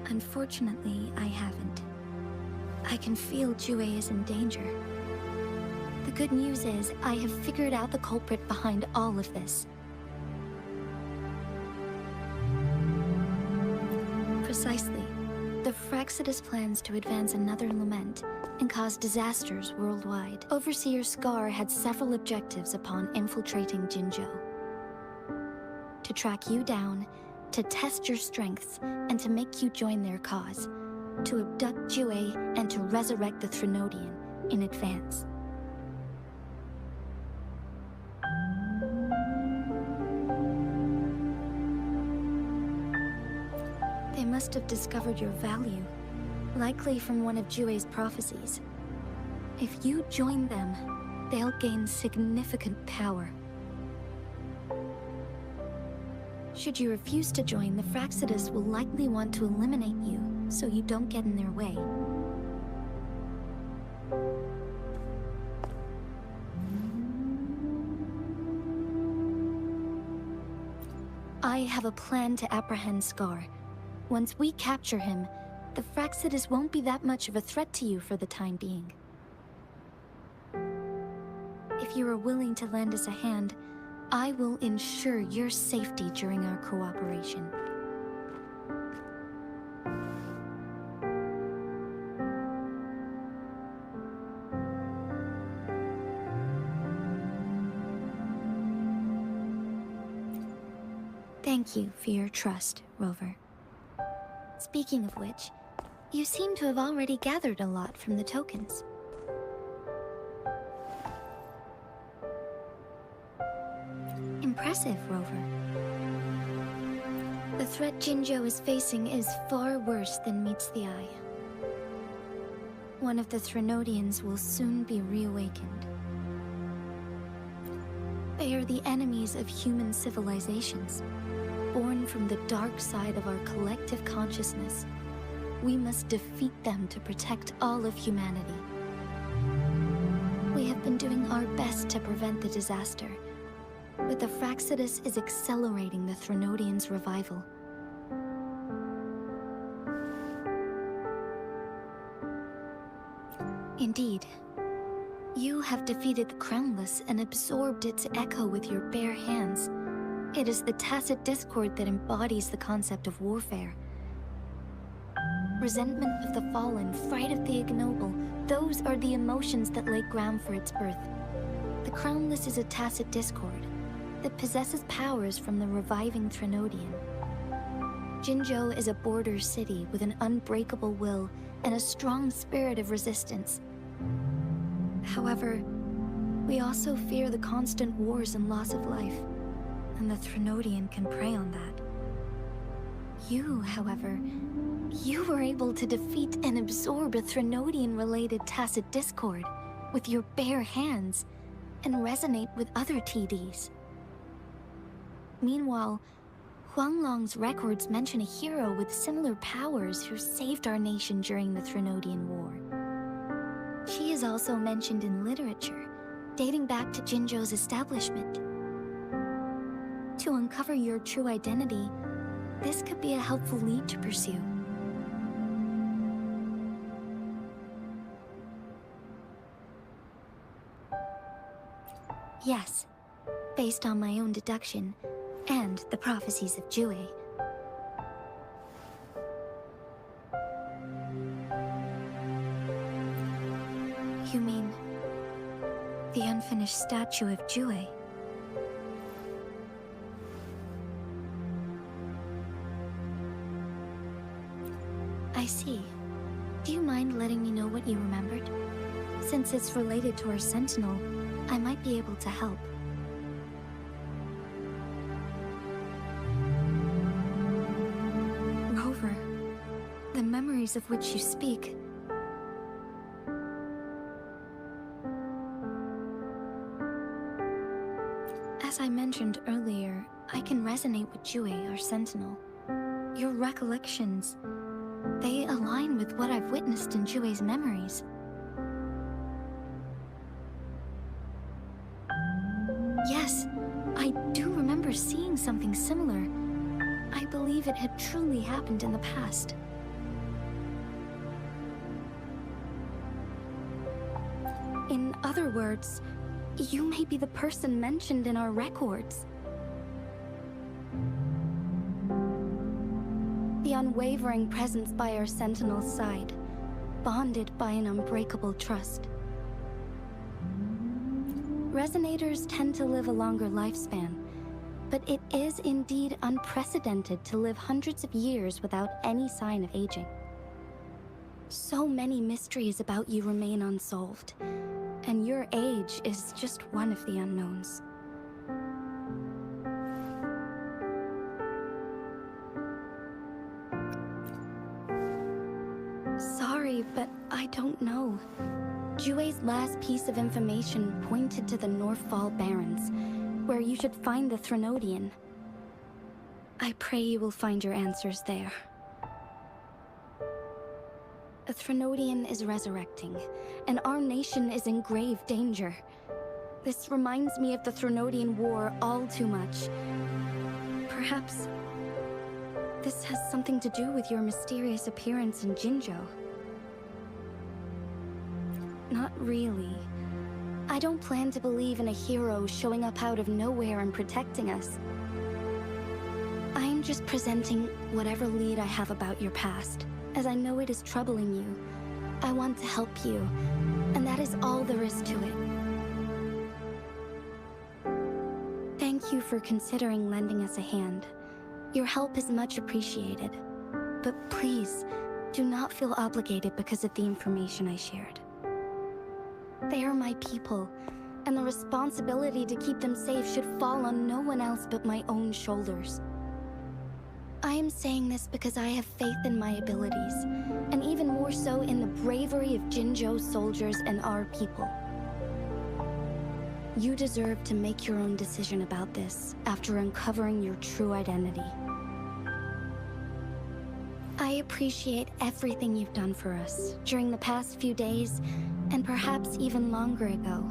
Unfortunately, I haven't. I can feel Jue is in danger. The good news is, I have figured out the culprit behind all of this. Precisely. The Fraxidus plans to advance another lament and cause disasters worldwide. Overseer Scar had several objectives upon infiltrating Jinjo. To track you down, to test your strengths, and to make you join their cause. To abduct Jue and to resurrect the Threnodian in advance. They must have discovered your value, likely from one of Jue's prophecies. If you join them, they'll gain significant power. Should you refuse to join, the Fraxidus will likely want to eliminate you, so you don't get in their way. I have a plan to apprehend Scar. Once we capture him, the Fraxidus won't be that much of a threat to you for the time being. If you are willing to lend us a hand, I will ensure your safety during our cooperation. Thank you for your trust, Rover. Speaking of which, you seem to have already gathered a lot from the tokens. Impressive, Rover. The threat Jinjo is facing is far worse than meets the eye. One of the Threnodians will soon be reawakened. They are the enemies of human civilizations, born from the dark side of our collective consciousness. We must defeat them to protect all of humanity. We have been doing our best to prevent the disaster, but the Fraxidus is accelerating the Threnodians' revival. Indeed. You have defeated the Crownless and absorbed its echo with your bare hands. It is the tacit discord that embodies the concept of warfare. Resentment of the fallen, fright of the ignoble, those are the emotions that lay ground for its birth. The Crownless is a tacit discord that possesses powers from the reviving Threnodian. Jinzhou is a border city with an unbreakable will and a strong spirit of resistance. However, we also fear the constant wars and loss of life, and the Threnodian can prey on that. You, however, you were able to defeat and absorb a Threnodian-related tacit discord with your bare hands and resonate with other TDs. Meanwhile, Huanglong's records mention a hero with similar powers who saved our nation during the Threnodian War. She is also mentioned in literature, dating back to Jinzhou's establishment. To uncover your true identity, this could be a helpful lead to pursue. Yes, based on my own deduction, and the prophecies of Jue. You mean the unfinished statue of Jue? I see. Do you mind letting me know what you remembered? Since it's related to our Sentinel, I might be able to help. Rover, the memories of which you speak. As I mentioned earlier, I can resonate with Jue, our Sentinel. Your recollections, they align with what I've witnessed in Jue's memories. Yes, I do remember seeing something similar. I believe it had truly happened in the past. In other words, you may be the person mentioned in our records. The unwavering presence by our Sentinel's side, bonded by an unbreakable trust. Resonators tend to live a longer lifespan, but it is indeed unprecedented to live hundreds of years without any sign of aging. So many mysteries about you remain unsolved, and your age is just one of the unknowns. Sorry, but I don't know. Jue's last piece of information pointed to the Northfall Barrens, where you should find the Threnodian. I pray you will find your answers there. A Threnodian is resurrecting, and our nation is in grave danger. This reminds me of the Threnodian War all too much. Perhaps this has something to do with your mysterious appearance in Jinzhou. Not really. I don't plan to believe in a hero showing up out of nowhere and protecting us. I'm just presenting whatever lead I have about your past, as I know it is troubling you. I want to help you, and that is all there is to it. Thank you for considering lending us a hand. Your help is much appreciated. But please, do not feel obligated because of the information I shared. They are my people, and the responsibility to keep them safe should fall on no one else but my own shoulders. I am saying this because I have faith in my abilities, and even more so in the bravery of Jinzhou's soldiers and our people. You deserve to make your own decision about this after uncovering your true identity. I appreciate everything you've done for us during the past few days, and perhaps even longer ago.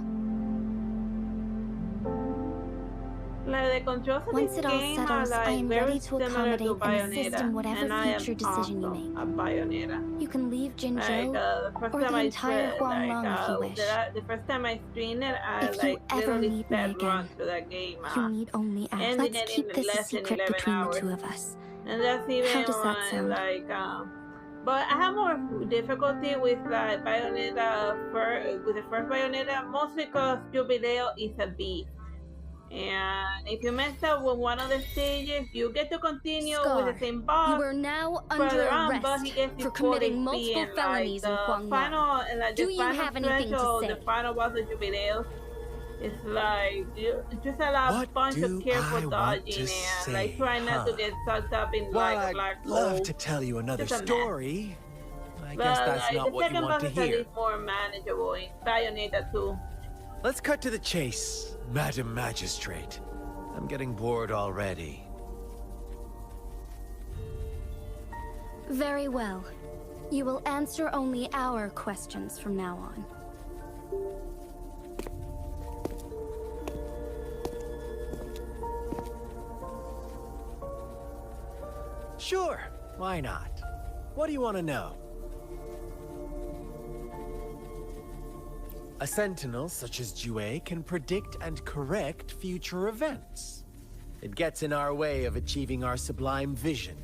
La the controls of Once this it all game are settles, I like am very ready to similar to accommodate and assist in Bayonetta, whatever and I am future decision you awesome make. at Bayonetta. You can leave Like Jinzhou the first or time the I entire Huanglong if you wish. the first time I streamed it, I If you like ever literally need me sped again, run through that game. you need only ask. Ending Let's it keep in this a less than secret 11 between hours. the two of us. And that's even How does that sound? But I have more difficulty with like Bayonetta with the first Bayonetta, mostly because Jubileo is a beast. And if you mess up with one of the stages, you get to continue with the same boss. You are now further under on, arrest but he gets for his committing 40 multiple and, felonies in the Huanglong. final, Do you have anything to say? The final boss of Jubileo is like just a bunch of careful dodging and like trying not to get sucked up in like a black hole. I'd love to tell you another Just a mess. story. I But guess that's like, not what you want to The second boss is at hear. least more manageable in Bayonetta 2. Let's cut to the chase, Madam Magistrate. I'm getting bored already. Very well. You will answer only our questions from now on. Sure, why not? What do you want to know? A sentinel such as Jue can predict and correct future events. It gets in our way of achieving our sublime vision.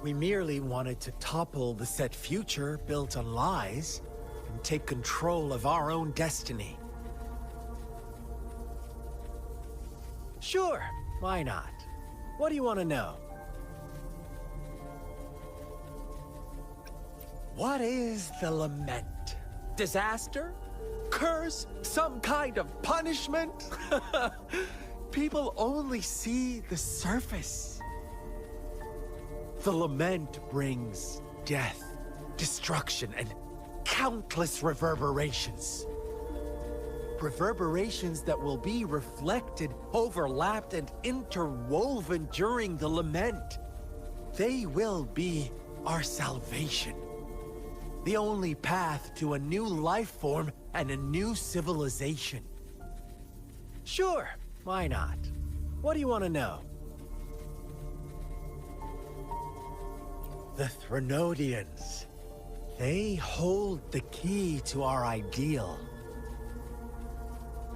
We merely wanted to topple the set future built on lies and take control of our own destiny. Sure, why not? What do you want to know? What is the lament? Disaster? Curse? Some kind of punishment? People only see the surface. The lament brings death, destruction, and countless reverberations. Reverberations that will be reflected, overlapped, and interwoven during the lament. They will be our salvation. The only path to a new life form and a new civilization. Sure, why not? What do you want to know? The Threnodians. They hold the key to our ideal.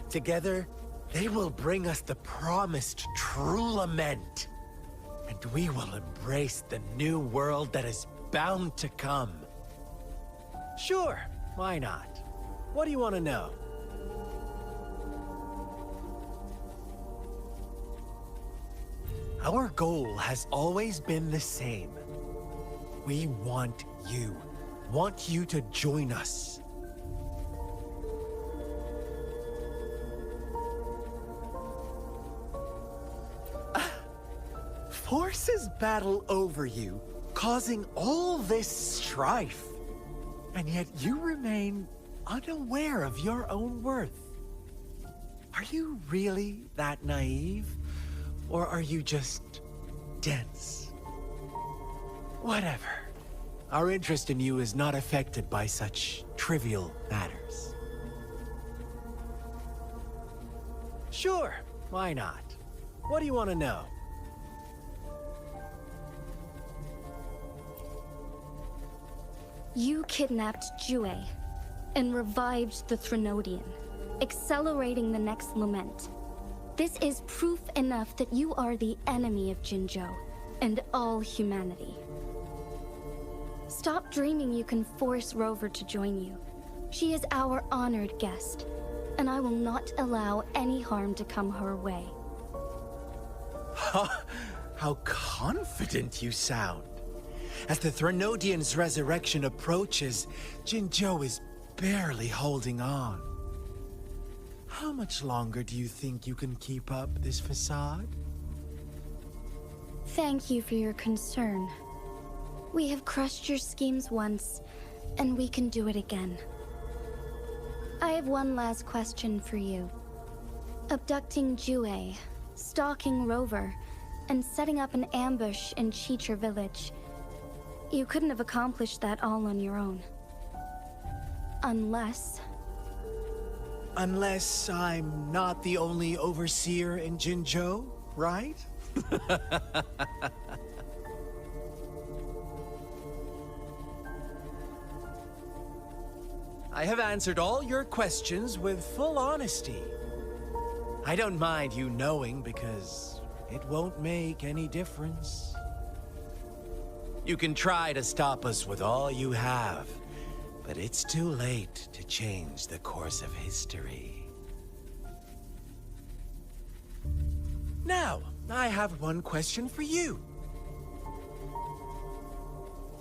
Together, they will bring us the promised true lament. And we will embrace the new world that is bound to come. Sure, why not? What do you want to know? Our goal has always been the same. We want you to join us. Forces battle over you, causing all this strife. And yet you remain unaware of your own worth. Are you really that naive? Or are you just dense? Whatever. Our interest in you is not affected by such trivial matters. Sure, why not? What do you want to know? You kidnapped Jue and revived the Threnodian, accelerating the next lament. This is proof enough that you are the enemy of Jinzhou and all humanity. Stop dreaming you can force Rover to join you. She is our honored guest, and I will not allow any harm to come her way. How confident you sound. As the Threnodian's resurrection approaches, Jinzhou is barely holding on. How much longer do you think you can keep up this facade? Thank you for your concern. We have crushed your schemes once, and we can do it again. I have one last question for you. Abducting Jue, stalking Rover, and setting up an ambush in Cheecher Village. You couldn't have accomplished that all on your own. Unless Unless I'm not the only overseer in Jinzhou, right? I have answered all your questions with full honesty. I don't mind you knowing because it won't make any difference. You can try to stop us with all you have, but it's too late to change the course of history. Now, I have one question for you.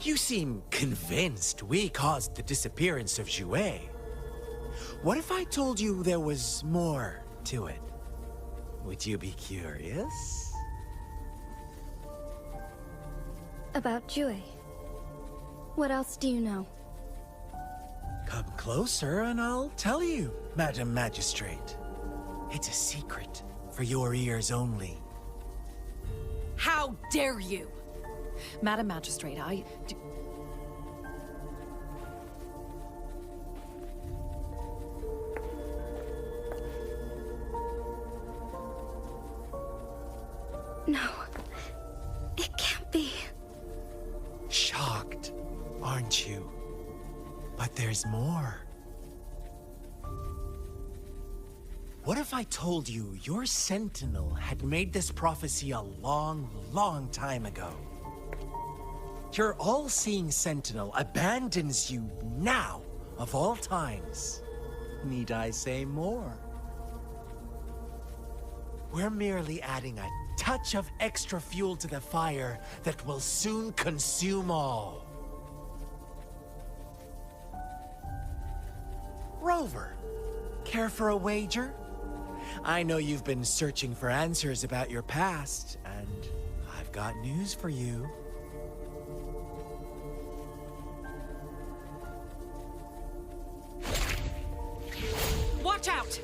You seem convinced we caused the disappearance of Jue. What if I told you there was more to it? Would you be curious? About Jue. What else do you know? Come closer and I'll tell you, Madam Magistrate. It's a secret for your ears only. How dare you! Madam Magistrate, No. It can't be. Shocked, aren't you? But there's more. What if I told you your sentinel had made this prophecy a long, long time ago? Your all-seeing sentinel abandons you now, of all times. Need I say more? We're merely adding a touch of extra fuel to the fire that will soon consume all. Rover, care for a wager? I know you've been searching for answers about your past, and I've got news for you. watch out!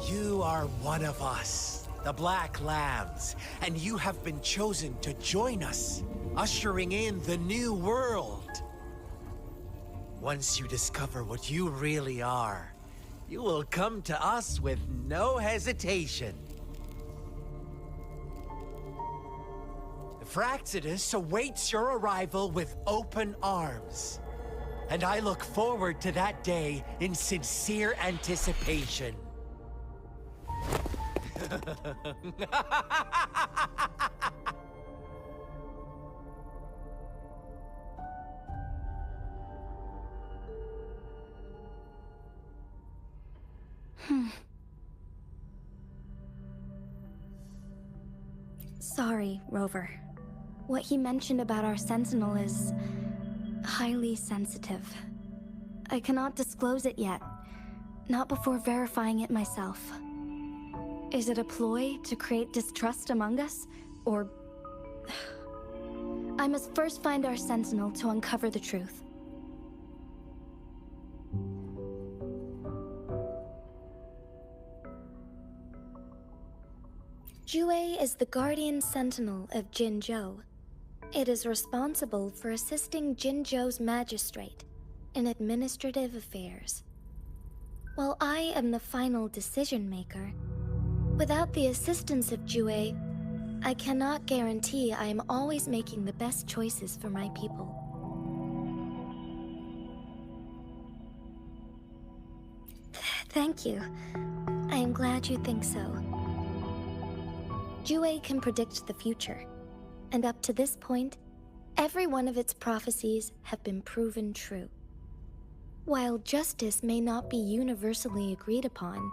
You are one of us, the Black Lambs, and you have been chosen to join us, ushering in the new world. Once you discover what you really are, you will come to us with no hesitation. The Fraxidus awaits your arrival with open arms, and I look forward to that day in sincere anticipation. Sorry, Rover. What he mentioned about our Sentinel is highly sensitive. I cannot disclose it yet, not before verifying it myself. Is it a ploy to create distrust among us, or... I must first find our Sentinel to uncover the truth. Jue is the Guardian Sentinel of Jinzhou. It is responsible for assisting Jinzhou's magistrate in administrative affairs. While I am the final decision maker, without the assistance of Jue, I cannot guarantee I am always making the best choices for my people. Thank you. I am glad you think so. Jue can predict the future, and up to this point, every one of its prophecies have been proven true. While justice may not be universally agreed upon,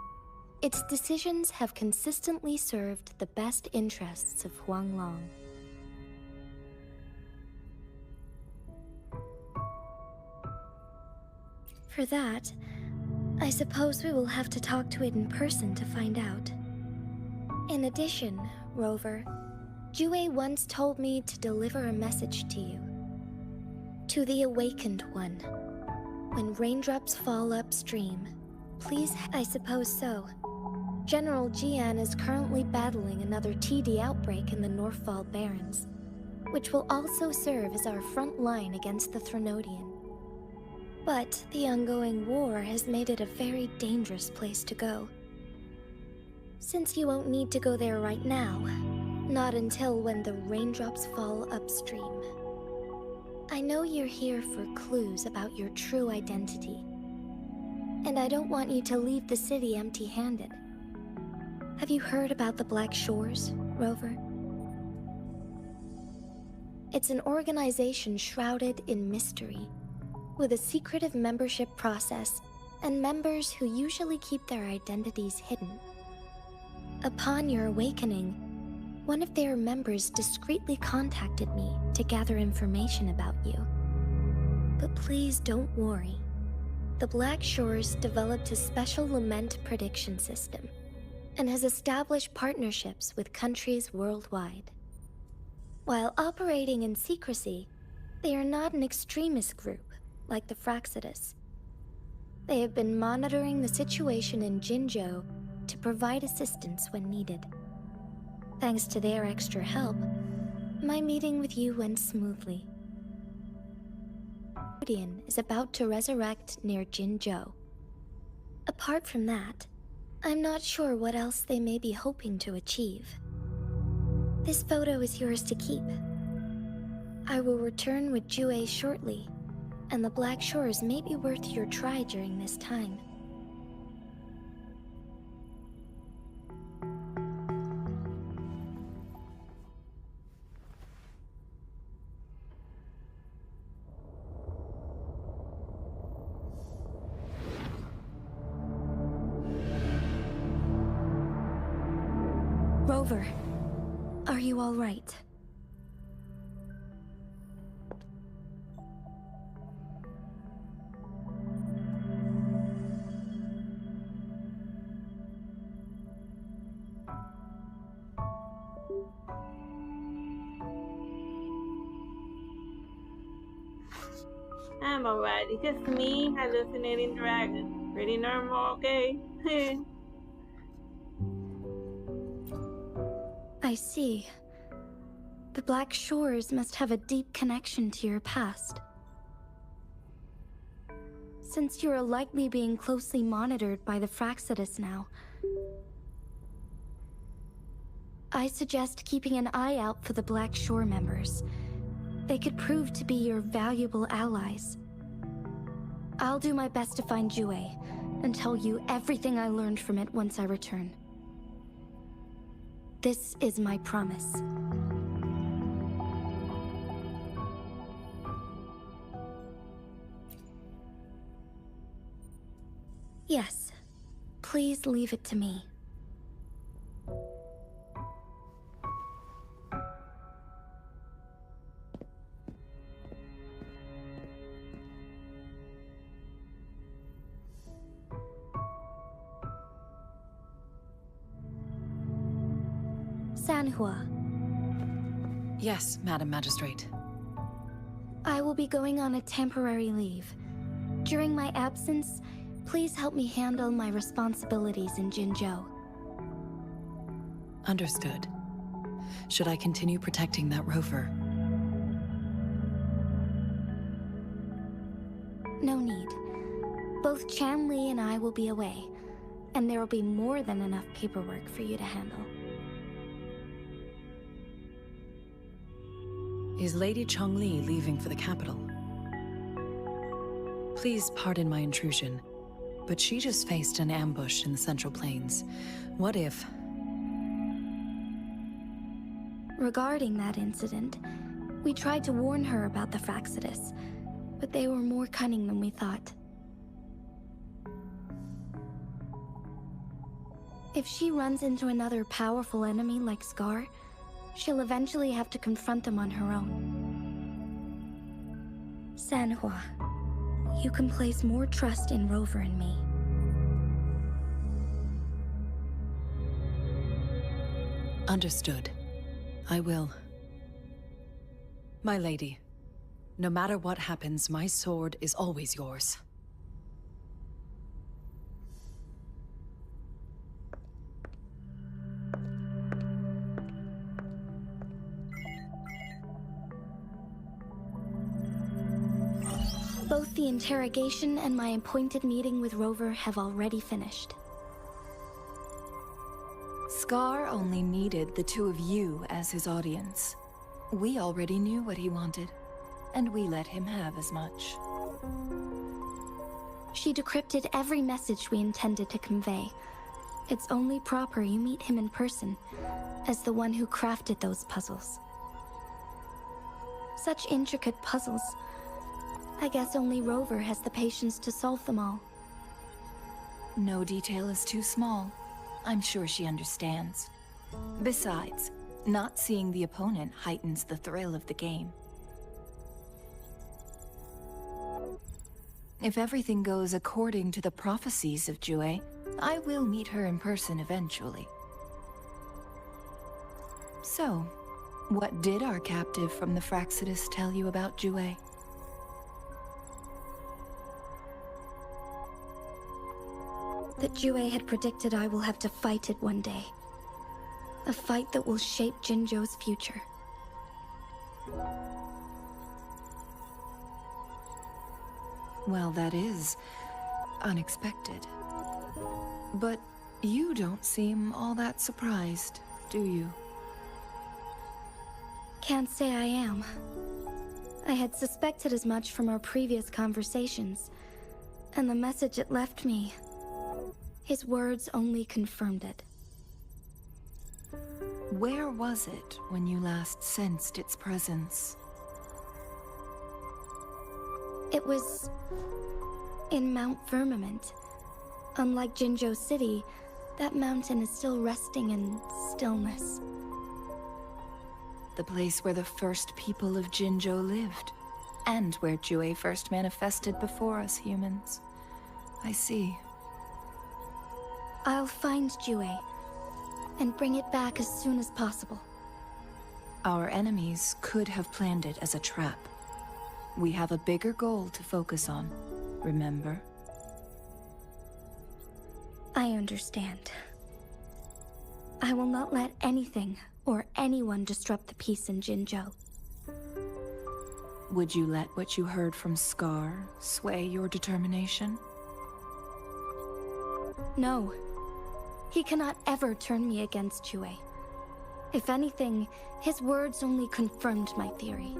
its decisions have consistently served the best interests of Huanglong. For that, I suppose we will have to talk to it in person to find out. In addition, Rover, Jue once told me to deliver a message to you. To the Awakened One. When raindrops fall upstream, please, I suppose so. General Jian is currently battling another TD outbreak in the Northfall Barrens, which will also serve as our front line against the Threnodian. But the ongoing war has made it a very dangerous place to go. Since you won't need to go there right now, not until when the raindrops fall upstream. I know you're here for clues about your true identity. And I don't want you to leave the city empty-handed. Have you heard about the Black Shores, Rover? It's an organization shrouded in mystery, with a secretive membership process and members who usually keep their identities hidden. Upon your awakening, one of their members discreetly contacted me to gather information about you. But please don't worry. The Black Shores developed a special lament prediction system and has established partnerships with countries worldwide. While operating in secrecy, they are not an extremist group like the Fraxidus. They have been monitoring the situation in Jinzhou to provide assistance when needed. Thanks to their extra help, my meeting with you went smoothly. Guardian is about to resurrect near Jinzhou. Apart from that, I'm not sure what else they may be hoping to achieve. This photo is yours to keep. I will return with Jue shortly, and the Black Shores may be worth your try during this time. Rover, are you all right? I'm alright. It's just me hallucinating dragon. Pretty normal, okay? I see. The Black Shores must have a deep connection to your past. Since you are likely being closely monitored by the Fraxidus now, I suggest keeping an eye out for the Black Shore members. They could prove to be your valuable allies. I'll do my best to find Jue and tell you everything I learned from it once I return. This is my promise. Yes, please leave it to me. Sanhua. Yes, Madam Magistrate. I will be going on a temporary leave. During my absence, please help me handle my responsibilities in Jinzhou. Understood. Should I continue protecting that rover? No need. Both Chan Li and I will be away, and there will be more than enough paperwork for you to handle. Is Lady Chongli leaving for the capital? Please pardon my intrusion, but she just faced an ambush in the Central Plains. What if... Regarding that incident, we tried to warn her about the Fraxidus, but they were more cunning than we thought. If she runs into another powerful enemy like Scar, she'll eventually have to confront them on her own. Sanhua, you can place more trust in Rover and me. Understood. I will. My lady, no matter what happens, my sword is always yours. Both the interrogation and my appointed meeting with Rover have already finished. Scar only needed the two of you as his audience. We already knew what he wanted, and we let him have as much. She decrypted every message we intended to convey. It's only proper you meet him in person, as the one who crafted those puzzles. Such intricate puzzles. I guess only Rover has the patience to solve them all. No detail is too small. I'm sure she understands. Besides, not seeing the opponent heightens the thrill of the game. If everything goes according to the prophecies of Jue, I will meet her in person eventually. So, what did our captive from the Fraxidus tell you about Jue? That Jue had predicted I will have to fight it one day. A fight that will shape Jinzhou's future. Well, that is unexpected. But you don't seem all that surprised, do you? Can't say I am. I had suspected as much from our previous conversations, and the message it left me, his words only confirmed it. Where was it when you last sensed its presence? It was in Mount Firmament. Unlike Jinzhou City, that mountain is still resting in stillness. The place where the first people of Jinzhou lived, and where Jue first manifested before us humans. I see. I'll find Jue, and bring it back as soon as possible. Our enemies could have planned it as a trap. We have a bigger goal to focus on, remember? I understand. I will not let anything or anyone disrupt the peace in Jinzhou. Would you let what you heard from Scar sway your determination? No. He cannot ever turn me against Jue. If anything, his words only confirmed my theory.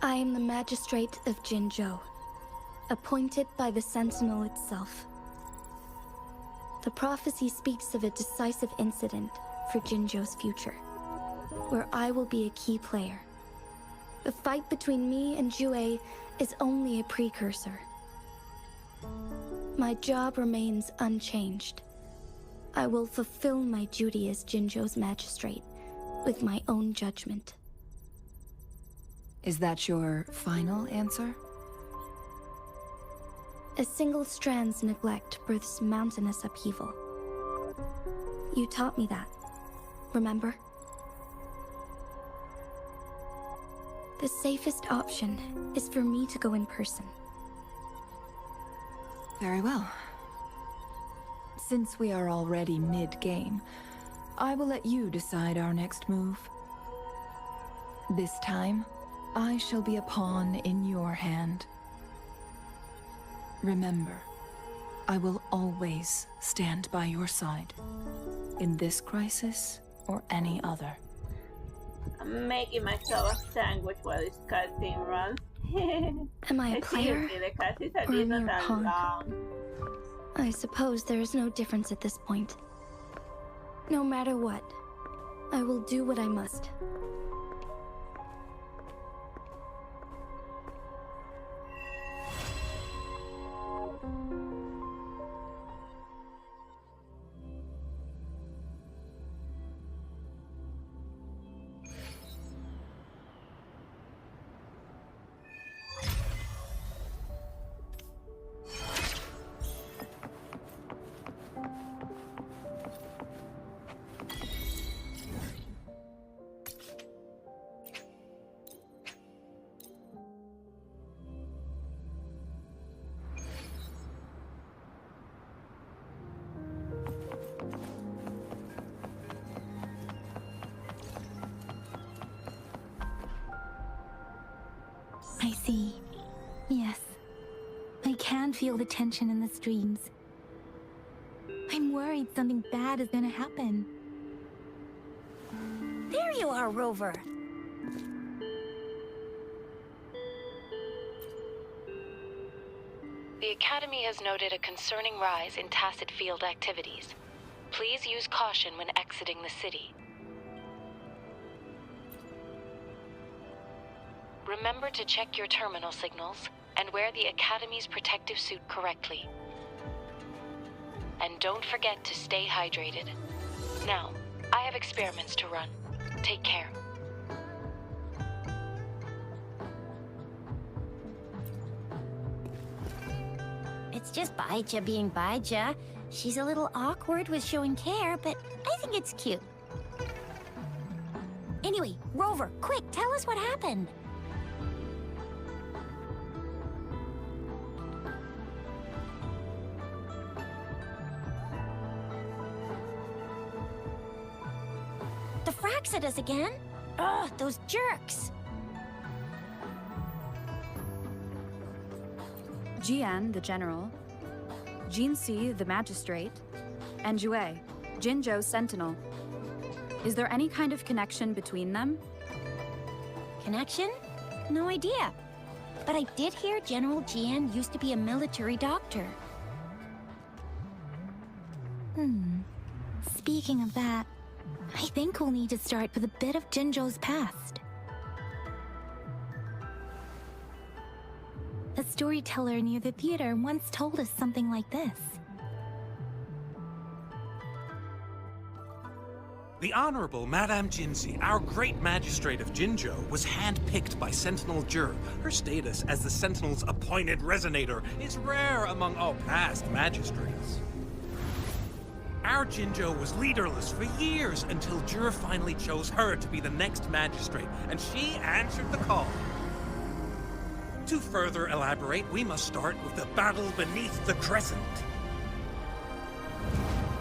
I am the magistrate of Jinzhou, appointed by the Sentinel itself. The prophecy speaks of a decisive incident for Jinzhou's future, where I will be a key player. The fight between me and Jue is only a precursor. My job remains unchanged. I will fulfill my duty as Jinzhou's magistrate with my own judgment. Is that your final answer? A single strand's neglect births mountainous upheaval. You taught me that, remember? The safest option is for me to go in person. Very well. Since we are already mid-game, I will let you decide our next move. This time, I shall be a pawn in your hand. Remember, I will always stand by your side, in this crisis or any other. I'm making myself a sandwich while this cutscene runs. Am I a player The cutscenes are or a not mere that pawn? long. I suppose there is no difference at this point. No matter what, I will do what I must. I see. Yes. I can feel the tension in the streams. I'm worried something bad is gonna happen. There you are, Rover. The Academy has noted a concerning rise in tacit field activities. Please use caution when exiting the city. Remember to check your terminal signals and wear the Academy's protective suit correctly. And don't forget to stay hydrated. Now, I have experiments to run. Take care. It's just Baija being Baija. She's a little awkward with showing care, but I think it's cute. Anyway, Rover, quick, tell us what happened. The Fraxidas again? Ugh, those jerks! Jian, the general, Jinsi, the magistrate, and Jue, Jinzhou's sentinel. Is there any kind of connection between them? Connection? No idea. But I did hear General Jian used to be a military doctor. Speaking of that, I think we'll need to start with a bit of Jinzhou's past. A storyteller near the theater once told us something like this. The Honorable Madame Jinzi, our great magistrate of Jinzhou, was handpicked by Sentinel Jur. Her status as the Sentinel's appointed resonator is rare among all past magistrates. Our Jinzhou was leaderless for years until Jur finally chose her to be the next magistrate, and she answered the call. To further elaborate, we must start with the battle beneath the Crescent.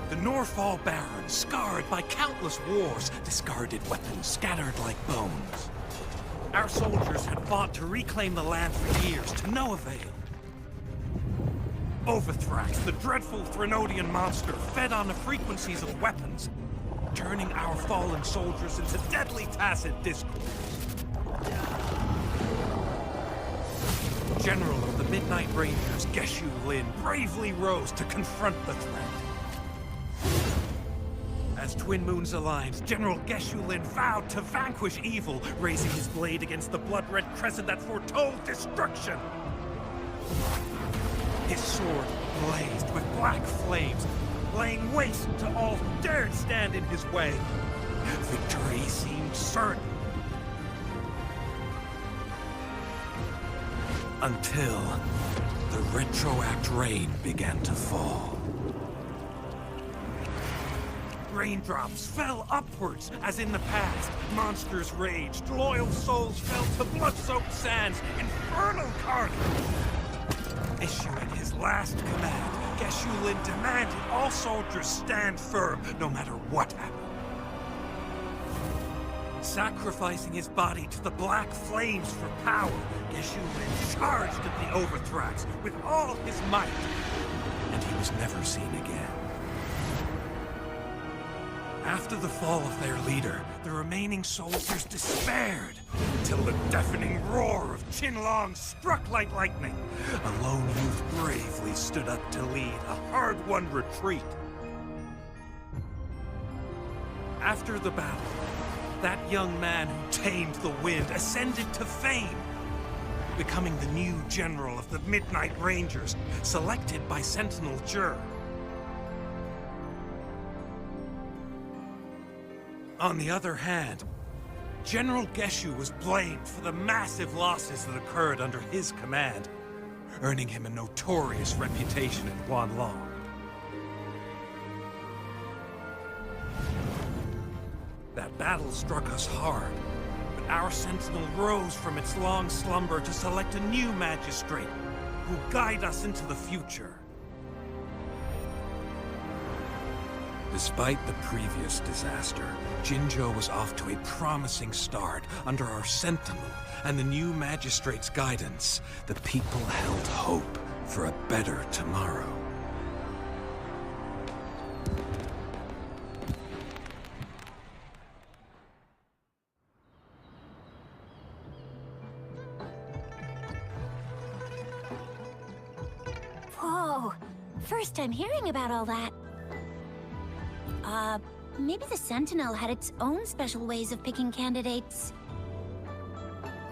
The Norfall Baron, scarred by countless wars, discarded weapons scattered like bones. Our soldiers had fought to reclaim the land for years, to no avail. Overthrax, the dreadful Threnodian monster, fed on the frequencies of weapons, turning our fallen soldiers into deadly tacit discourse. General of the Midnight Rangers, Geshu Lin, bravely rose to confront the threat. As Twin Moons aligned, General Geshu Lin vowed to vanquish evil, raising his blade against the blood-red crescent that foretold destruction. His sword blazed with black flames, laying waste to all who dared stand in his way. Victory seemed certain. Until the retroact rain began to fall. Raindrops fell upwards, as in the past. Monsters raged, loyal souls fell to blood-soaked sands, infernal carnage. Issuing his last command, Geshu Lin demanded all soldiers stand firm, no matter what happened. Sacrificing his body to the black flames for power, Geshu Lin charged at the Overthrax with all his might, and he was never seen again. After the fall of their leader, the remaining soldiers despaired, until the deafening roar of Qinlong struck like lightning. A lone youth bravely stood up to lead a hard-won retreat. After the battle, that young man who tamed the wind ascended to fame, becoming the new general of the Midnight Rangers, selected by Sentinel Jur. On the other hand, General Geshu was blamed for the massive losses that occurred under his command, earning him a notorious reputation in Guanlong. That battle struck us hard, but our Sentinel rose from its long slumber to select a new magistrate who will guide us into the future. Despite the previous disaster, Jinzhou was off to a promising start under our sentinel and the new magistrate's guidance. The people held hope for a better tomorrow. Whoa, first time hearing about all that. Maybe the Sentinel had its own special ways of picking candidates.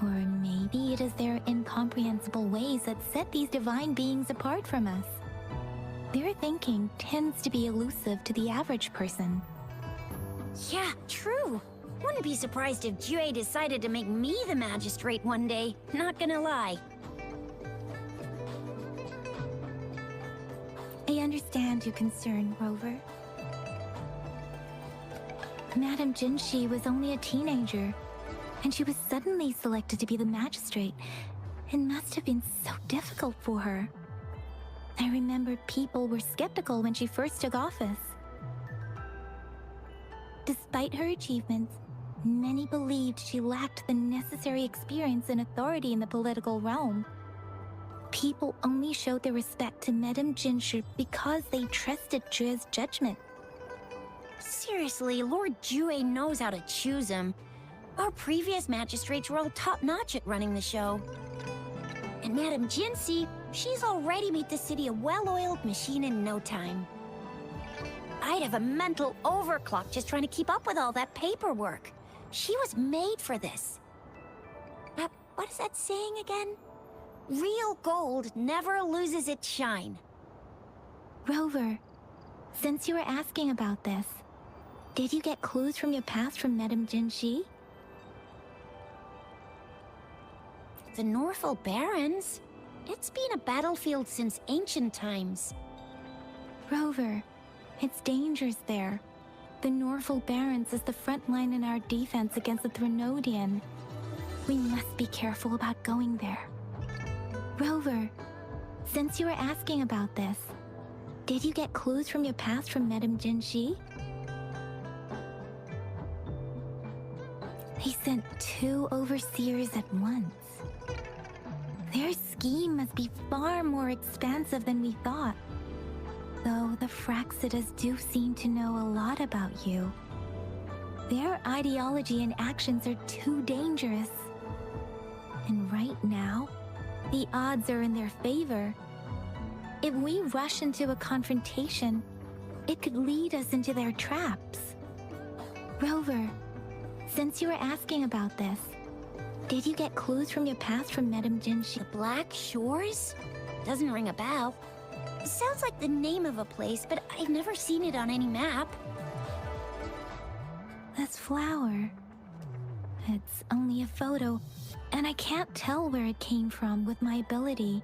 Or maybe it is their incomprehensible ways that set these divine beings apart from us. Their thinking tends to be elusive to the average person. Yeah, true. Wouldn't be surprised if Jue decided to make me the magistrate one day, not gonna lie. I understand your concern, Rover. Madame Jinshi was only a teenager, and she was suddenly selected to be the magistrate. It must have been so difficult for her. I remember people were skeptical when she first took office. Despite her achievements, many believed she lacked the necessary experience and authority in the political realm. People only showed their respect to Madame Jinshi because they trusted Jue's judgment. Seriously, Lord Jue knows how to choose him. Our previous magistrates were all top-notch at running the show. And Madame Jinshi, she's already made the city a well-oiled machine in no time. I'd have a mental overclock just trying to keep up with all that paperwork. She was made for this. What is that saying again? Real gold never loses its shine. Rover, since you were asking about this, did you get clues from your past from Madame Jinshi? The Northel Barrens? It's been a battlefield since ancient times. Rover, it's dangerous there. The Northel Barrens is the front line in our defense against the Threnodian. We must be careful about going there. Rover, since you were asking about this, did you get clues from your past from Madame Jinshi? They sent 2 overseers at once. Their scheme must be far more expansive than we thought. Though the Fraxidas do seem to know a lot about you. Their ideology and actions are too dangerous. And right now, the odds are in their favor. If we rush into a confrontation, it could lead us into their traps. Rover, since you were asking about this, did you get clues from your past from Madame Jinshi? The Black Shores? Doesn't ring a bell. It sounds like the name of a place, but I've never seen it on any map. This flower. It's only a photo, and I can't tell where it came from with my ability.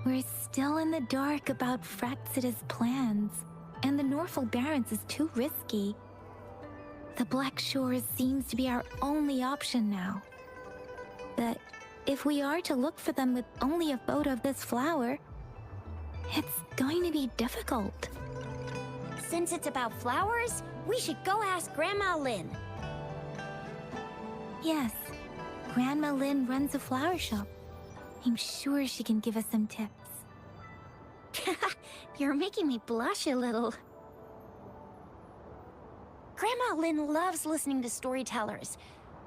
We're still in the dark about Fraxida's plans, and the Northel Barrens is too risky. The Black Shores seems to be our only option now. But if we are to look for them with only a photo of this flower, it's going to be difficult. Since it's about flowers, we should go ask Grandma Lin. Yes, Grandma Lin runs a flower shop. I'm sure she can give us some tips. You're making me blush a little. Grandma Lin loves listening to storytellers.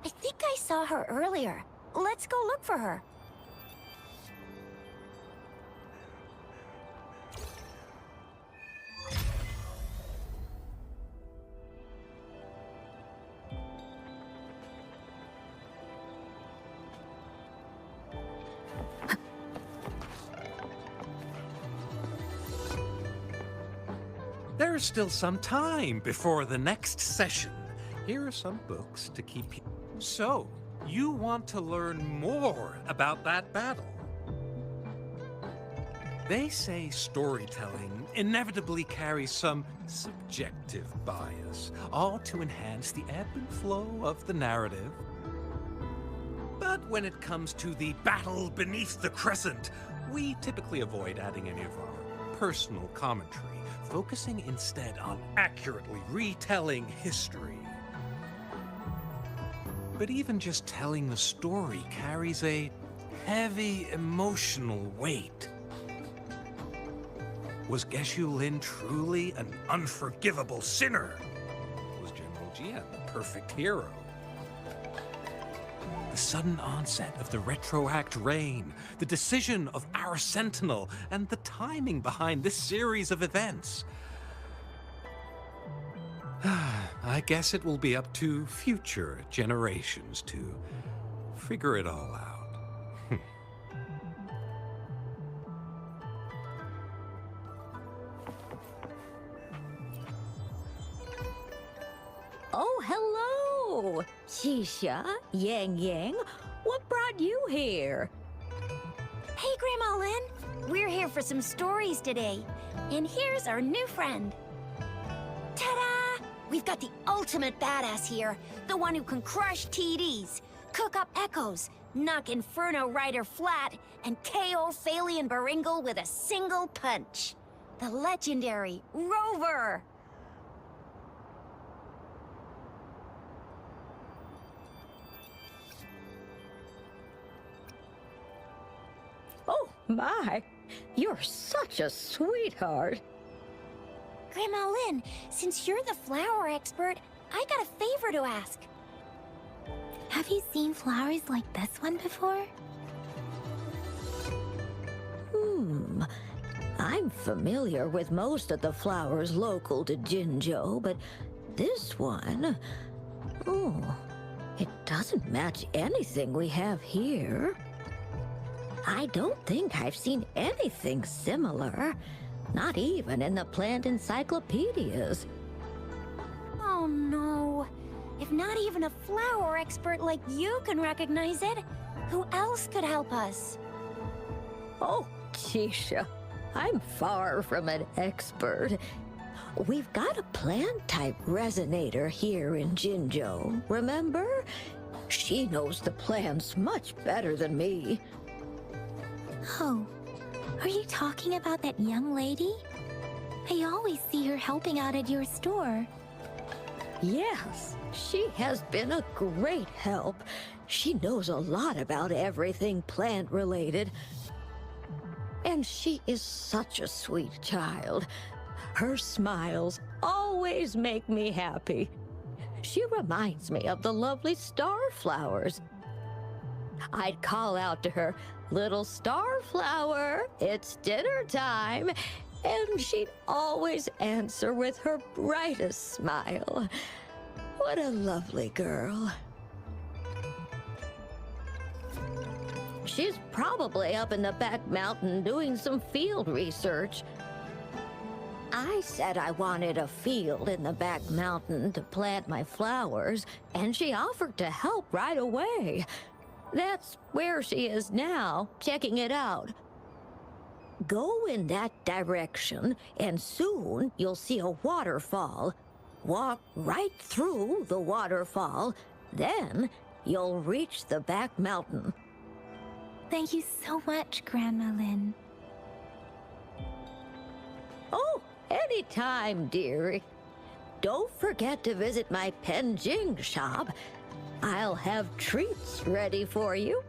I think I saw her earlier. Let's go look for her. There's still some time before the next session. Here are some books to keep you... So, you want to learn more about that battle? They say storytelling inevitably carries some subjective bias, all to enhance the ebb and flow of the narrative. But when it comes to the battle beneath the crescent, we typically avoid adding any of our personal commentary, focusing instead on accurately retelling history. But even just telling the story carries a heavy emotional weight. Was Geshu Lin truly an unforgivable sinner? Was General Jian the perfect hero? The sudden onset of the retroact rain, the decision of our sentinel, and the timing behind this series of events. I guess it will be up to future generations to figure it all out. Oh, hello! Shisha, Yang Yang, what brought you here? Hey, Grandma Lynn. We're here for some stories today. And here's our new friend. Ta-da! We've got the ultimate badass here. The one who can crush TDs, cook up echoes, knock Inferno Rider flat, and KO Phalian Baringle with a single punch. The legendary Rover! Oh, my! You're such a sweetheart! Grandma Lynn, since you're the flower expert, I got a favor to ask. Have you seen flowers like this one before? I'm familiar with most of the flowers local to Jinzhou, but this one... Oh, it doesn't match anything we have here. I don't think I've seen anything similar. Not even in the plant encyclopedias. Oh no. If not even a flower expert like you can recognize it, who else could help us? Oh, Tisha, I'm far from an expert. We've got a plant-type resonator here in Jinzhou, remember? She knows the plants much better than me. Oh, are you talking about that young lady? I always see her helping out at your store. Yes, she has been a great help. She knows a lot about everything plant-related. And she is such a sweet child. Her smiles always make me happy. She reminds me of the lovely starflowers. I'd call out to her, "Little starflower, it's dinner time," and she'd always answer with her brightest smile. What a lovely girl. She's probably up in the back mountain doing some field research. I said I wanted a field in the back mountain to plant my flowers, and she offered to help right away. That's where she is now, checking it out. Go in that direction, and soon you'll see a waterfall. Walk right through the waterfall, then you'll reach the back mountain. Thank you so much, Grandma Lynn. Oh, anytime, dearie. Don't forget to visit my Penjing shop. I'll have treats ready for you.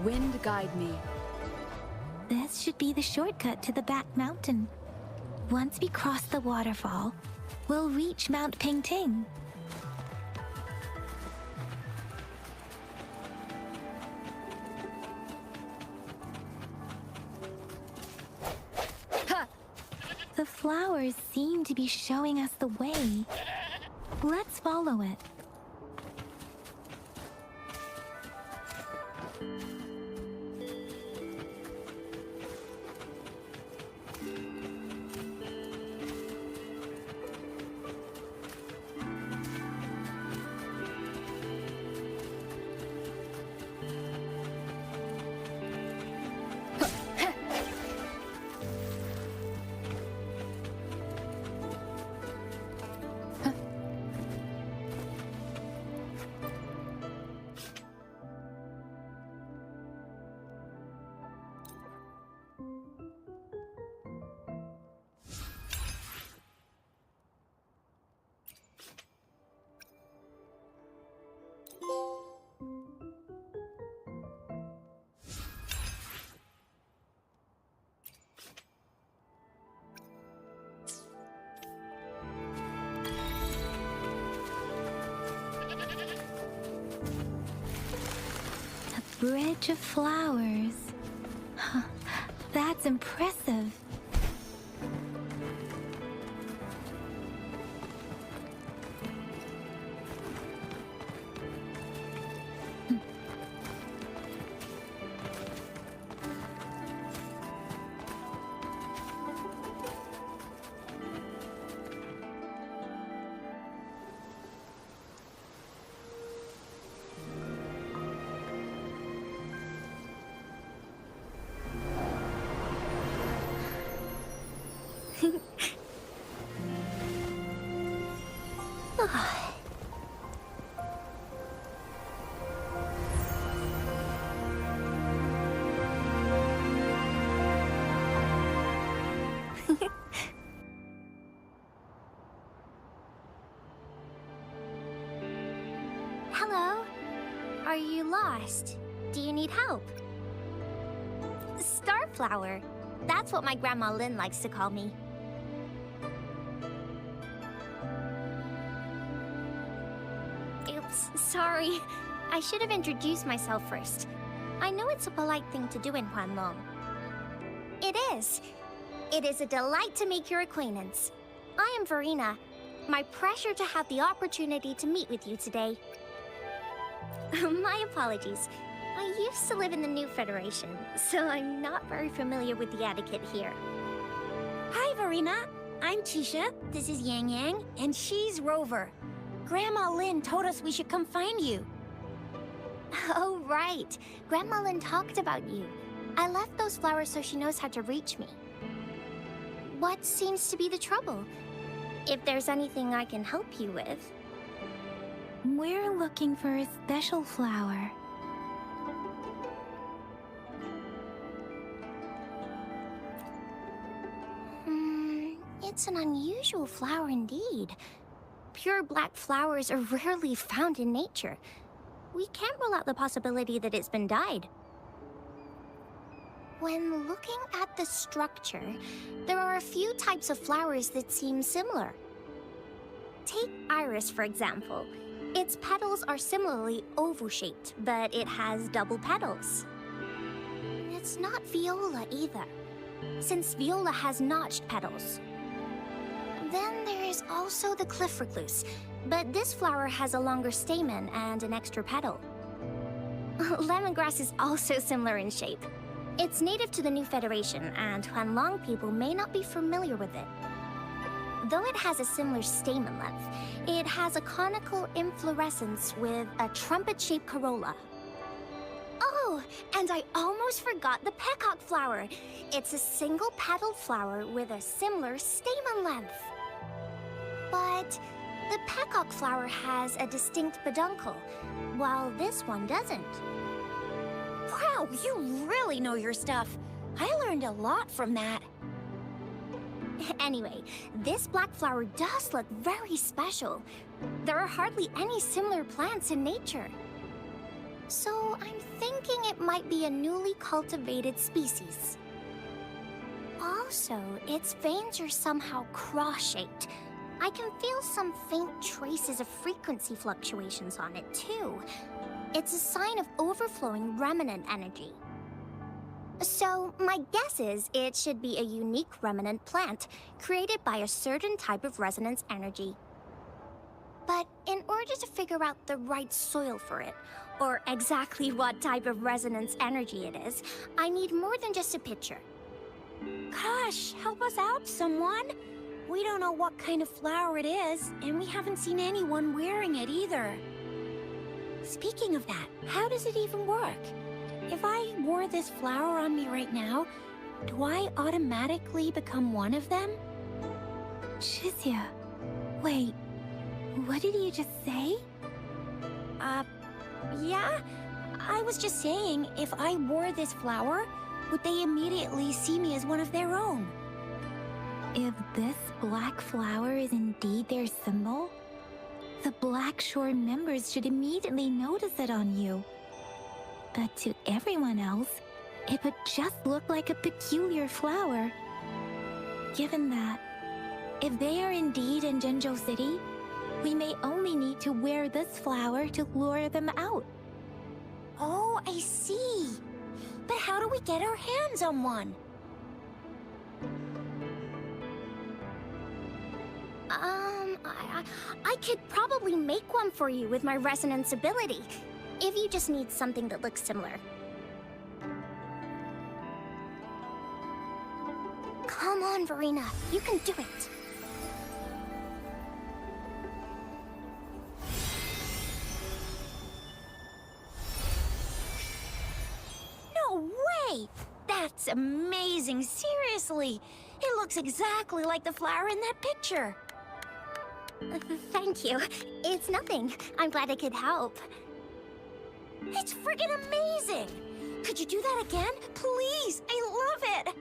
Wind guide me. This should be the shortcut to the back mountain. Once we cross the waterfall, we'll reach Mount Pingting. The flowers seem to be showing us the way. Let's follow it. Bridge of flowers. That's impressive. Hello? Are you lost? Do you need help? Starflower. That's what my Grandma Lynn likes to call me. Oops, sorry. I should have introduced myself first. I know it's a polite thing to do in Huanlong. It is. It is a delight to make your acquaintance. I am Verena. My pleasure to have the opportunity to meet with you today. My apologies. I used to live in the New Federation, so I'm not very familiar with the etiquette here. Hi, Verena. I'm Tisha. This is Yang Yang, and she's Rover. Grandma Lynn told us we should come find you. Oh, right. Grandma Lynn talked about you. I left those flowers so she knows how to reach me. What seems to be the trouble? If there's anything I can help you with. We're looking for a special flower. It's an unusual flower indeed. Pure black flowers are rarely found in nature. We can't rule out the possibility that it's been dyed. When looking at the structure, there are a few types of flowers that seem similar. Take iris, for example. Its petals are similarly oval-shaped, but it has double petals. It's not viola either, since viola has notched petals. Then there is also the cliff recluse, but this flower has a longer stamen and an extra petal. Lemongrass is also similar in shape. It's native to the New Federation, and Huanlong people may not be familiar with it. Though it has a similar stamen length, it has a conical inflorescence with a trumpet-shaped corolla. Oh, and I almost forgot the peacock flower. It's a single-petaled flower with a similar stamen length. But the peacock flower has a distinct peduncle, while this one doesn't. Wow, you really know your stuff. I learned a lot from that. Anyway, this black flower does look very special. There are hardly any similar plants in nature. So I'm thinking it might be a newly cultivated species. Also, its veins are somehow cross-shaped, I can feel some faint traces of frequency fluctuations on it, too. It's a sign of overflowing remnant energy. So, my guess is it should be a unique remnant plant, created by a certain type of resonance energy. But in order to figure out the right soil for it, or exactly what type of resonance energy it is, I need more than just a picture. Gosh, help us out, someone! We don't know what kind of flower it is, and we haven't seen anyone wearing it either. Speaking of that, how does it even work? If I wore this flower on me right now, do I automatically become one of them? Shizia, wait, what did you just say? Yeah? I was just saying, if I wore this flower, would they immediately see me as one of their own? If this black flower is indeed their symbol, the Black Shore members should immediately notice it on you. But to everyone else, it would just look like a peculiar flower. Given that, if they are indeed in Jinzhou City, we may only need to wear this flower to lure them out. Oh, I see. But how do we get our hands on one? I could probably make one for you with my resonance ability, if you just need something that looks similar. Come on, Verena, you can do it. No way! That's amazing, seriously! It looks exactly like the flower in that picture. Thank you. It's nothing. I'm glad I could help. It's friggin' amazing! Could you do that again? Please! I love it!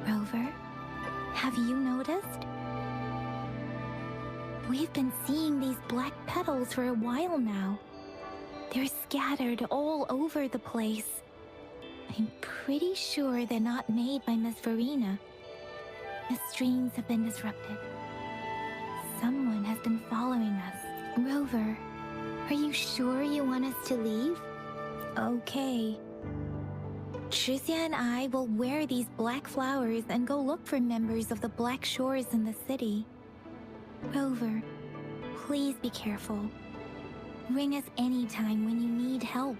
Rover, have you noticed? We've been seeing these black petals for a while now. They're scattered all over the place. I'm pretty sure they're not made by Miss Verena. The streams have been disrupted. Someone has been following us. Rover, are you sure you want us to leave? Okay. Shizia and I will wear these black flowers and go look for members of the Black Shores in the city. Rover, please be careful. Ring us anytime when you need help.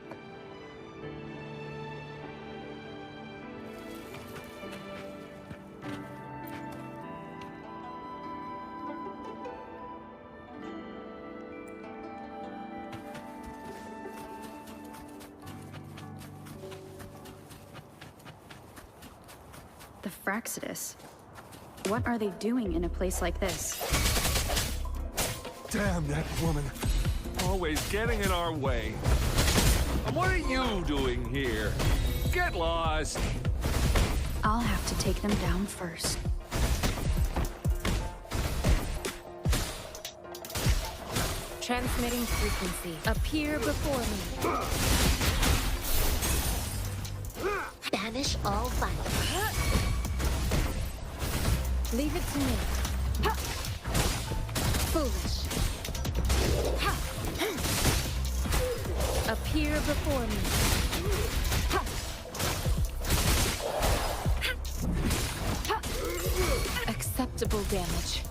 The Fraxidus. What are they doing in a place like this? Damn that woman. Always getting in our way. And what are you doing here? Get lost. I'll have to take them down first. Transmitting frequency. Appear before me. Banish all violence. Leave it to me. Foolish. Appear before me. Acceptable damage.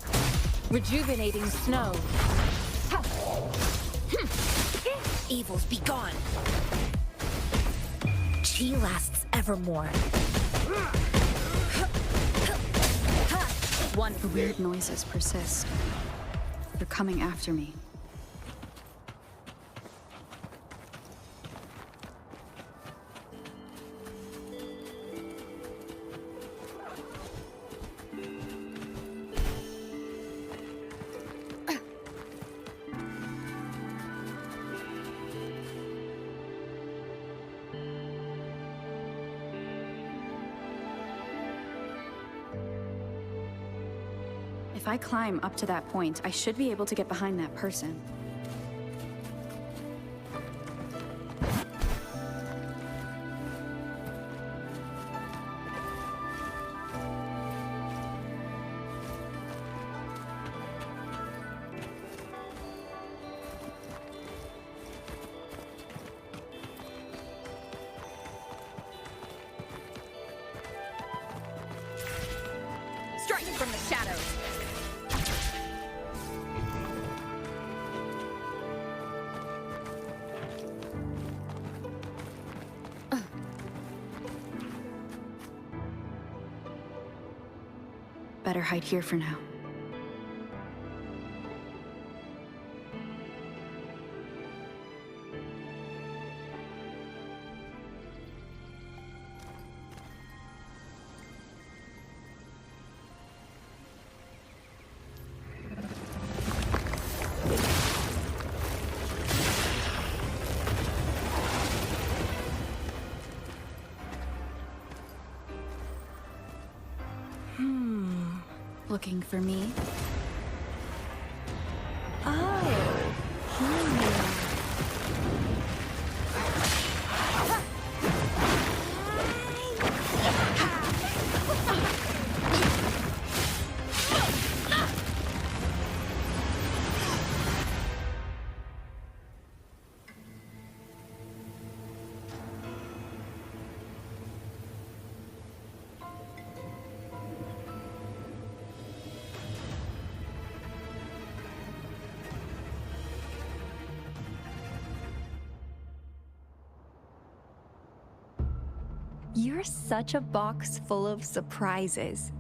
Rejuvenating snow. Evils be gone. Chi lasts evermore. The weird noises persist. They're coming after me. If I climb up to that point, I should be able to get behind that person. Strike from the shadows! Better hide here for now. Looking for me? Oh, here you are. You're such a box full of surprises.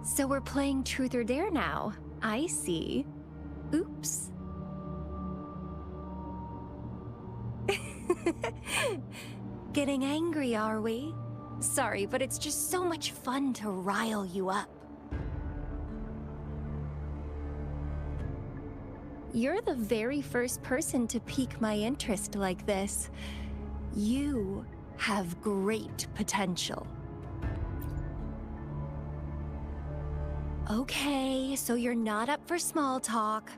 So we're playing Truth or Dare now. I see. Oops. Getting angry, are we? Sorry, but it's just so much fun to rile you up. You're the very first person to pique my interest like this. You have great potential. Okay, so you're not up for small talk.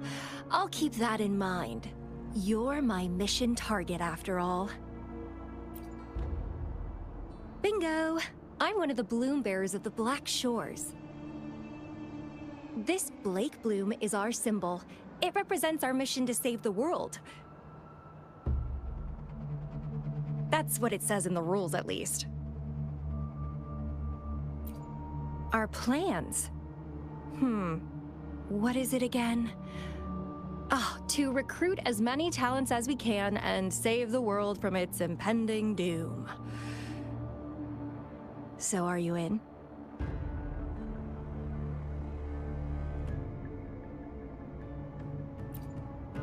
I'll keep that in mind. You're my mission target after all. Bingo! I'm one of the bloom bearers of the Black Shores. This Blake bloom is our symbol. It represents our mission to save the world. That's what it says in the rules, at least. Our plans? What is it again? To recruit as many talents as we can and save the world from its impending doom. So are you in?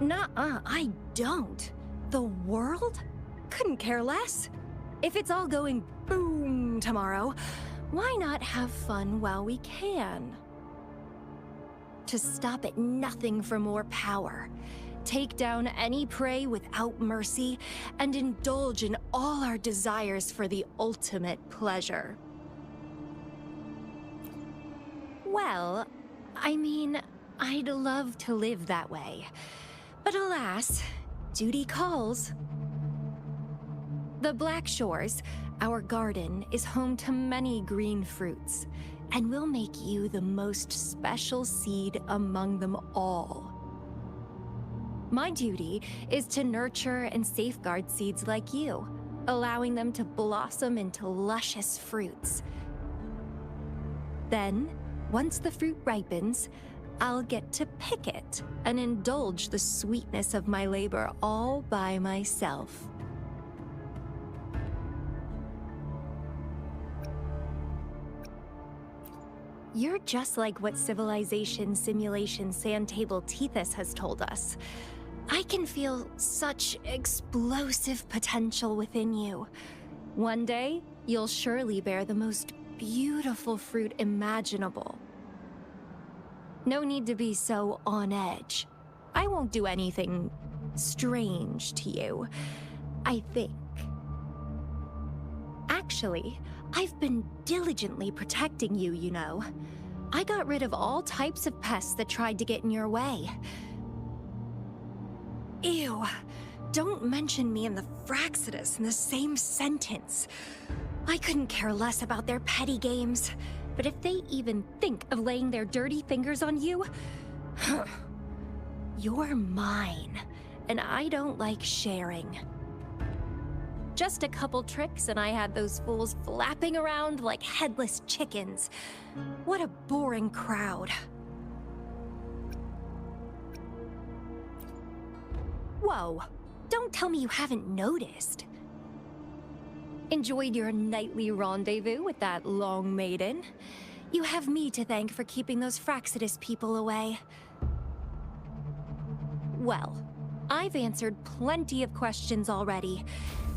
Nuh-uh, I don't. The world? Couldn't care less. If it's all going boom tomorrow, why not have fun while we can? To stop at nothing for more power, take down any prey without mercy, and indulge in all our desires for the ultimate pleasure. Well, I mean, I'd love to live that way. But alas, duty calls. The Black Shores, our garden, is home to many green fruits, and we'll make you the most special seed among them all. My duty is to nurture and safeguard seeds like you, allowing them to blossom into luscious fruits. Then, once the fruit ripens, I'll get to pick it and indulge the sweetness of my labor all by myself. You're just like what Civilization Simulation Sandtable Tethys has told us. I can feel such explosive potential within you. One day, you'll surely bear the most beautiful fruit imaginable. No need to be so on edge. I won't do anything strange to you, I think. Actually, I've been diligently protecting you, you know. I got rid of all types of pests that tried to get in your way. Ew. Don't mention me and the Fraxidus in the same sentence. I couldn't care less about their petty games. But if they even think of laying their dirty fingers on you, you're mine. And I don't like sharing. Just a couple tricks and I had those fools flapping around like headless chickens. What a boring crowd. Whoa, don't tell me you haven't noticed. Enjoyed your nightly rendezvous with that long maiden? You have me to thank for keeping those Fraxidus people away. Well, I've answered plenty of questions already.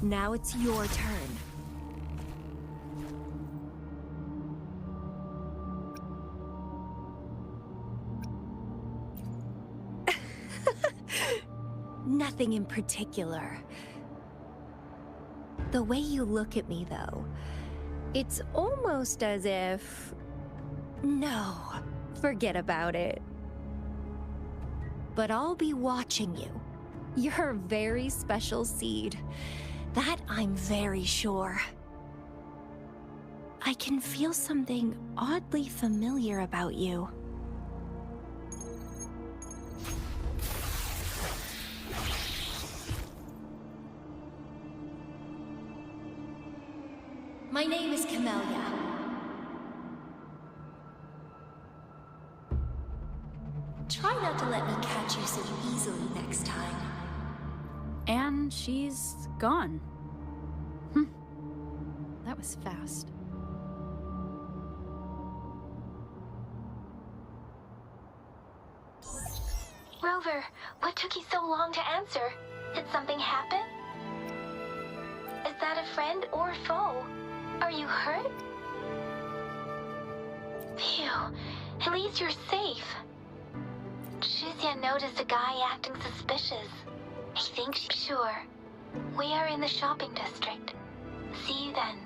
Now it's your turn. Nothing in particular. The way you look at me, though, it's almost as if... No, forget about it. But I'll be watching you. You're a very special seed. That I'm very sure. I can feel something oddly familiar about you. My name is Camellia. Try not to let me catch you so easily next time. And she's gone. That was fast. Rover, what took you so long to answer? Did something happen? Is that a friend or a foe? Are you hurt? Phew, at least you're safe. Shizia noticed a guy acting suspicious. I think sure. We are in the shopping district. See you then.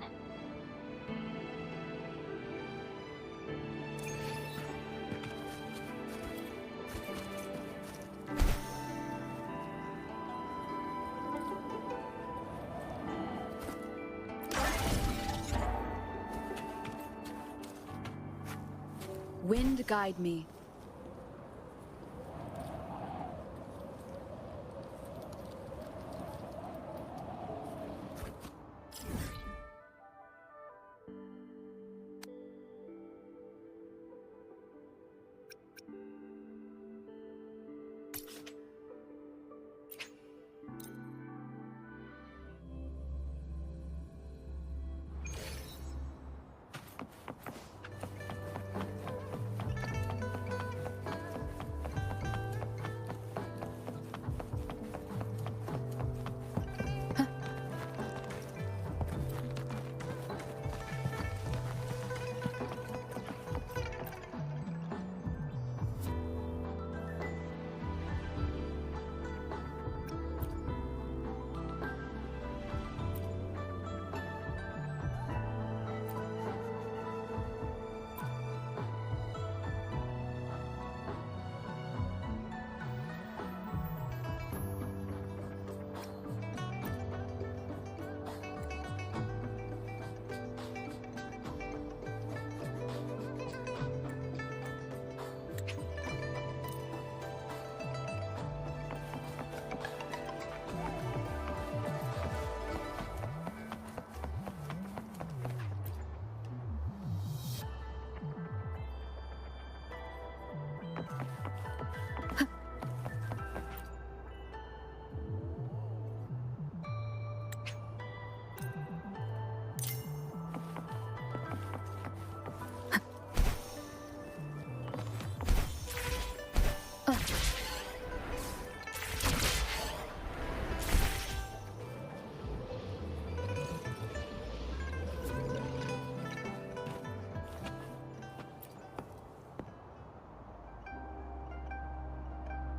Wind guide me.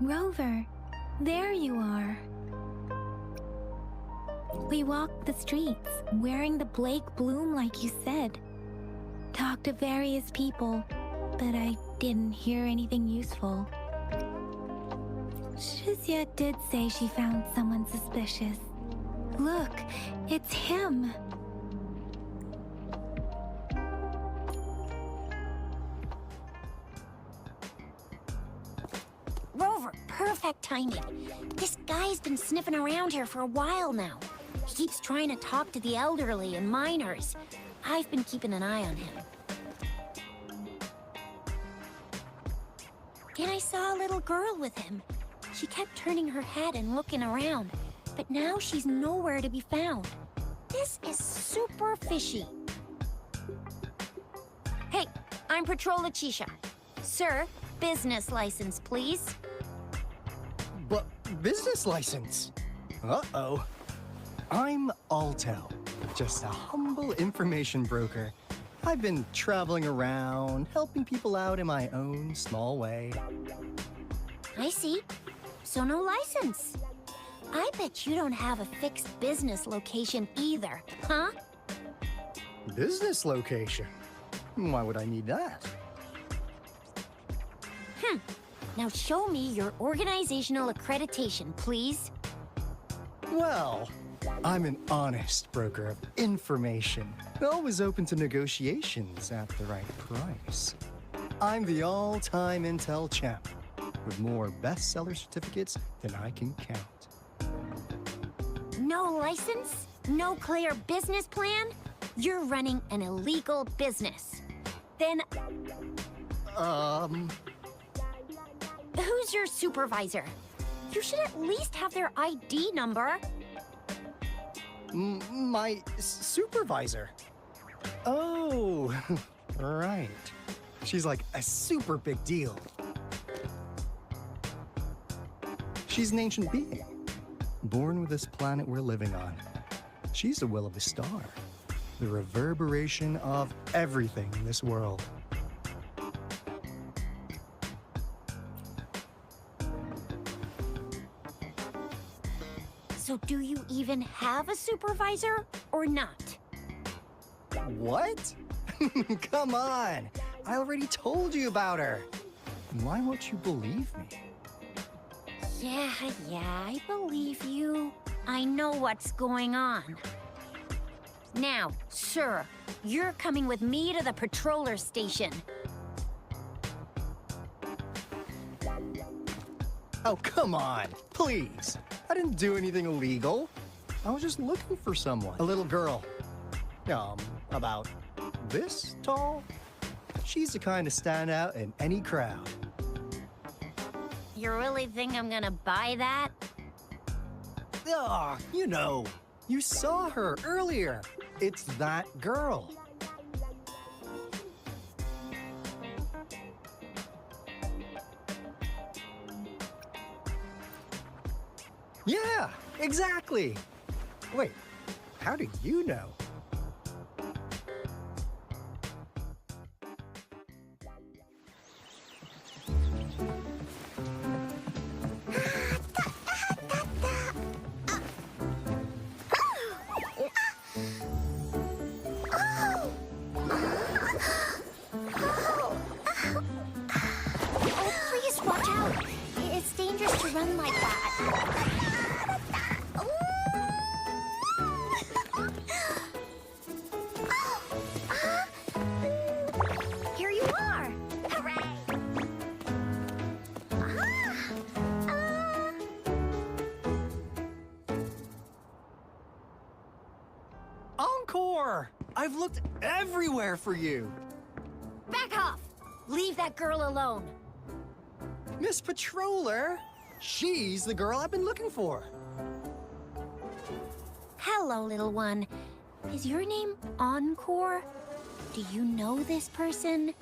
Rover, there you are. We walked the streets, wearing the Blake bloom like you said. Talked to various people, but I didn't hear anything useful. Shizia did say she found someone suspicious. Look, it's him. Rover, perfect timing. This guy's been sniffing around here for a while now. He keeps trying to talk to the elderly and minors. I've been keeping an eye on him. And I saw a little girl with him. She kept turning her head and looking around, but now she's nowhere to be found. This is super fishy. Hey, I'm Patrola Chisha. Sir, business license, please. But business license? Uh-oh. I'm Altel, just a humble information broker. I've been traveling around, helping people out in my own small way. I see. So no license. I bet you don't have a fixed business location either, huh? Business location? Why would I need that? Now show me your organizational accreditation, please. Well, I'm an honest broker of information, always open to negotiations at the right price. I'm the all-time Intel champ, with more bestseller certificates than I can count. No license? No clear business plan? You're running an illegal business. Then... Who's your supervisor? You should at least have their ID number. My supervisor? Oh, right. She's like a super big deal. She's an ancient being, born with this planet we're living on. She's the will of the star, the reverberation of everything in this world. So do you even have a supervisor or not? What? Come on! I already told you about her. Why won't you believe me? Yeah, I believe you. I know what's going on. Now, sir, you're coming with me to the patroller station. Oh, come on, please. I didn't do anything illegal. I was just looking for someone. A little girl. About this tall. She's the kind to stand out in any crowd. You really think I'm gonna buy that? You know, you saw her earlier. It's that girl. Yeah, exactly. Wait, how do you know? I've looked everywhere for you. Back off! Leave that girl alone. Miss Patroller, she's the girl I've been looking for. Hello, little one. Is your name Encore? Do you know this person?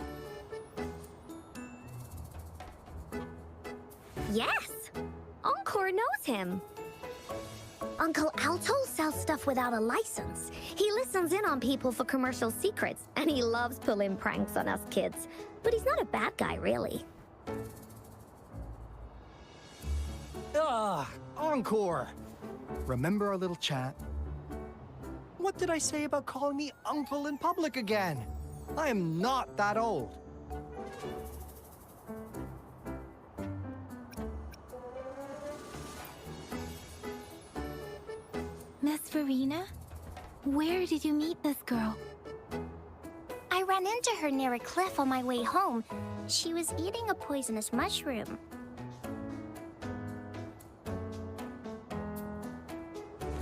Yes! Encore knows him. Uncle Alto sells stuff without a license. He listens in on people for commercial secrets, and he loves pulling pranks on us kids. But he's not a bad guy, really. Encore! Remember our little chat? What did I say about calling me uncle in public again? I am not that old. Miss Verena? Where did you meet this girl? I ran into her near a cliff on my way home. She was eating a poisonous mushroom.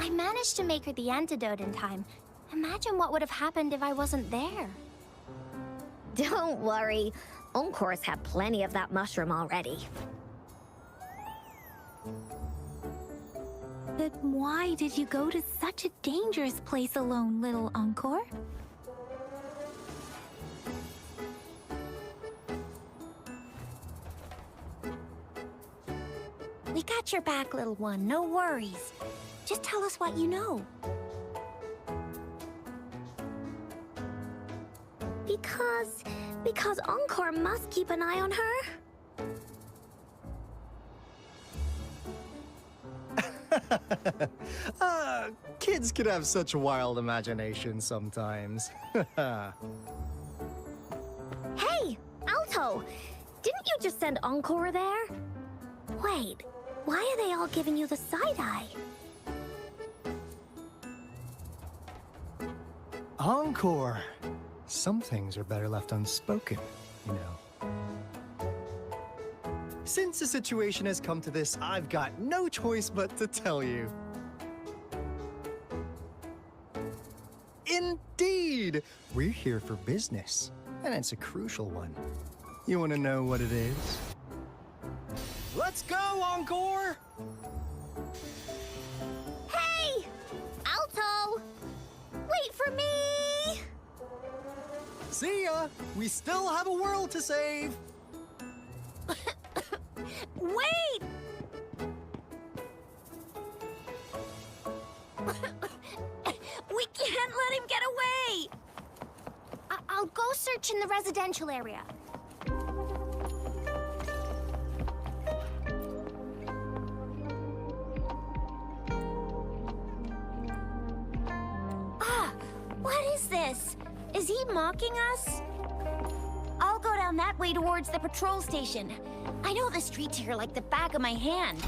I managed to make her the antidote in time. Imagine what would have happened if I wasn't there. Don't worry. Encore's had plenty of that mushroom already. But why did you go to such a dangerous place alone, little Encore? We got your back, little one. No worries. Just tell us what you know. Because Encore must keep an eye on her. Kids can have such a wild imagination sometimes. Hey, Alto! Didn't you just send Encore there? Wait, why are they all giving you the side-eye? Encore! Some things are better left unspoken, you know. Since the situation has come to this, I've got no choice but to tell you. Indeed! We're here for business, and it's a crucial one. You want to know what it is? Let's go, Encore! Hey! Alto! Wait for me! See ya! We still have a world to save! Wait! We can't let him get away! I'll go search in the residential area. What is this? Is he mocking us? I'll go down that way towards the patrol station. I know the streets here like the back of my hand.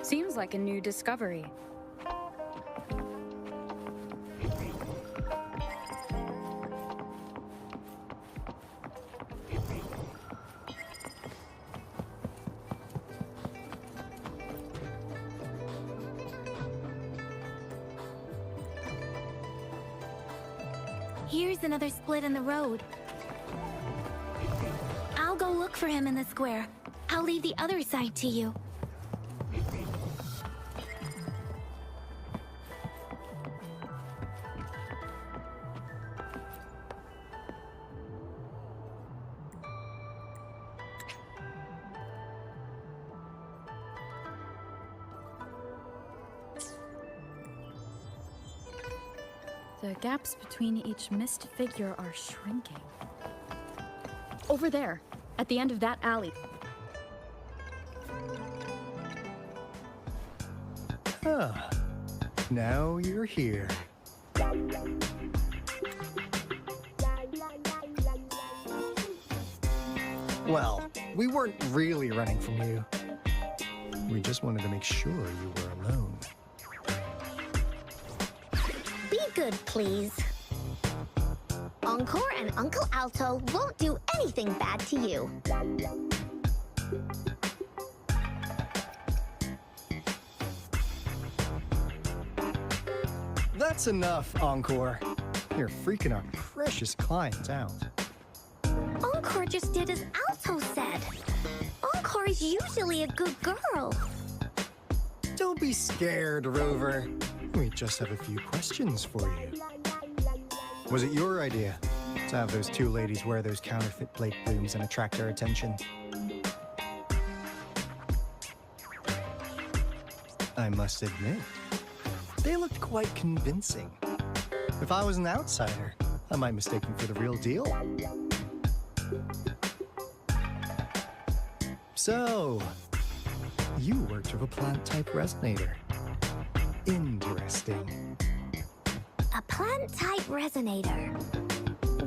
Seems like a new discovery. Here's another split in the road. I'll go look for him in the square. I'll leave the other side to you. The gaps between each missed figure are shrinking. Over there, at the end of that alley. Ah, now you're here. Well, we weren't really running from you. We just wanted to make sure you were alone. Be good, please. Encore and Uncle Alto won't do anything bad to you. That's enough, Encore. You're freaking our precious clients out. Encore just did as Alto said. Encore is usually a good girl. Don't be scared, Rover. We just have a few questions for you. Was it your idea to have those two ladies wear those counterfeit plate plumes and attract our attention? I must admit, they looked quite convincing. If I was an outsider, I might mistake them for the real deal. So, you worked with a plant-type resonator. Interesting. A plant-type resonator.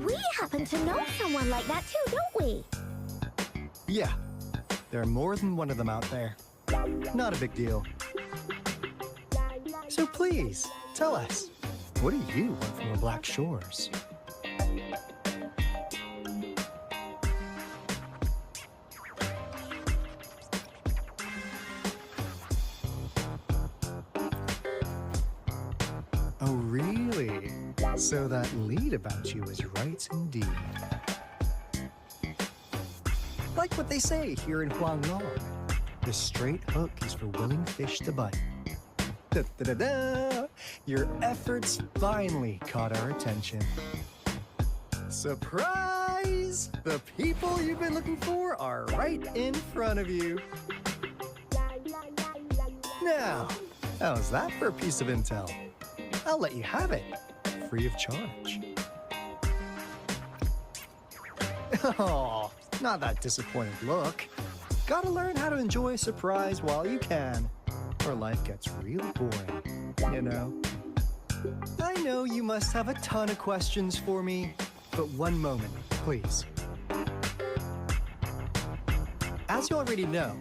We happen to know someone like that too, don't we? Yeah, there are more than one of them out there. Not a big deal. So please, tell us, what do you want from the Black Shores? Oh, really? So that lead about you is right indeed. Like what they say here in Huanglong, the straight hook is for willing fish to bite. Da-da-da-da! Your efforts finally caught our attention. Surprise! The people you've been looking for are right in front of you. Now, how's that for a piece of intel? I'll let you have it, free of charge. Oh, not that disappointed look. Gotta learn how to enjoy a surprise while you can, or life gets real boring, you know? I know you must have a ton of questions for me, but one moment, please. As you already know,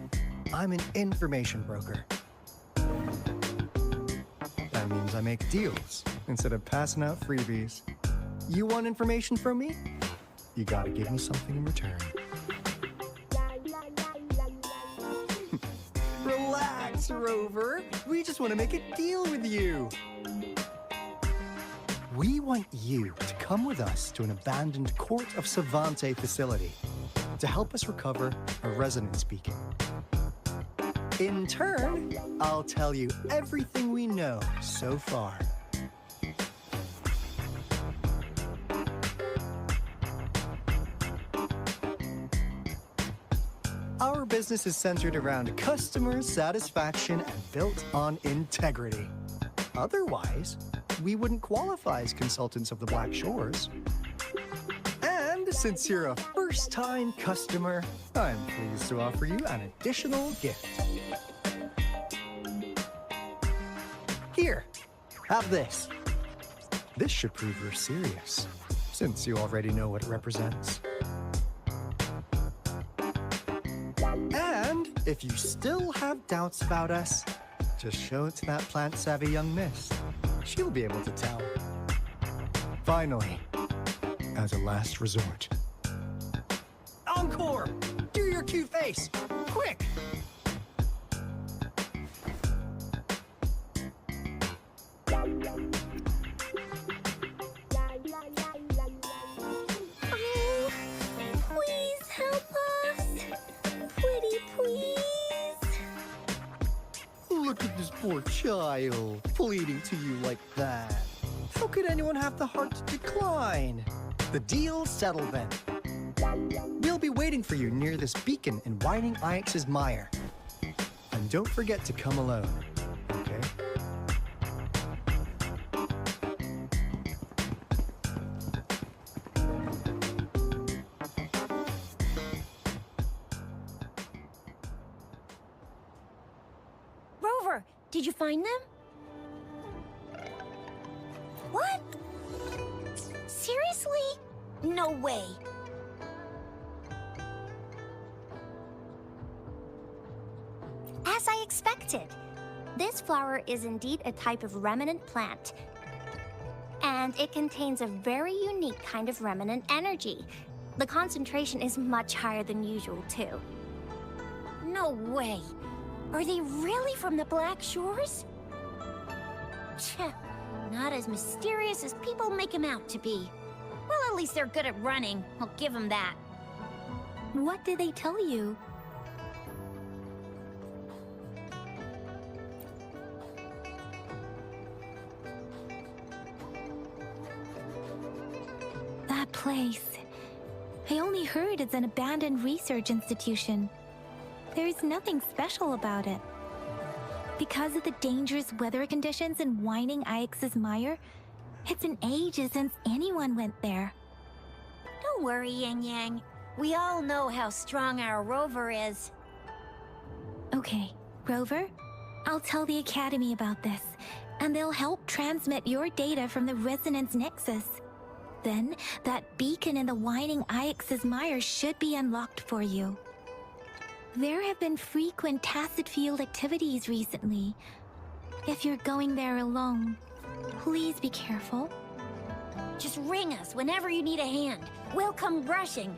I'm an information broker. That means I make deals instead of passing out freebies. You want information from me? You gotta give me something in return. Relax, Rover. We just want to make a deal with you. We want you to come with us to an abandoned Court of Savante facility to help us recover a resonance beacon. In turn, I'll tell you everything we know so far. Our business is centered around customer satisfaction and built on integrity. Otherwise, we wouldn't qualify as consultants of the Black Shores. And since you're a first-time customer, I'm pleased to offer you an additional gift. Here, have this. This should prove you're serious, since you already know what it represents. And if you still have doubts about us, just show it to that plant-savvy young miss. She'll be able to tell. Finally, as a last resort. Encore! Do your cute face! Quick! Oh, please help us. Pretty please. Look at this poor child, pleading to you like that. How could anyone have the heart to decline? The deal's settled then. We'll be waiting for you near this beacon in Whiting Ix's mire. And don't forget to come alone, okay? Rover, did you find them? What? Seriously? No way. As I expected, this flower is indeed a type of remnant plant. And it contains a very unique kind of remnant energy. The concentration is much higher than usual, too. No way. Are they really from the Black Shores? Tch, not as mysterious as people make them out to be. Well, at least they're good at running. I'll give them that. What did they tell you? That place. I only heard it's an abandoned research institution. There is nothing special about it. Because of the dangerous weather conditions in Whiting Ix's mire, it's been ages since anyone went there. Don't worry, Yang Yang. We all know how strong our Rover is. Okay, Rover, I'll tell the Academy about this, and they'll help transmit your data from the resonance nexus. Then, that beacon in the Whining Ix's mire should be unlocked for you. There have been frequent tacit field activities recently. If you're going there alone, please be careful. Just ring us whenever you need a hand. We'll come rushing.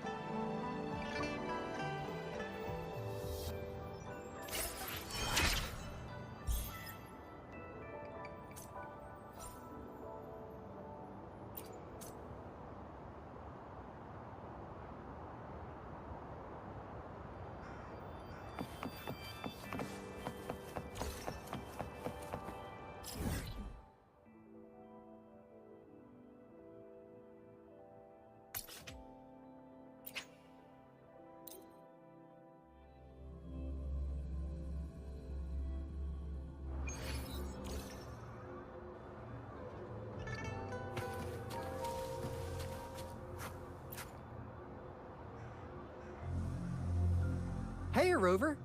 Hey, Rover.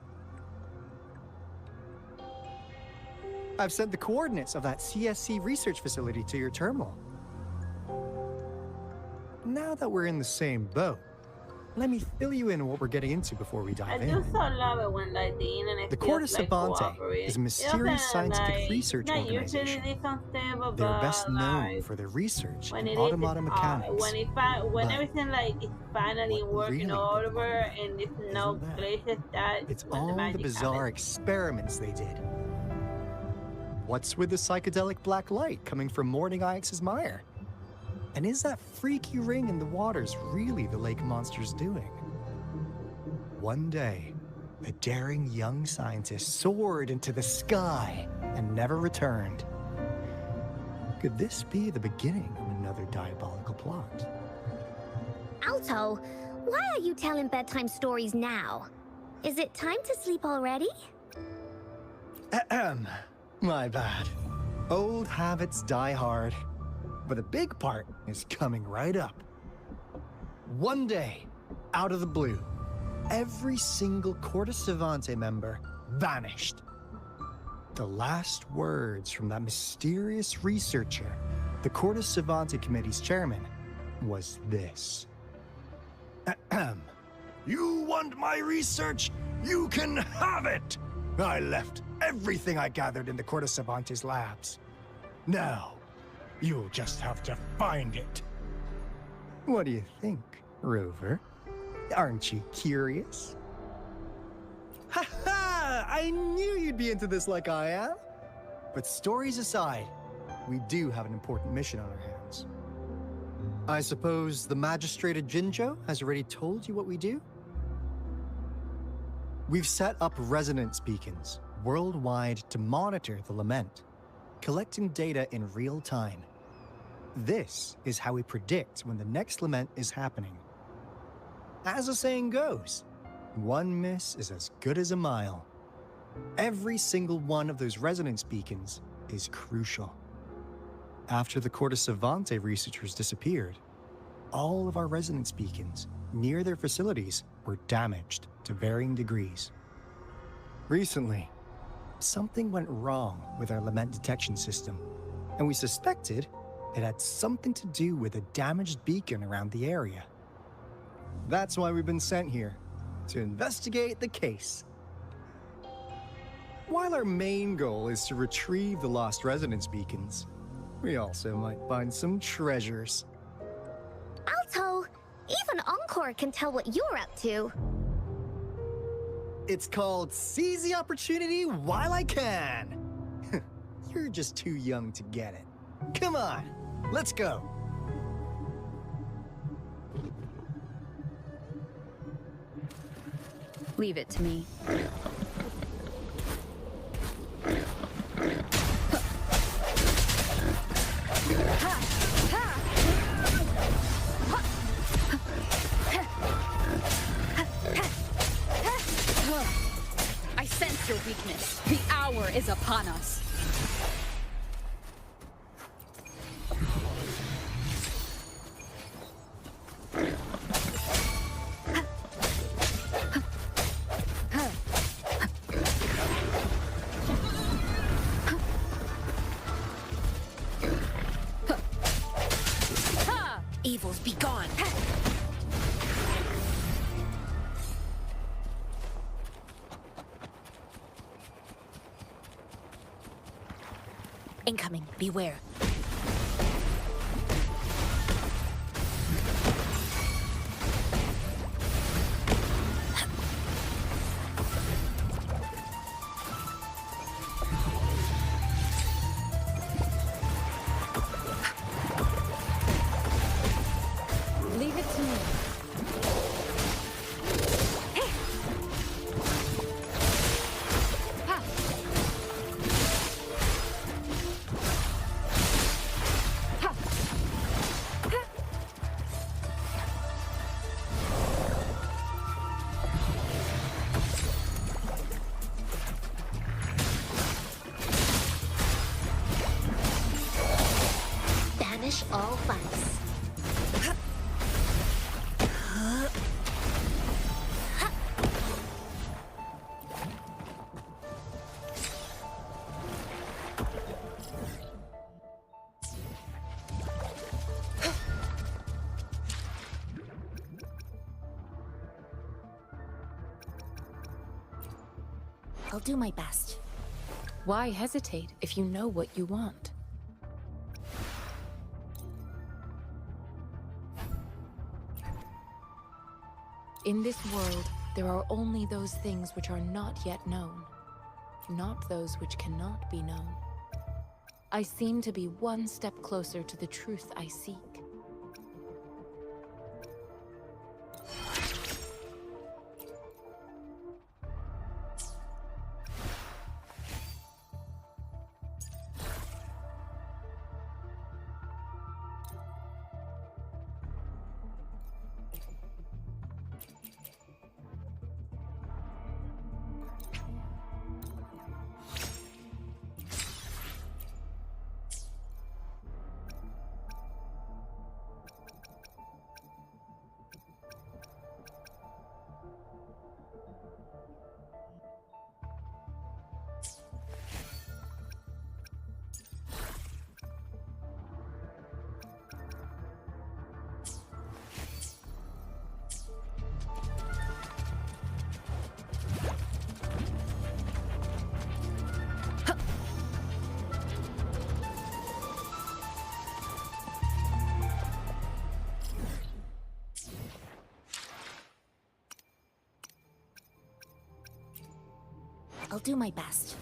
I've sent the coordinates of that CSC research facility to your terminal. Now that we're in the same boat, let me fill you in on what we're getting into before we dive in. I do so love it when like the internet The feels Corda like Savante cooperate. is a mysterious scientific research not organization. usually this unstable, They're but best known like, for their research when in it is, automata mechanics. when everything like is finally working really over and there's no glitches, It's when all the magic bizarre happens. experiments they did. What's with the psychedelic black light coming from Morning Ix's mire? And is that freaky ring in the waters really the lake monster's doing? One day, a daring young scientist soared into the sky and never returned. Could this be the beginning of another diabolical plot? Alto, why are you telling bedtime stories now? Is it time to sleep already? Ahem. My bad. Old habits die hard. But a big part is coming right up. One day, out of the blue, every single Corda Savante member vanished. The last words from that mysterious researcher, the Corda Savante Committee's chairman, was this. Ahem. You want my research? You can have it! I left everything I gathered in the Corda Savante's labs. Now, you'll just have to find it. What do you think, Rover? Aren't you curious? Ha ha! I knew you'd be into this like I am. But stories aside, we do have an important mission on our hands. I suppose the magistrate at Jinjo has already told you what we do? We've set up resonance beacons worldwide to monitor the lament, collecting data in real time. This is how we predict when the next lament is happening. As the saying goes, one miss is as good as a mile. Every single one of those resonance beacons is crucial. After the Corda Savante researchers disappeared, all of our resonance beacons near their facilities were damaged to varying degrees. Recently, something went wrong with our lament detection system, and we suspected it had something to do with a damaged beacon around the area. That's why we've been sent here, to investigate the case. While our main goal is to retrieve the lost resonance beacons, we also might find some treasures. Alto, even Encore can tell what you're up to. It's called Seize the Opportunity While I Can. You're just too young to get it. Come on, let's go. Leave it to me. I sense your weakness. The hour is upon us. Evils be gone! Incoming, beware. Leave it to me. Banish all vice. I'll do my best. Why hesitate if you know what you want? In this world, there are only those things which are not yet known, not those which cannot be known. I seem to be one step closer to the truth I seek. I'll do my best.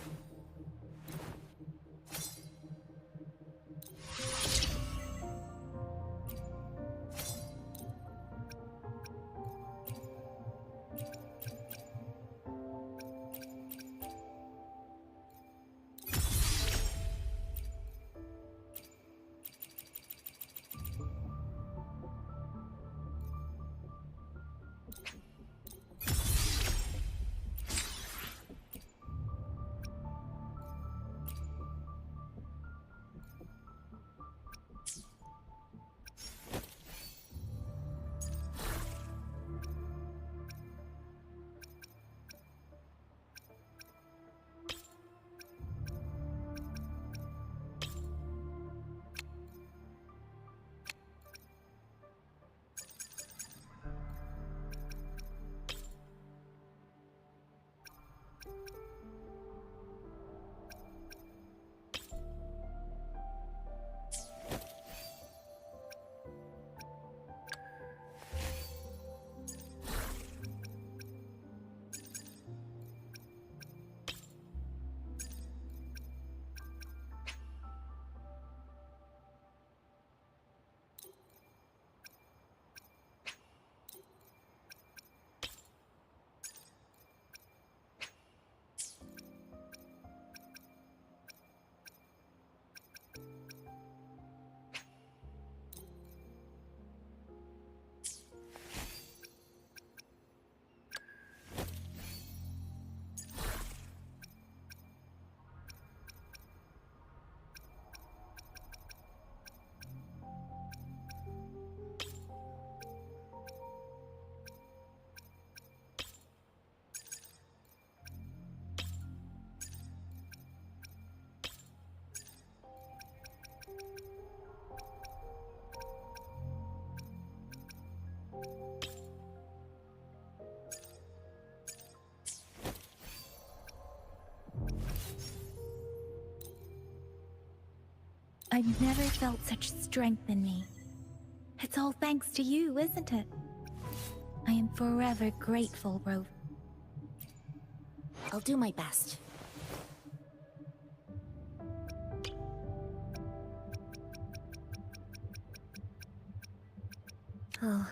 I've never felt such strength in me. It's all thanks to you, isn't it? I am forever grateful, Rover. I'll do my best. Oh.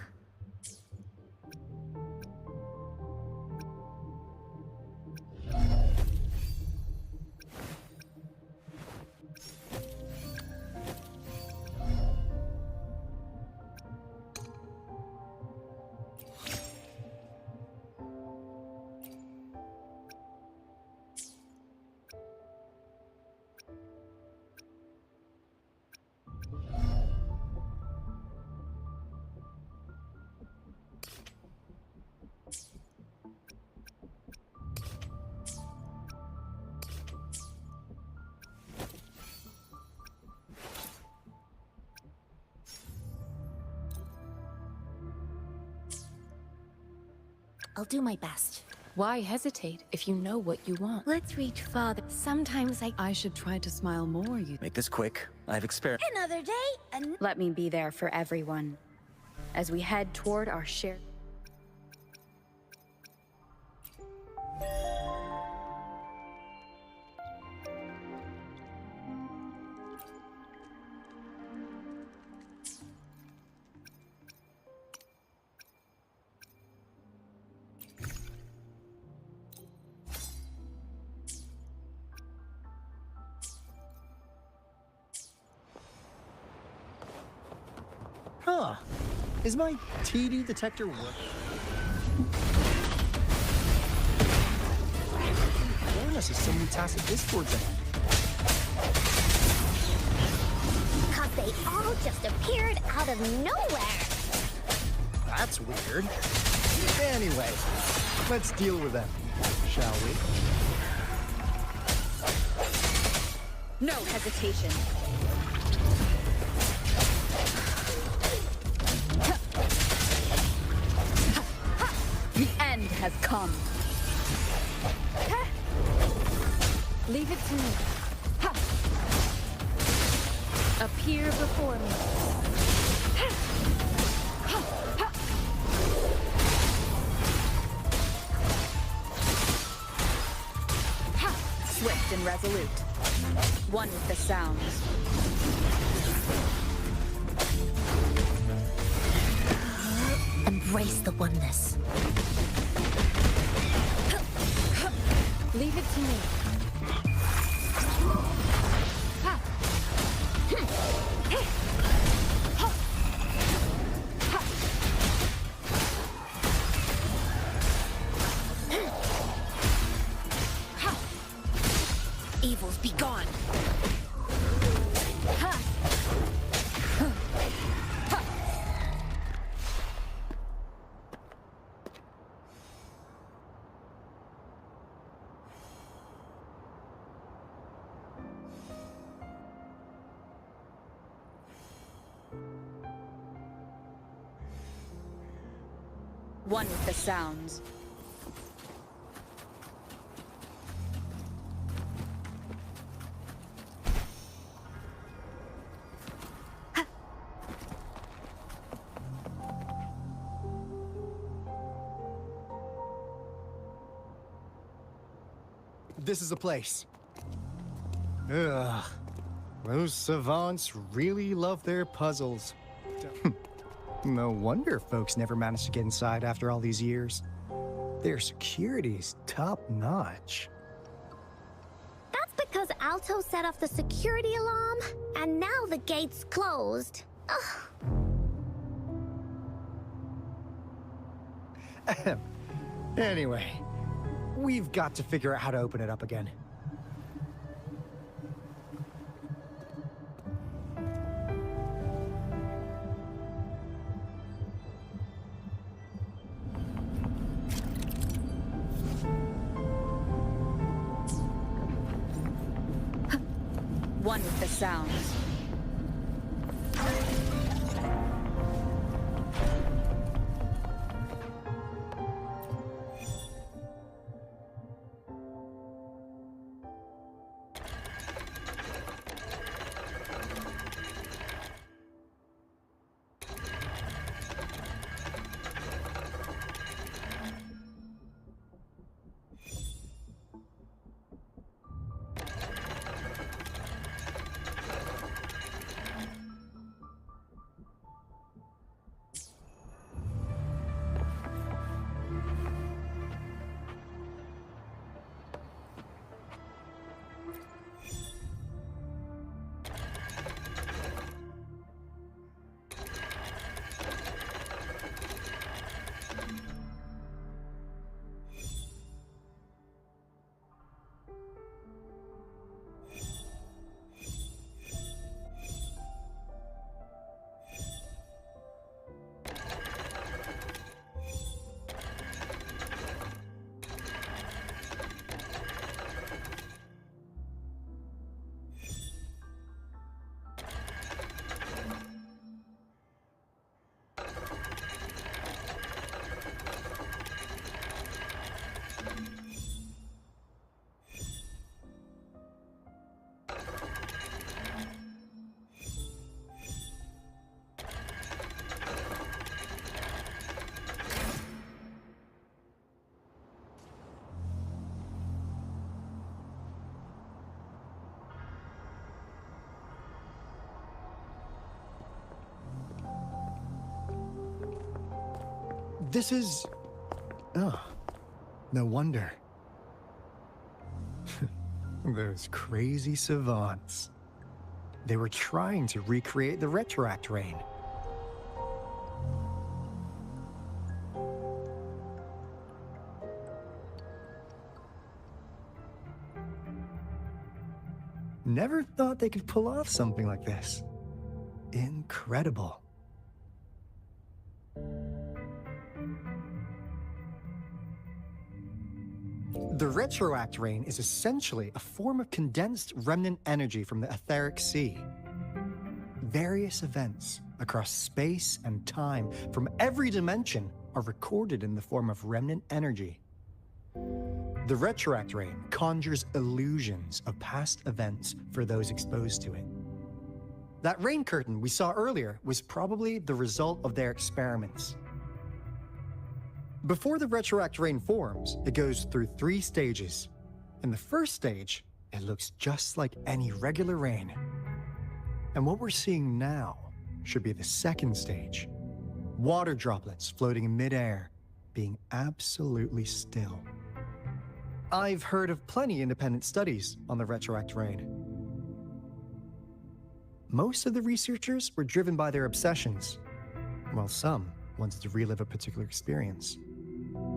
I'll do my best. Why hesitate if you know what you want? Let's reach farther. Sometimes I should try to smile more, you... Make this quick. I've experienced... Another day, Let me be there for everyone as we head toward our shared... Huh. Is my TD detector working? Warn us if somebody tacit discords ahead. Cause they all just appeared out of nowhere. That's weird. Anyway, let's deal with them, shall we? No hesitation. The end has come. Leave it to me. Appear before me. Swift and resolute. One with the sounds. Embrace the oneness. Leave it to me. Evils be gone. One with the sounds. This is the place. Ugh. Those savants really love their puzzles. No wonder folks never managed to get inside after all these years. Their security's top-notch. That's because Alto set off the security alarm, and now the gate's closed. Ugh. Anyway, we've got to figure out how to open it up again. One with the sounds. This is... Oh, no wonder. Those crazy savants. They were trying to recreate the retroact rain. Never thought they could pull off something like this. Incredible. The retroact rain is essentially a form of condensed remnant energy from the etheric sea. Various events across space and time from every dimension are recorded in the form of remnant energy. The retroact rain conjures illusions of past events for those exposed to it. That rain curtain we saw earlier was probably the result of their experiments. Before the retroact rain forms, it goes through 3 stages. In the first stage, it looks just like any regular rain. And what we're seeing now should be the second stage. Water droplets floating in midair, being absolutely still. I've heard of plenty independent studies on the retroact rain. Most of the researchers were driven by their obsessions, while some wanted to relive a particular experience,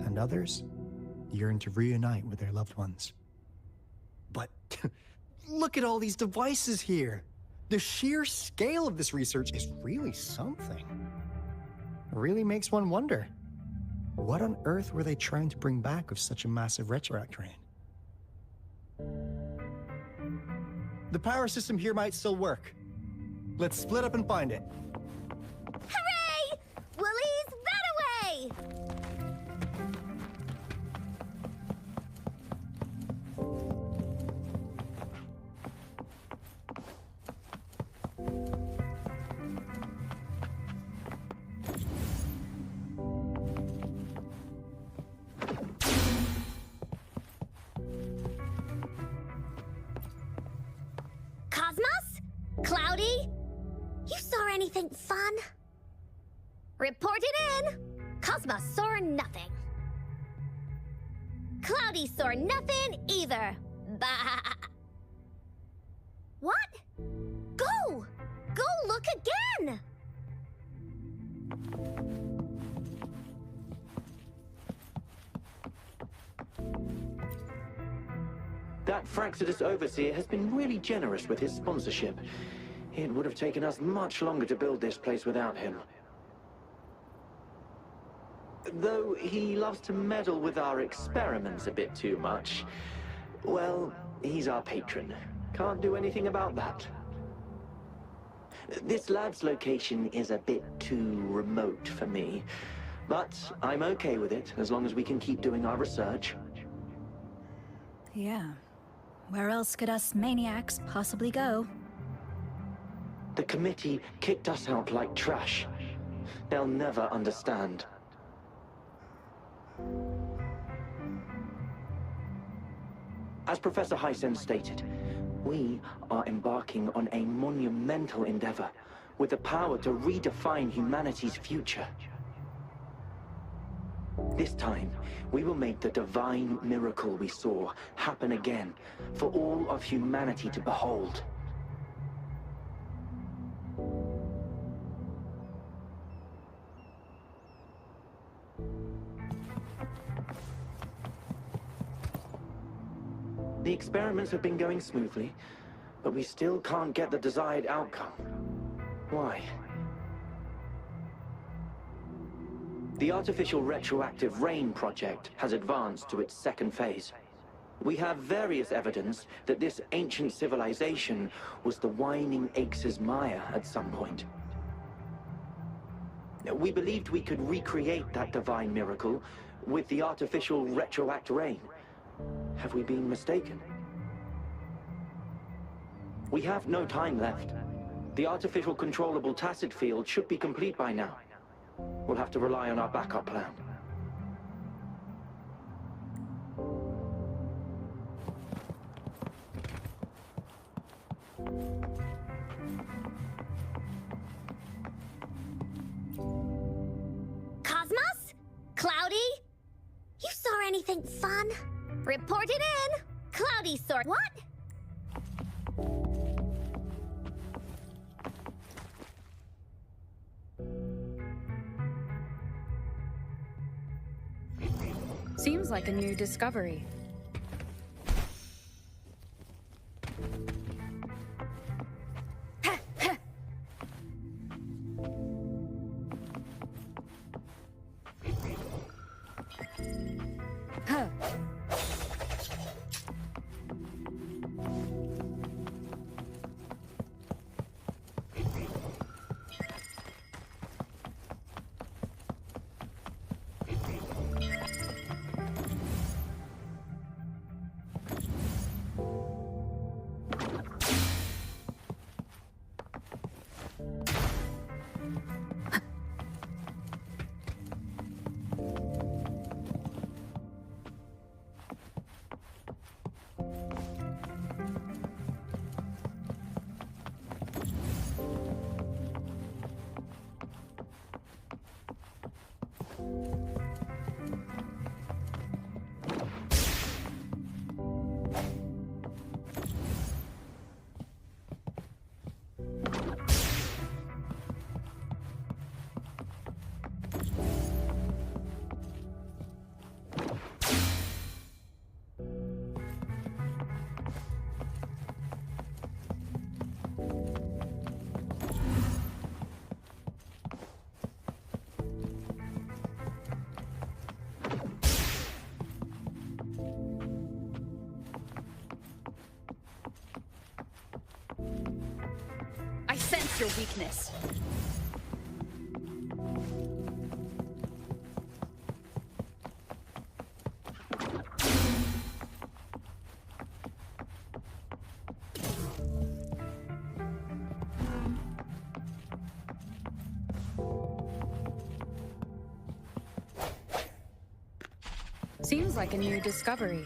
and others yearned to reunite with their loved ones. But look at all these devices here. The sheer scale of this research is really something. It really makes one wonder, what on earth were they trying to bring back with such a massive retroact rain? The power system here might still work. Let's split up and find it. Hooray! Willie's that away! Cosmos? Cloudy? You saw anything fun? Report it in! Cosmos saw nothing. Cloudy saw nothing either. Bah! What? Go! Go look again! That Fraxidus Overseer has been really generous with his sponsorship. It would have taken us much longer to build this place without him. Though he loves to meddle with our experiments a bit too much. Well, he's our patron. Can't do anything about that. This lab's location is a bit too remote for me. But I'm okay with it, as long as we can keep doing our research. Yeah. Where else could us maniacs possibly go? The committee kicked us out like trash. They'll never understand. As Professor Hysen stated, we are embarking on a monumental endeavor with the power to redefine humanity's future. This time, we will make the divine miracle we saw happen again for all of humanity to behold. The experiments have been going smoothly, but we still can't get the desired outcome. Why? The artificial retroactive rain project has advanced to its second phase. We have various evidence that this ancient civilization was the Whining Aches' Maya at some point. We believed we could recreate that divine miracle with the artificial retroact rain. Have we been mistaken? We have no time left. The artificial controllable tacit field should be complete by now. We'll have to rely on our backup plan. Cosmos? anything fun? Report it in! Cloudy sort. What? Seems like a new discovery. I sense your weakness. Seems like a new discovery.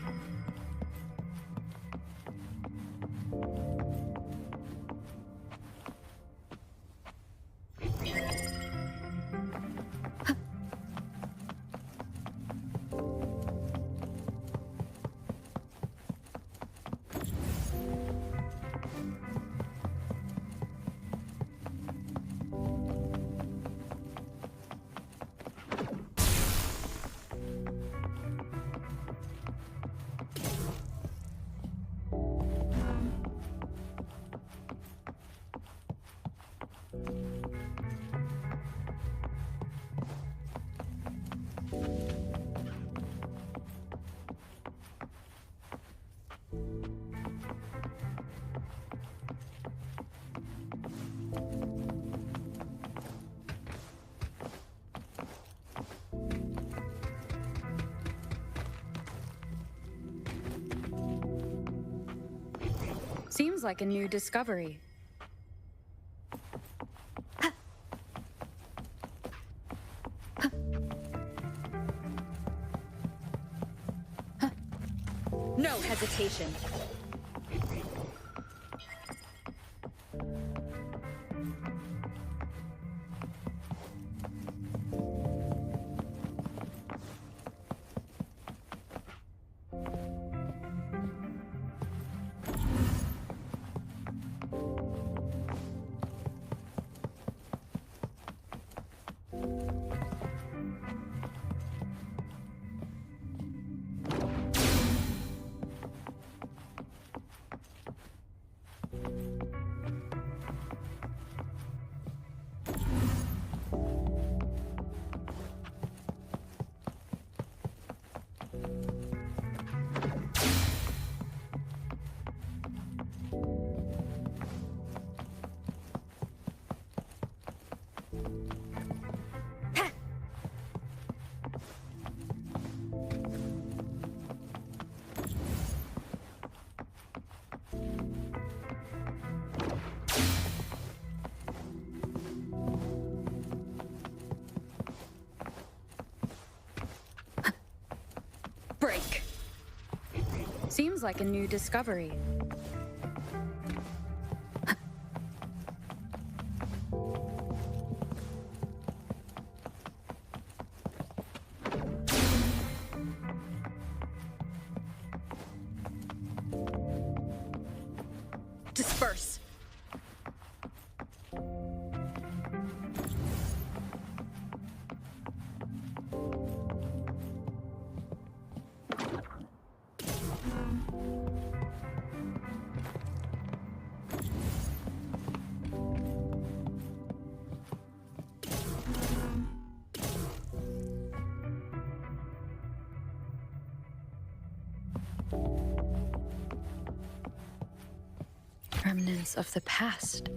Seems like a new discovery. No hesitation. Break. Seems like a new discovery. Remnants of the past.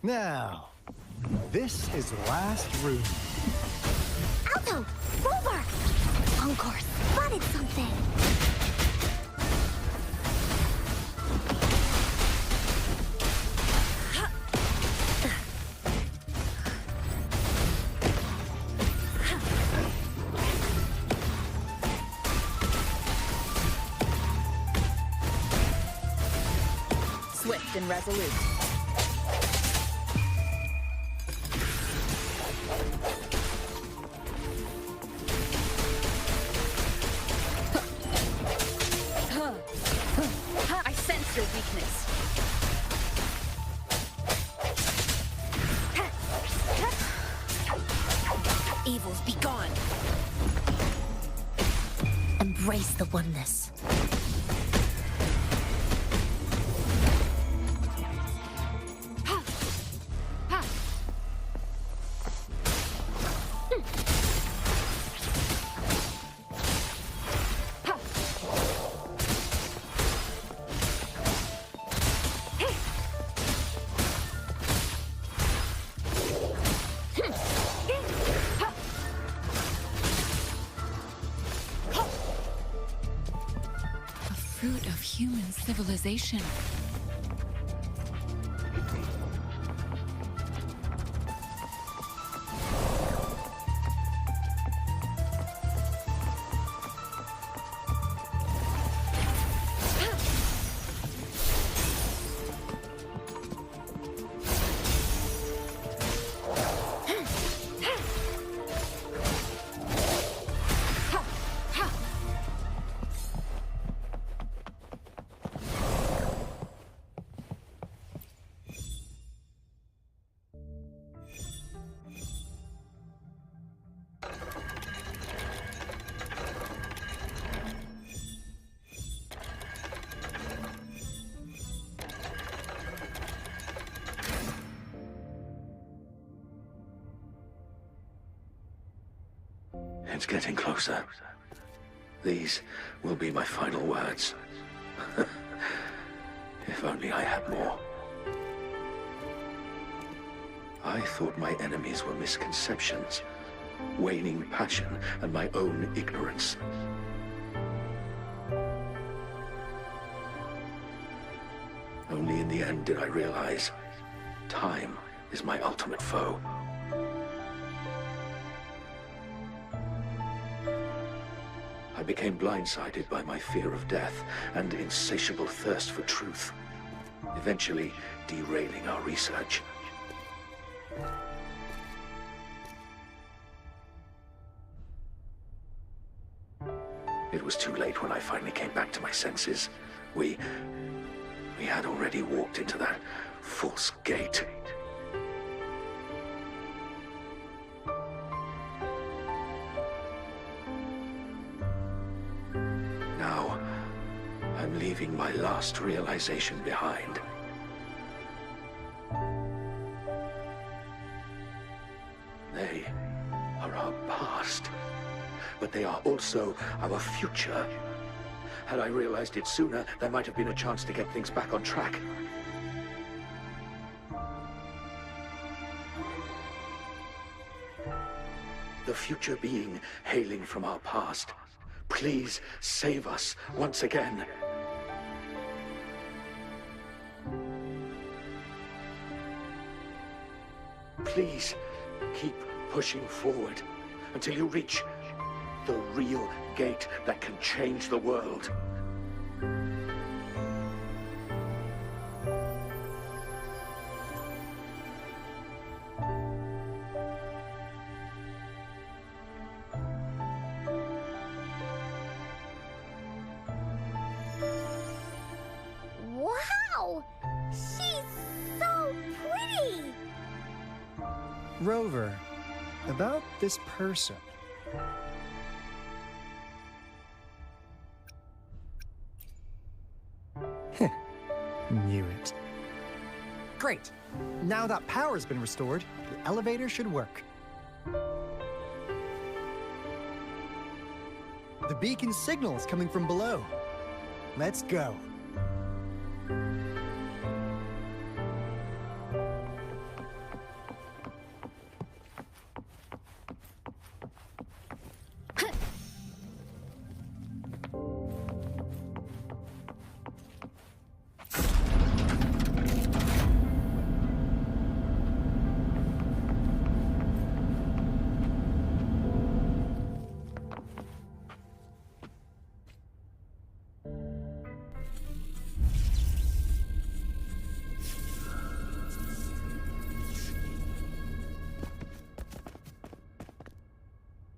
Now, this is the last room. Alto! Rover! Encore spotted something! Swift and resolute. I sense your weakness. Evils be gone. Embrace the oneness. Fruit of human civilization. It's getting closer. These will be my final words. If only I had more. I thought my enemies were misconceptions, waning passion, and my own ignorance. Only in the end did I realize time is my ultimate foe. I became blindsided by my fear of death and insatiable thirst for truth, eventually derailing our research. It was too late when I finally came back to my senses. We had already walked into that false gate. Now, I'm leaving my last realization behind. They are our past, but they are also our future. Had I realized it sooner, there might have been a chance to get things back on track. The future being hailing from our past, please save us once again. Please keep pushing forward until you reach the real gate that can change the world. Wow! She's so pretty! Rover, about this person. Knew it. Great. Now that power's been restored, the elevator should work. The beacon signal is coming from below. Let's go.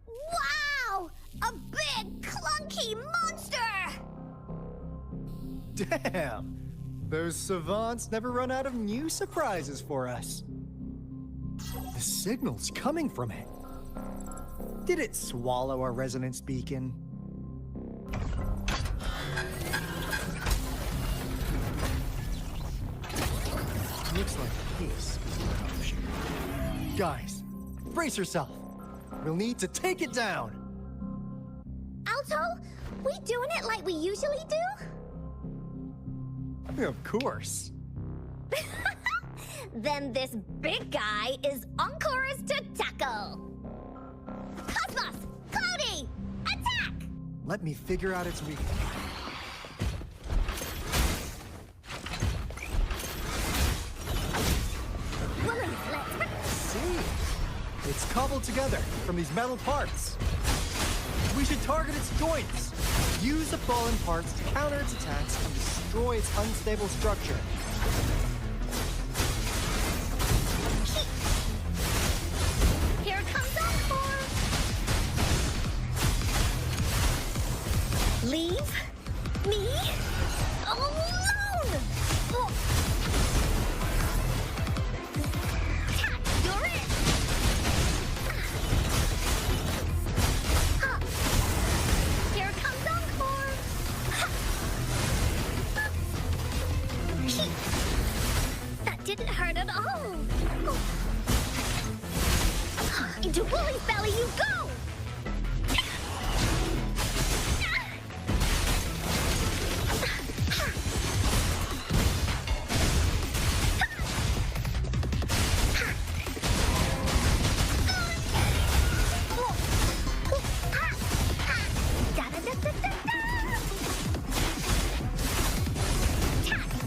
Wow! A big, clunky monster! Damn! Those savants never run out of new surprises for us. The signal's coming from it. Did it swallow our resonance beacon? Looks like this is the option. Guys, brace yourself. We'll need to take it down. Alto, we doing it like we usually do? Of course. Then this big guy is Encore's to tackle. Cosmos! Cloudy! Attack! Let me figure out its weakness. See? It's cobbled together from these metal parts. We should target its joints. Use the fallen parts to counter its attacks and destroy its unstable structure. Here comes Encore! Leave me alone! Oh. Tack, you're it! Here comes Encore! That didn't hurt at all! Into Wooly's belly you go!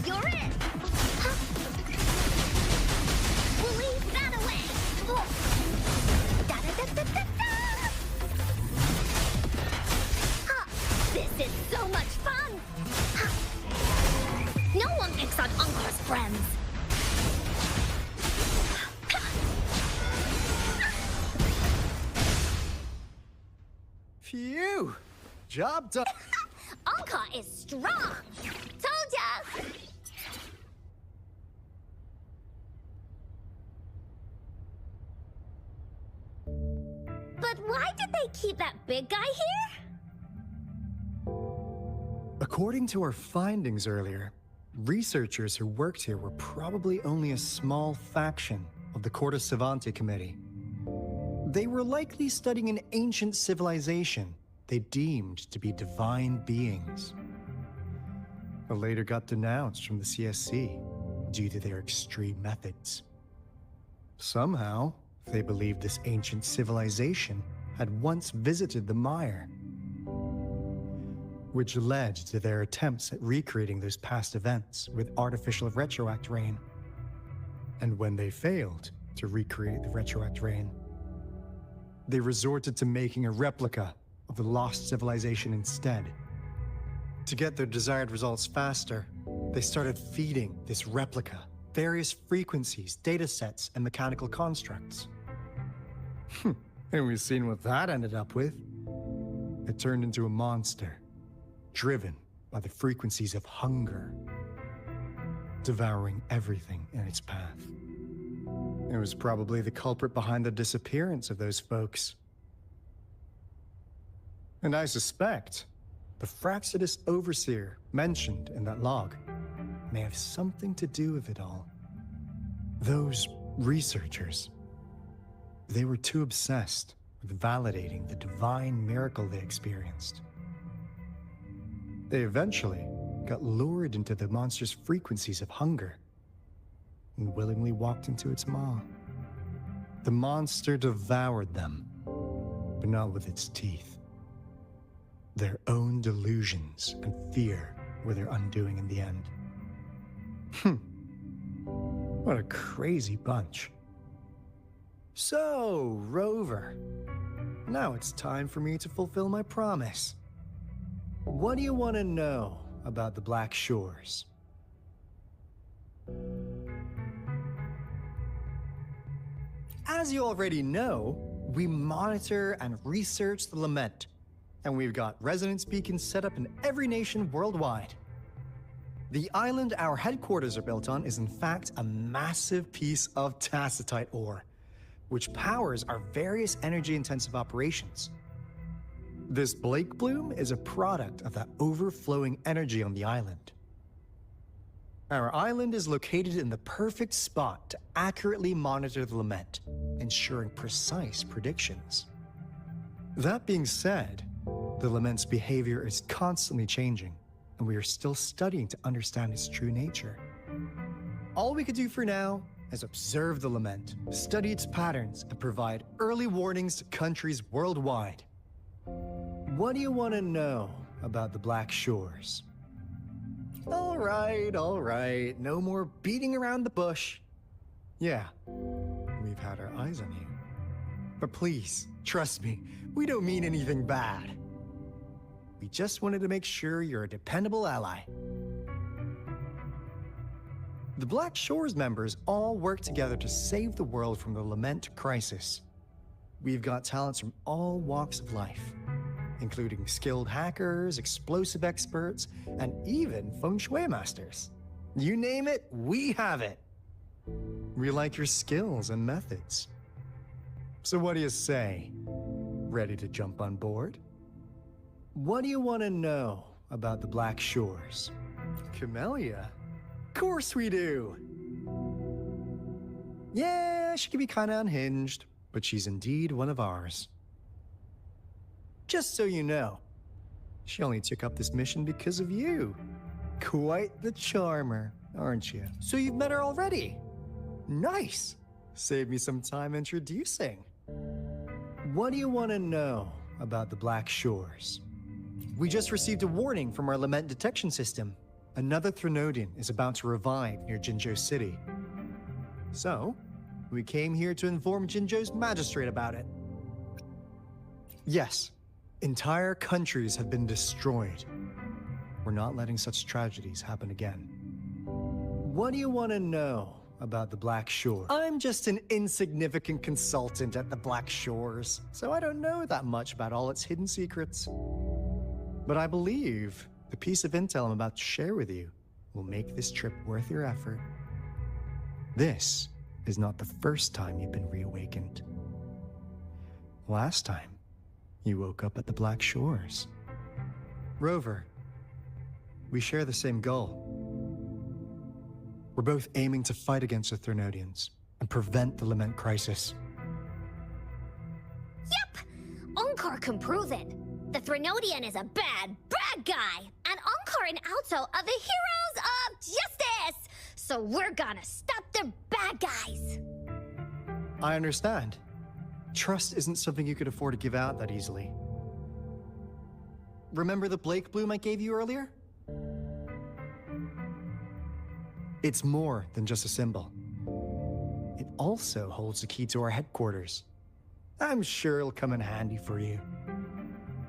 You're it! Wooly, that away! This is so much fun! No one picks on Encore's friends! Phew! Job done. Encore is strong! Told ya! But why did they keep that big guy here? According to our findings earlier, researchers who worked here were probably only a small faction of the Corte Savante Committee. They were likely studying an ancient civilization they deemed to be divine beings, but later got denounced from the CSC due to their extreme methods. Somehow, they believed this ancient civilization had once visited the mire, which led to their attempts at recreating those past events with artificial retroact rain. And when they failed to recreate the retroact rain, they resorted to making a replica of the lost civilization instead. To get their desired results faster, they started feeding this replica various frequencies, data sets, and mechanical constructs. And we've seen what that ended up with. It turned into a monster, driven by the frequencies of hunger, devouring everything in its path. It was probably the culprit behind the disappearance of those folks. And I suspect the Fraxidus Overseer mentioned in that log may have something to do with it all. Those researchers, they were too obsessed with validating the divine miracle they experienced. They eventually got lured into the monster's frequencies of hunger and willingly walked into its maw. The monster devoured them, but not with its teeth. Their own delusions and fear were their undoing in the end. What a crazy bunch. So, Rover, now it's time for me to fulfill my promise. What do you want to know about the Black Shores? As you already know, we monitor and research the Lament, and we've got resonance beacons set up in every nation worldwide. The island our headquarters are built on is in fact a massive piece of tacitite ore, which powers our various energy-intensive operations. This Blake Bloom is a product of that overflowing energy on the island. Our island is located in the perfect spot to accurately monitor the Lament, ensuring precise predictions. That being said, the Lament's behavior is constantly changing, and we are still studying to understand its true nature. All we could do for now is observe the Lament, study its patterns, and provide early warnings to countries worldwide. What do you want to know about the Black Shores? All right, no more beating around the bush. Yeah, we've had our eyes on you. But please, trust me, we don't mean anything bad. We just wanted to make sure you're a dependable ally. The Black Shores members all work together to save the world from the Lament crisis. We've got talents from all walks of life, including skilled hackers, explosive experts, and even feng shui masters. You name it, we have it. We like your skills and methods. So what do you say? Ready to jump on board? What do you want to know about the Black Shores? Camellia? Of course we do! Yeah, she can be kinda unhinged, but she's indeed one of ours. Just so you know, she only took up this mission because of you. Quite the charmer, aren't you? So you've met her already? Nice! Save me some time introducing. What do you want to know about the Black Shores? We just received a warning from our Lament detection system. Another Threnodian is about to revive near Jinzhou City. So, we came here to inform Jinzhou's magistrate about it. Yes, entire countries have been destroyed. We're not letting such tragedies happen again. What do you want to know about the Black Shore? I'm just an insignificant consultant at the Black Shores, so I don't know that much about all its hidden secrets. But I believe the piece of intel I'm about to share with you will make this trip worth your effort. This is not the first time you've been reawakened. Last time, you woke up at the Black Shores. Rover, we share the same goal. We're both aiming to fight against the Threnodians and prevent the Lament crisis. Yep! Onkar can prove it. The Threnodian is a bad, bad guy, and Onkar and Alto are the heroes of justice! So we're gonna stop the bad guys! I understand. Trust isn't something you could afford to give out that easily. Remember the Blake Bloom I gave you earlier? It's more than just a symbol. It also holds the key to our headquarters. I'm sure it'll come in handy for you.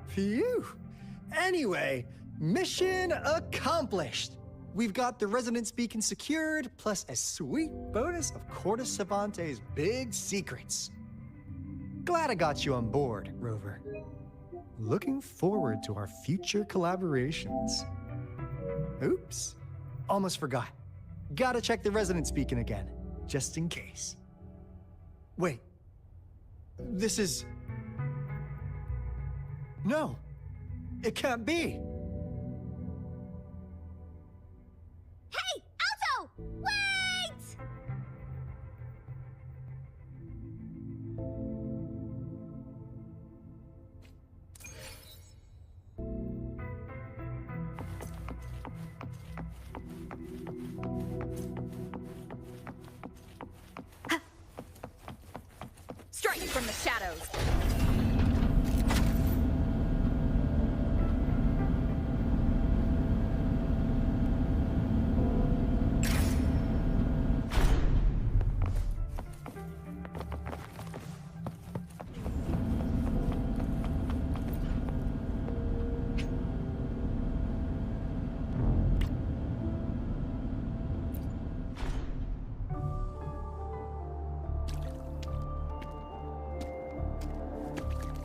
Phew! Anyway, mission accomplished! We've got the resonance beacon secured, plus a sweet bonus of Corda Savante's big secrets. Glad I got you on board, Rover. Looking forward to our future collaborations. Oops, almost forgot. Gotta check the resonance beacon again, just in case. Wait. This is... No! It can't be! Hey! Alto! Wait! Strike from the shadows.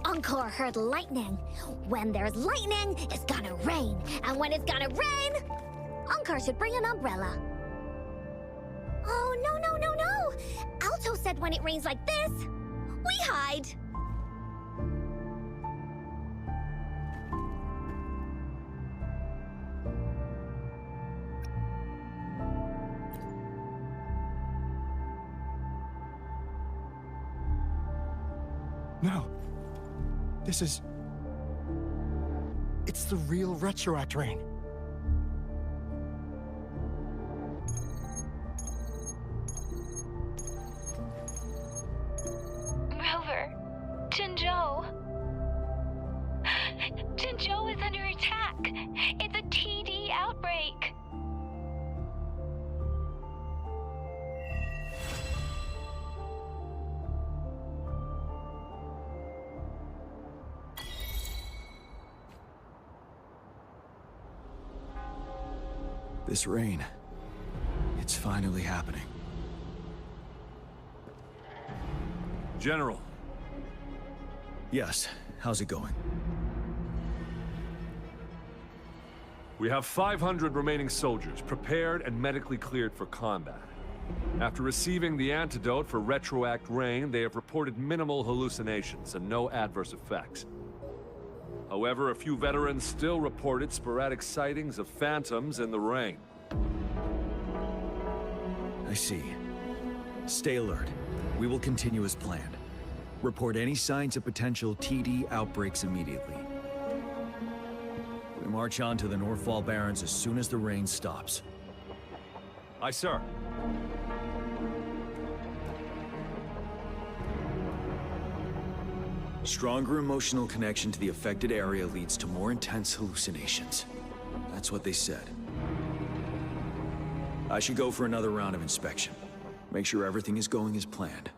Encore heard lightning. When there's lightning, it's gonna rain. And when it's gonna rain, Encore should bring an umbrella. Oh, no, no, no, no! Alto said when it rains like this, we hide. No. This is... It's the real Retroact rain. Rover, Jinzhou. Jinzhou is under attack. It's a TD outbreak. This rain, it's finally happening. General. Yes, how's it going? We have 500 remaining soldiers, prepared and medically cleared for combat. After receiving the antidote for Retroact rain, they have reported minimal hallucinations and no adverse effects. However, a few veterans still reported sporadic sightings of phantoms in the rain. I see. Stay alert. We will continue as planned. Report any signs of potential TD outbreaks immediately. We march on to the Northfall Barrens as soon as the rain stops. Aye, sir. Stronger emotional connection to the affected area leads to more intense hallucinations. That's what they said. I should go for another round of inspection. Make sure everything is going as planned.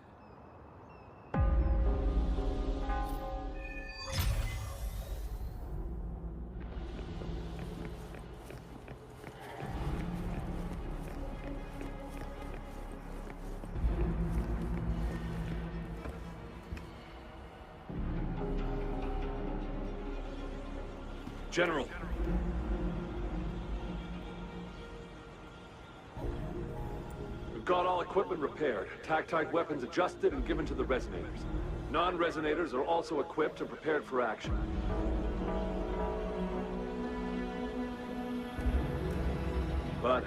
General. We've got all equipment repaired, tactite weapons adjusted and given to the resonators. Non-resonators are also equipped and prepared for action. But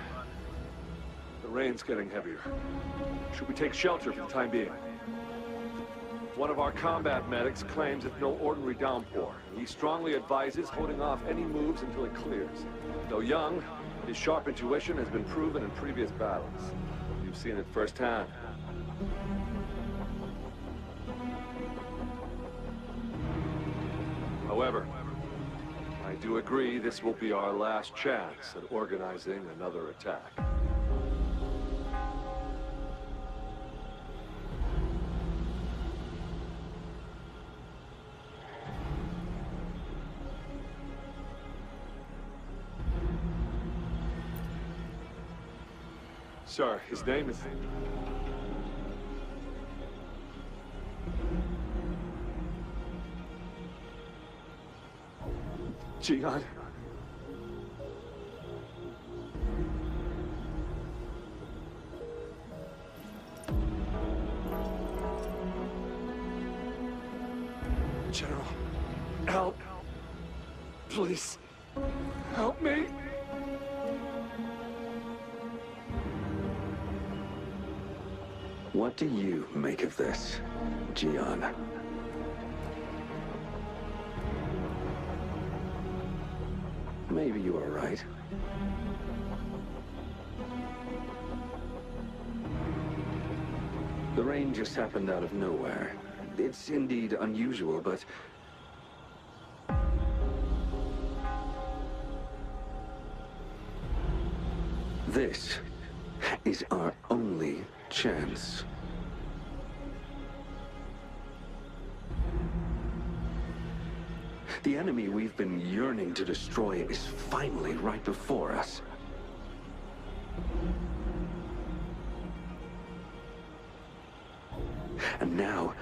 the rain's getting heavier. Should we take shelter for the time being? One of our combat medics claims it's no ordinary downpour. He strongly advises holding off any moves until it clears. Though young, his sharp intuition has been proven in previous battles. You've seen it firsthand. However, I do agree this will be our last chance at organizing another attack. Sir, his name is... Jian. General, help. Please, help me. What do you make of this, Gian? Maybe you are right. The rain just happened out of nowhere. It's indeed unusual, but... this is our only chance. The enemy we've been yearning to destroy is finally right before us. And now,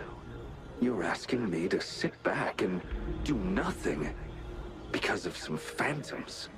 you're asking me to sit back and do nothing because of some phantoms.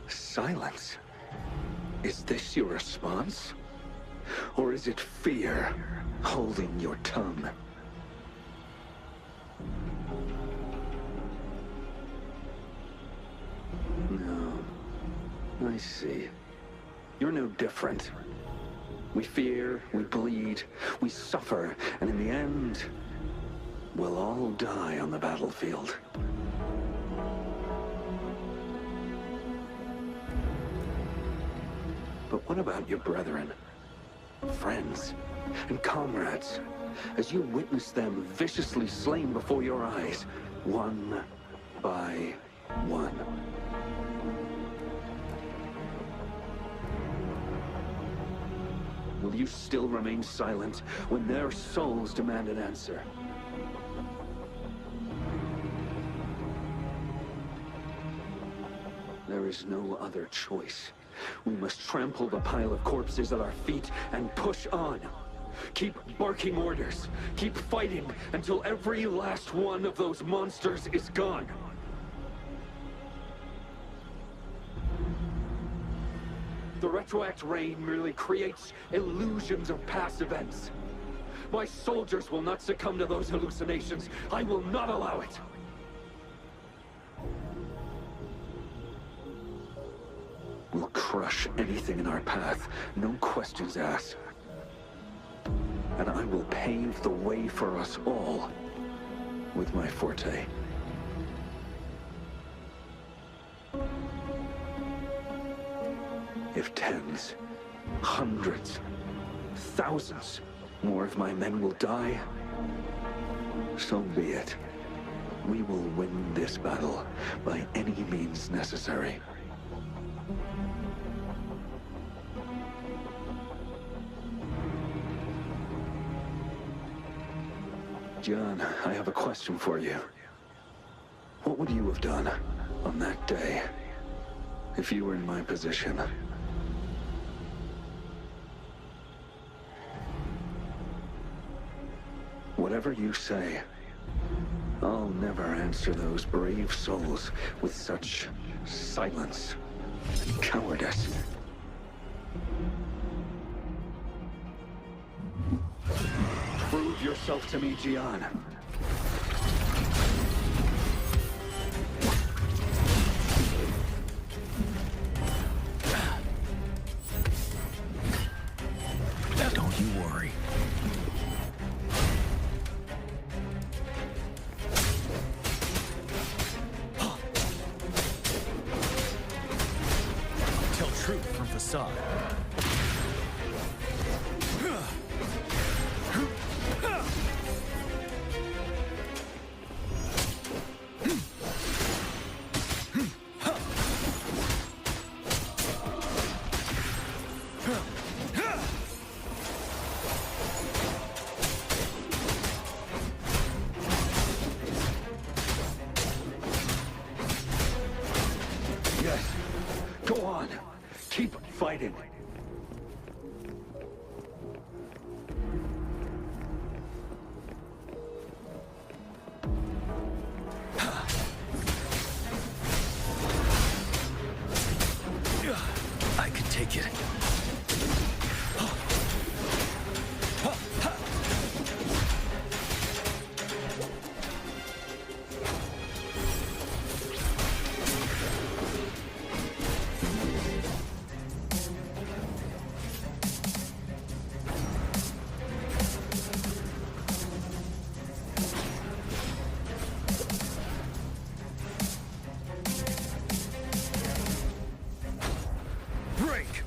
Silence? Is this your response? Or is it fear holding your tongue? No. I see. You're no different. We fear, we bleed, we suffer, and in the end, we'll all die on the battlefield. But what about your brethren, friends, and comrades, as you witness them viciously slain before your eyes, one by one? Will you still remain silent when their souls demand an answer? There is no other choice. We must trample the pile of corpses at our feet and push on. Keep barking orders. Keep fighting until every last one of those monsters is gone. The retroact rain merely creates illusions of past events. My soldiers will not succumb to those hallucinations. I will not allow it. We'll crush anything in our path, no questions asked. And I will pave the way for us all with my forte. If tens, hundreds, thousands more of my men will die, so be it. We will win this battle by any means necessary. John, I have a question for you. What would you have done on that day if you were in my position? Whatever you say, I'll never answer those brave souls with such silence and cowardice. Prove yourself to me, Gian. Don't you worry. Tell truth from facade. Go on. Keep fighting. I can take it. Break!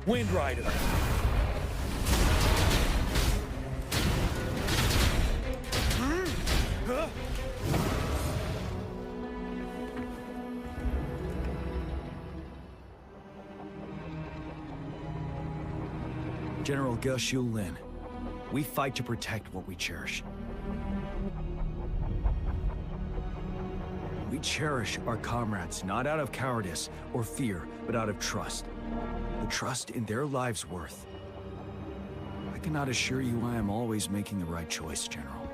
Wind Rider. General Ge Xiulin, we fight to protect what we cherish. We cherish our comrades not out of cowardice or fear, but out of trust. The trust in their lives' worth. I cannot assure you I am always making the right choice, General.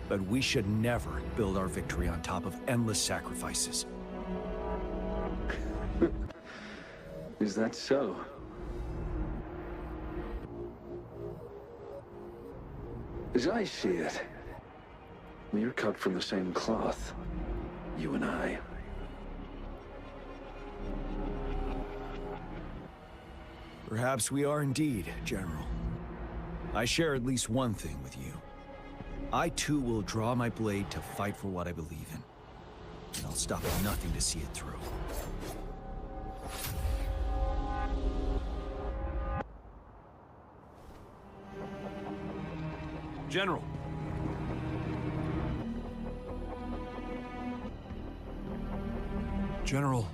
But we should never build our victory on top of endless sacrifices. Is that so? As I see it, we're cut from the same cloth, you and I. Perhaps we are indeed, General. I share at least one thing with you. I too will draw my blade to fight for what I believe in. And I'll stop at nothing to see it through. General. General,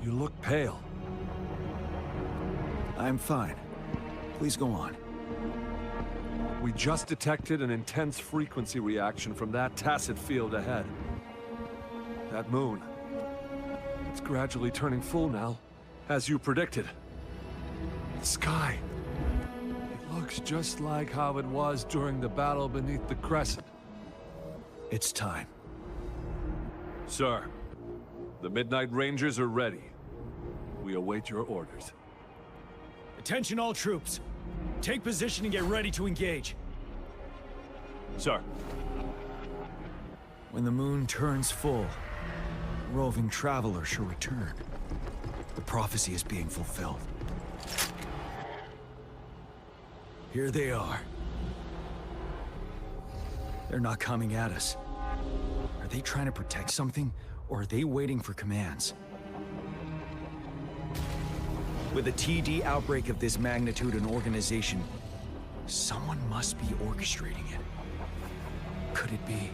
you look pale. I'm fine. Please go on. We just detected an intense frequency reaction from that tacit field ahead. That moon. It's gradually turning full now, as you predicted. The sky. It looks just like how it was during the battle beneath the crescent. It's time. Sir, the Midnight Rangers are ready. We await your orders. Attention all troops. Take position and get ready to engage. Sir. When the moon turns full, the roving traveler shall return. The prophecy is being fulfilled. Here they are. They're not coming at us. Are they trying to protect something, or are they waiting for commands? With a TD outbreak of this magnitude and organization, someone must be orchestrating it. Could it be?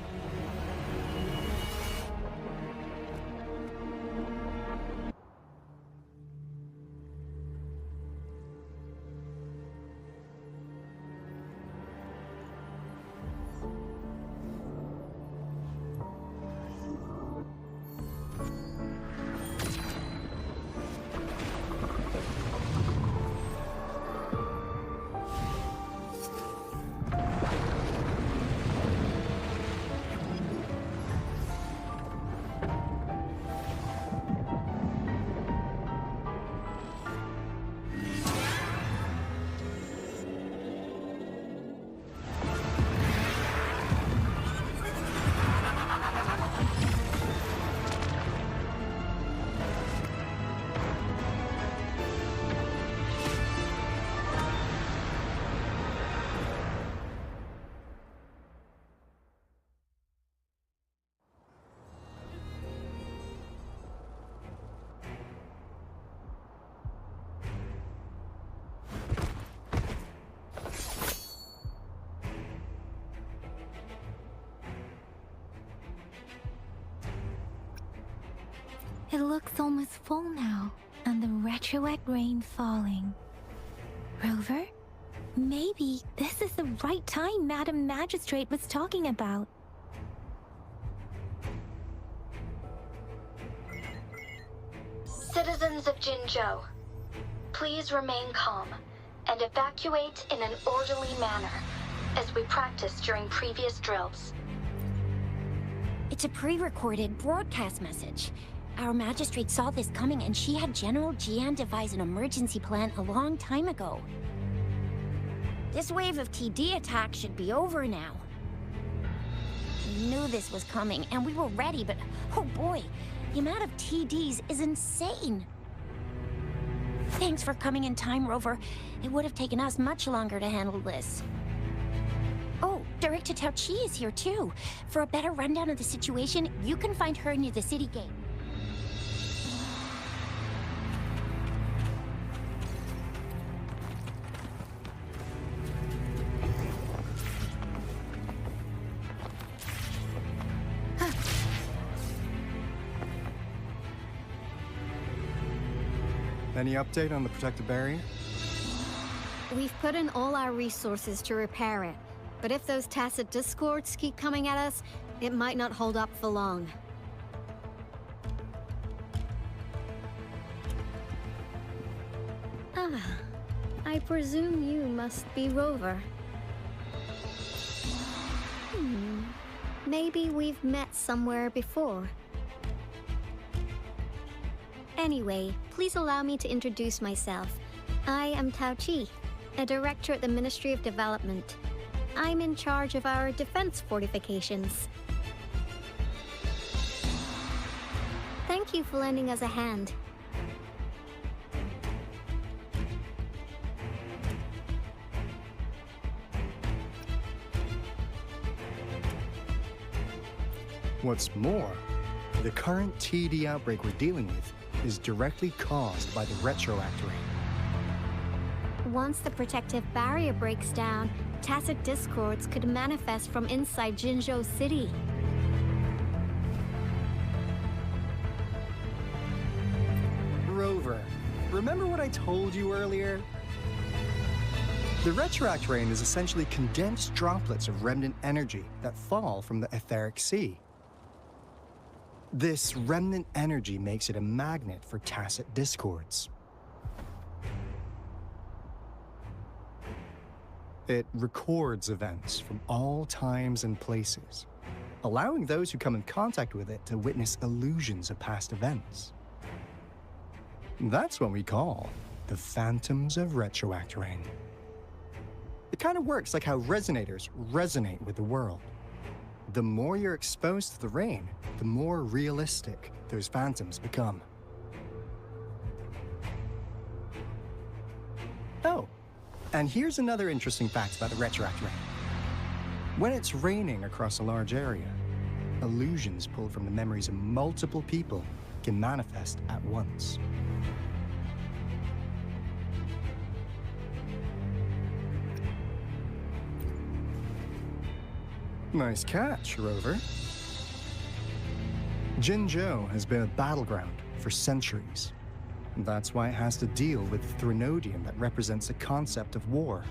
It looks almost full now, and the retroact rain falling. Rover? Maybe this is the right time Madam Magistrate was talking about. Citizens of Jinzhou, please remain calm and evacuate in an orderly manner, as we practiced during previous drills. It's a pre-recorded broadcast message. Our magistrate saw this coming and she had General Jian devise an emergency plan a long time ago. This wave of TD attacks should be over now. We knew this was coming and we were ready, but oh boy, the amount of TDs is insane. Thanks for coming in time, Rover. It would have taken us much longer to handle this. Oh, Director Tao Chi is here too. For a better rundown of the situation, you can find her near the city gate. Any update on the protective barrier? We've put in all our resources to repair it, but if those tacit discords keep coming at us, it might not hold up for long. Ah, I presume you must be Rover. Maybe we've met somewhere before. Anyway, please allow me to introduce myself. I am Tao Chi, a director at the Ministry of Development. I'm in charge of our defense fortifications. Thank you for lending us a hand. What's more, the current TD outbreak we're dealing with is directly caused by the retroact rain. Once the protective barrier breaks down, tacit discords could manifest from inside Jinzhou City. Rover, remember what I told you earlier? The retroact rain is essentially condensed droplets of remnant energy that fall from the etheric sea. This remnant energy makes it a magnet for tacit discords. It records events from all times and places, allowing those who come in contact with it to witness illusions of past events. That's what we call the phantoms of retroact rain. It kind of works like how resonators resonate with the world. The more you're exposed to the rain, the more realistic those phantoms become. Oh, and here's another interesting fact about the retroact rain. When it's raining across a large area, illusions pulled from the memories of multiple people can manifest at once. Nice catch, Rover. Jinzhou has been a battleground for centuries. That's why it has to deal with the Threnodium that represents the concept of war.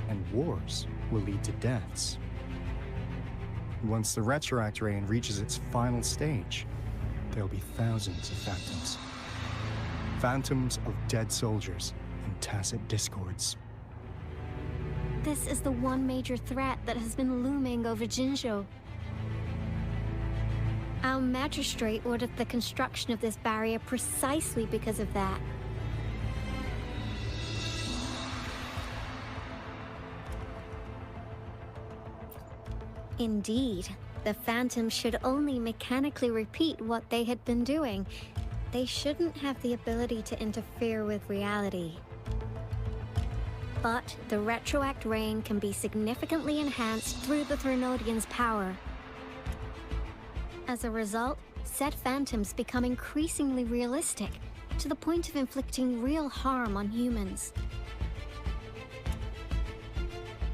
And wars will lead to deaths. Once the retroact rain reaches its final stage, there'll be thousands of phantoms. Phantoms of dead soldiers and tacit discords. This is the one major threat that has been looming over Jinzhou. Our magistrate ordered the construction of this barrier precisely because of that. Indeed, the phantoms should only mechanically repeat what they had been doing. They shouldn't have the ability to interfere with reality. But the retroact rain can be significantly enhanced through the Threnodian's power. As a result, said phantoms become increasingly realistic, to the point of inflicting real harm on humans.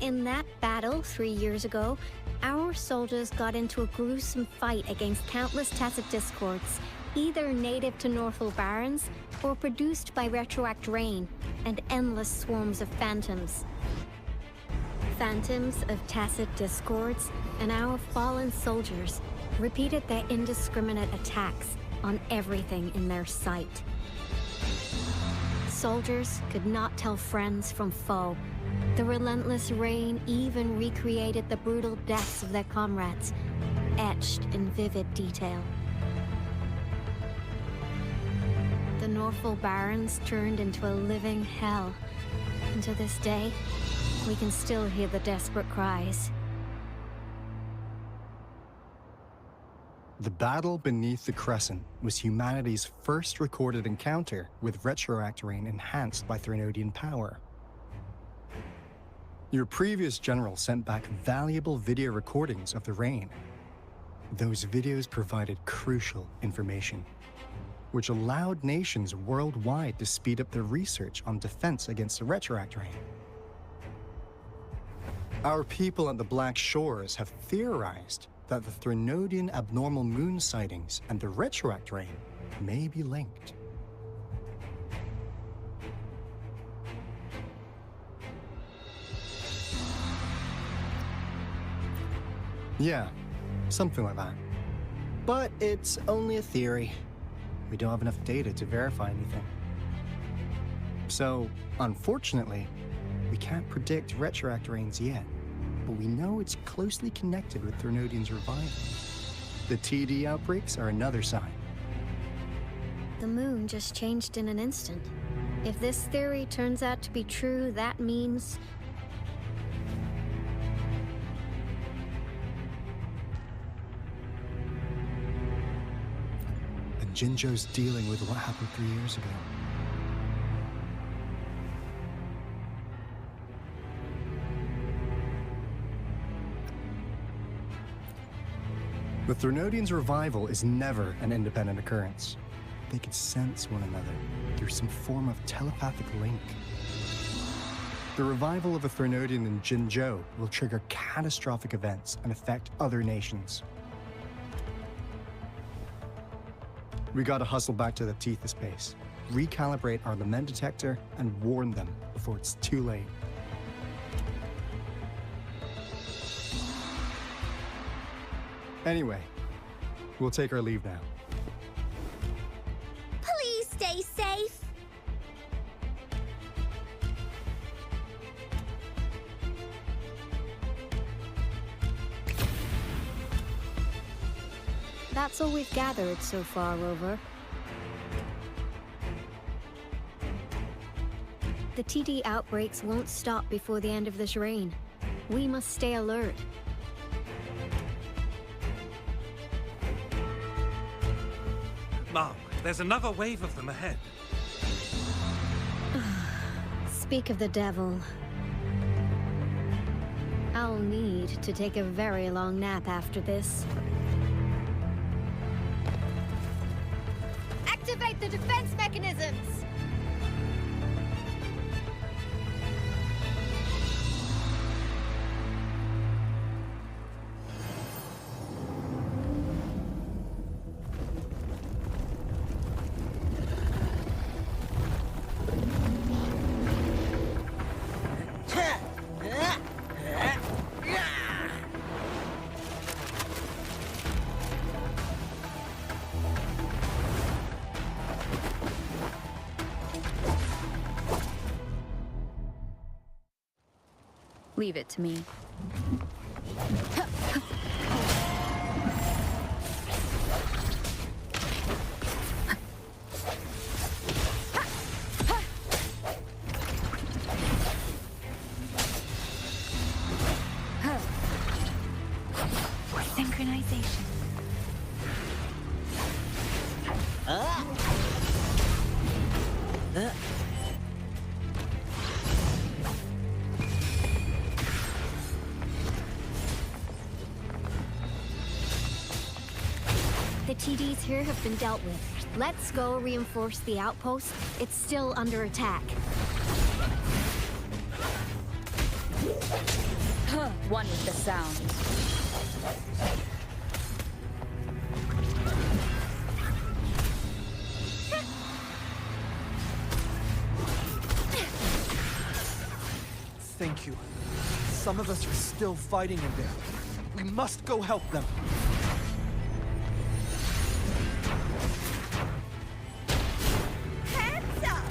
In that battle 3 years ago, our soldiers got into a gruesome fight against countless tacit discords, either native to Northal Barrens or produced by retroact rain and endless swarms of phantoms. Phantoms of tacit discords and our fallen soldiers repeated their indiscriminate attacks on everything in their sight. Soldiers could not tell friends from foe. The relentless rain even recreated the brutal deaths of their comrades, etched in vivid detail. The Northal Barrens turned into a living hell, and to this day, we can still hear the desperate cries. The battle beneath the Crescent was humanity's first recorded encounter with retroact rain enhanced by Threnodian power. Your previous general sent back valuable video recordings of the rain. Those videos provided crucial information, which allowed nations worldwide to speed up their research on defense against the retroact rain. Our people at the Black Shores have theorized that the Threnodian abnormal moon sightings and the retroact rain may be linked. Yeah, something like that. But it's only a theory. We don't have enough data to verify anything. So, unfortunately, we can't predict retroact rains yet, but we know it's closely connected with Threnodian's revival. The TD outbreaks are another sign. The moon just changed in an instant. If this theory turns out to be true, that means... and Jinzhou's dealing with what happened 3 years ago. The Threnodians' revival is never an independent occurrence. They could sense one another through some form of telepathic link. The revival of a Threnodian in Jinzhou will trigger catastrophic events and affect other nations. We gotta hustle back to the Tethys base, recalibrate our lament detector, and warn them before it's too late. Anyway, we'll take our leave now. Please stay safe. That's all we've gathered so far, Rover. The TD outbreaks won't stop before the end of this reign. We must stay alert. Mom, there's another wave of them ahead. Speak of the devil. I'll need to take a very long nap after this. Activate the defense mechanisms! Leave it to me. Synchronization. The TDs here have been dealt with. Let's go reinforce the outpost. It's still under attack. One with the sound. Thank you. Some of us are still fighting in there. We must go help them. Hands up!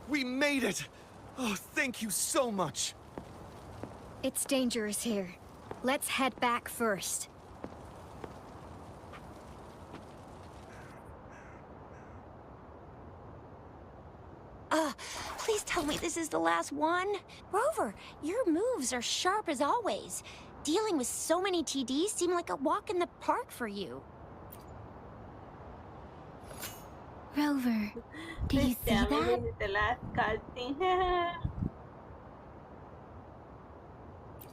We made it! Oh, thank you so much! It's dangerous here. Let's head back first. Please tell me this is the last one. Rover, your moves are sharp as always. Dealing with so many TDs seemed like a walk in the park for you. Rover, do you see that? This is the last cutscene.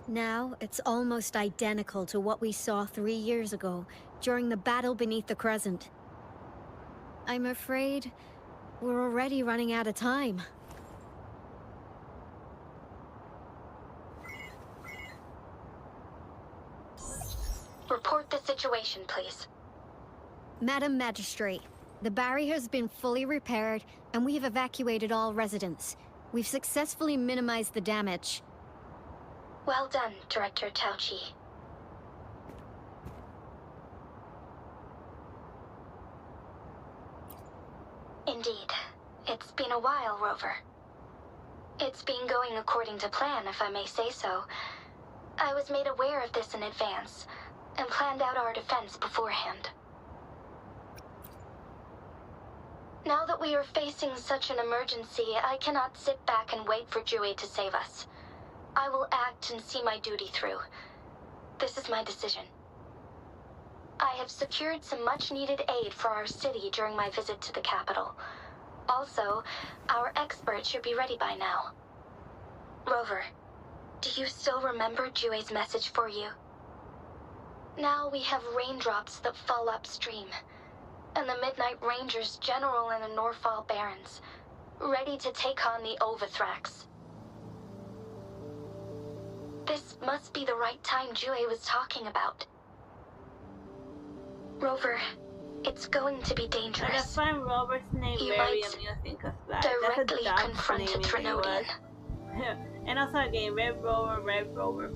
Now, it's almost identical to what we saw 3 years ago, during the battle beneath the Crescent. I'm afraid we're already running out of time. Report the situation, please. Madam Magistrate, the barrier has been fully repaired, and we have evacuated all residents. We've successfully minimized the damage. Well done, Director Tauchi. Indeed. It's been a while, Rover. It's been going according to plan, if I may say so. I was made aware of this in advance, and planned out our defense beforehand. Now that we are facing such an emergency, I cannot sit back and wait for Jue to save us. I will act and see my duty through. This is my decision. I have secured some much-needed aid for our city during my visit to the capital. Also, our expert should be ready by now. Rover, do you still remember Jue's message for you? Now we have raindrops that fall upstream, and the Midnight Rangers general in the Norfall Barrens, ready to take on the Overthrax. This must be the right time Jue was talking about. Rover, it's going to be dangerous. I find Robert's name You very might amusing because like, directly that's a confront a name in the Trinodian. US. And also again, Red Rover, Red Rover.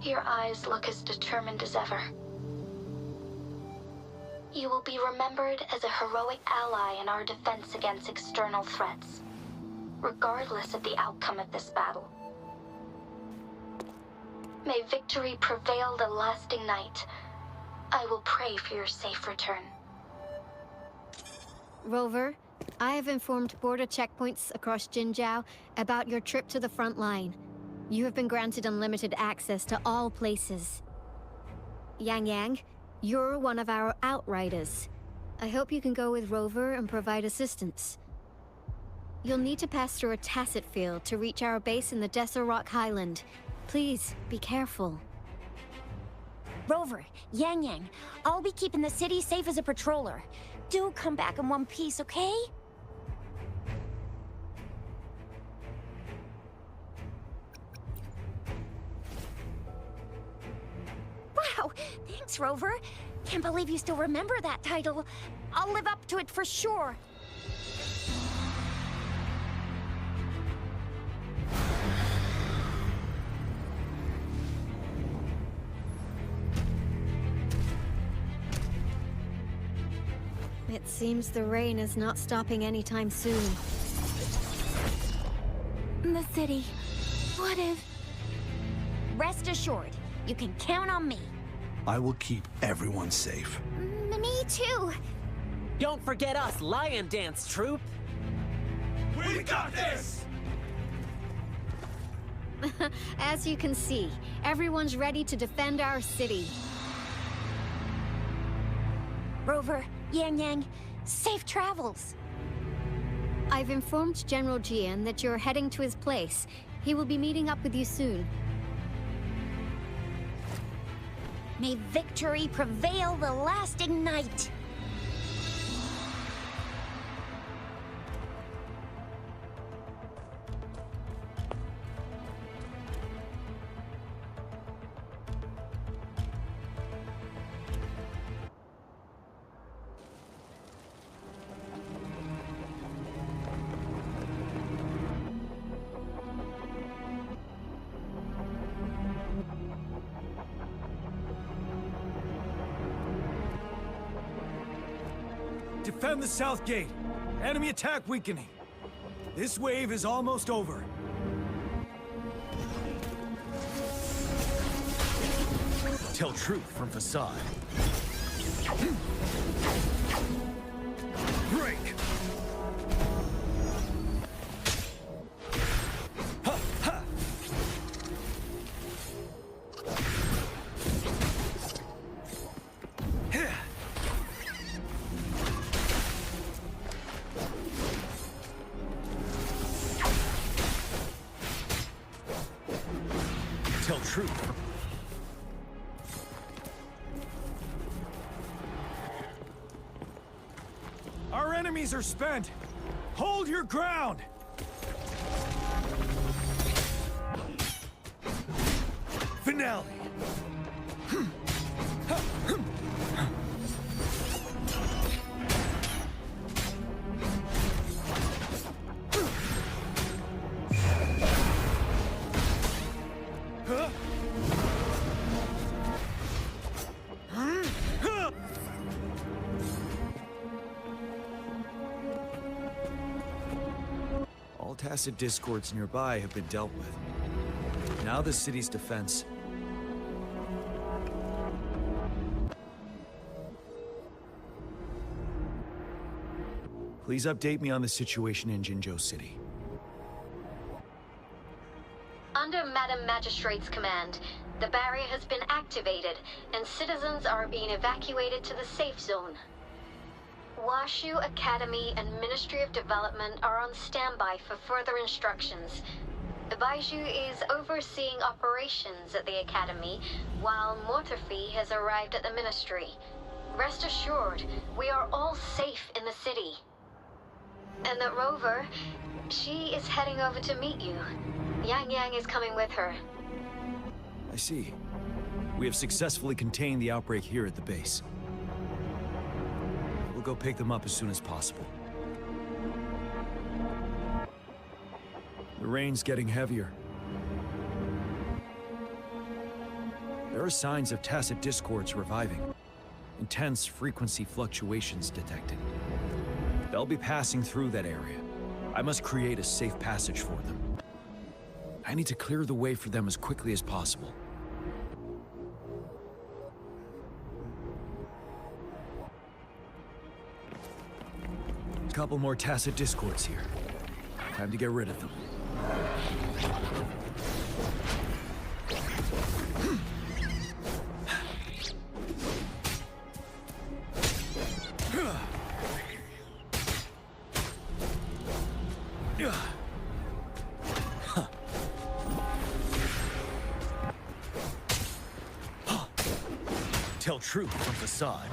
Your eyes look as determined as ever. You will be remembered as a heroic ally in our defense against external threats, regardless of the outcome of this battle. May victory prevail the lasting night. I will pray for your safe return. Rover, I have informed border checkpoints across Jinjiao about your trip to the front line. You have been granted unlimited access to all places. Yang Yang, you're one of our outriders. I hope you can go with Rover and provide assistance. You'll need to pass through a tacit field to reach our base in the Desert Rock Highland. Please, be careful. Rover, Yang Yang, I'll be keeping the city safe as a patroller. Do come back in one piece, okay? Wow, thanks, Rover. Can't believe you still remember that title. I'll live up to it for sure. It seems the rain is not stopping anytime soon. The city. What if... Rest assured, you can count on me. I will keep everyone safe. Me too. Don't forget us, Lion Dance Troop. We got this! As you can see, everyone's ready to defend our city. Rover, Yang, safe travels. I've informed General Jian that you're heading to his place. He will be meeting up with you soon. May victory prevail the lasting night. Defend the south gate. Enemy attack weakening. This wave is almost over. Tell truth from facade. Break! Ha, ha. Tell truth. Our enemies are spent. Hold your ground. Finale. All tacit discords nearby have been dealt with. Now the city's defense. Please update me on the situation in Jinzhou City. Under Madam Magistrate's command, the barrier has been activated, and citizens are being evacuated to the safe zone. Washu Academy and Ministry of Development are on standby for further instructions. Baiju is overseeing operations at the Academy, while mmorpg has arrived at the Ministry. Rest assured, we are all safe in the city. And that Rover, she is heading over to meet you. Yang is coming with her. I see. We have successfully contained the outbreak here at the base. We'll go pick them up as soon as possible. The rain's getting heavier. There are signs of tacit discords reviving. Intense frequency fluctuations detected. They'll be passing through that area. I must create a safe passage for them. I need to clear the way for them as quickly as possible. A couple more tacit discords here. Time to get rid of them. Tell truth from facade.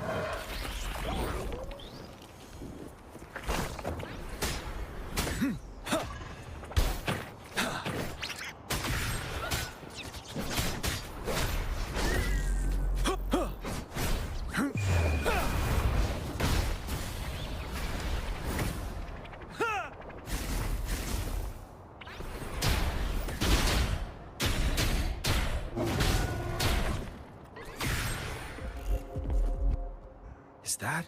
Is that?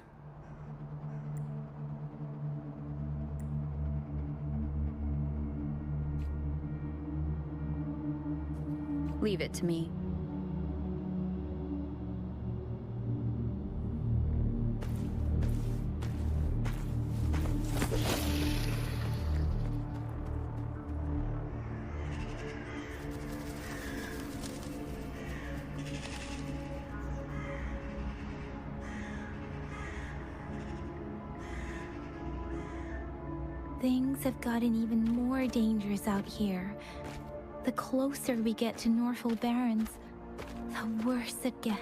Leave it to me. Things have gotten even more dangerous out here. The closer we get to Northel Barrens, the worse it gets.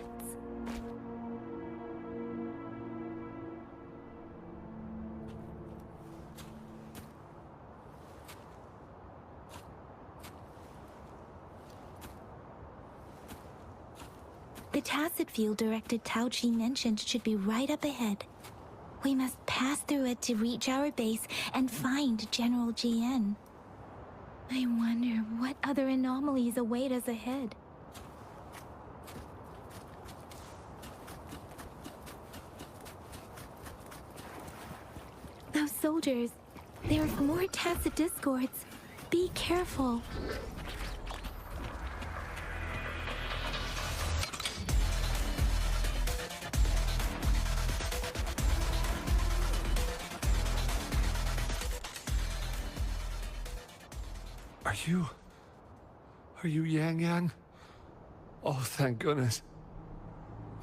The tacit field directed Tauchi mentioned should be right up ahead. We must pass through it to reach our base and find General GN. I wonder what other anomalies await us ahead. Those soldiers, there are more tacit discords. Be careful. Are you Yang Yang? Oh, thank goodness.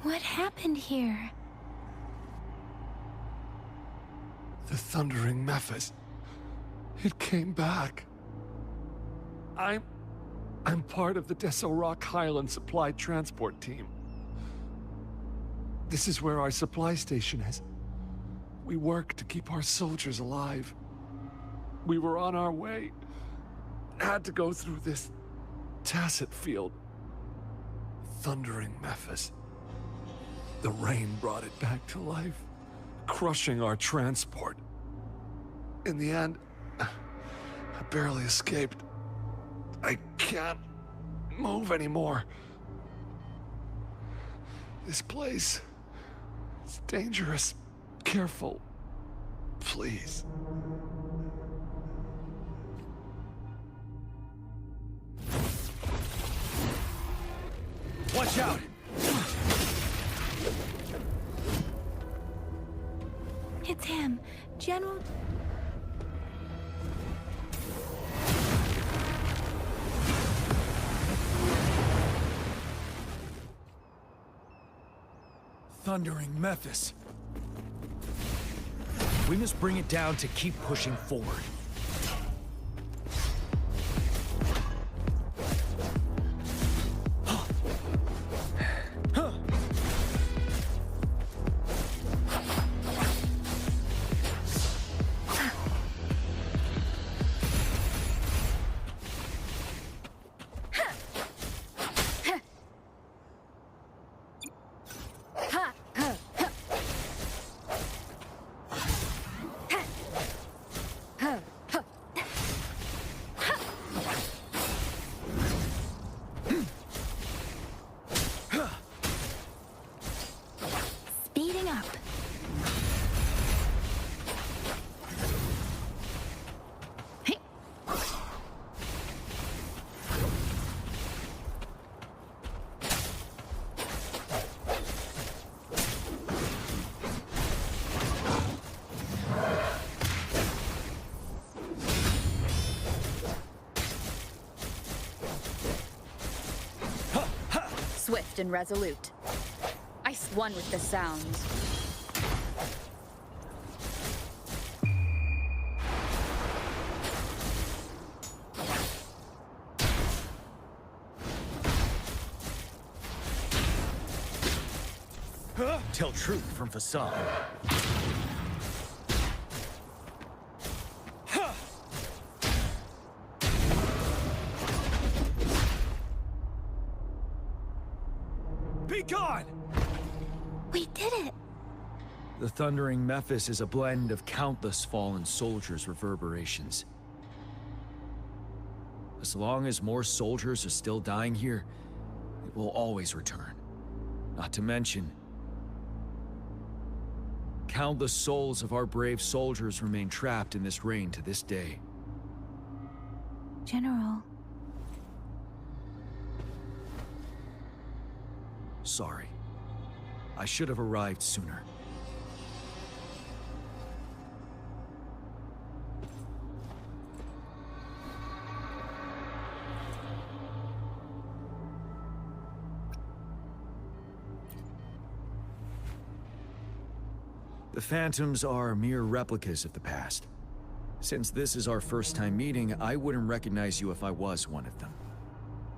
What happened here? The Thundering Mephis. It came back. I'm part of the Deso Rock Highland Supply Transport Team. This is where our supply station is. We work to keep our soldiers alive. We were on our way. Had to go through this tacit field. Thundering Mephis. The rain brought it back to life, crushing our transport. In the end, I barely escaped. I can't move anymore. This place is dangerous. Careful, please. Watch out! It's him, General... Thundering Mephis. We must bring it down to keep pushing forward. Speeding up. Swift and resolute. Ice one with the sounds. Tell truth from facade. Be gone! We did it! The Thundering Mephis is a blend of countless fallen soldiers' reverberations. As long as more soldiers are still dying here, it will always return. Not to mention, countless souls of our brave soldiers remain trapped in this rain to this day. General. Sorry. I should have arrived sooner. The Phantoms are mere replicas of the past. Since this is our first time meeting, I wouldn't recognize you if I was one of them.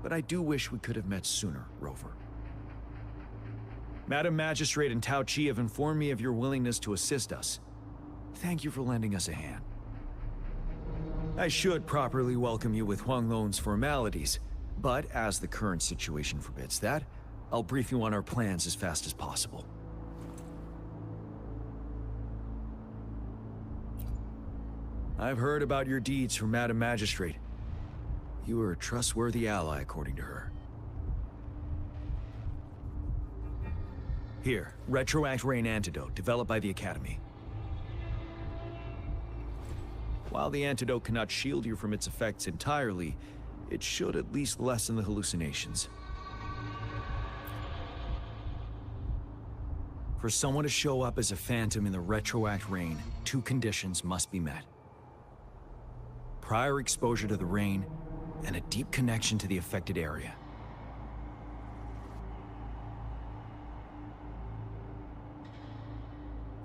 But I do wish we could have met sooner, Rover. Madam Magistrate and Tao Chi have informed me of your willingness to assist us. Thank you for lending us a hand. I should properly welcome you with Huang Lon's formalities, but as the current situation forbids that, I'll brief you on our plans as fast as possible. I've heard about your deeds from Madam Magistrate. You are a trustworthy ally, according to her. Here, Retroact Rain Antidote, developed by the Academy. While the antidote cannot shield you from its effects entirely, it should at least lessen the hallucinations. For someone to show up as a phantom in the Retroact Rain, 2 conditions must be met. Prior exposure to the rain, and a deep connection to the affected area.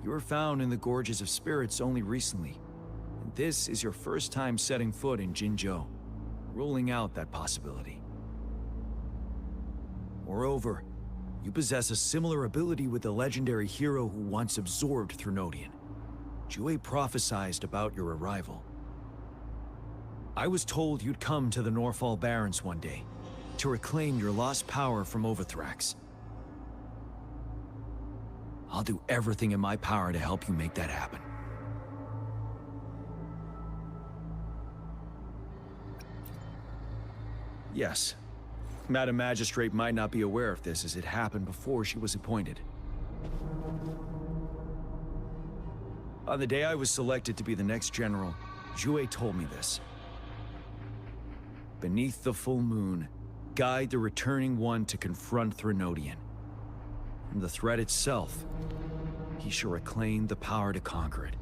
You were found in the Gorges of Spirits only recently, and this is your first time setting foot in Jinzhou, ruling out that possibility. Moreover, you possess a similar ability with the legendary hero who once absorbed Threnodian. Jue prophesied about your arrival. I was told you'd come to the Norfall Barrens one day, to reclaim your lost power from Overthrax. I'll do everything in my power to help you make that happen. Yes, Madam Magistrate might not be aware of this as it happened before she was appointed. On the day I was selected to be the next general, Jue told me this. Beneath the full moon, guide the returning one to confront Threnodian. From the threat itself, he shall reclaim the power to conquer it.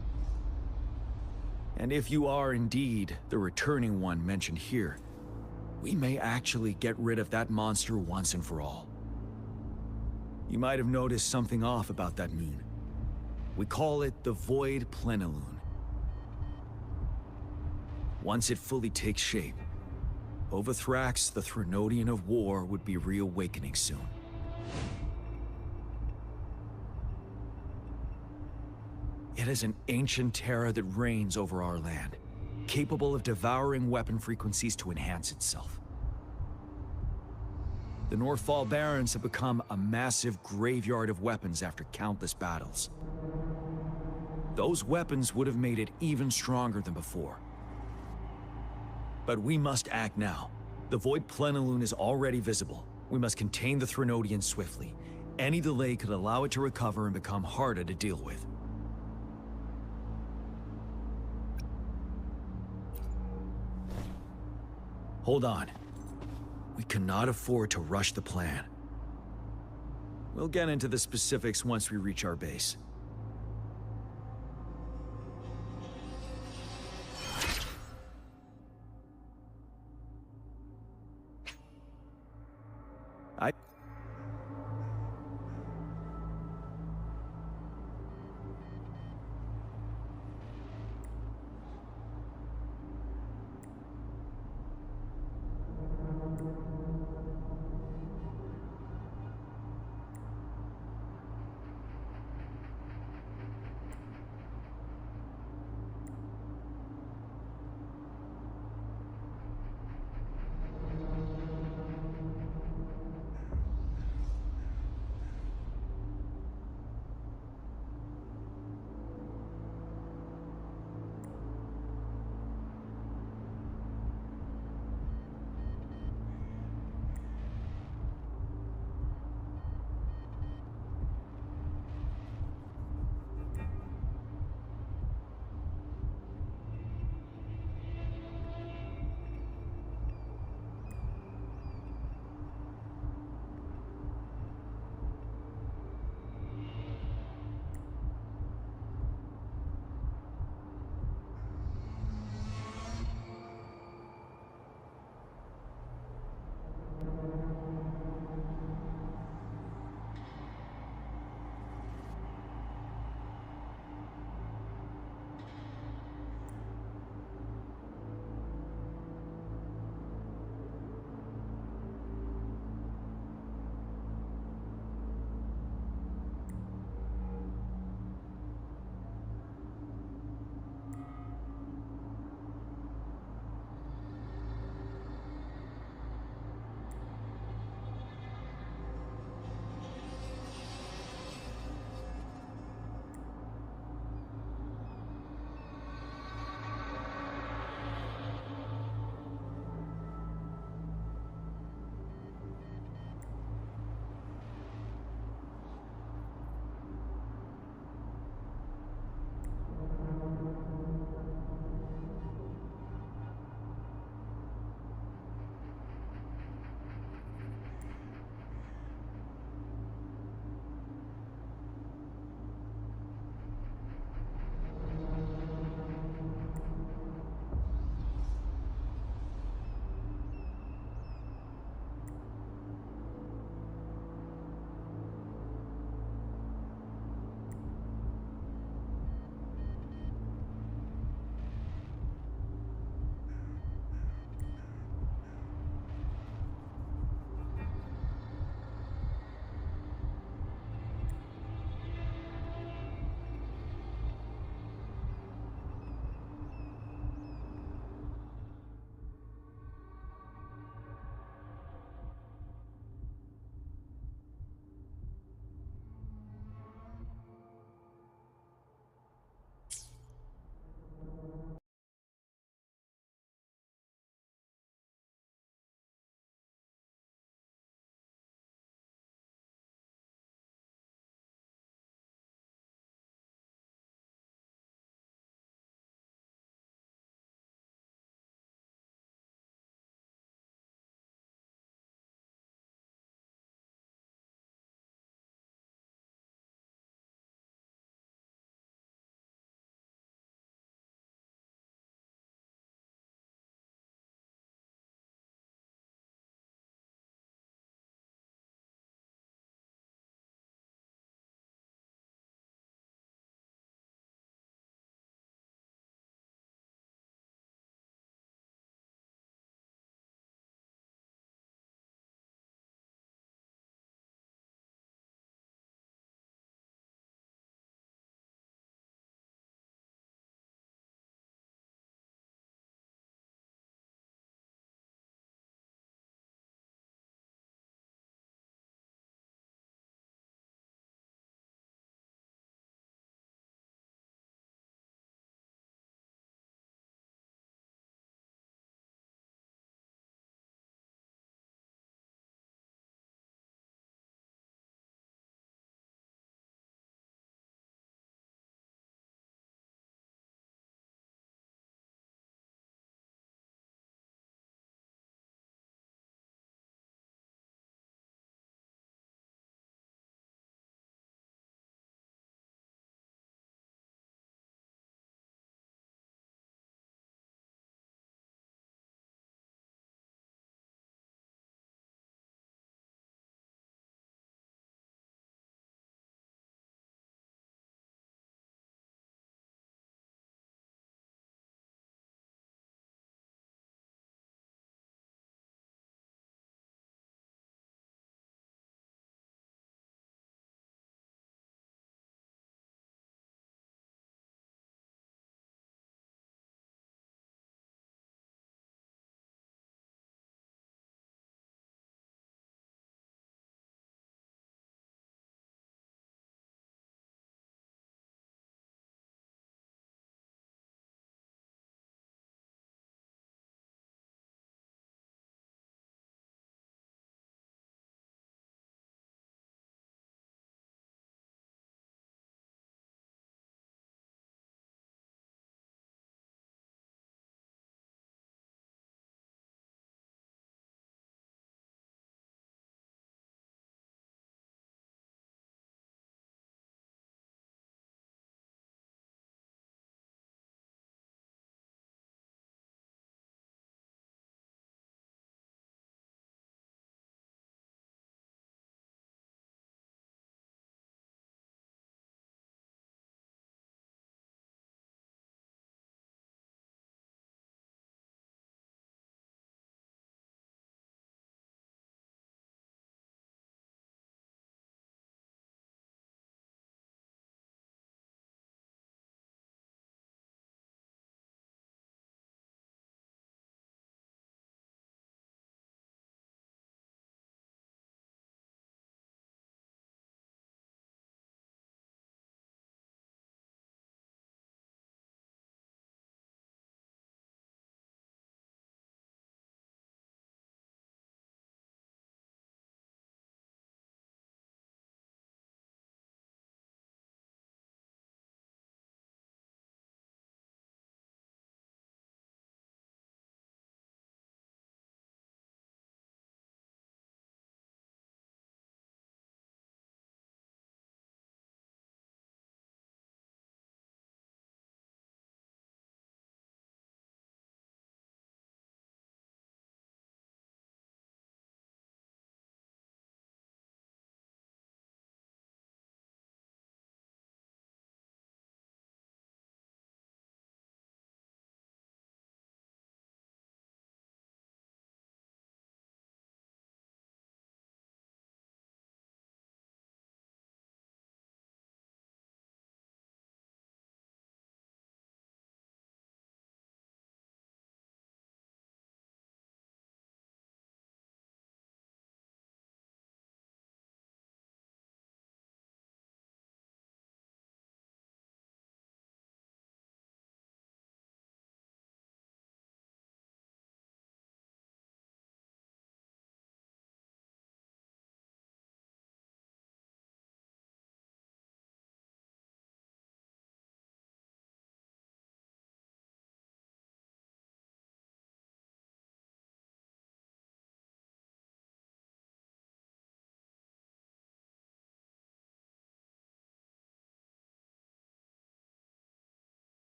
And if you are indeed the returning one mentioned here, we may actually get rid of that monster once and for all. You might have noticed something off about that moon. We call it the Void Plenilune. Once it fully takes shape, Overthrax, the Threnodian of War, would be reawakening soon. It is an ancient terror that reigns over our land, capable of devouring weapon frequencies to enhance itself. The Norfall Barrens have become a massive graveyard of weapons after countless battles. Those weapons would have made it even stronger than before. But we must act now. The Void Plenilune is already visible. We must contain the Threnodian swiftly. Any delay could allow it to recover and become harder to deal with. Hold on. We cannot afford to rush the plan. We'll get into the specifics once we reach our base.